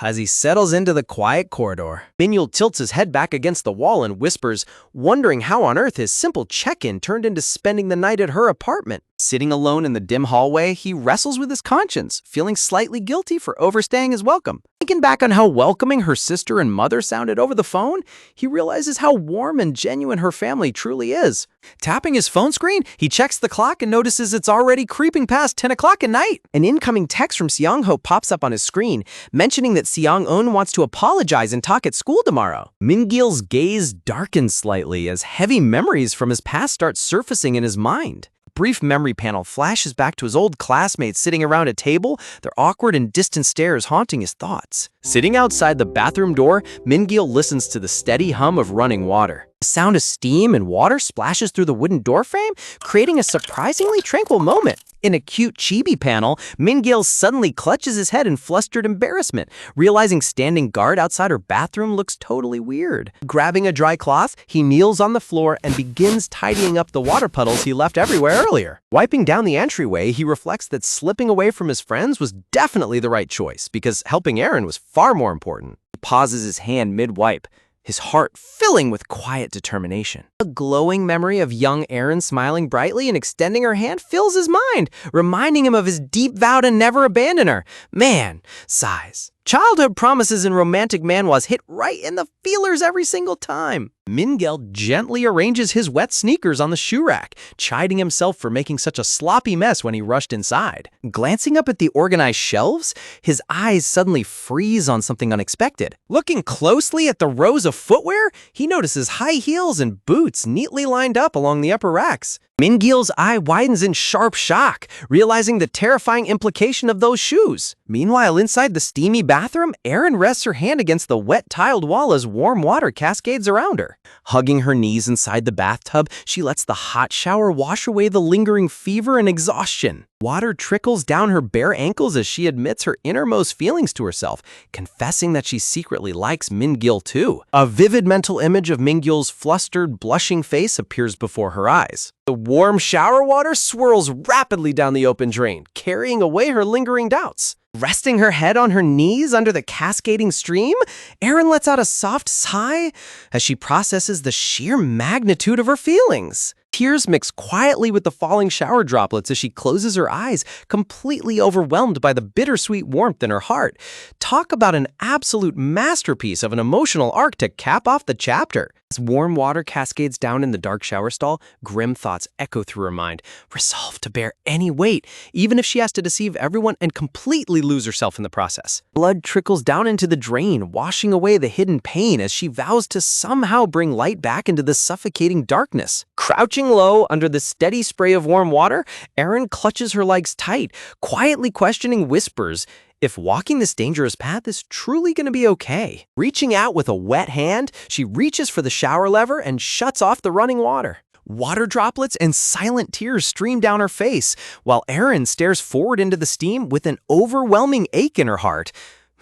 as he settles into the quiet corridor. Min-gil tilts his head back against the wall and whispers, wondering how on earth his simple check-in turned into spending the night at her apartment. Sitting alone in the dim hallway, he wrestles with his conscience, feeling slightly guilty for overstaying his welcome. Thinking back on how welcoming her sister and mother sounded over the phone, he realizes how warm and genuine her family truly is. Tapping his phone screen, he checks the clock and notices it's already creeping past 10 o'clock at night. An incoming text from Seong-ho pops up on his screen, mentioning that Seong-eun wants to apologize and talk at school tomorrow. Min-gil's gaze darkens slightly as heavy memories from his past start surfacing in his mind. Brief memory panel flashes back to his old classmates sitting around a table, their awkward and distant stares haunting his thoughts. Sitting outside the bathroom door, Min-gil listens to the steady hum of running water. The sound of steam and water splashes through the wooden doorframe, creating a surprisingly tranquil moment. In a cute chibi panel, Min-gil suddenly clutches his head in flustered embarrassment, realizing standing guard outside her bathroom looks totally weird. Grabbing a dry cloth, he kneels on the floor and begins tidying up the water puddles he left everywhere earlier. Wiping down the entryway, he reflects that slipping away from his friends was definitely the right choice, because helping Erin was far more important. He pauses his hand mid-wipe, his heart filling with quiet determination. A glowing memory of young Erin smiling brightly and extending her hand fills his mind, reminding him of his deep vow to never abandon her. Man, sighs. Childhood promises and romantic manhwas hit right in the feelers every single time. Min-gil gently arranges his wet sneakers on the shoe rack, chiding himself for making such a sloppy mess when he rushed inside. Glancing up at the organized shelves, his eyes suddenly freeze on something unexpected. Looking closely at the rows of footwear, he notices high heels and boots neatly lined up along the upper racks. Min-gil's eye widens in sharp shock, realizing the terrifying implication of those shoes. Meanwhile, inside the steamy bathroom, Erin rests her hand against the wet tiled wall as warm water cascades around her. Hugging her knees inside the bathtub, she lets the hot shower wash away the lingering fever and exhaustion. Water trickles down her bare ankles as she admits her innermost feelings to herself, confessing that she secretly likes Min-gil too. A vivid mental image of Min-gil's flustered, blushing face appears before her eyes. The warm shower water swirls rapidly down the open drain, carrying away her lingering doubts. Resting her head on her knees under the cascading stream, Erin lets out a soft sigh as she processes the sheer magnitude of her feelings. Tears mix quietly with the falling shower droplets as she closes her eyes, completely overwhelmed by the bittersweet warmth in her heart. Talk about an absolute masterpiece of an emotional arc to cap off the chapter. As warm water cascades down in the dark shower stall, grim thoughts echo through her mind, resolved to bear any weight, even if she has to deceive everyone and completely lose herself in the process. Blood trickles down into the drain, washing away the hidden pain as she vows to somehow bring light back into the suffocating darkness. Crouching low under the steady spray of warm water, Erin clutches her legs tight, quietly questioning whispers if walking this dangerous path is truly going to be okay. Reaching out with a wet hand, she reaches for the shower lever and shuts off the running water. Water droplets and silent tears stream down her face, while Erin stares forward into the steam with an overwhelming ache in her heart.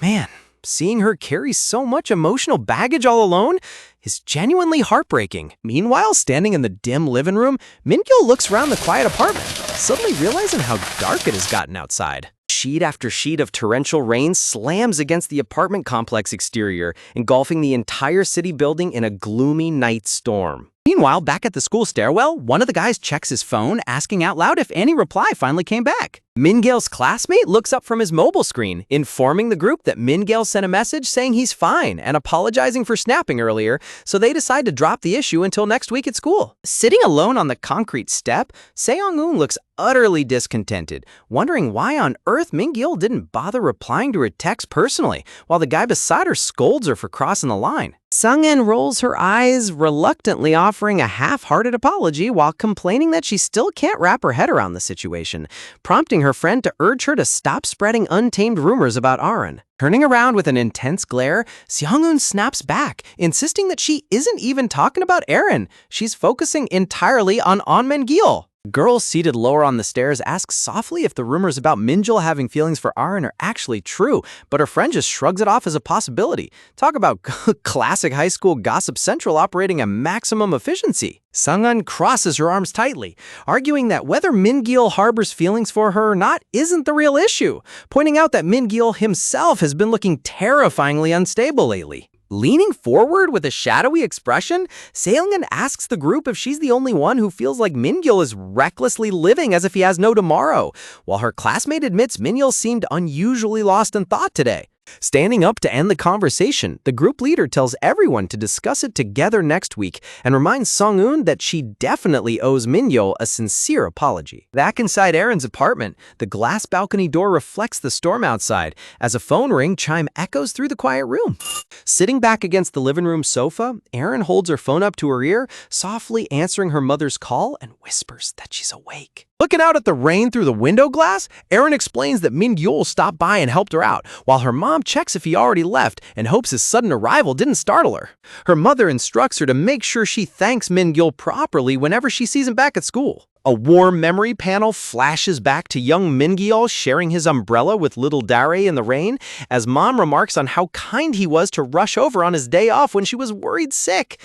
Man, seeing her carry so much emotional baggage all alone is genuinely heartbreaking. Meanwhile, standing in the dim living room, Min-gil looks around the quiet apartment, suddenly realizing how dark it has gotten outside. Sheet after sheet of torrential rain slams against the apartment complex exterior, engulfing the entire city building in a gloomy night storm. Meanwhile, back at the school stairwell, one of the guys checks his phone, asking out loud if any reply finally came back. Min-gil's classmate looks up from his mobile screen, informing the group that Min-gil sent a message saying he's fine and apologizing for snapping earlier, so they decide to drop the issue until next week at school. Sitting alone on the concrete step, Se-young-un looks utterly discontented, wondering why on earth Min-gil didn't bother replying to her text personally, while the guy beside her scolds her for crossing the line. Sung-in rolls her eyes, reluctantly offering a half-hearted apology while complaining that she still can't wrap her head around the situation, prompting her friend to urge her to stop spreading untamed rumors about Aaron. Turning around with an intense glare, Se-young-un snaps back, insisting that she isn't even talking about Aaron. She's focusing entirely on Min-gil. Girls seated lower on the stairs ask softly if the rumors about Min-gil having feelings for Aaron are actually true, but her friend just shrugs it off as a possibility. Talk about classic high school gossip central operating at maximum efficiency. Sung-un crosses her arms tightly, arguing that whether Min-gil harbors feelings for her or not isn't the real issue, pointing out that Min-gil himself has been looking terrifyingly unstable lately. Leaning forward with a shadowy expression, Se-young-un asks the group if she's the only one who feels like Min-gil is recklessly living as if he has no tomorrow, while her classmate admits Min-gil seemed unusually lost in thought today. Standing up to end the conversation, the group leader tells everyone to discuss it together next week and reminds Sung-un that she definitely owes Min-gil a sincere apology. Back inside Erin's apartment, the glass balcony door reflects the storm outside as a phone ring chime echoes through the quiet room. Sitting back against the living room sofa, Erin holds her phone up to her ear, softly answering her mother's call and whispers that she's awake. Looking out at the rain through the window glass, Erin explains that Min-gil stopped by and helped her out, while her mom checks if he already left and hopes his sudden arrival didn't startle her. Her mother instructs her to make sure she thanks Min-gil properly whenever she sees him back at school. A warm memory panel flashes back to young Min-gil sharing his umbrella with little Dare in the rain, as mom remarks on how kind he was to rush over on his day off when she was worried sick.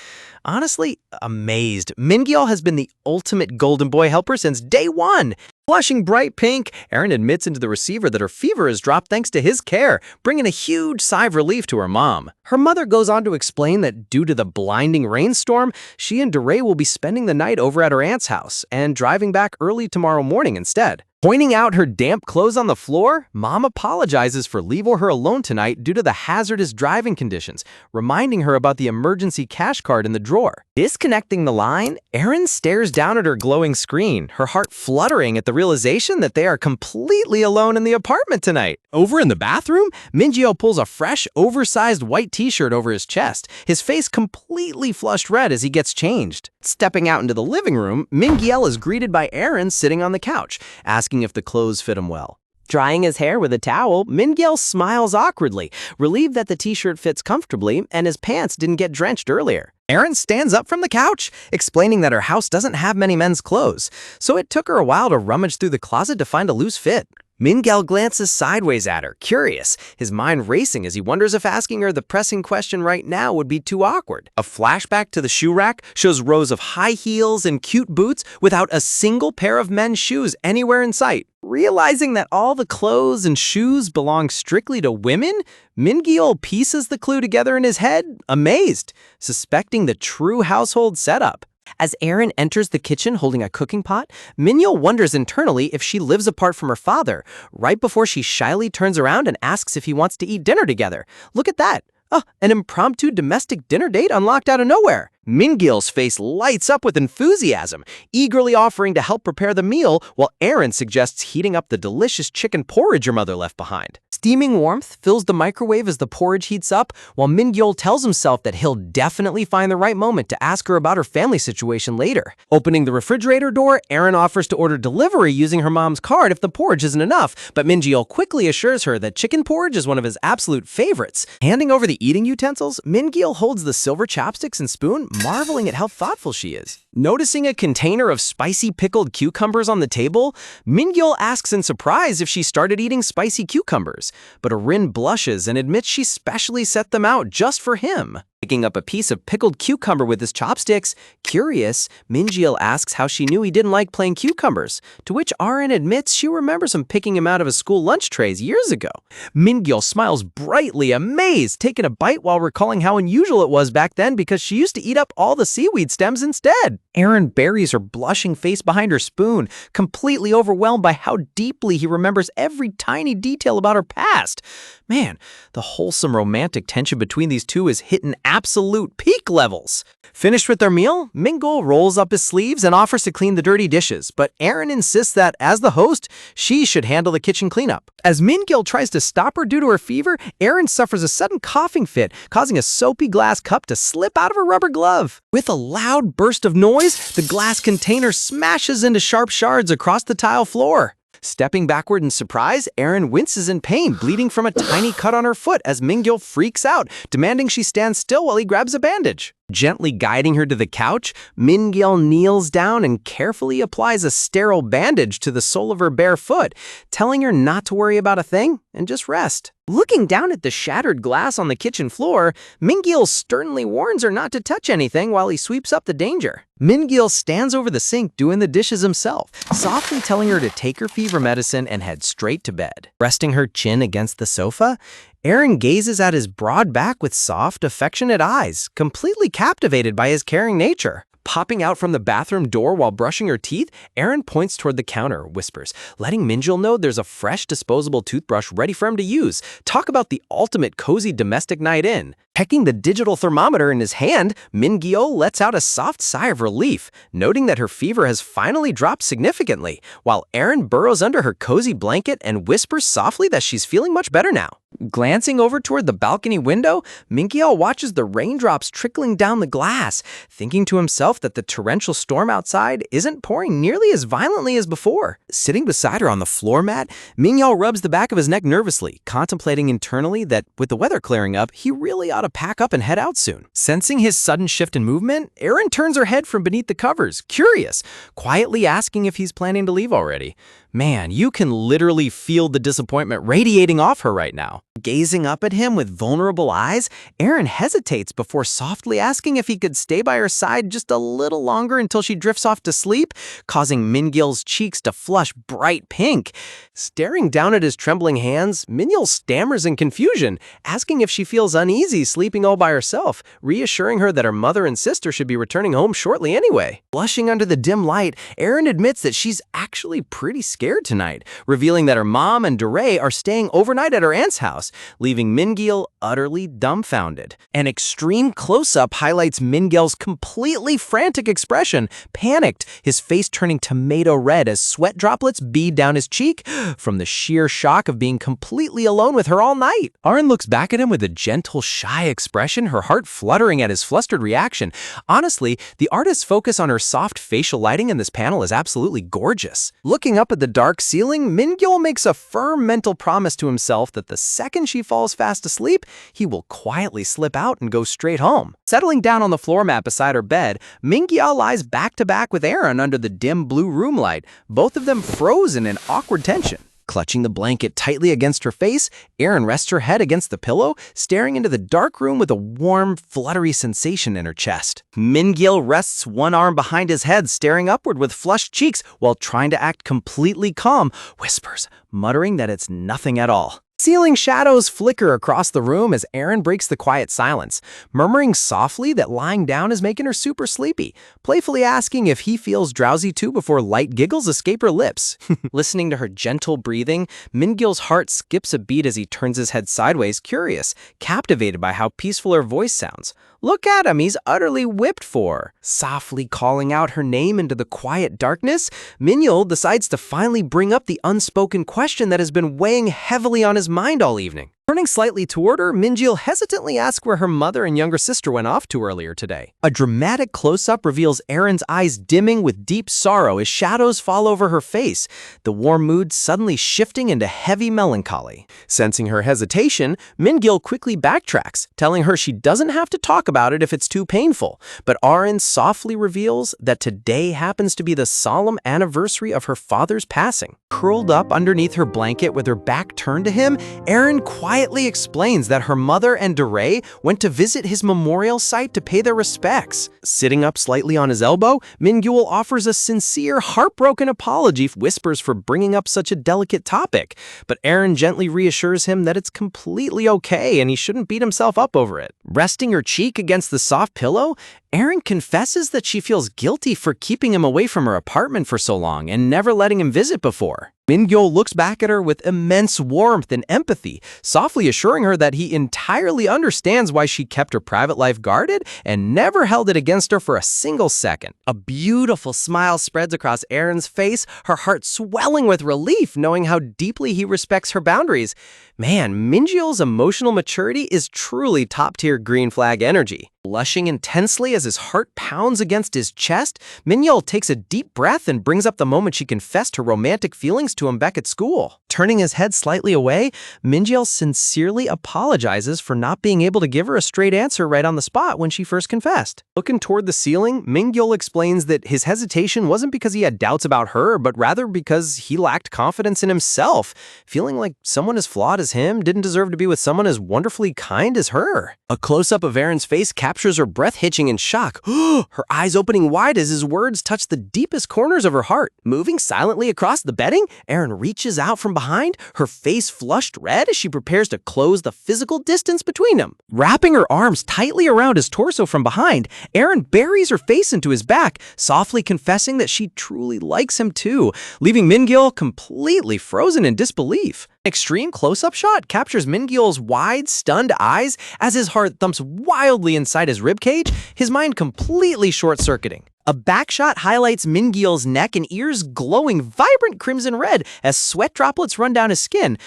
Honestly, amazed. Min-gil has been the ultimate golden boy helper since day one. Blushing bright pink, Erin admits into the receiver that her fever has dropped thanks to his care, bringing a huge sigh of relief to her mom. Her mother goes on to explain that due to the blinding rainstorm, she and Dare will be spending the night over at her aunt's house and driving back early tomorrow morning instead. Pointing out her damp clothes on the floor, Mom apologizes for leaving her alone tonight due to the hazardous driving conditions, reminding her about the emergency cash card in the drawer. Disconnecting the line, Erin stares down at her glowing screen, her heart fluttering at the realization that they are completely alone in the apartment tonight. Over in the bathroom, Mingyeo pulls a fresh, oversized white t-shirt over his chest, his face completely flushed red as he gets changed. Stepping out into the living room, Mingyeo is greeted by Erin sitting on the couch, asking if the clothes fit him well. Drying his hair with a towel, Mingyeo smiles awkwardly, relieved that the t-shirt fits comfortably and his pants didn't get drenched earlier. Erin stands up from the couch, explaining that her house doesn't have many men's clothes, so it took her a while to rummage through the closet to find a loose fit. Mingyeo glances sideways at her, curious, his mind racing as he wonders if asking her the pressing question right now would be too awkward. A flashback to the shoe rack shows rows of high heels and cute boots without a single pair of men's shoes anywhere in sight. Realizing that all the clothes and shoes belong strictly to women, Mingyeo pieces the clue together in his head, amazed, suspecting the true household setup. As Erin enters the kitchen holding a cooking pot, Mingyeo wonders internally if she lives apart from her father, right before she shyly turns around and asks if he wants to eat dinner together. Look at that! Oh, an impromptu domestic dinner date unlocked out of nowhere. Mingyeo's face lights up with enthusiasm, eagerly offering to help prepare the meal while Erin suggests heating up the delicious chicken porridge her mother left behind. Steaming warmth fills the microwave as the porridge heats up, while Mingyeo tells himself that he'll definitely find the right moment to ask her about her family situation later. Opening the refrigerator door, Erin offers to order delivery using her mom's card if the porridge isn't enough, but Mingyeo quickly assures her that chicken porridge is one of his absolute favorites. Handing over the eating utensils, Mingyeo holds the silver chopsticks and spoon, marveling at how thoughtful she is. Noticing a container of spicy pickled cucumbers on the table, Mingyeo asks in surprise if she started eating spicy cucumbers, but Erin blushes and admits she specially set them out just for him. Picking up a piece of pickled cucumber with his chopsticks, curious, Mingyeo asks how she knew he didn't like plain cucumbers, to which Erin admits she remembers him picking him out of his school lunch trays years ago. Mingyeo smiles brightly, amazed, taking a bite while recalling how unusual it was back then because she used to eat up all the seaweed stems instead. Erin buries her blushing face behind her spoon, completely overwhelmed by how deeply he remembers every tiny detail about her past. Man, the wholesome romantic tension between these two is hitting absolute peak levels. Finished with their meal, Mingyeo rolls up his sleeves and offers to clean the dirty dishes, but Erin insists that, as the host, she should handle the kitchen cleanup. As Mingyeo tries to stop her due to her fever, Erin suffers a sudden coughing fit, causing a soapy glass cup to slip out of her rubber glove. With a loud burst of noise, the glass container smashes into sharp shards across the tile floor. Stepping backward in surprise, Erin winces in pain, bleeding from a tiny cut on her foot as Mingyeo freaks out, demanding she stand still while he grabs a bandage. Gently guiding her to the couch, Mingyeo kneels down and carefully applies a sterile bandage to the sole of her bare foot, telling her not to worry about a thing and just rest. Looking down at the shattered glass on the kitchen floor, Mingyeo sternly warns her not to touch anything while he sweeps up the danger. Mingyeo stands over the sink doing the dishes himself, softly telling her to take her fever medicine and head straight to bed. Resting her chin against the sofa, Erin gazes at his broad back with soft, affectionate eyes, completely captivated by his caring nature. Popping out from the bathroom door while brushing her teeth, Erin points toward the counter, whispers, letting Mingyeo know there's a fresh disposable toothbrush ready for him to use. Talk about the ultimate cozy domestic night in. Checking the digital thermometer in his hand, Mingyeo lets out a soft sigh of relief, noting that her fever has finally dropped significantly, while Erin burrows under her cozy blanket and whispers softly that she's feeling much better now. Glancing over toward the balcony window, Mingyeo watches the raindrops trickling down the glass, thinking to himself that the torrential storm outside isn't pouring nearly as violently as before. Sitting beside her on the floor mat, Mingyeo rubs the back of his neck nervously, contemplating internally that with the weather clearing up, he really ought to pack up and head out soon. Sensing his sudden shift in movement, Erin turns her head from beneath the covers, curious, quietly asking if he's planning to leave already. Man, you can literally feel the disappointment radiating off her right now. Gazing up at him with vulnerable eyes, Aaron hesitates before softly asking if he could stay by her side just a little longer until she drifts off to sleep, causing Min-gil's cheeks to flush bright pink. Staring down at his trembling hands, Min-gil stammers in confusion, asking if she feels uneasy sleeping all by herself, reassuring her that her mother and sister should be returning home shortly anyway. Blushing under the dim light, Aaron admits that she's actually pretty scared tonight, revealing that her mom and Doray are staying overnight at her aunt's house, leaving Min-gil utterly dumbfounded. An extreme close-up highlights Min-gil's completely frantic expression, panicked, his face turning tomato red as sweat droplets bead down his cheek from the sheer shock of being completely alone with her all night. Aaron looks back at him with a gentle, shy expression, her heart fluttering at his flustered reaction. Honestly, the artist's focus on her soft facial lighting in this panel is absolutely gorgeous. Looking up at the dark ceiling, Min-gil makes a firm mental promise to himself that the second she falls fast asleep, he will quietly slip out and go straight home. Settling down on the floor mat beside her bed, Min-gil lies back to back with Aaron under the dim blue room light, both of them frozen in awkward tension. Clutching the blanket tightly against her face, Aaron rests her head against the pillow, staring into the dark room with a warm, fluttery sensation in her chest. Min-gil rests one arm behind his head, staring upward with flushed cheeks while trying to act completely calm, whispers, muttering that it's nothing at all. Ceiling shadows flicker across the room as Aaron breaks the quiet silence, murmuring softly that lying down is making her super sleepy, playfully asking if he feels drowsy too before light giggles escape her lips. Listening to her gentle breathing, Min-gil's heart skips a beat as he turns his head sideways, curious, captivated by how peaceful her voice sounds. Look at him, he's utterly whipped for her. Softly calling out her name into the quiet darkness, Min-gil decides to finally bring up the unspoken question that has been weighing heavily on his mind all evening. Turning slightly toward her, Min-gil hesitantly asks where her mother and younger sister went off to earlier today. A dramatic close-up reveals Aaron's eyes dimming with deep sorrow as shadows fall over her face, the warm mood suddenly shifting into heavy melancholy. Sensing her hesitation, Min-gil quickly backtracks, telling her she doesn't have to talk about it if it's too painful, but Aaron softly reveals that today happens to be the solemn anniversary of her father's passing. Curled up underneath her blanket with her back turned to him, Aaron quietly explains that her mother and Doray went to visit his memorial site to pay their respects. Sitting up slightly on his elbow, Min-gil offers a sincere, heartbroken apology, whispers for bringing up such a delicate topic, but Aaron gently reassures him that it's completely okay and he shouldn't beat himself up over it. Resting her cheek against the soft pillow, Aaron confesses that she feels guilty for keeping him away from her apartment for so long and never letting him visit before. Min-gil looks back at her with immense warmth and empathy, softly assuring her that he entirely understands why she kept her private life guarded and never held it against her for a single second. A beautiful smile spreads across Aaron's face, her heart swelling with relief knowing how deeply he respects her boundaries. Man, Min-gil's emotional maturity is truly top-tier green flag energy. Blushing intensely as his heart pounds against his chest, Min-gil takes a deep breath and brings up the moment she confessed her romantic feelings to him back at school. Turning his head slightly away, Min-gil sincerely apologizes for not being able to give her a straight answer right on the spot when she first confessed. Looking toward the ceiling, Min-gil explains that his hesitation wasn't because he had doubts about her, but rather because he lacked confidence in himself, feeling like someone as flawed as him didn't deserve to be with someone as wonderfully kind as her. A close-up of Aaron's face captures her breath hitching in shock, her eyes opening wide as his words touch the deepest corners of her heart. Moving silently across the bedding, Aaron reaches out from behind, her face flushed red as she prepares to close the physical distance between them. Wrapping her arms tightly around his torso from behind, Aaron buries her face into his back, softly confessing that she truly likes him too, leaving Min-gil completely frozen in disbelief. Extreme close-up shot captures Min-gil's wide, stunned eyes as his heart thumps wildly inside his ribcage, his mind completely short-circuiting. A back shot highlights Min-gil's neck and ears glowing vibrant crimson red as sweat droplets run down his skin.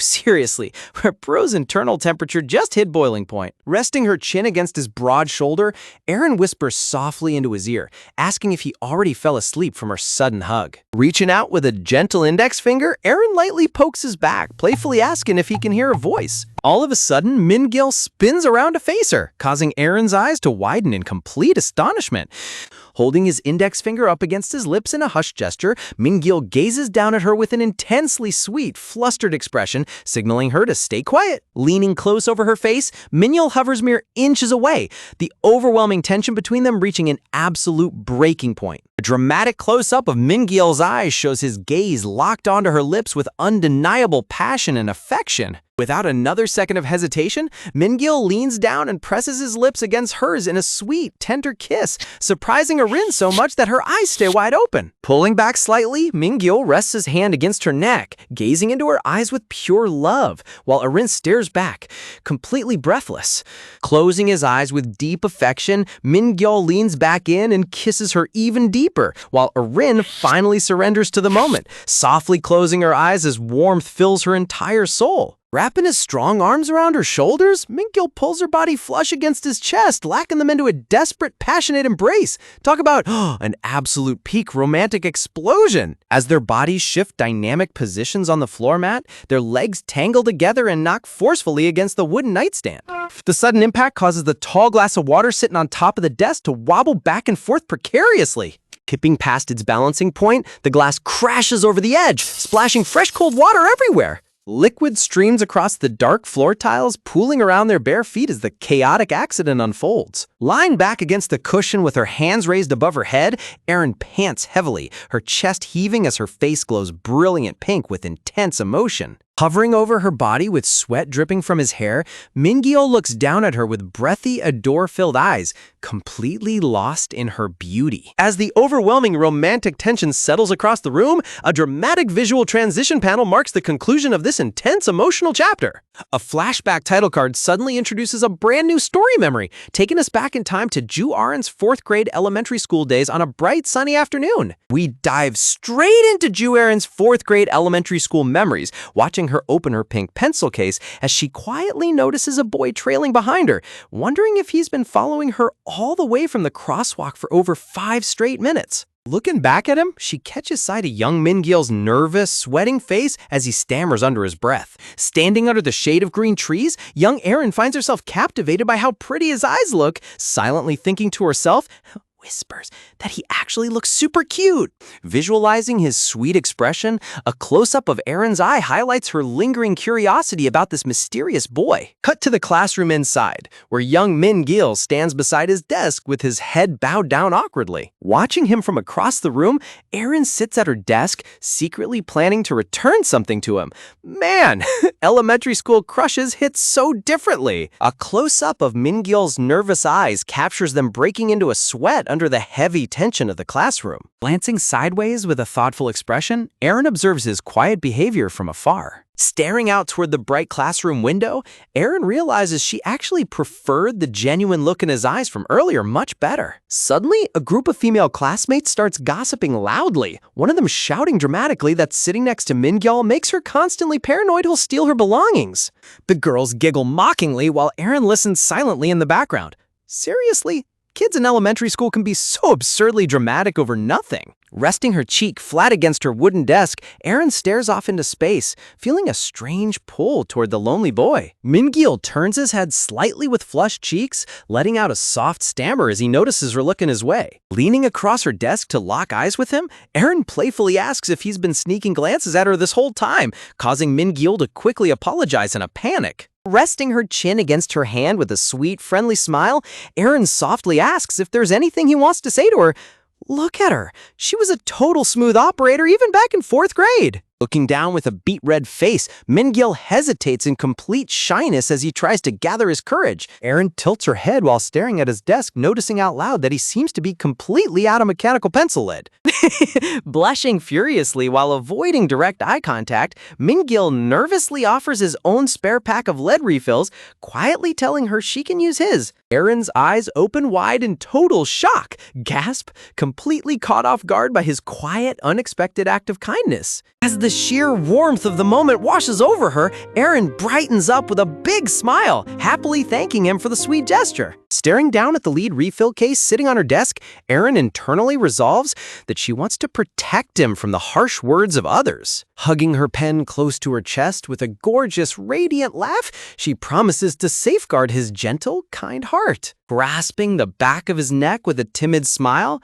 Seriously, her bro's internal temperature just hit boiling point. Resting her chin against his broad shoulder, Aaron whispers softly into his ear, asking if he already fell asleep from her sudden hug. Reaching out with a gentle index finger, Aaron lightly pokes his back, playfully asking if he can hear her voice. All of a sudden, Min-gil spins around to face her, causing Aaron's eyes to widen in complete astonishment. Holding his index finger up against his lips in a hushed gesture, Min-gil gazes down at her with an intensely sweet, flustered expression, signaling her to stay quiet. Leaning close over her face, Min-gil hovers mere inches away, the overwhelming tension between them reaching an absolute breaking point. A dramatic close-up of Min-gil's eyes shows his gaze locked onto her lips with undeniable passion and affection. Without another second of hesitation, Min-gil leans down and presses his lips against hers in a sweet, tender kiss, surprising Erin so much that her eyes stay wide open. Pulling back slightly, Min-gil rests his hand against her neck, gazing into her eyes with pure love, while Erin stares back, completely breathless. Closing his eyes with deep affection, Min-gil leans back in and kisses her even deeper, while Erin finally surrenders to the moment, softly closing her eyes as warmth fills her entire soul. Wrapping his strong arms around her shoulders, Min-gil pulls her body flush against his chest, locking them into a desperate, passionate embrace. Talk about an absolute peak romantic explosion. As their bodies shift dynamic positions on the floor mat, their legs tangle together and knock forcefully against the wooden nightstand. The sudden impact causes the tall glass of water sitting on top of the desk to wobble back and forth precariously. Tipping past its balancing point, the glass crashes over the edge, splashing fresh cold water everywhere. Liquid streams across the dark floor tiles, pooling around their bare feet as the chaotic accident unfolds. Lying back against the cushion with her hands raised above her head, Erin pants heavily, her chest heaving as her face glows brilliant pink with intense emotion. Hovering over her body with sweat dripping from his hair, Min-gil looks down at her with breathy, adore-filled eyes, completely lost in her beauty. As the overwhelming romantic tension settles across the room, a dramatic visual transition panel marks the conclusion of this intense emotional chapter. A flashback title card suddenly introduces a brand new story memory, taking us back in time to Ju Arin's 4th grade elementary school days on a bright, sunny afternoon. We dive straight into Ju Arin's 4th grade elementary school memories, watching her open her pink pencil case as she quietly notices a boy trailing behind her, wondering if he's been following her all the way from the crosswalk for over 5 straight minutes. Looking back at him, she catches sight of young Min-gil's nervous, sweating face as he stammers under his breath. Standing under the shade of green trees, young Erin finds herself captivated by how pretty his eyes look, silently thinking to herself, whispers that he actually looks super cute. Visualizing his sweet expression, a close-up of Erin's eye highlights her lingering curiosity about this mysterious boy. Cut to the classroom inside, where young Min-gil stands beside his desk with his head bowed down awkwardly. Watching him from across the room, Erin sits at her desk, secretly planning to return something to him. Man, elementary school crushes hit so differently. A close-up of Min-gil's nervous eyes captures them breaking into a sweat under the heavy tension of the classroom. Glancing sideways with a thoughtful expression, Erin observes his quiet behavior from afar. Staring out toward the bright classroom window, Erin realizes she actually preferred the genuine look in his eyes from earlier much better. Suddenly, a group of female classmates starts gossiping loudly, one of them shouting dramatically that sitting next to Min-gil makes her constantly paranoid he'll steal her belongings. The girls giggle mockingly while Erin listens silently in the background. Seriously? Kids in elementary school can be so absurdly dramatic over nothing. Resting her cheek flat against her wooden desk, Erin stares off into space, feeling a strange pull toward the lonely boy. Min-gil turns his head slightly with flushed cheeks, letting out a soft stammer as he notices her looking his way. Leaning across her desk to lock eyes with him, Erin playfully asks if he's been sneaking glances at her this whole time, causing Min-gil to quickly apologize in a panic. Resting her chin against her hand with a sweet, friendly smile, Erin softly asks if there's anything he wants to say to her. Look at her. She was a total smooth operator even back in 4th grade. Looking down with a beet-red face, Min-gil hesitates in complete shyness as he tries to gather his courage. Erin tilts her head while staring at his desk, noticing out loud that he seems to be completely out of mechanical pencil lead. Blushing furiously while avoiding direct eye contact, Min-gil nervously offers his own spare pack of lead refills, quietly telling her she can use his. Erin's eyes open wide in total shock, gasp, completely caught off guard by his quiet, unexpected act of kindness. As the sheer warmth of the moment washes over her, Erin brightens up with a big smile, happily thanking him for the sweet gesture. Staring down at the lead refill case sitting on her desk, Erin internally resolves that she she wants to protect him from the harsh words of others. Hugging her pen close to her chest with a gorgeous, radiant laugh, she promises to safeguard his gentle, kind heart. Grasping the back of his neck with a timid smile,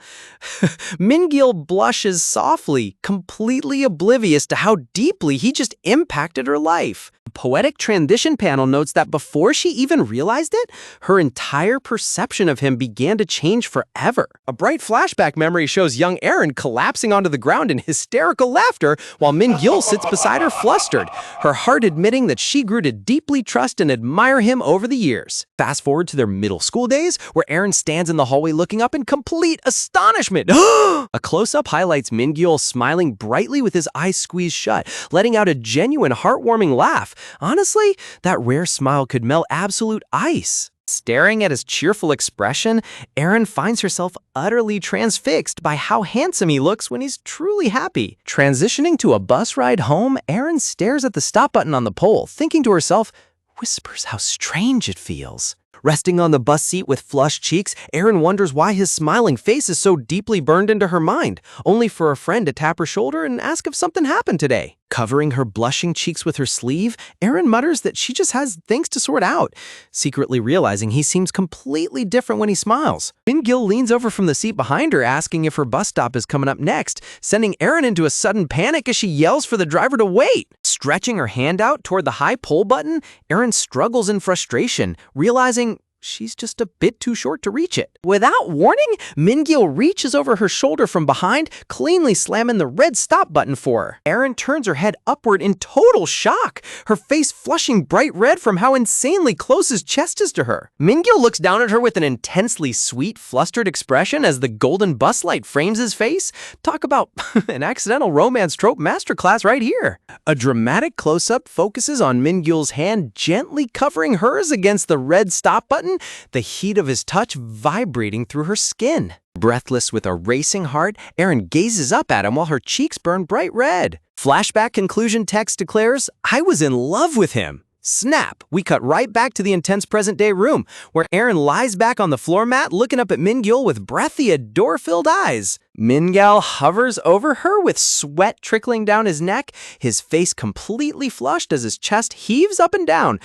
Min-gil blushes softly, completely oblivious to how deeply he just impacted her life. The poetic transition panel notes that before she even realized it, her entire perception of him began to change forever. A bright flashback memory shows young Eren collapsing onto the ground in hysterical laughter while Min-gil sits beside her flustered, her heart admitting that she grew to deeply trust and admire him over the years. Fast forward to their middle school days, where Eren stands in the hallway looking up in complete astonishment. A close-up highlights Min-gil smiling brightly with his eyes squeezed shut, letting out a genuine heartwarming laugh. Honestly, that rare smile could melt absolute ice. Staring at his cheerful expression, Eren finds herself utterly transfixed by how handsome he looks when he's truly happy. Transitioning to a bus ride home, Eren stares at the stop button on the pole, thinking to herself, whispers how strange it feels. Resting on the bus seat with flushed cheeks, Eren wonders why his smiling face is so deeply burned into her mind, only for a friend to tap her shoulder and ask if something happened today. Covering her blushing cheeks with her sleeve, Eren mutters that she just has things to sort out, secretly realizing he seems completely different when he smiles. Min-gil leans over from the seat behind her, asking if her bus stop is coming up next, sending Eren into a sudden panic as she yells for the driver to wait. Stretching her hand out toward the high pull button, Eren struggles in frustration, realizing she's just a bit too short to reach it. Without warning, Min-gil reaches over her shoulder from behind, cleanly slamming the red stop button for her. Eren turns her head upward in total shock, her face flushing bright red from how insanely close his chest is to her. Min-gil looks down at her with an intensely sweet, flustered expression as the golden bus light frames his face. Talk about an accidental romance trope masterclass right here. A dramatic close-up focuses on Min-gil's hand gently covering hers against the red stop button, the heat of his touch vibrating through her skin. Breathless with a racing heart, Eren gazes up at him while her cheeks burn bright red. Flashback conclusion text declares, I was in love with him. Snap! We cut right back to the intense present-day room, where Eren lies back on the floor mat looking up at Min-gil with breathy, adore-filled eyes. Min-gil hovers over her with sweat trickling down his neck, his face completely flushed as his chest heaves up and down.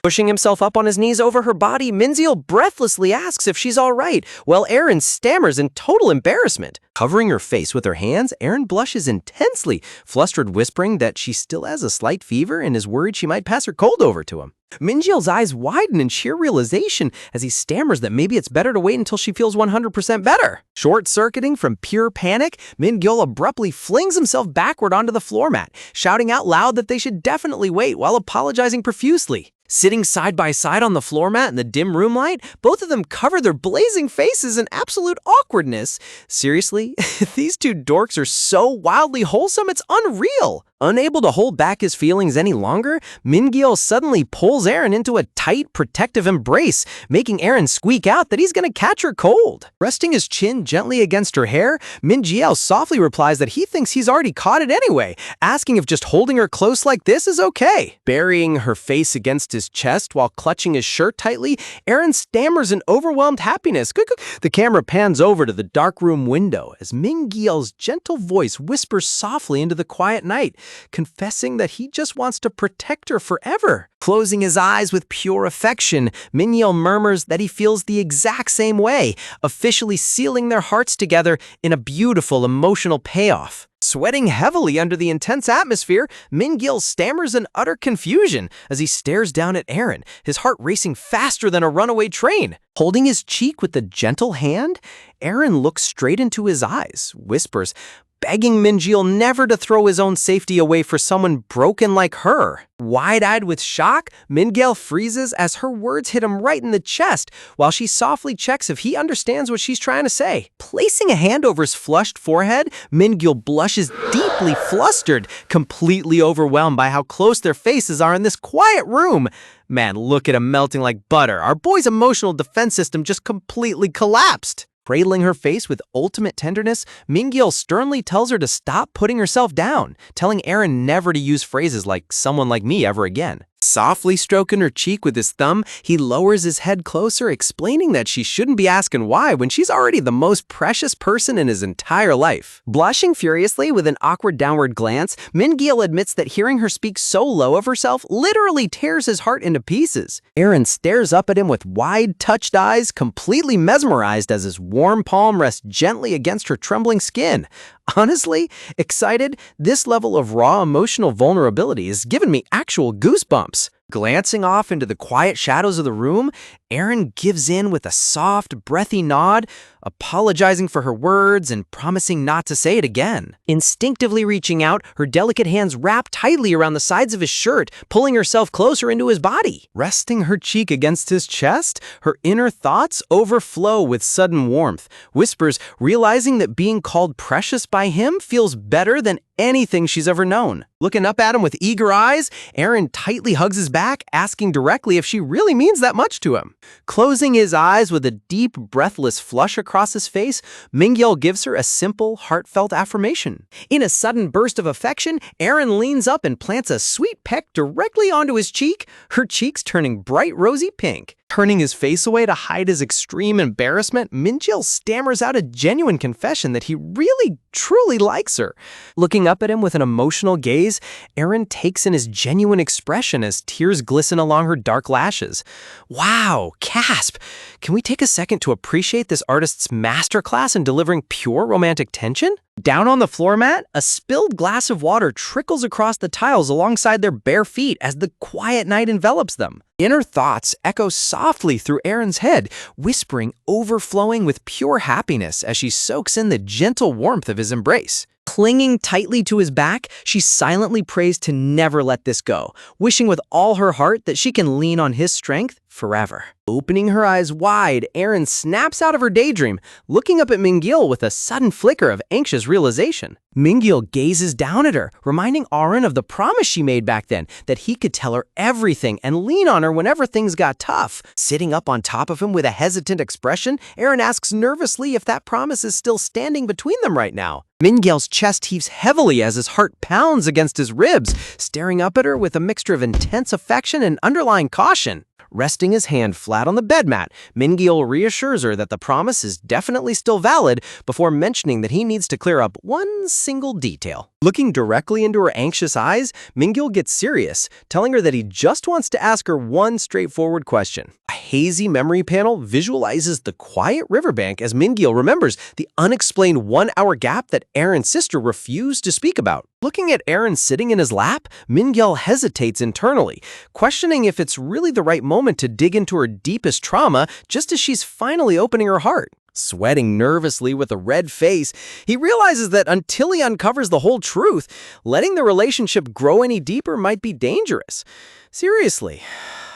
Pushing himself up on his knees over her body, Min-gil breathlessly asks if she's all right, while Eren stammers in total embarrassment. Covering her face with her hands, Eren blushes intensely, flustered, whispering that she still has a slight fever and is worried she might pass her cold over to him. Min-gil's eyes widen in sheer realization as he stammers that maybe it's better to wait until she feels 100% better. Short-circuiting from pure panic, Min-gil abruptly flings himself backward onto the floor mat, shouting out loud that they should definitely wait while apologizing profusely. Sitting side by side on the floor mat in the dim room light, both of them cover their blazing faces in absolute awkwardness. Seriously, these two dorks are so wildly wholesome, it's unreal. Unable to hold back his feelings any longer, Min-gil suddenly pulls Eren into a tight, protective embrace, making Eren squeak out that he's gonna catch her cold. Resting his chin gently against her hair, Min-gil softly replies that he thinks he's already caught it anyway, asking if just holding her close like this is okay. Burying her face against his chest while clutching his shirt tightly, Eren stammers in overwhelmed happiness. The camera pans over to the dark room window as Min-gil's gentle voice whispers softly into the quiet night, confessing that he just wants to protect her forever. Closing his eyes with pure affection, Min-gil murmurs that he feels the exact same way, officially sealing their hearts together in a beautiful emotional payoff. Sweating heavily under the intense atmosphere, Min-gil stammers in utter confusion as he stares down at Eren, his heart racing faster than a runaway train. Holding his cheek with a gentle hand, Eren looks straight into his eyes, whispers, begging Min-gil never to throw his own safety away for someone broken like her. Wide-eyed with shock, Min-gil freezes as her words hit him right in the chest, while she softly checks if he understands what she's trying to say. Placing a hand over his flushed forehead, Min-gil blushes deeply flustered, completely overwhelmed by how close their faces are in this quiet room. Man, look at him melting like butter. Our boy's emotional defense system just completely collapsed. Cradling her face with ultimate tenderness, Min-gil sternly tells her to stop putting herself down, telling Eren never to use phrases like "someone like me" ever again. Softly stroking her cheek with his thumb, he lowers his head closer, explaining that she shouldn't be asking why when she's already the most precious person in his entire life. Blushing furiously with an awkward downward glance, Min-gil admits that hearing her speak so low of herself literally tears his heart into pieces. Aaron stares up at him with wide-touched eyes, completely mesmerized as his warm palm rests gently against her trembling skin. Honestly, excited, this level of raw emotional vulnerability has given me actual goosebumps. Glancing off into the quiet shadows of the room, Aaron gives in with a soft, breathy nod, apologizing for her words and promising not to say it again. Instinctively reaching out, her delicate hands wrap tightly around the sides of his shirt, pulling herself closer into his body. Resting her cheek against his chest, her inner thoughts overflow with sudden warmth. Whispers, realizing that being called precious by him feels better than anything she's ever known. Looking up at him with eager eyes, Aaron tightly hugs his back, asking directly if she really means that much to him. Closing his eyes with a deep, breathless flush across his face, Min-gil gives her a simple, heartfelt affirmation. In a sudden burst of affection, Aaron leans up and plants a sweet peck directly onto his cheek, her cheeks turning bright rosy pink. Turning his face away to hide his extreme embarrassment, Min-gil stammers out a genuine confession that he really, truly likes her. Looking up at him with an emotional gaze, Aaron takes in his genuine expression as tears glisten along her dark lashes. Wow, gasp! Can we take a second to appreciate this artist's masterclass in delivering pure romantic tension? Down on the floor mat, a spilled glass of water trickles across the tiles alongside their bare feet as the quiet night envelops them. Inner thoughts echo softly through Aaron's head, whispering, overflowing with pure happiness as she soaks in the gentle warmth of his embrace. Clinging tightly to his back, she silently prays to never let this go, wishing with all her heart that she can lean on his strength forever. Opening her eyes wide, Aaron snaps out of her daydream, looking up at Min-gil with a sudden flicker of anxious realization. Min-gil gazes down at her, reminding Aaron of the promise she made back then, that he could tell her everything and lean on her whenever things got tough. Sitting up on top of him with a hesitant expression, Aaron asks nervously if that promise is still standing between them right now. Min-gil's chest heaves heavily as his heart pounds against his ribs, staring up at her with a mixture of intense affection and underlying caution. Resting his hand flat on the bed mat, Min-gil reassures her that the promise is definitely still valid before mentioning that he needs to clear up one single detail. Looking directly into her anxious eyes, Min-gil gets serious, telling her that he just wants to ask her one straightforward question. A hazy memory panel visualizes the quiet riverbank as Min-gil remembers the unexplained one-hour gap that Aaron's sister refused to speak about. Looking at Aaron sitting in his lap, Min-gil hesitates internally, questioning if it's really the right moment to dig into her deepest trauma just as she's finally opening her heart. Sweating nervously with a red face, he realizes that until he uncovers the whole truth, letting the relationship grow any deeper might be dangerous. Seriously,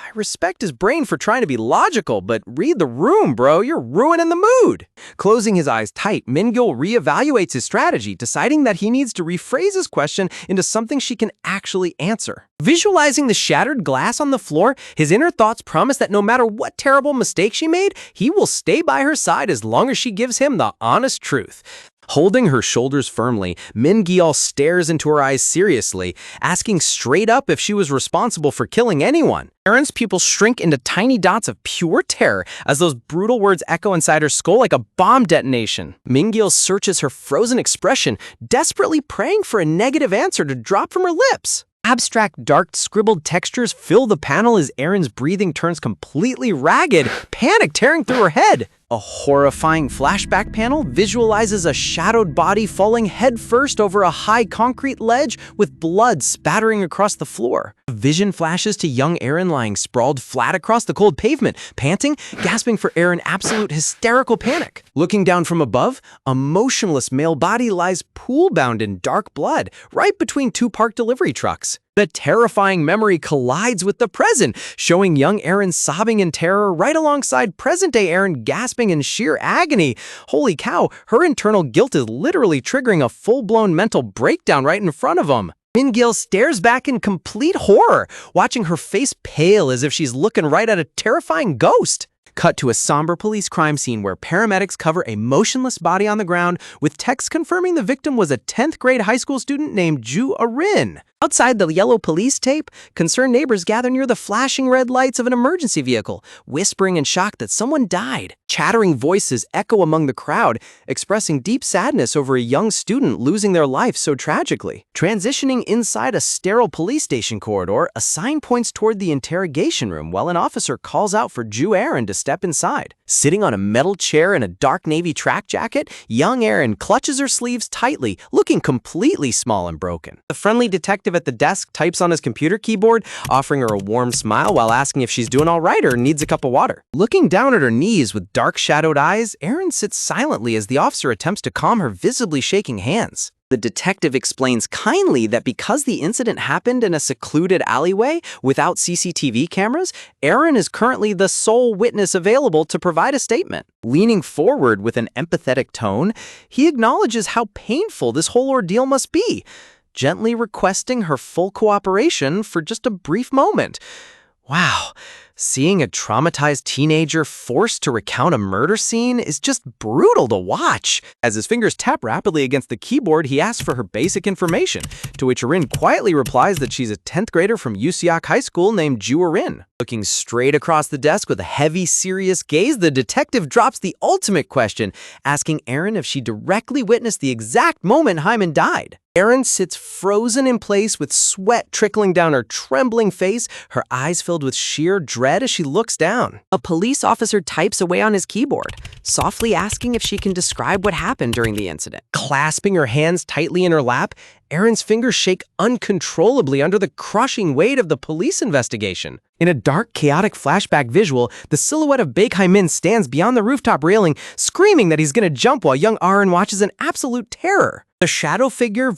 I respect his brain for trying to be logical, but read the room, bro. You're ruining the mood. Closing his eyes tight, Min-gil reevaluates his strategy, deciding that he needs to rephrase his question into something she can actually answer. Visualizing the shattered glass on the floor, his inner thoughts promise that no matter what terrible mistake she made, he will stay by her side as long as she gives him the honest truth. Holding her shoulders firmly, Min-gil stares into her eyes seriously, asking straight up if she was responsible for killing anyone. Aaron's pupils shrink into tiny dots of pure terror as those brutal words echo inside her skull like a bomb detonation. Min-gil searches her frozen expression, desperately praying for a negative answer to drop from her lips. Abstract, dark, scribbled textures fill the panel as Aaron's breathing turns completely ragged, panic tearing through her head. A horrifying flashback panel visualizes a shadowed body falling headfirst over a high concrete ledge with blood spattering across the floor. Vision flashes to young Aaron lying sprawled flat across the cold pavement, panting, gasping for air in absolute hysterical panic. Looking down from above, a motionless male body lies pool-bound in dark blood, right between two parked delivery trucks. The terrifying memory collides with the present, showing young Aaron sobbing in terror right alongside present-day Aaron gasping in sheer agony. Holy cow, her internal guilt is literally triggering a full-blown mental breakdown right in front of him. Min-gil stares back in complete horror, watching her face pale as if she's looking right at a terrifying ghost. Cut to a somber police crime scene where paramedics cover a motionless body on the ground with text confirming the victim was a 10th grade high school student named Ju Arin. Outside the yellow police tape, concerned neighbors gather near the flashing red lights of an emergency vehicle, whispering in shock that someone died. Chattering voices echo among the crowd, expressing deep sadness over a young student losing their life so tragically. Transitioning inside a sterile police station corridor, a sign points toward the interrogation room while an officer calls out for Ju Aaron to step inside. Sitting on a metal chair in a dark navy track jacket, young Aaron clutches her sleeves tightly, looking completely small and broken. The friendly detective at the desk types on his computer keyboard, offering her a warm smile while asking if she's doing all right or needs a cup of water. Looking down at her knees with dark-shadowed eyes, Aaron sits silently as the officer attempts to calm her visibly shaking hands. The detective explains kindly that because the incident happened in a secluded alleyway without CCTV cameras, Aaron is currently the sole witness available to provide a statement. Leaning forward with an empathetic tone, he acknowledges how painful this whole ordeal must be, gently requesting her full cooperation for just a brief moment. Wow, seeing a traumatized teenager forced to recount a murder scene is just brutal to watch. As his fingers tap rapidly against the keyboard, he asks for her basic information, to which Arin quietly replies that she's a 10th grader from USIAC High School named Ju Arin. Looking straight across the desk with a heavy, serious gaze, the detective drops the ultimate question, asking Aaron if she directly witnessed the exact moment Hyman died. Aaron sits frozen in place with sweat trickling down her trembling face, her eyes filled with sheer dread as she looks down. A police officer types away on his keyboard, softly asking if she can describe what happened during the incident. Clasping her hands tightly in her lap, Aaron's fingers shake uncontrollably under the crushing weight of the police investigation. In a dark, chaotic flashback visual, the silhouette of Baek Hymin stands beyond the rooftop railing, screaming that he's going to jump while young Aaron watches in absolute terror. The shadow figure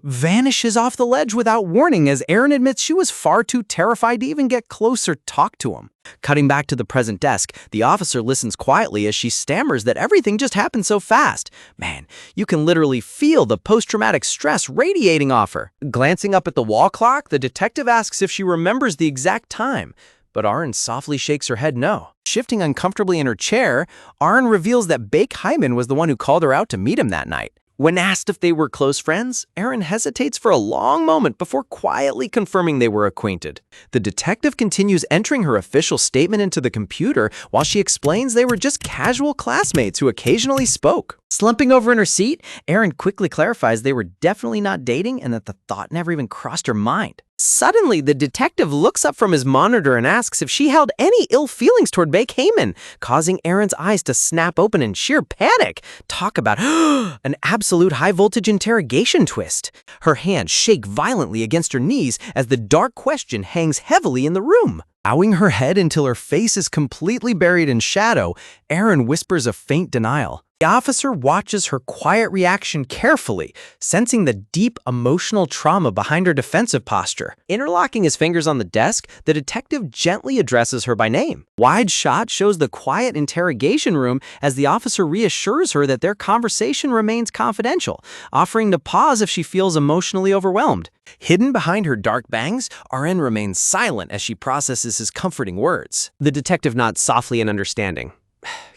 vanishes off the ledge without warning as Aaron admits she was far too terrified to even get close or talk to him. Cutting back to the present desk, the officer listens quietly as she stammers that everything just happened so fast. Man, you can literally feel the post-traumatic stress radiating off her. Glancing up at the wall clock, the detective asks if she remembers the exact time, but Aaron softly shakes her head no. Shifting uncomfortably in her chair, Aaron reveals that Baek Hymin was the one who called her out to meet him that night. When asked if they were close friends, Aaron hesitates for a long moment before quietly confirming they were acquainted. The detective continues entering her official statement into the computer while she explains they were just casual classmates who occasionally spoke. Slumping over in her seat, Aaron quickly clarifies they were definitely not dating and that the thought never even crossed her mind. Suddenly, the detective looks up from his monitor and asks if she held any ill feelings toward Baek Hymin, causing Aaron's eyes to snap open in sheer panic. Talk about an absolute high-voltage interrogation twist. Her hands shake violently against her knees as the dark question hangs heavily in the room. Bowing her head until her face is completely buried in shadow, Aaron whispers a faint denial. The officer watches her quiet reaction carefully, sensing the deep emotional trauma behind her defensive posture. Interlocking his fingers on the desk, the detective gently addresses her by name. Wide shot shows the quiet interrogation room as the officer reassures her that their conversation remains confidential, offering to pause if she feels emotionally overwhelmed. Hidden behind her dark bangs, Aaron remains silent as she processes his comforting words. The detective nods softly in understanding,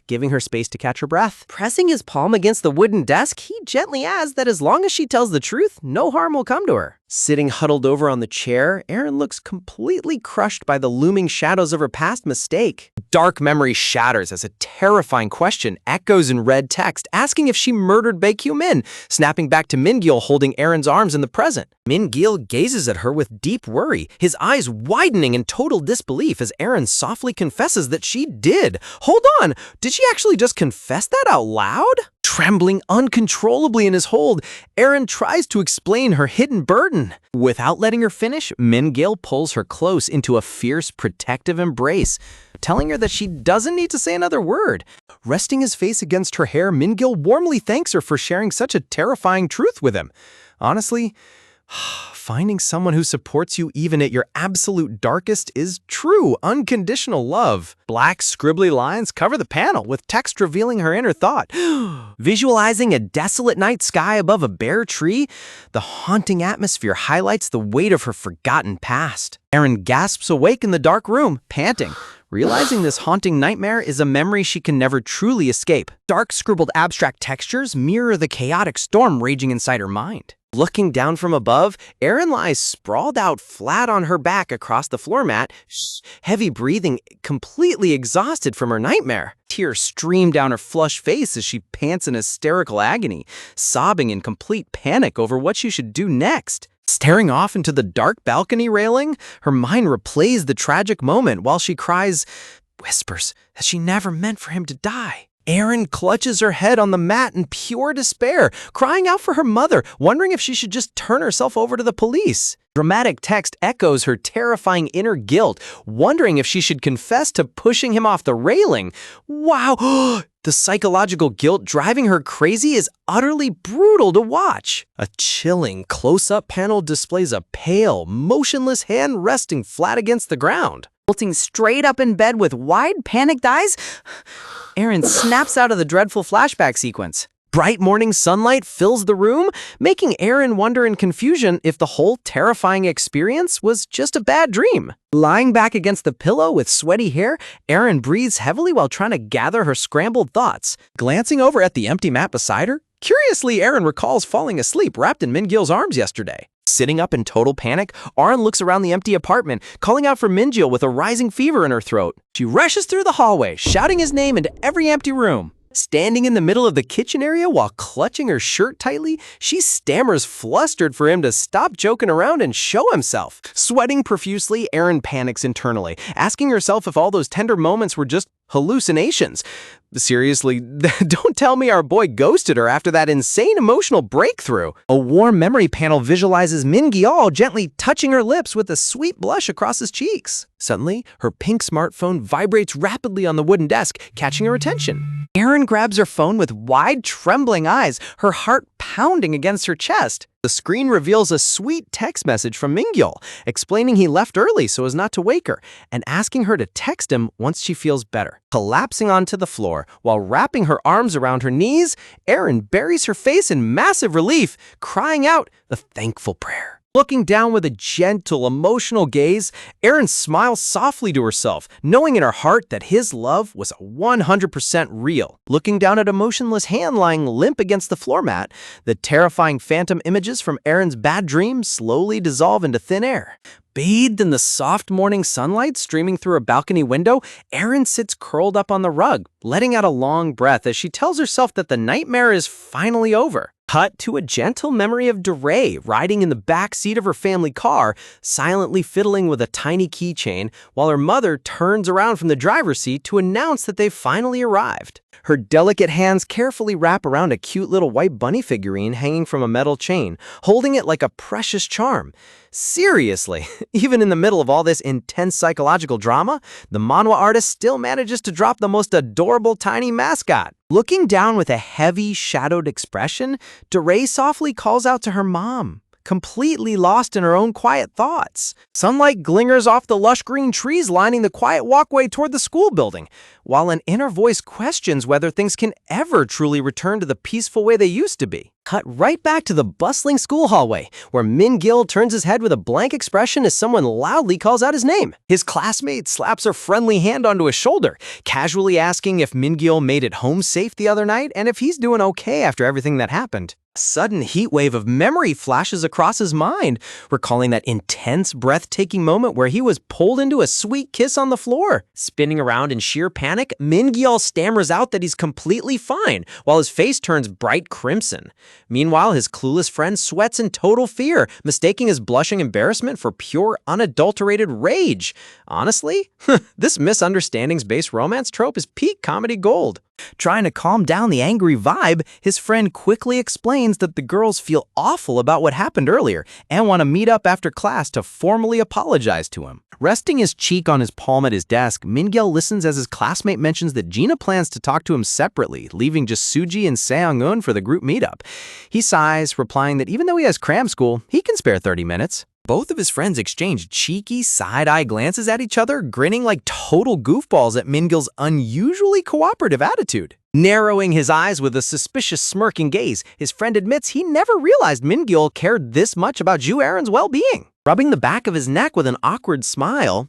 giving her space to catch her breath. Pressing his palm against the wooden desk, he gently adds that as long as she tells the truth, no harm will come to her. Sitting huddled over on the chair, Aaron looks completely crushed by the looming shadows of her past mistake. Dark memory shatters as a terrifying question echoes in red text, asking if she murdered Baek Hymin, snapping back to Min-gil holding Aaron's arms in the present. Min-gil gazes at her with deep worry, his eyes widening in total disbelief as Aaron softly confesses that she did. Hold on, did she actually just confess that out loud? Trembling uncontrollably in his hold, Aaron tries to explain her hidden burden. Without letting her finish, Min-gil pulls her close into a fierce, protective embrace, telling her that she doesn't need to say another word. Resting his face against her hair, Min-gil warmly thanks her for sharing such a terrifying truth with him. Honestly, finding someone who supports you even at your absolute darkest is true, unconditional love. Black, scribbly lines cover the panel, with text revealing her inner thought. Visualizing a desolate night sky above a bare tree, the haunting atmosphere highlights the weight of her forgotten past. Aaron gasps awake in the dark room, panting, realizing this haunting nightmare is a memory she can never truly escape. Dark, scribbled abstract textures mirror the chaotic storm raging inside her mind. Looking down from above, Erin lies sprawled out flat on her back across the floor mat, heavy breathing, completely exhausted from her nightmare. Tears stream down her flushed face as she pants in hysterical agony, sobbing in complete panic over what she should do next. Staring off into the dark balcony railing, her mind replays the tragic moment while she whispers that she never meant for him to die. Erin clutches her head on the mat in pure despair, crying out for her mother, wondering if she should just turn herself over to the police. Dramatic text echoes her terrifying inner guilt, wondering if she should confess to pushing him off the railing. Wow! The psychological guilt driving her crazy is utterly brutal to watch. A chilling close-up panel displays a pale, motionless hand resting flat against the ground. Bolting straight up in bed with wide, panicked eyes, Erin snaps out of the dreadful flashback sequence. Bright morning sunlight fills the room, making Erin wonder in confusion if the whole terrifying experience was just a bad dream. Lying back against the pillow with sweaty hair, Erin breathes heavily while trying to gather her scrambled thoughts. Glancing over at the empty mat beside her, curiously, Erin recalls falling asleep wrapped in Min-gil's arms yesterday. Sitting up in total panic, Erin looks around the empty apartment, calling out for Min-gil with a rising fever in her throat. She rushes through the hallway, shouting his name into every empty room. Standing in the middle of the kitchen area while clutching her shirt tightly, she stammers flustered for him to stop joking around and show himself. Sweating profusely, Erin panics internally, asking herself if all those tender moments were just hallucinations. Seriously, don't tell me our boy ghosted her after that insane emotional breakthrough. A warm memory panel visualizes Min-gil gently touching her lips with a sweet blush across his cheeks. Suddenly, her pink smartphone vibrates rapidly on the wooden desk, catching her attention. Erin grabs her phone with wide, trembling eyes, her heart pounding against her chest. The screen reveals a sweet text message from Min-gil, explaining he left early so as not to wake her, and asking her to text him once she feels better. Collapsing onto the floor while wrapping her arms around her knees, Erin buries her face in massive relief, crying out a thankful prayer. Looking down with a gentle, emotional gaze, Erin smiles softly to herself, knowing in her heart that his love was 100% real. Looking down at a motionless hand lying limp against the floor mat, the terrifying phantom images from Erin's bad dreams slowly dissolve into thin air. Bathed in the soft morning sunlight streaming through a balcony window, Erin sits curled up on the rug, letting out a long breath as she tells herself that the nightmare is finally over. Cut to a gentle memory of DeRay riding in the back seat of her family car, silently fiddling with a tiny keychain, while her mother turns around from the driver's seat to announce that they've finally arrived. Her delicate hands carefully wrap around a cute little white bunny figurine hanging from a metal chain, holding it like a precious charm. Seriously, even in the middle of all this intense psychological drama, the manhwa artist still manages to drop the most adorable tiny mascot. Looking down with a heavy, shadowed expression, DeRay softly calls out to her mom, completely lost in her own quiet thoughts. Sunlight glingers off the lush green trees lining the quiet walkway toward the school building, while an inner voice questions whether things can ever truly return to the peaceful way they used to be. Cut right back to the bustling school hallway, where Min-gil turns his head with a blank expression as someone loudly calls out his name. His classmate slaps her friendly hand onto his shoulder, casually asking if Min-gil made it home safe the other night and if he's doing okay after everything that happened. A sudden heat wave of memory flashes across his mind, recalling that intense, breathtaking moment where he was pulled into a sweet kiss on the floor. Spinning around in sheer panic, Min-gil stammers out that he's completely fine, while his face turns bright crimson. Meanwhile, his clueless friend sweats in total fear, mistaking his blushing embarrassment for pure, unadulterated rage. Honestly, this misunderstandings-based romance trope is peak comedy gold. Trying to calm down the angry vibe, his friend quickly explains that the girls feel awful about what happened earlier and want to meet up after class to formally apologize to him. Resting his cheek on his palm at his desk, Min-gil listens as his classmate mentions that Gina plans to talk to him separately, leaving just Suji and Seong-eun for the group meetup. He sighs, replying that even though he has cram school, he can spare 30 minutes. Both of his friends exchange cheeky, side-eye glances at each other, grinning like total goofballs at Min-gil's unusually cooperative attitude. Narrowing his eyes with a suspicious smirking gaze, his friend admits he never realized Min-gil cared this much about Ju Erin's well-being. rubbing the back of his neck with an awkward smile.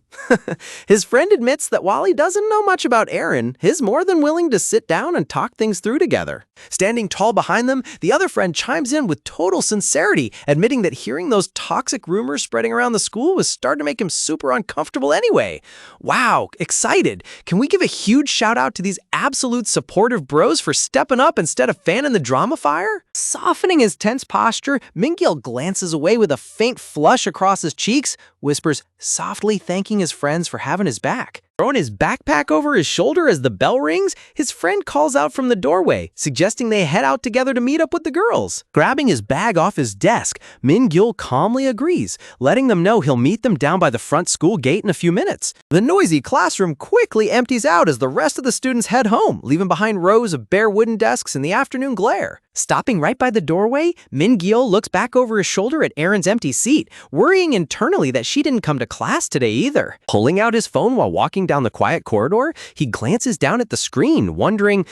His friend admits that while he doesn't know much about Aaron, he's more than willing to sit down and talk things through together. Standing tall behind them, the other friend chimes in with total sincerity, admitting that hearing those toxic rumors spreading around the school was starting to make him super uncomfortable anyway. Wow, excited. Can we give a huge shout out to these absolute supportive bros for stepping up instead of fanning the drama fire? Softening his tense posture, Min-gil glances away with a faint flush across his cheeks, whispers, softly thanking his friends for having his back. Throwing his backpack over his shoulder as the bell rings, his friend calls out from the doorway, suggesting they head out together to meet up with the girls. Grabbing his bag off his desk, Min-gil calmly agrees, letting them know he'll meet them down by the front school gate in a few minutes. The noisy classroom quickly empties out as the rest of the students head home, leaving behind rows of bare wooden desks in the afternoon glare. Stopping right by the doorway, Min-gil looks back over his shoulder at Erin's empty seat, worrying internally that she didn't come to class today either. Pulling out his phone while walking down the quiet corridor, he glances down at the screen, wondering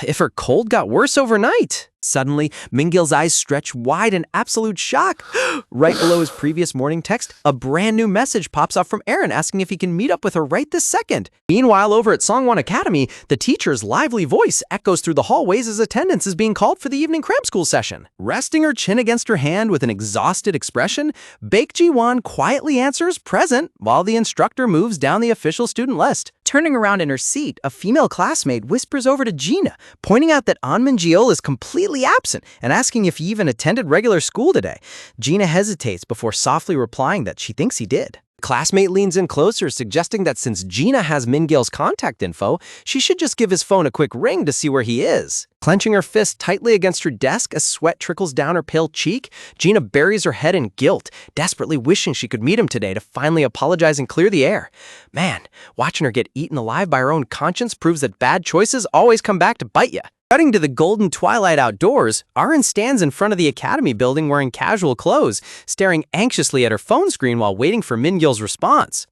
if her cold got worse overnight. Suddenly, Min-gil's eyes stretch wide in absolute shock. Right below his previous morning text, a brand new message pops up from Erin asking if he can meet up with her right this second. Meanwhile, over at Songwon Academy, the teacher's lively voice echoes through the hallways as attendance is being called for the evening cram school session. Resting her chin against her hand with an exhausted expression, Baek Ji-won quietly answers present while the instructor moves down the official student list. Turning around in her seat, a female classmate whispers over to Gina, pointing out that An Min-gil is completely absent and asking if he even attended regular school today. Gina hesitates before softly replying that she thinks he did. Classmate leans in closer, suggesting that since Gina has Min-gil's contact info, she should just give his phone a quick ring to see where he is. Clenching her fist tightly against her desk as sweat trickles down her pale cheek, Gina buries her head in guilt, desperately wishing she could meet him today to finally apologize and clear the air. Man, watching her get eaten alive by her own conscience proves that bad choices always come back to bite ya. Cutting to the golden twilight outdoors, Aaron stands in front of the academy building wearing casual clothes, staring anxiously at her phone screen while waiting for Min-gil's response.